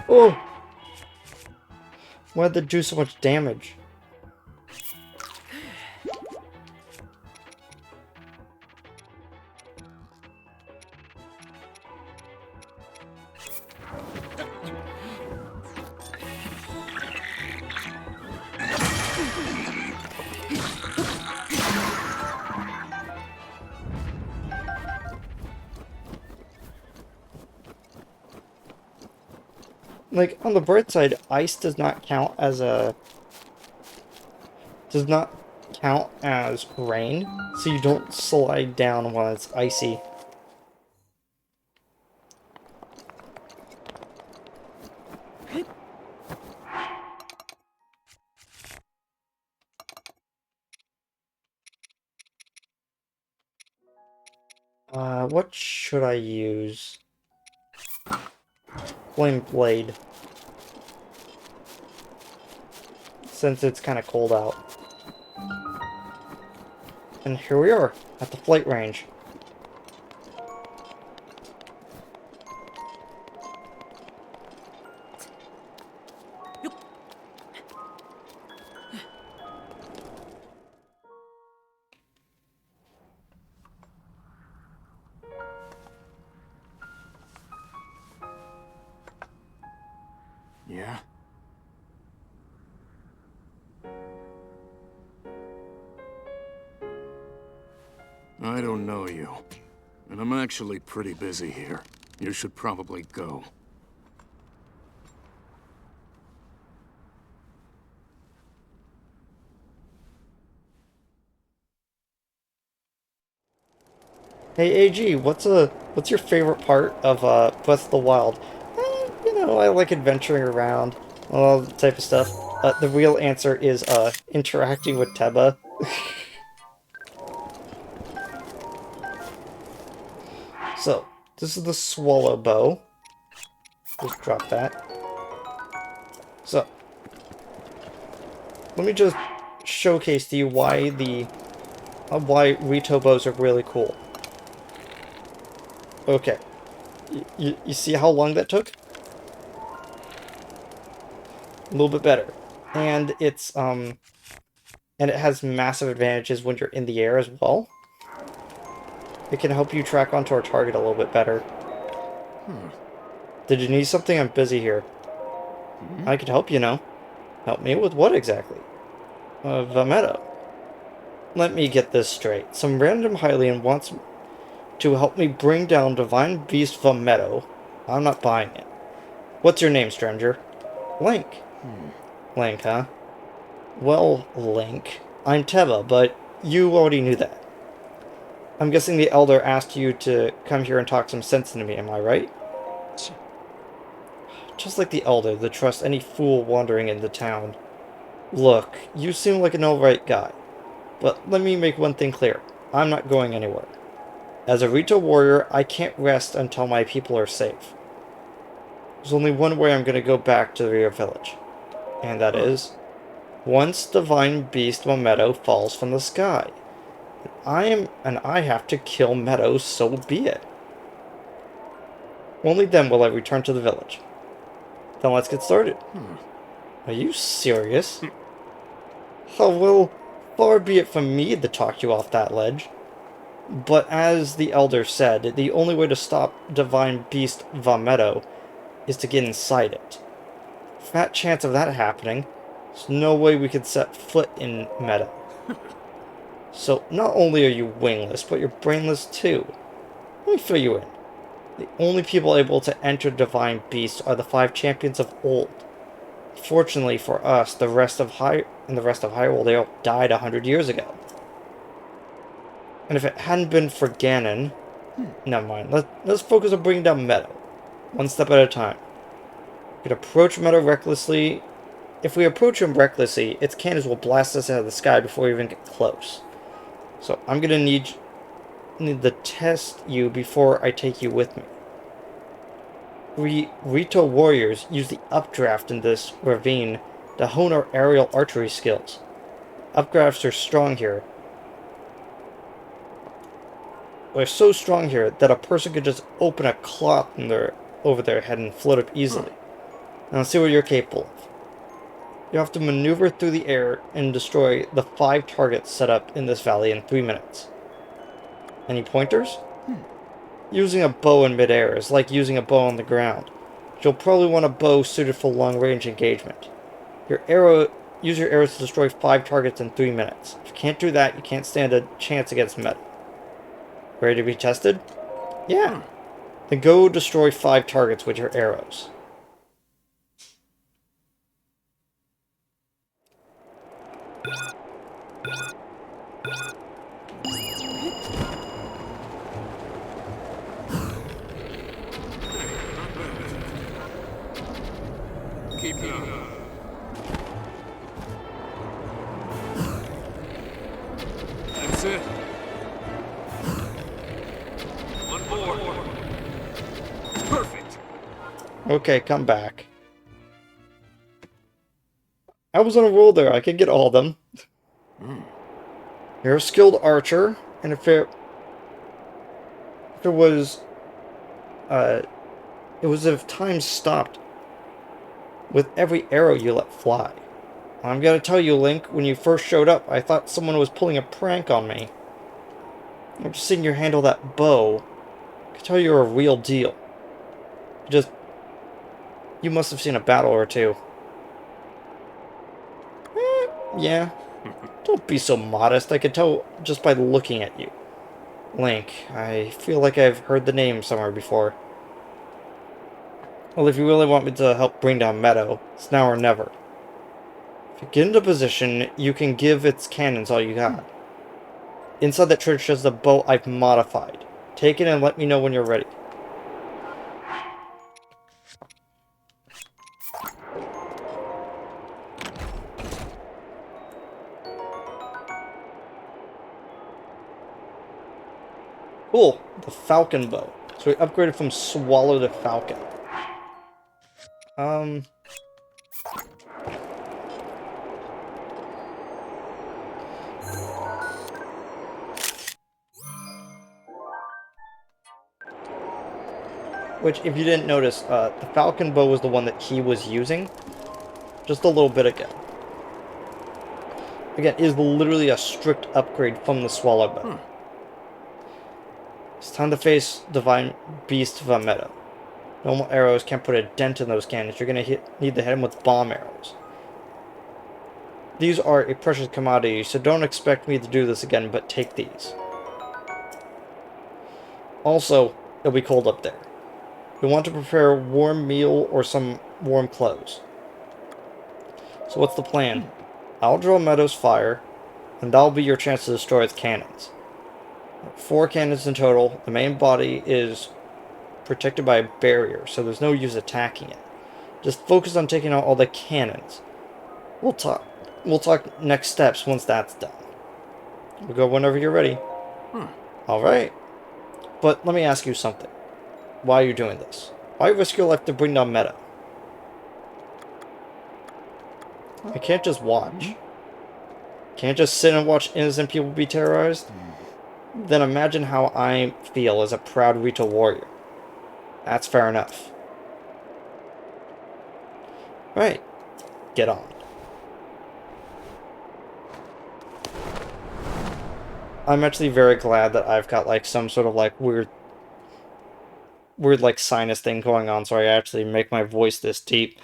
Oh! Why'd that do so much damage? Like, on the bright side, ice does not count as a... does not count as rain, so you don't slide down when it's icy. What should I use? Flame Blade. Since it's kind of cold out. And here we are, at the flight range. Yeah? I don't know you. And I'm actually pretty busy here. You should probably go. Hey AG, what's your favorite part of Breath of the Wild? You know, I like adventuring around, all that type of stuff. The real answer is interacting with Teba. So, this is the swallow bow. Just drop that. So, let me just showcase to you why Rito bows are really cool. Okay, you see how long that took? A little bit better, and and it has massive advantages when you're in the air as well. It can help you track onto our target a little bit better. Did you need something? I'm busy here. I could help, you know. Help me with what exactly? Vametto. Let me get this straight. Some random Hylian wants to help me bring down Divine Beast Vametto. I'm not buying it. What's your name, stranger? Link. Link, huh? Well, Link. I'm Teba, but you already knew that. I'm guessing the Elder asked you to come here and talk some sense into me, am I right? Just like the Elder, to trust any fool wandering into town. Look, you seem like an alright guy, but let me make one thing clear. I'm not going anywhere. As a Rito warrior, I can't rest until my people are safe. There's only one way I'm going to go back to your village, and that is once Divine Beast Meadow falls from the sky. I have to kill Meadow, so be it. Only then will I return to the village. Then let's get started. Are you serious? Oh, well, far be it from me to talk you off that ledge. But as the Elder said, the only way to stop Divine Beast Vametto is to get inside it. Fat chance of that happening, there's no way we could set foot in Meadow. So not only are you wingless, but you're brainless too. Let me fill you in. The only people able to enter Divine Beast are the 5 champions of old. Fortunately for us, the rest of Hyrule, they all died 100 years ago. And if it hadn't been for Ganon... Never mind, let's focus on bringing down Meadow. One step at a time. We could approach Meadow recklessly. If we approach him recklessly, its cannons will blast us out of the sky before we even get close. So I'm gonna need to test you before I take you with me. We Rito warriors use the updraft in this ravine to hone our aerial archery skills. Updrafts are strong here. They're so strong here that a person could just open a cloth over their head and float up easily. Now let's see what you're capable of. You have to maneuver through the air and destroy the 5 targets set up in this valley in 3 minutes. Any pointers? Using a bow in midair is like using a bow on the ground. You'll probably want a bow suited for long-range engagement. Use your arrows to destroy 5 targets in 3 minutes. If you can't do that, you can't stand a chance against Metal. Ready to be tested? Yeah. Then go destroy 5 targets with your arrows. Keep it up. That's it. One more. Perfect. Okay, come back. I was on a roll there. I could get all of them. You're a skilled archer, and if it was, it was if time stopped with every arrow you let fly. I'm gonna tell you, Link, when you first showed up, I thought someone was pulling a prank on me. I'm just seeing you handle that bow. I can tell you're a real deal. You You must have seen a battle or two. Yeah. Don't be so modest. I can tell just by looking at you. Link, I feel like I've heard the name somewhere before. Well, if you really want me to help bring down Meadow, it's now or never. If you get into position, you can give its cannons all you got. Inside that church is a boat I've modified. Take it and let me know when you're ready. Cool, the Falcon bow. So we upgraded from Swallow to Falcon. Which, if you didn't notice, the Falcon bow was the one that he was using just a little bit ago. Again, it is literally a strict upgrade from the Swallow bow. It's time to face Divine Beast of a Meadow. Normal arrows can't put a dent in those cannons. You're going to need to hit them with bomb arrows. These are a precious commodity, so don't expect me to do this again, but take these. Also, it'll be cold up there. You'll want to prepare a warm meal or some warm clothes. So what's the plan? I'll draw Meadow's fire, and that'll be your chance to destroy its cannons. 4 cannons in total. The main body is protected by a barrier, so there's no use attacking it. Just focus on taking out all the cannons. We'll talk next steps once that's done. We'll go whenever you're ready. Alright. But let me ask you something. Why are you doing this? Why risk your life to bring down Meadow? I can't just watch. Can't just sit and watch innocent people be terrorized? Then imagine how I feel as a proud Rito warrior. That's fair enough. Right. Get on. I'm actually very glad that I've got like some sort of like weird like sinus thing going on, so I actually make my voice this deep.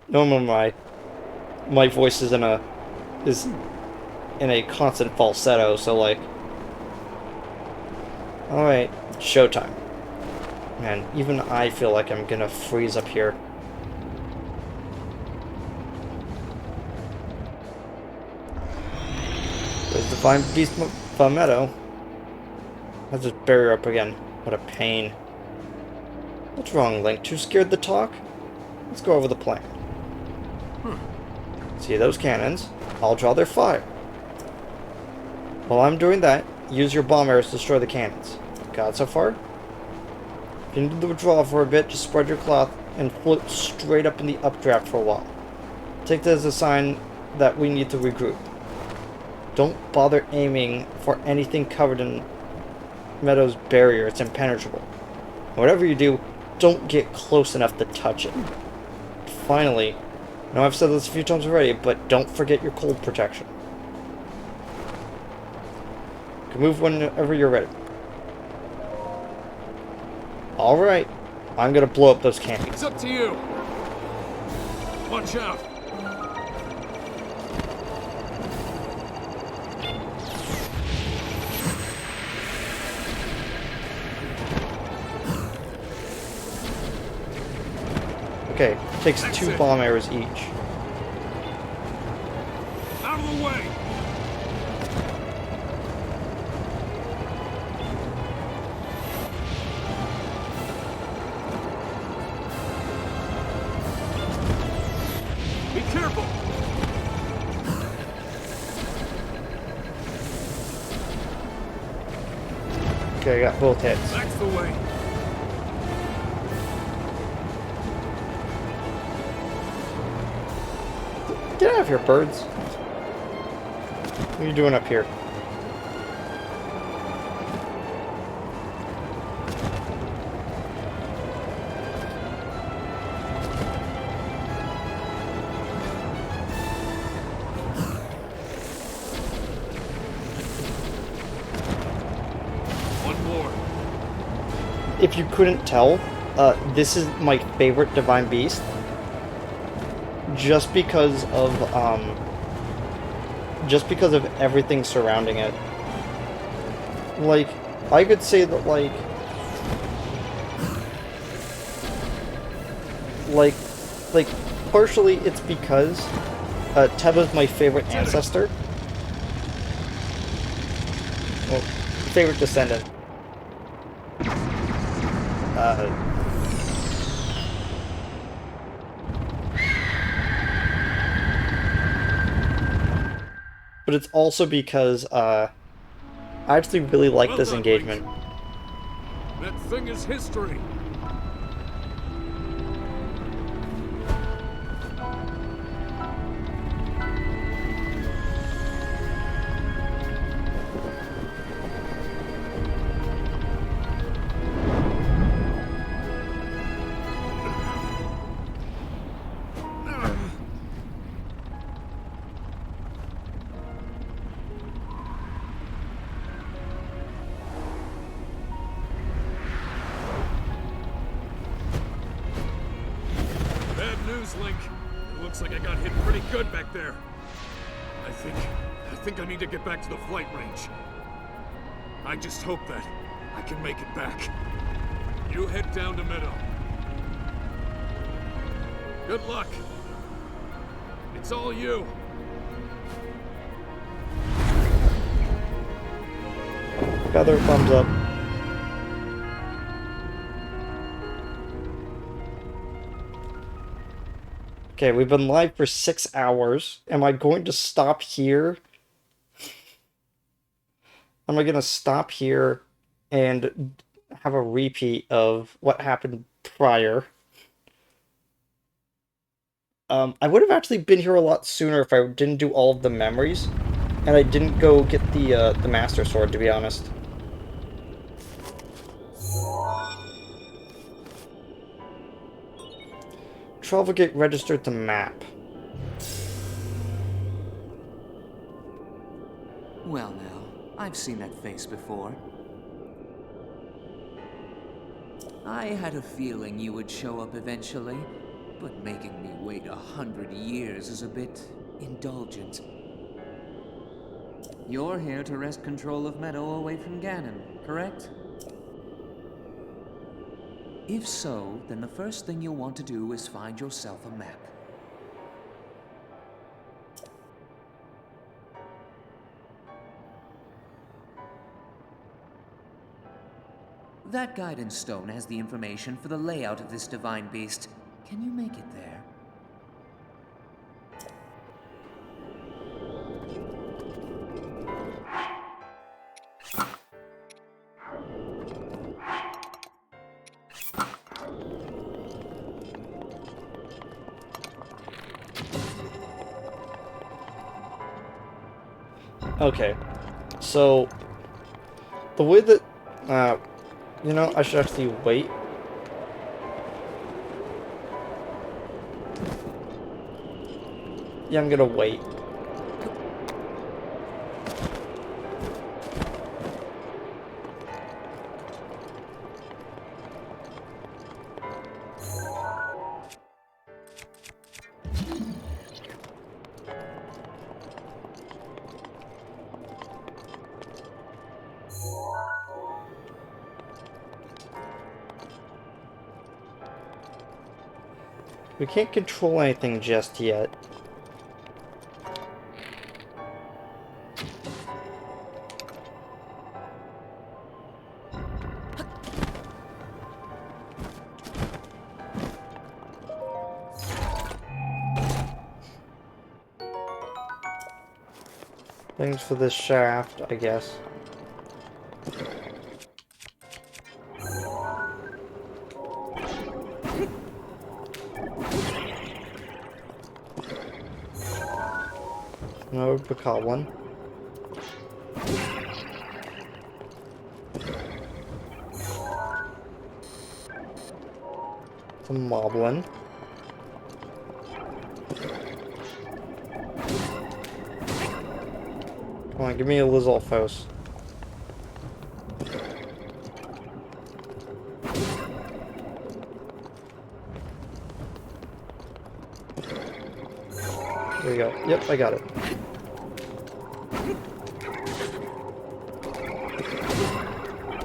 Normally my voice is in a constant falsetto, so like, alright, showtime. Man, even I feel like I'm gonna freeze up here. There's the Divine Beast of Meadow. Let's just barrier up again. What a pain. What's wrong, Link? Too scared to talk? Let's go over the plan. See those cannons? I'll draw their fire. While I'm doing that, use your bomb arrows to destroy the cannons. Got it so far? If you need to withdraw for a bit, just spread your cloth and float straight up in the updraft for a while. Take that as a sign that we need to regroup. Don't bother aiming for anything covered in Meadow's barrier. It's impenetrable. Whatever you do, don't get close enough to touch it. Finally, I know I've said this a few times already, but don't forget your cold protection. You can move whenever you're ready. Alright, I'm gonna blow up those cannons. It's up to you. Watch out. Okay, takes 2 bomb arrows each. Out of the way. Be careful. Okay, I got both hits. That's the way. Get out of here, birds. What are you doing up here? One more. If you couldn't tell, this is my favorite divine beast, just because of everything surrounding it. Like, I could say that like partially it's because Teba's my favorite ancestor. Well, favorite descendant. But it's also because I actually really like this done, engagement. Link. That thing is history. Bad news, Link. It looks like I got hit pretty good back there. I think I need to get back to the flight range. I just hope that I can make it back. You head down to Meadow. Good luck. It's all you. Feather, thumbs up. Okay, we've been live for 6 hours. Am I going to stop here? Am I going to stop here and have a repeat of what happened prior? I would have actually been here a lot sooner if I didn't do all of the memories, and I didn't go get the Master Sword, to be honest. Travel gate registered to map. Well now, I've seen that face before. I had a feeling you would show up eventually, but making me wait 100 years is a bit indulgent. You're here to wrest control of Meadow away from Ganon, correct? If so, then the first thing you'll want to do is find yourself a map. That guidance stone has the information for the layout of this divine beast. Can you make it there? Okay, so the way that, you know, I should actually wait. Yeah, I'm gonna wait. We can't control anything just yet. Thanks for this shaft, I guess. No Bokoblin. It's a Moblin. Come on, give me a Lizalfos. There you go. Yep, I got it.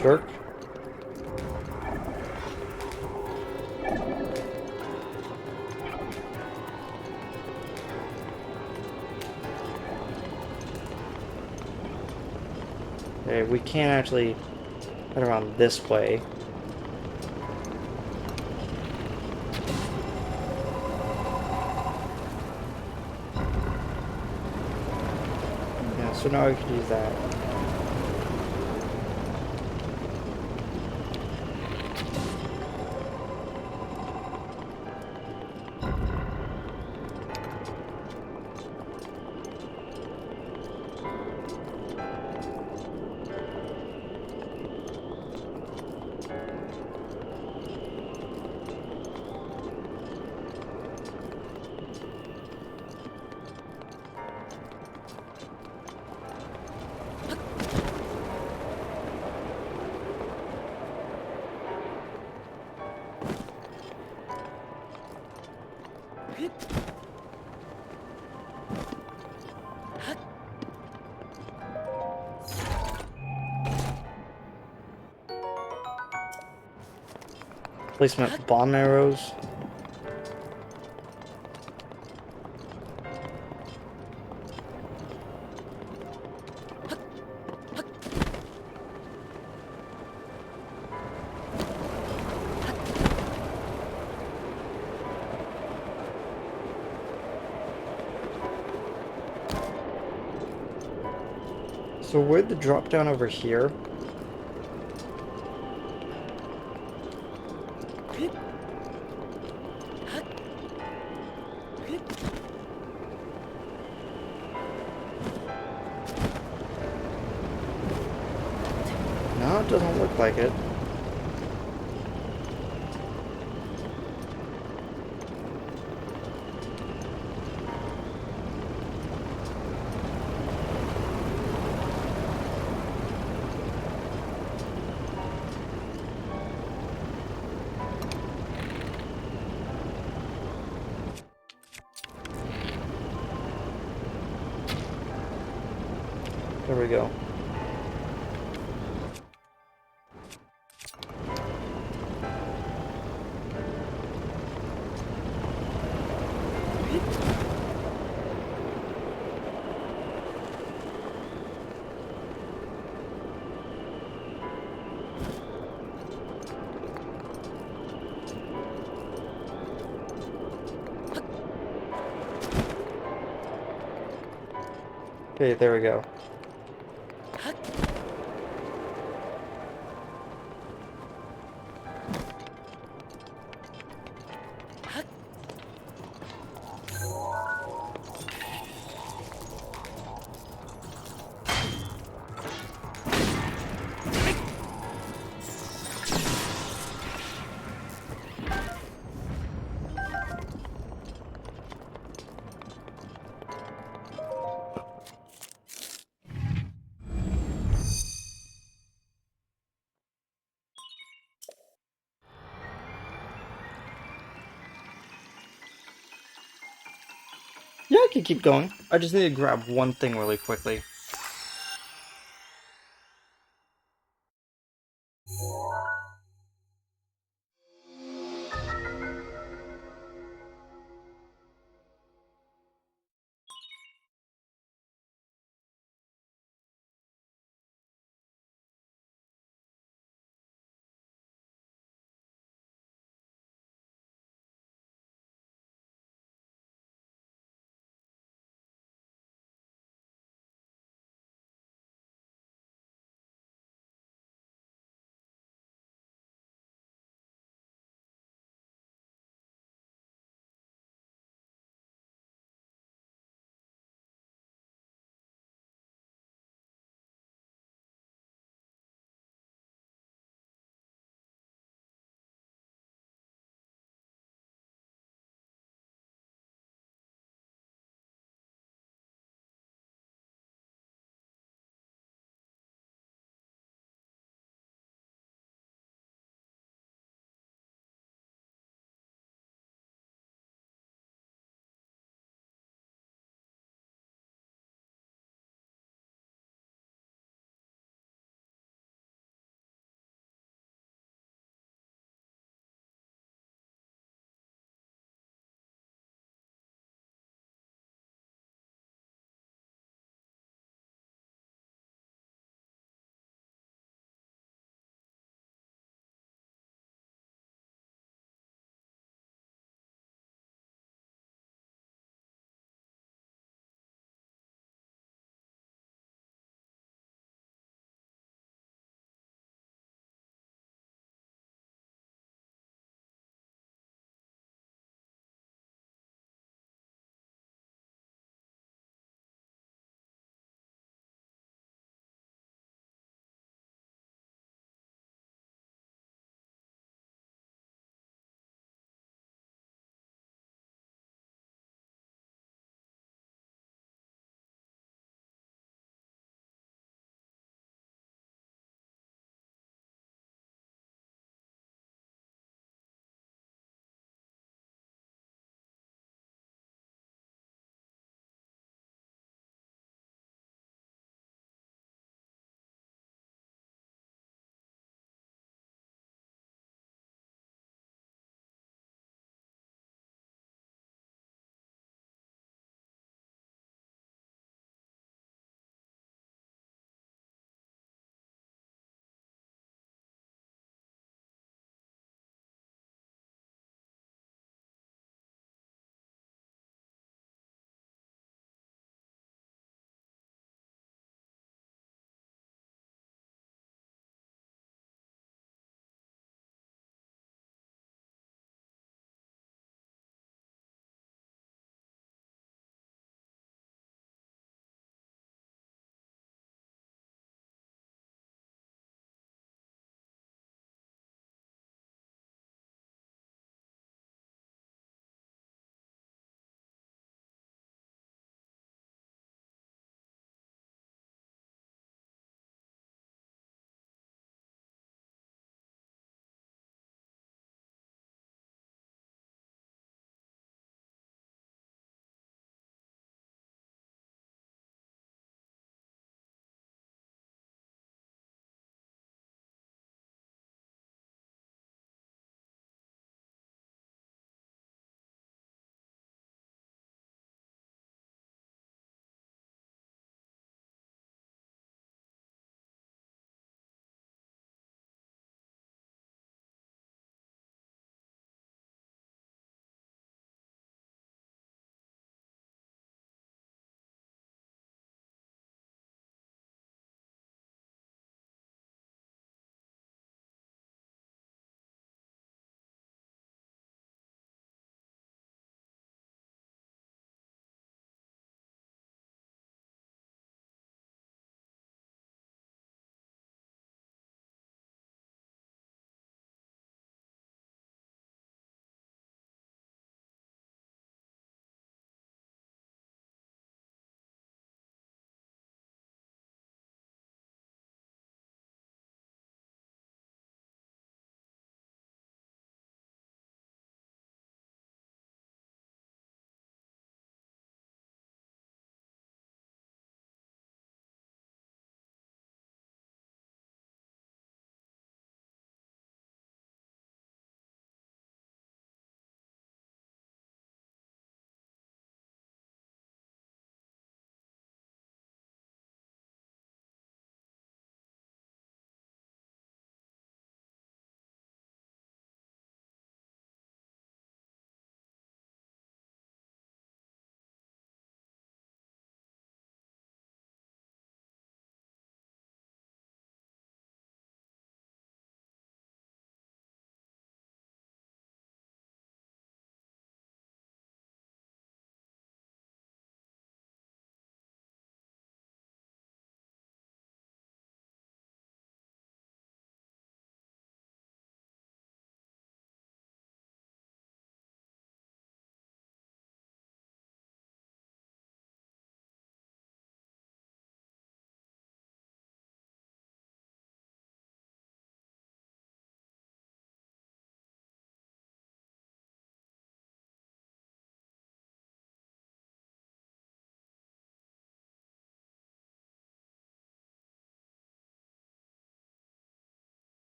Jerk. Okay, we can't actually head around this way. Yeah, so now I could use that. Placement bomb arrows. So where'd the drop down over here? No, it doesn't look like it. There we go. Okay, there we go. Yeah, I can keep going. I just need to grab one thing really quickly.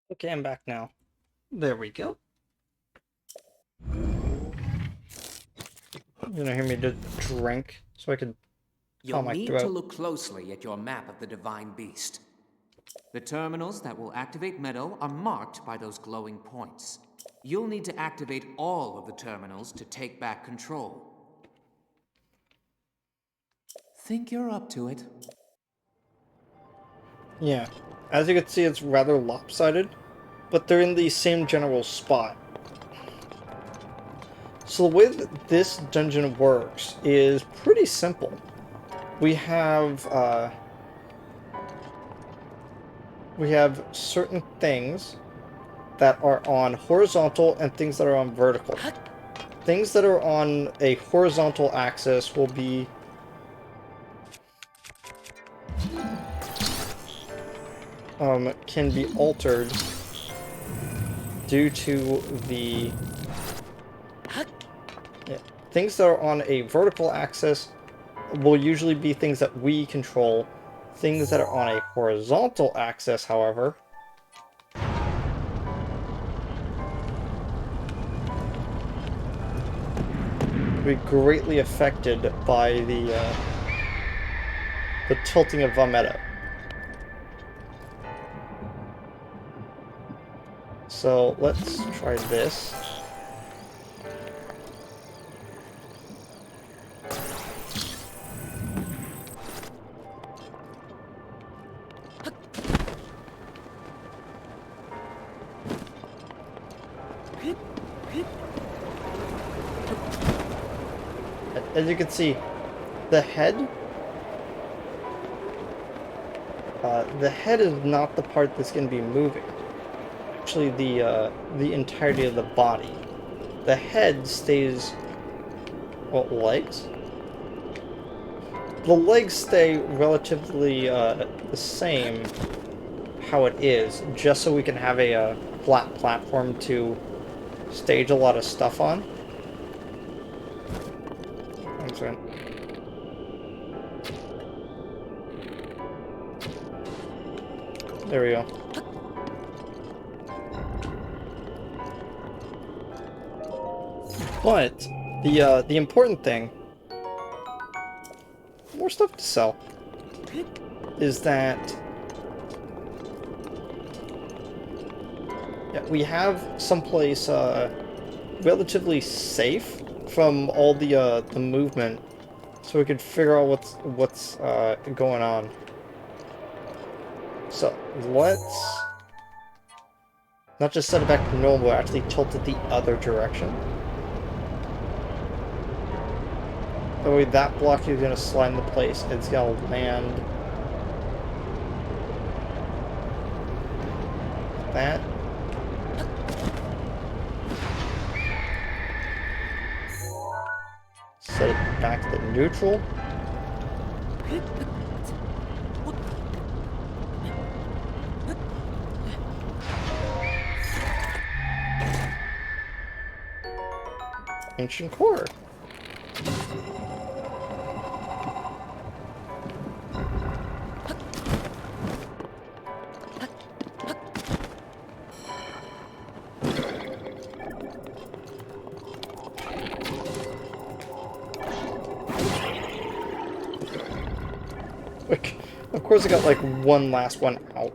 Okay, I'm back now. There we go. You're gonna hear me just drink so I can You'll calm my need to throat. look closely at your map of the Divine Beast. The terminals that will activate Meadow are marked by those glowing points. You'll need to activate all of the terminals to take back control. Think you're up to it? Yeah. As you can see, it's rather lopsided, but they're in the same general spot. So the way that this dungeon works is pretty simple. We have certain things that are on horizontal and things that are on vertical. Things that are on a horizontal axis will be can be altered due to the things that are on a vertical axis will usually be things that we control. Things that are on a horizontal axis, however, will be greatly affected by the tilting of Vometta. So let's try this. As you can see, the head is not the part that's going to be moving. Actually, the entirety of the body. The head stays. Well, legs. The legs stay relatively the same how it is, just so we can have a flat platform to stage a lot of stuff on. I'm sorry. There we go. But the important thing, more stuff to sell, is that we have someplace relatively safe from all the movement, so we could figure out what's going on. So let's not just set it back to normal, but actually tilt it the other direction. That way that block is going to slide into place. It's going to land that. Set it back to neutral. Ancient core. Of course I got like one last one out.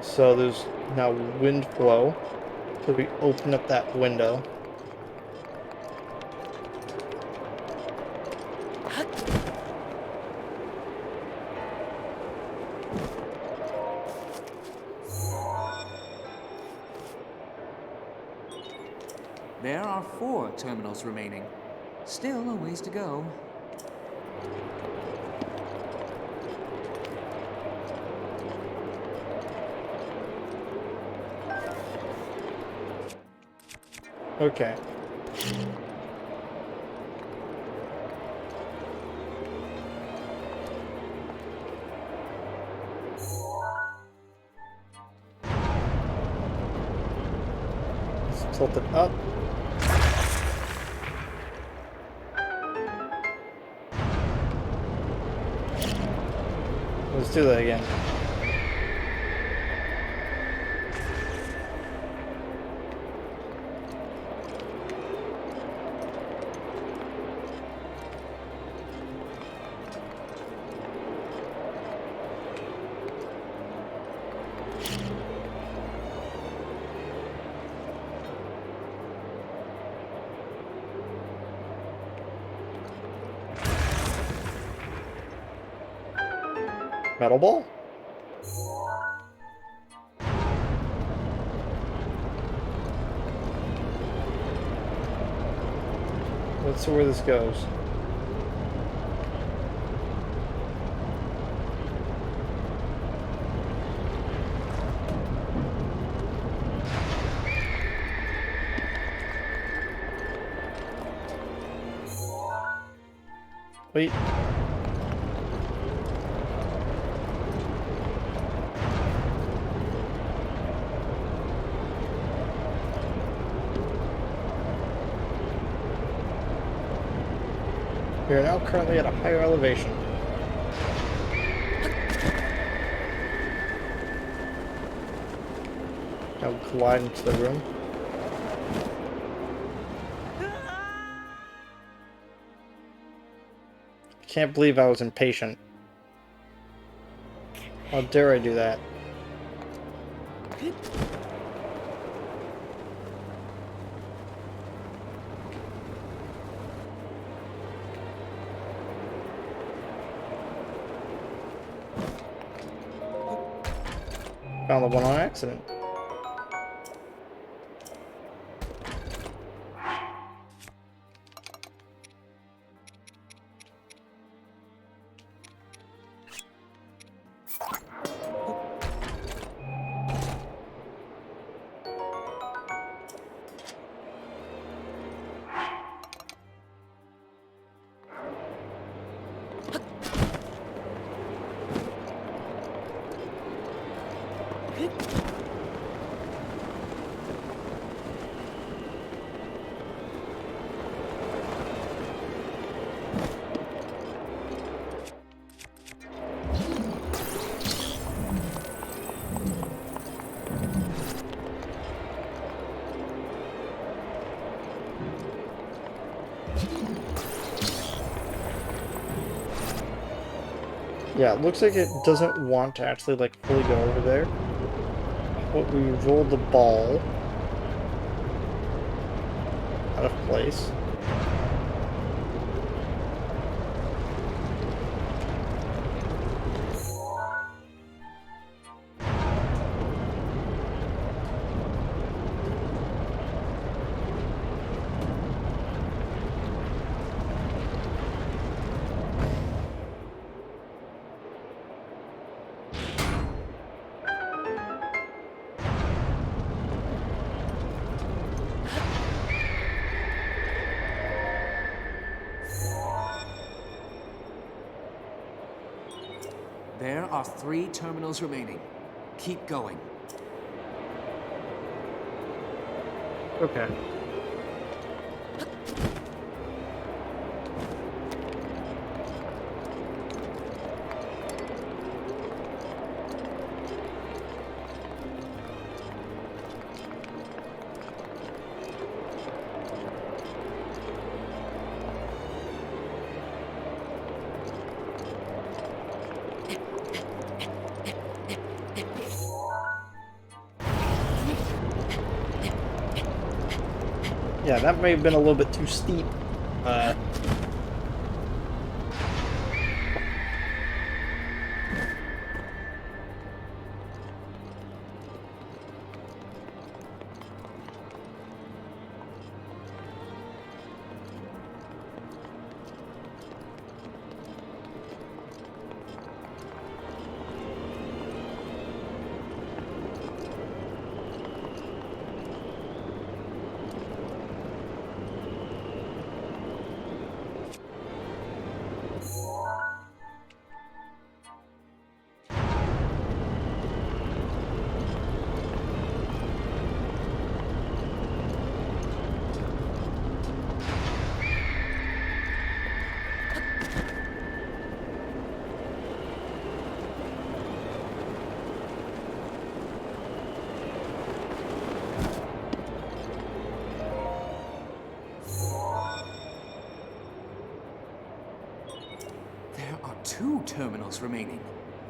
So there's now wind flow. So we open up that window. There are 4 terminals remaining. Still a ways to go. Okay. tilt it up. Let's do that again. Metal ball? Let's see where this goes. Wait. We are now currently at a higher elevation. Now collide into the room. I can't believe I was impatient. How dare I do that? Found the one on accident. Yeah, it looks like it doesn't want to actually like fully go over there. But we rolled the ball out of place. There are 3 terminals remaining. Keep going. Okay. Yeah, that may have been a little bit too steep. 2 terminals remaining.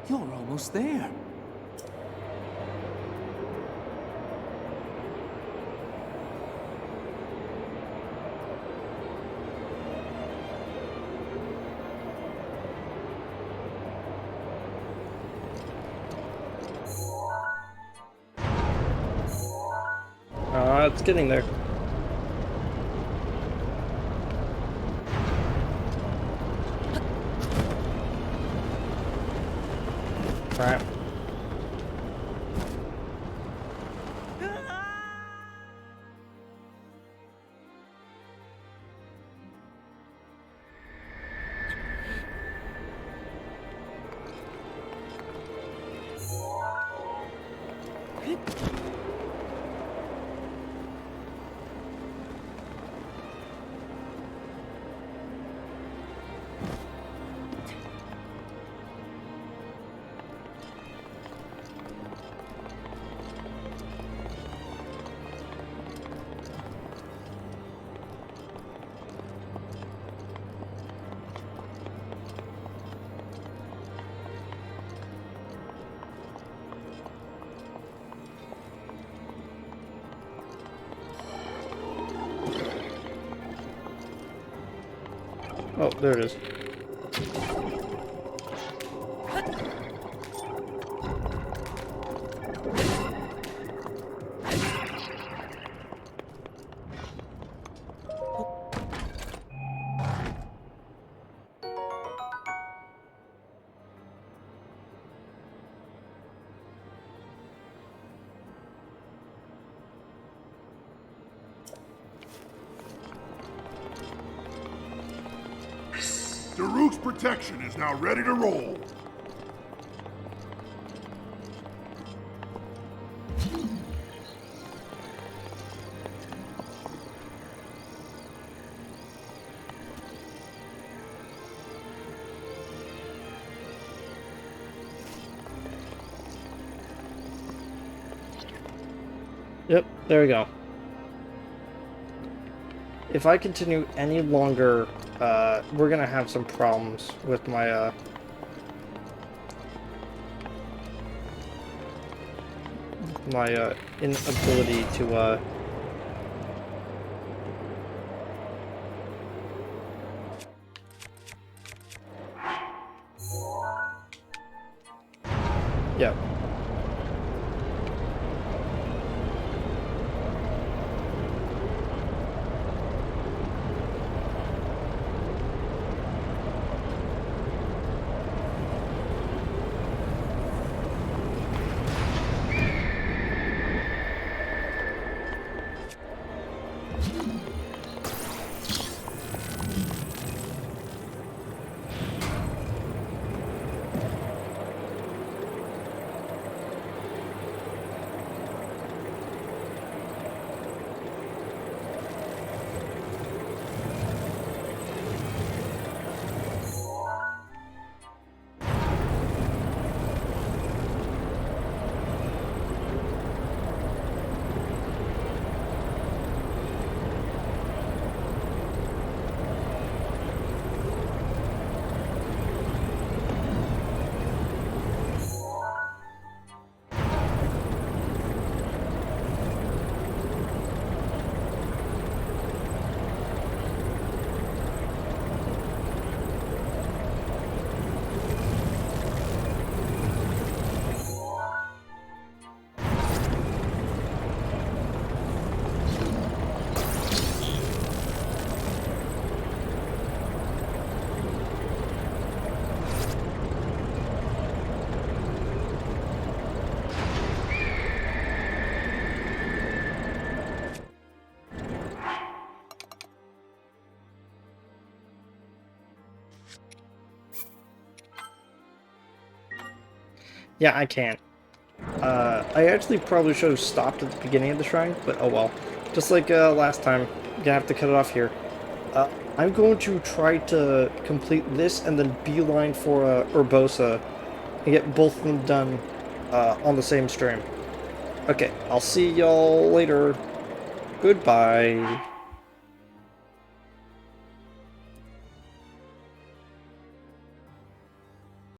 You're almost there. It's getting there. Crap. Oh, there it is. Daruk's protection is now ready to roll. Yep, there we go. If I continue any longer, we're gonna have some problems with my, inability to, yeah. Yeah, I can't. I actually probably should have stopped at the beginning of the shrine, but oh well. Just like last time, I'm gonna have to cut it off here. I'm going to try to complete this and then beeline for Urbosa and get both of them done on the same stream. Okay, I'll see y'all later. Goodbye.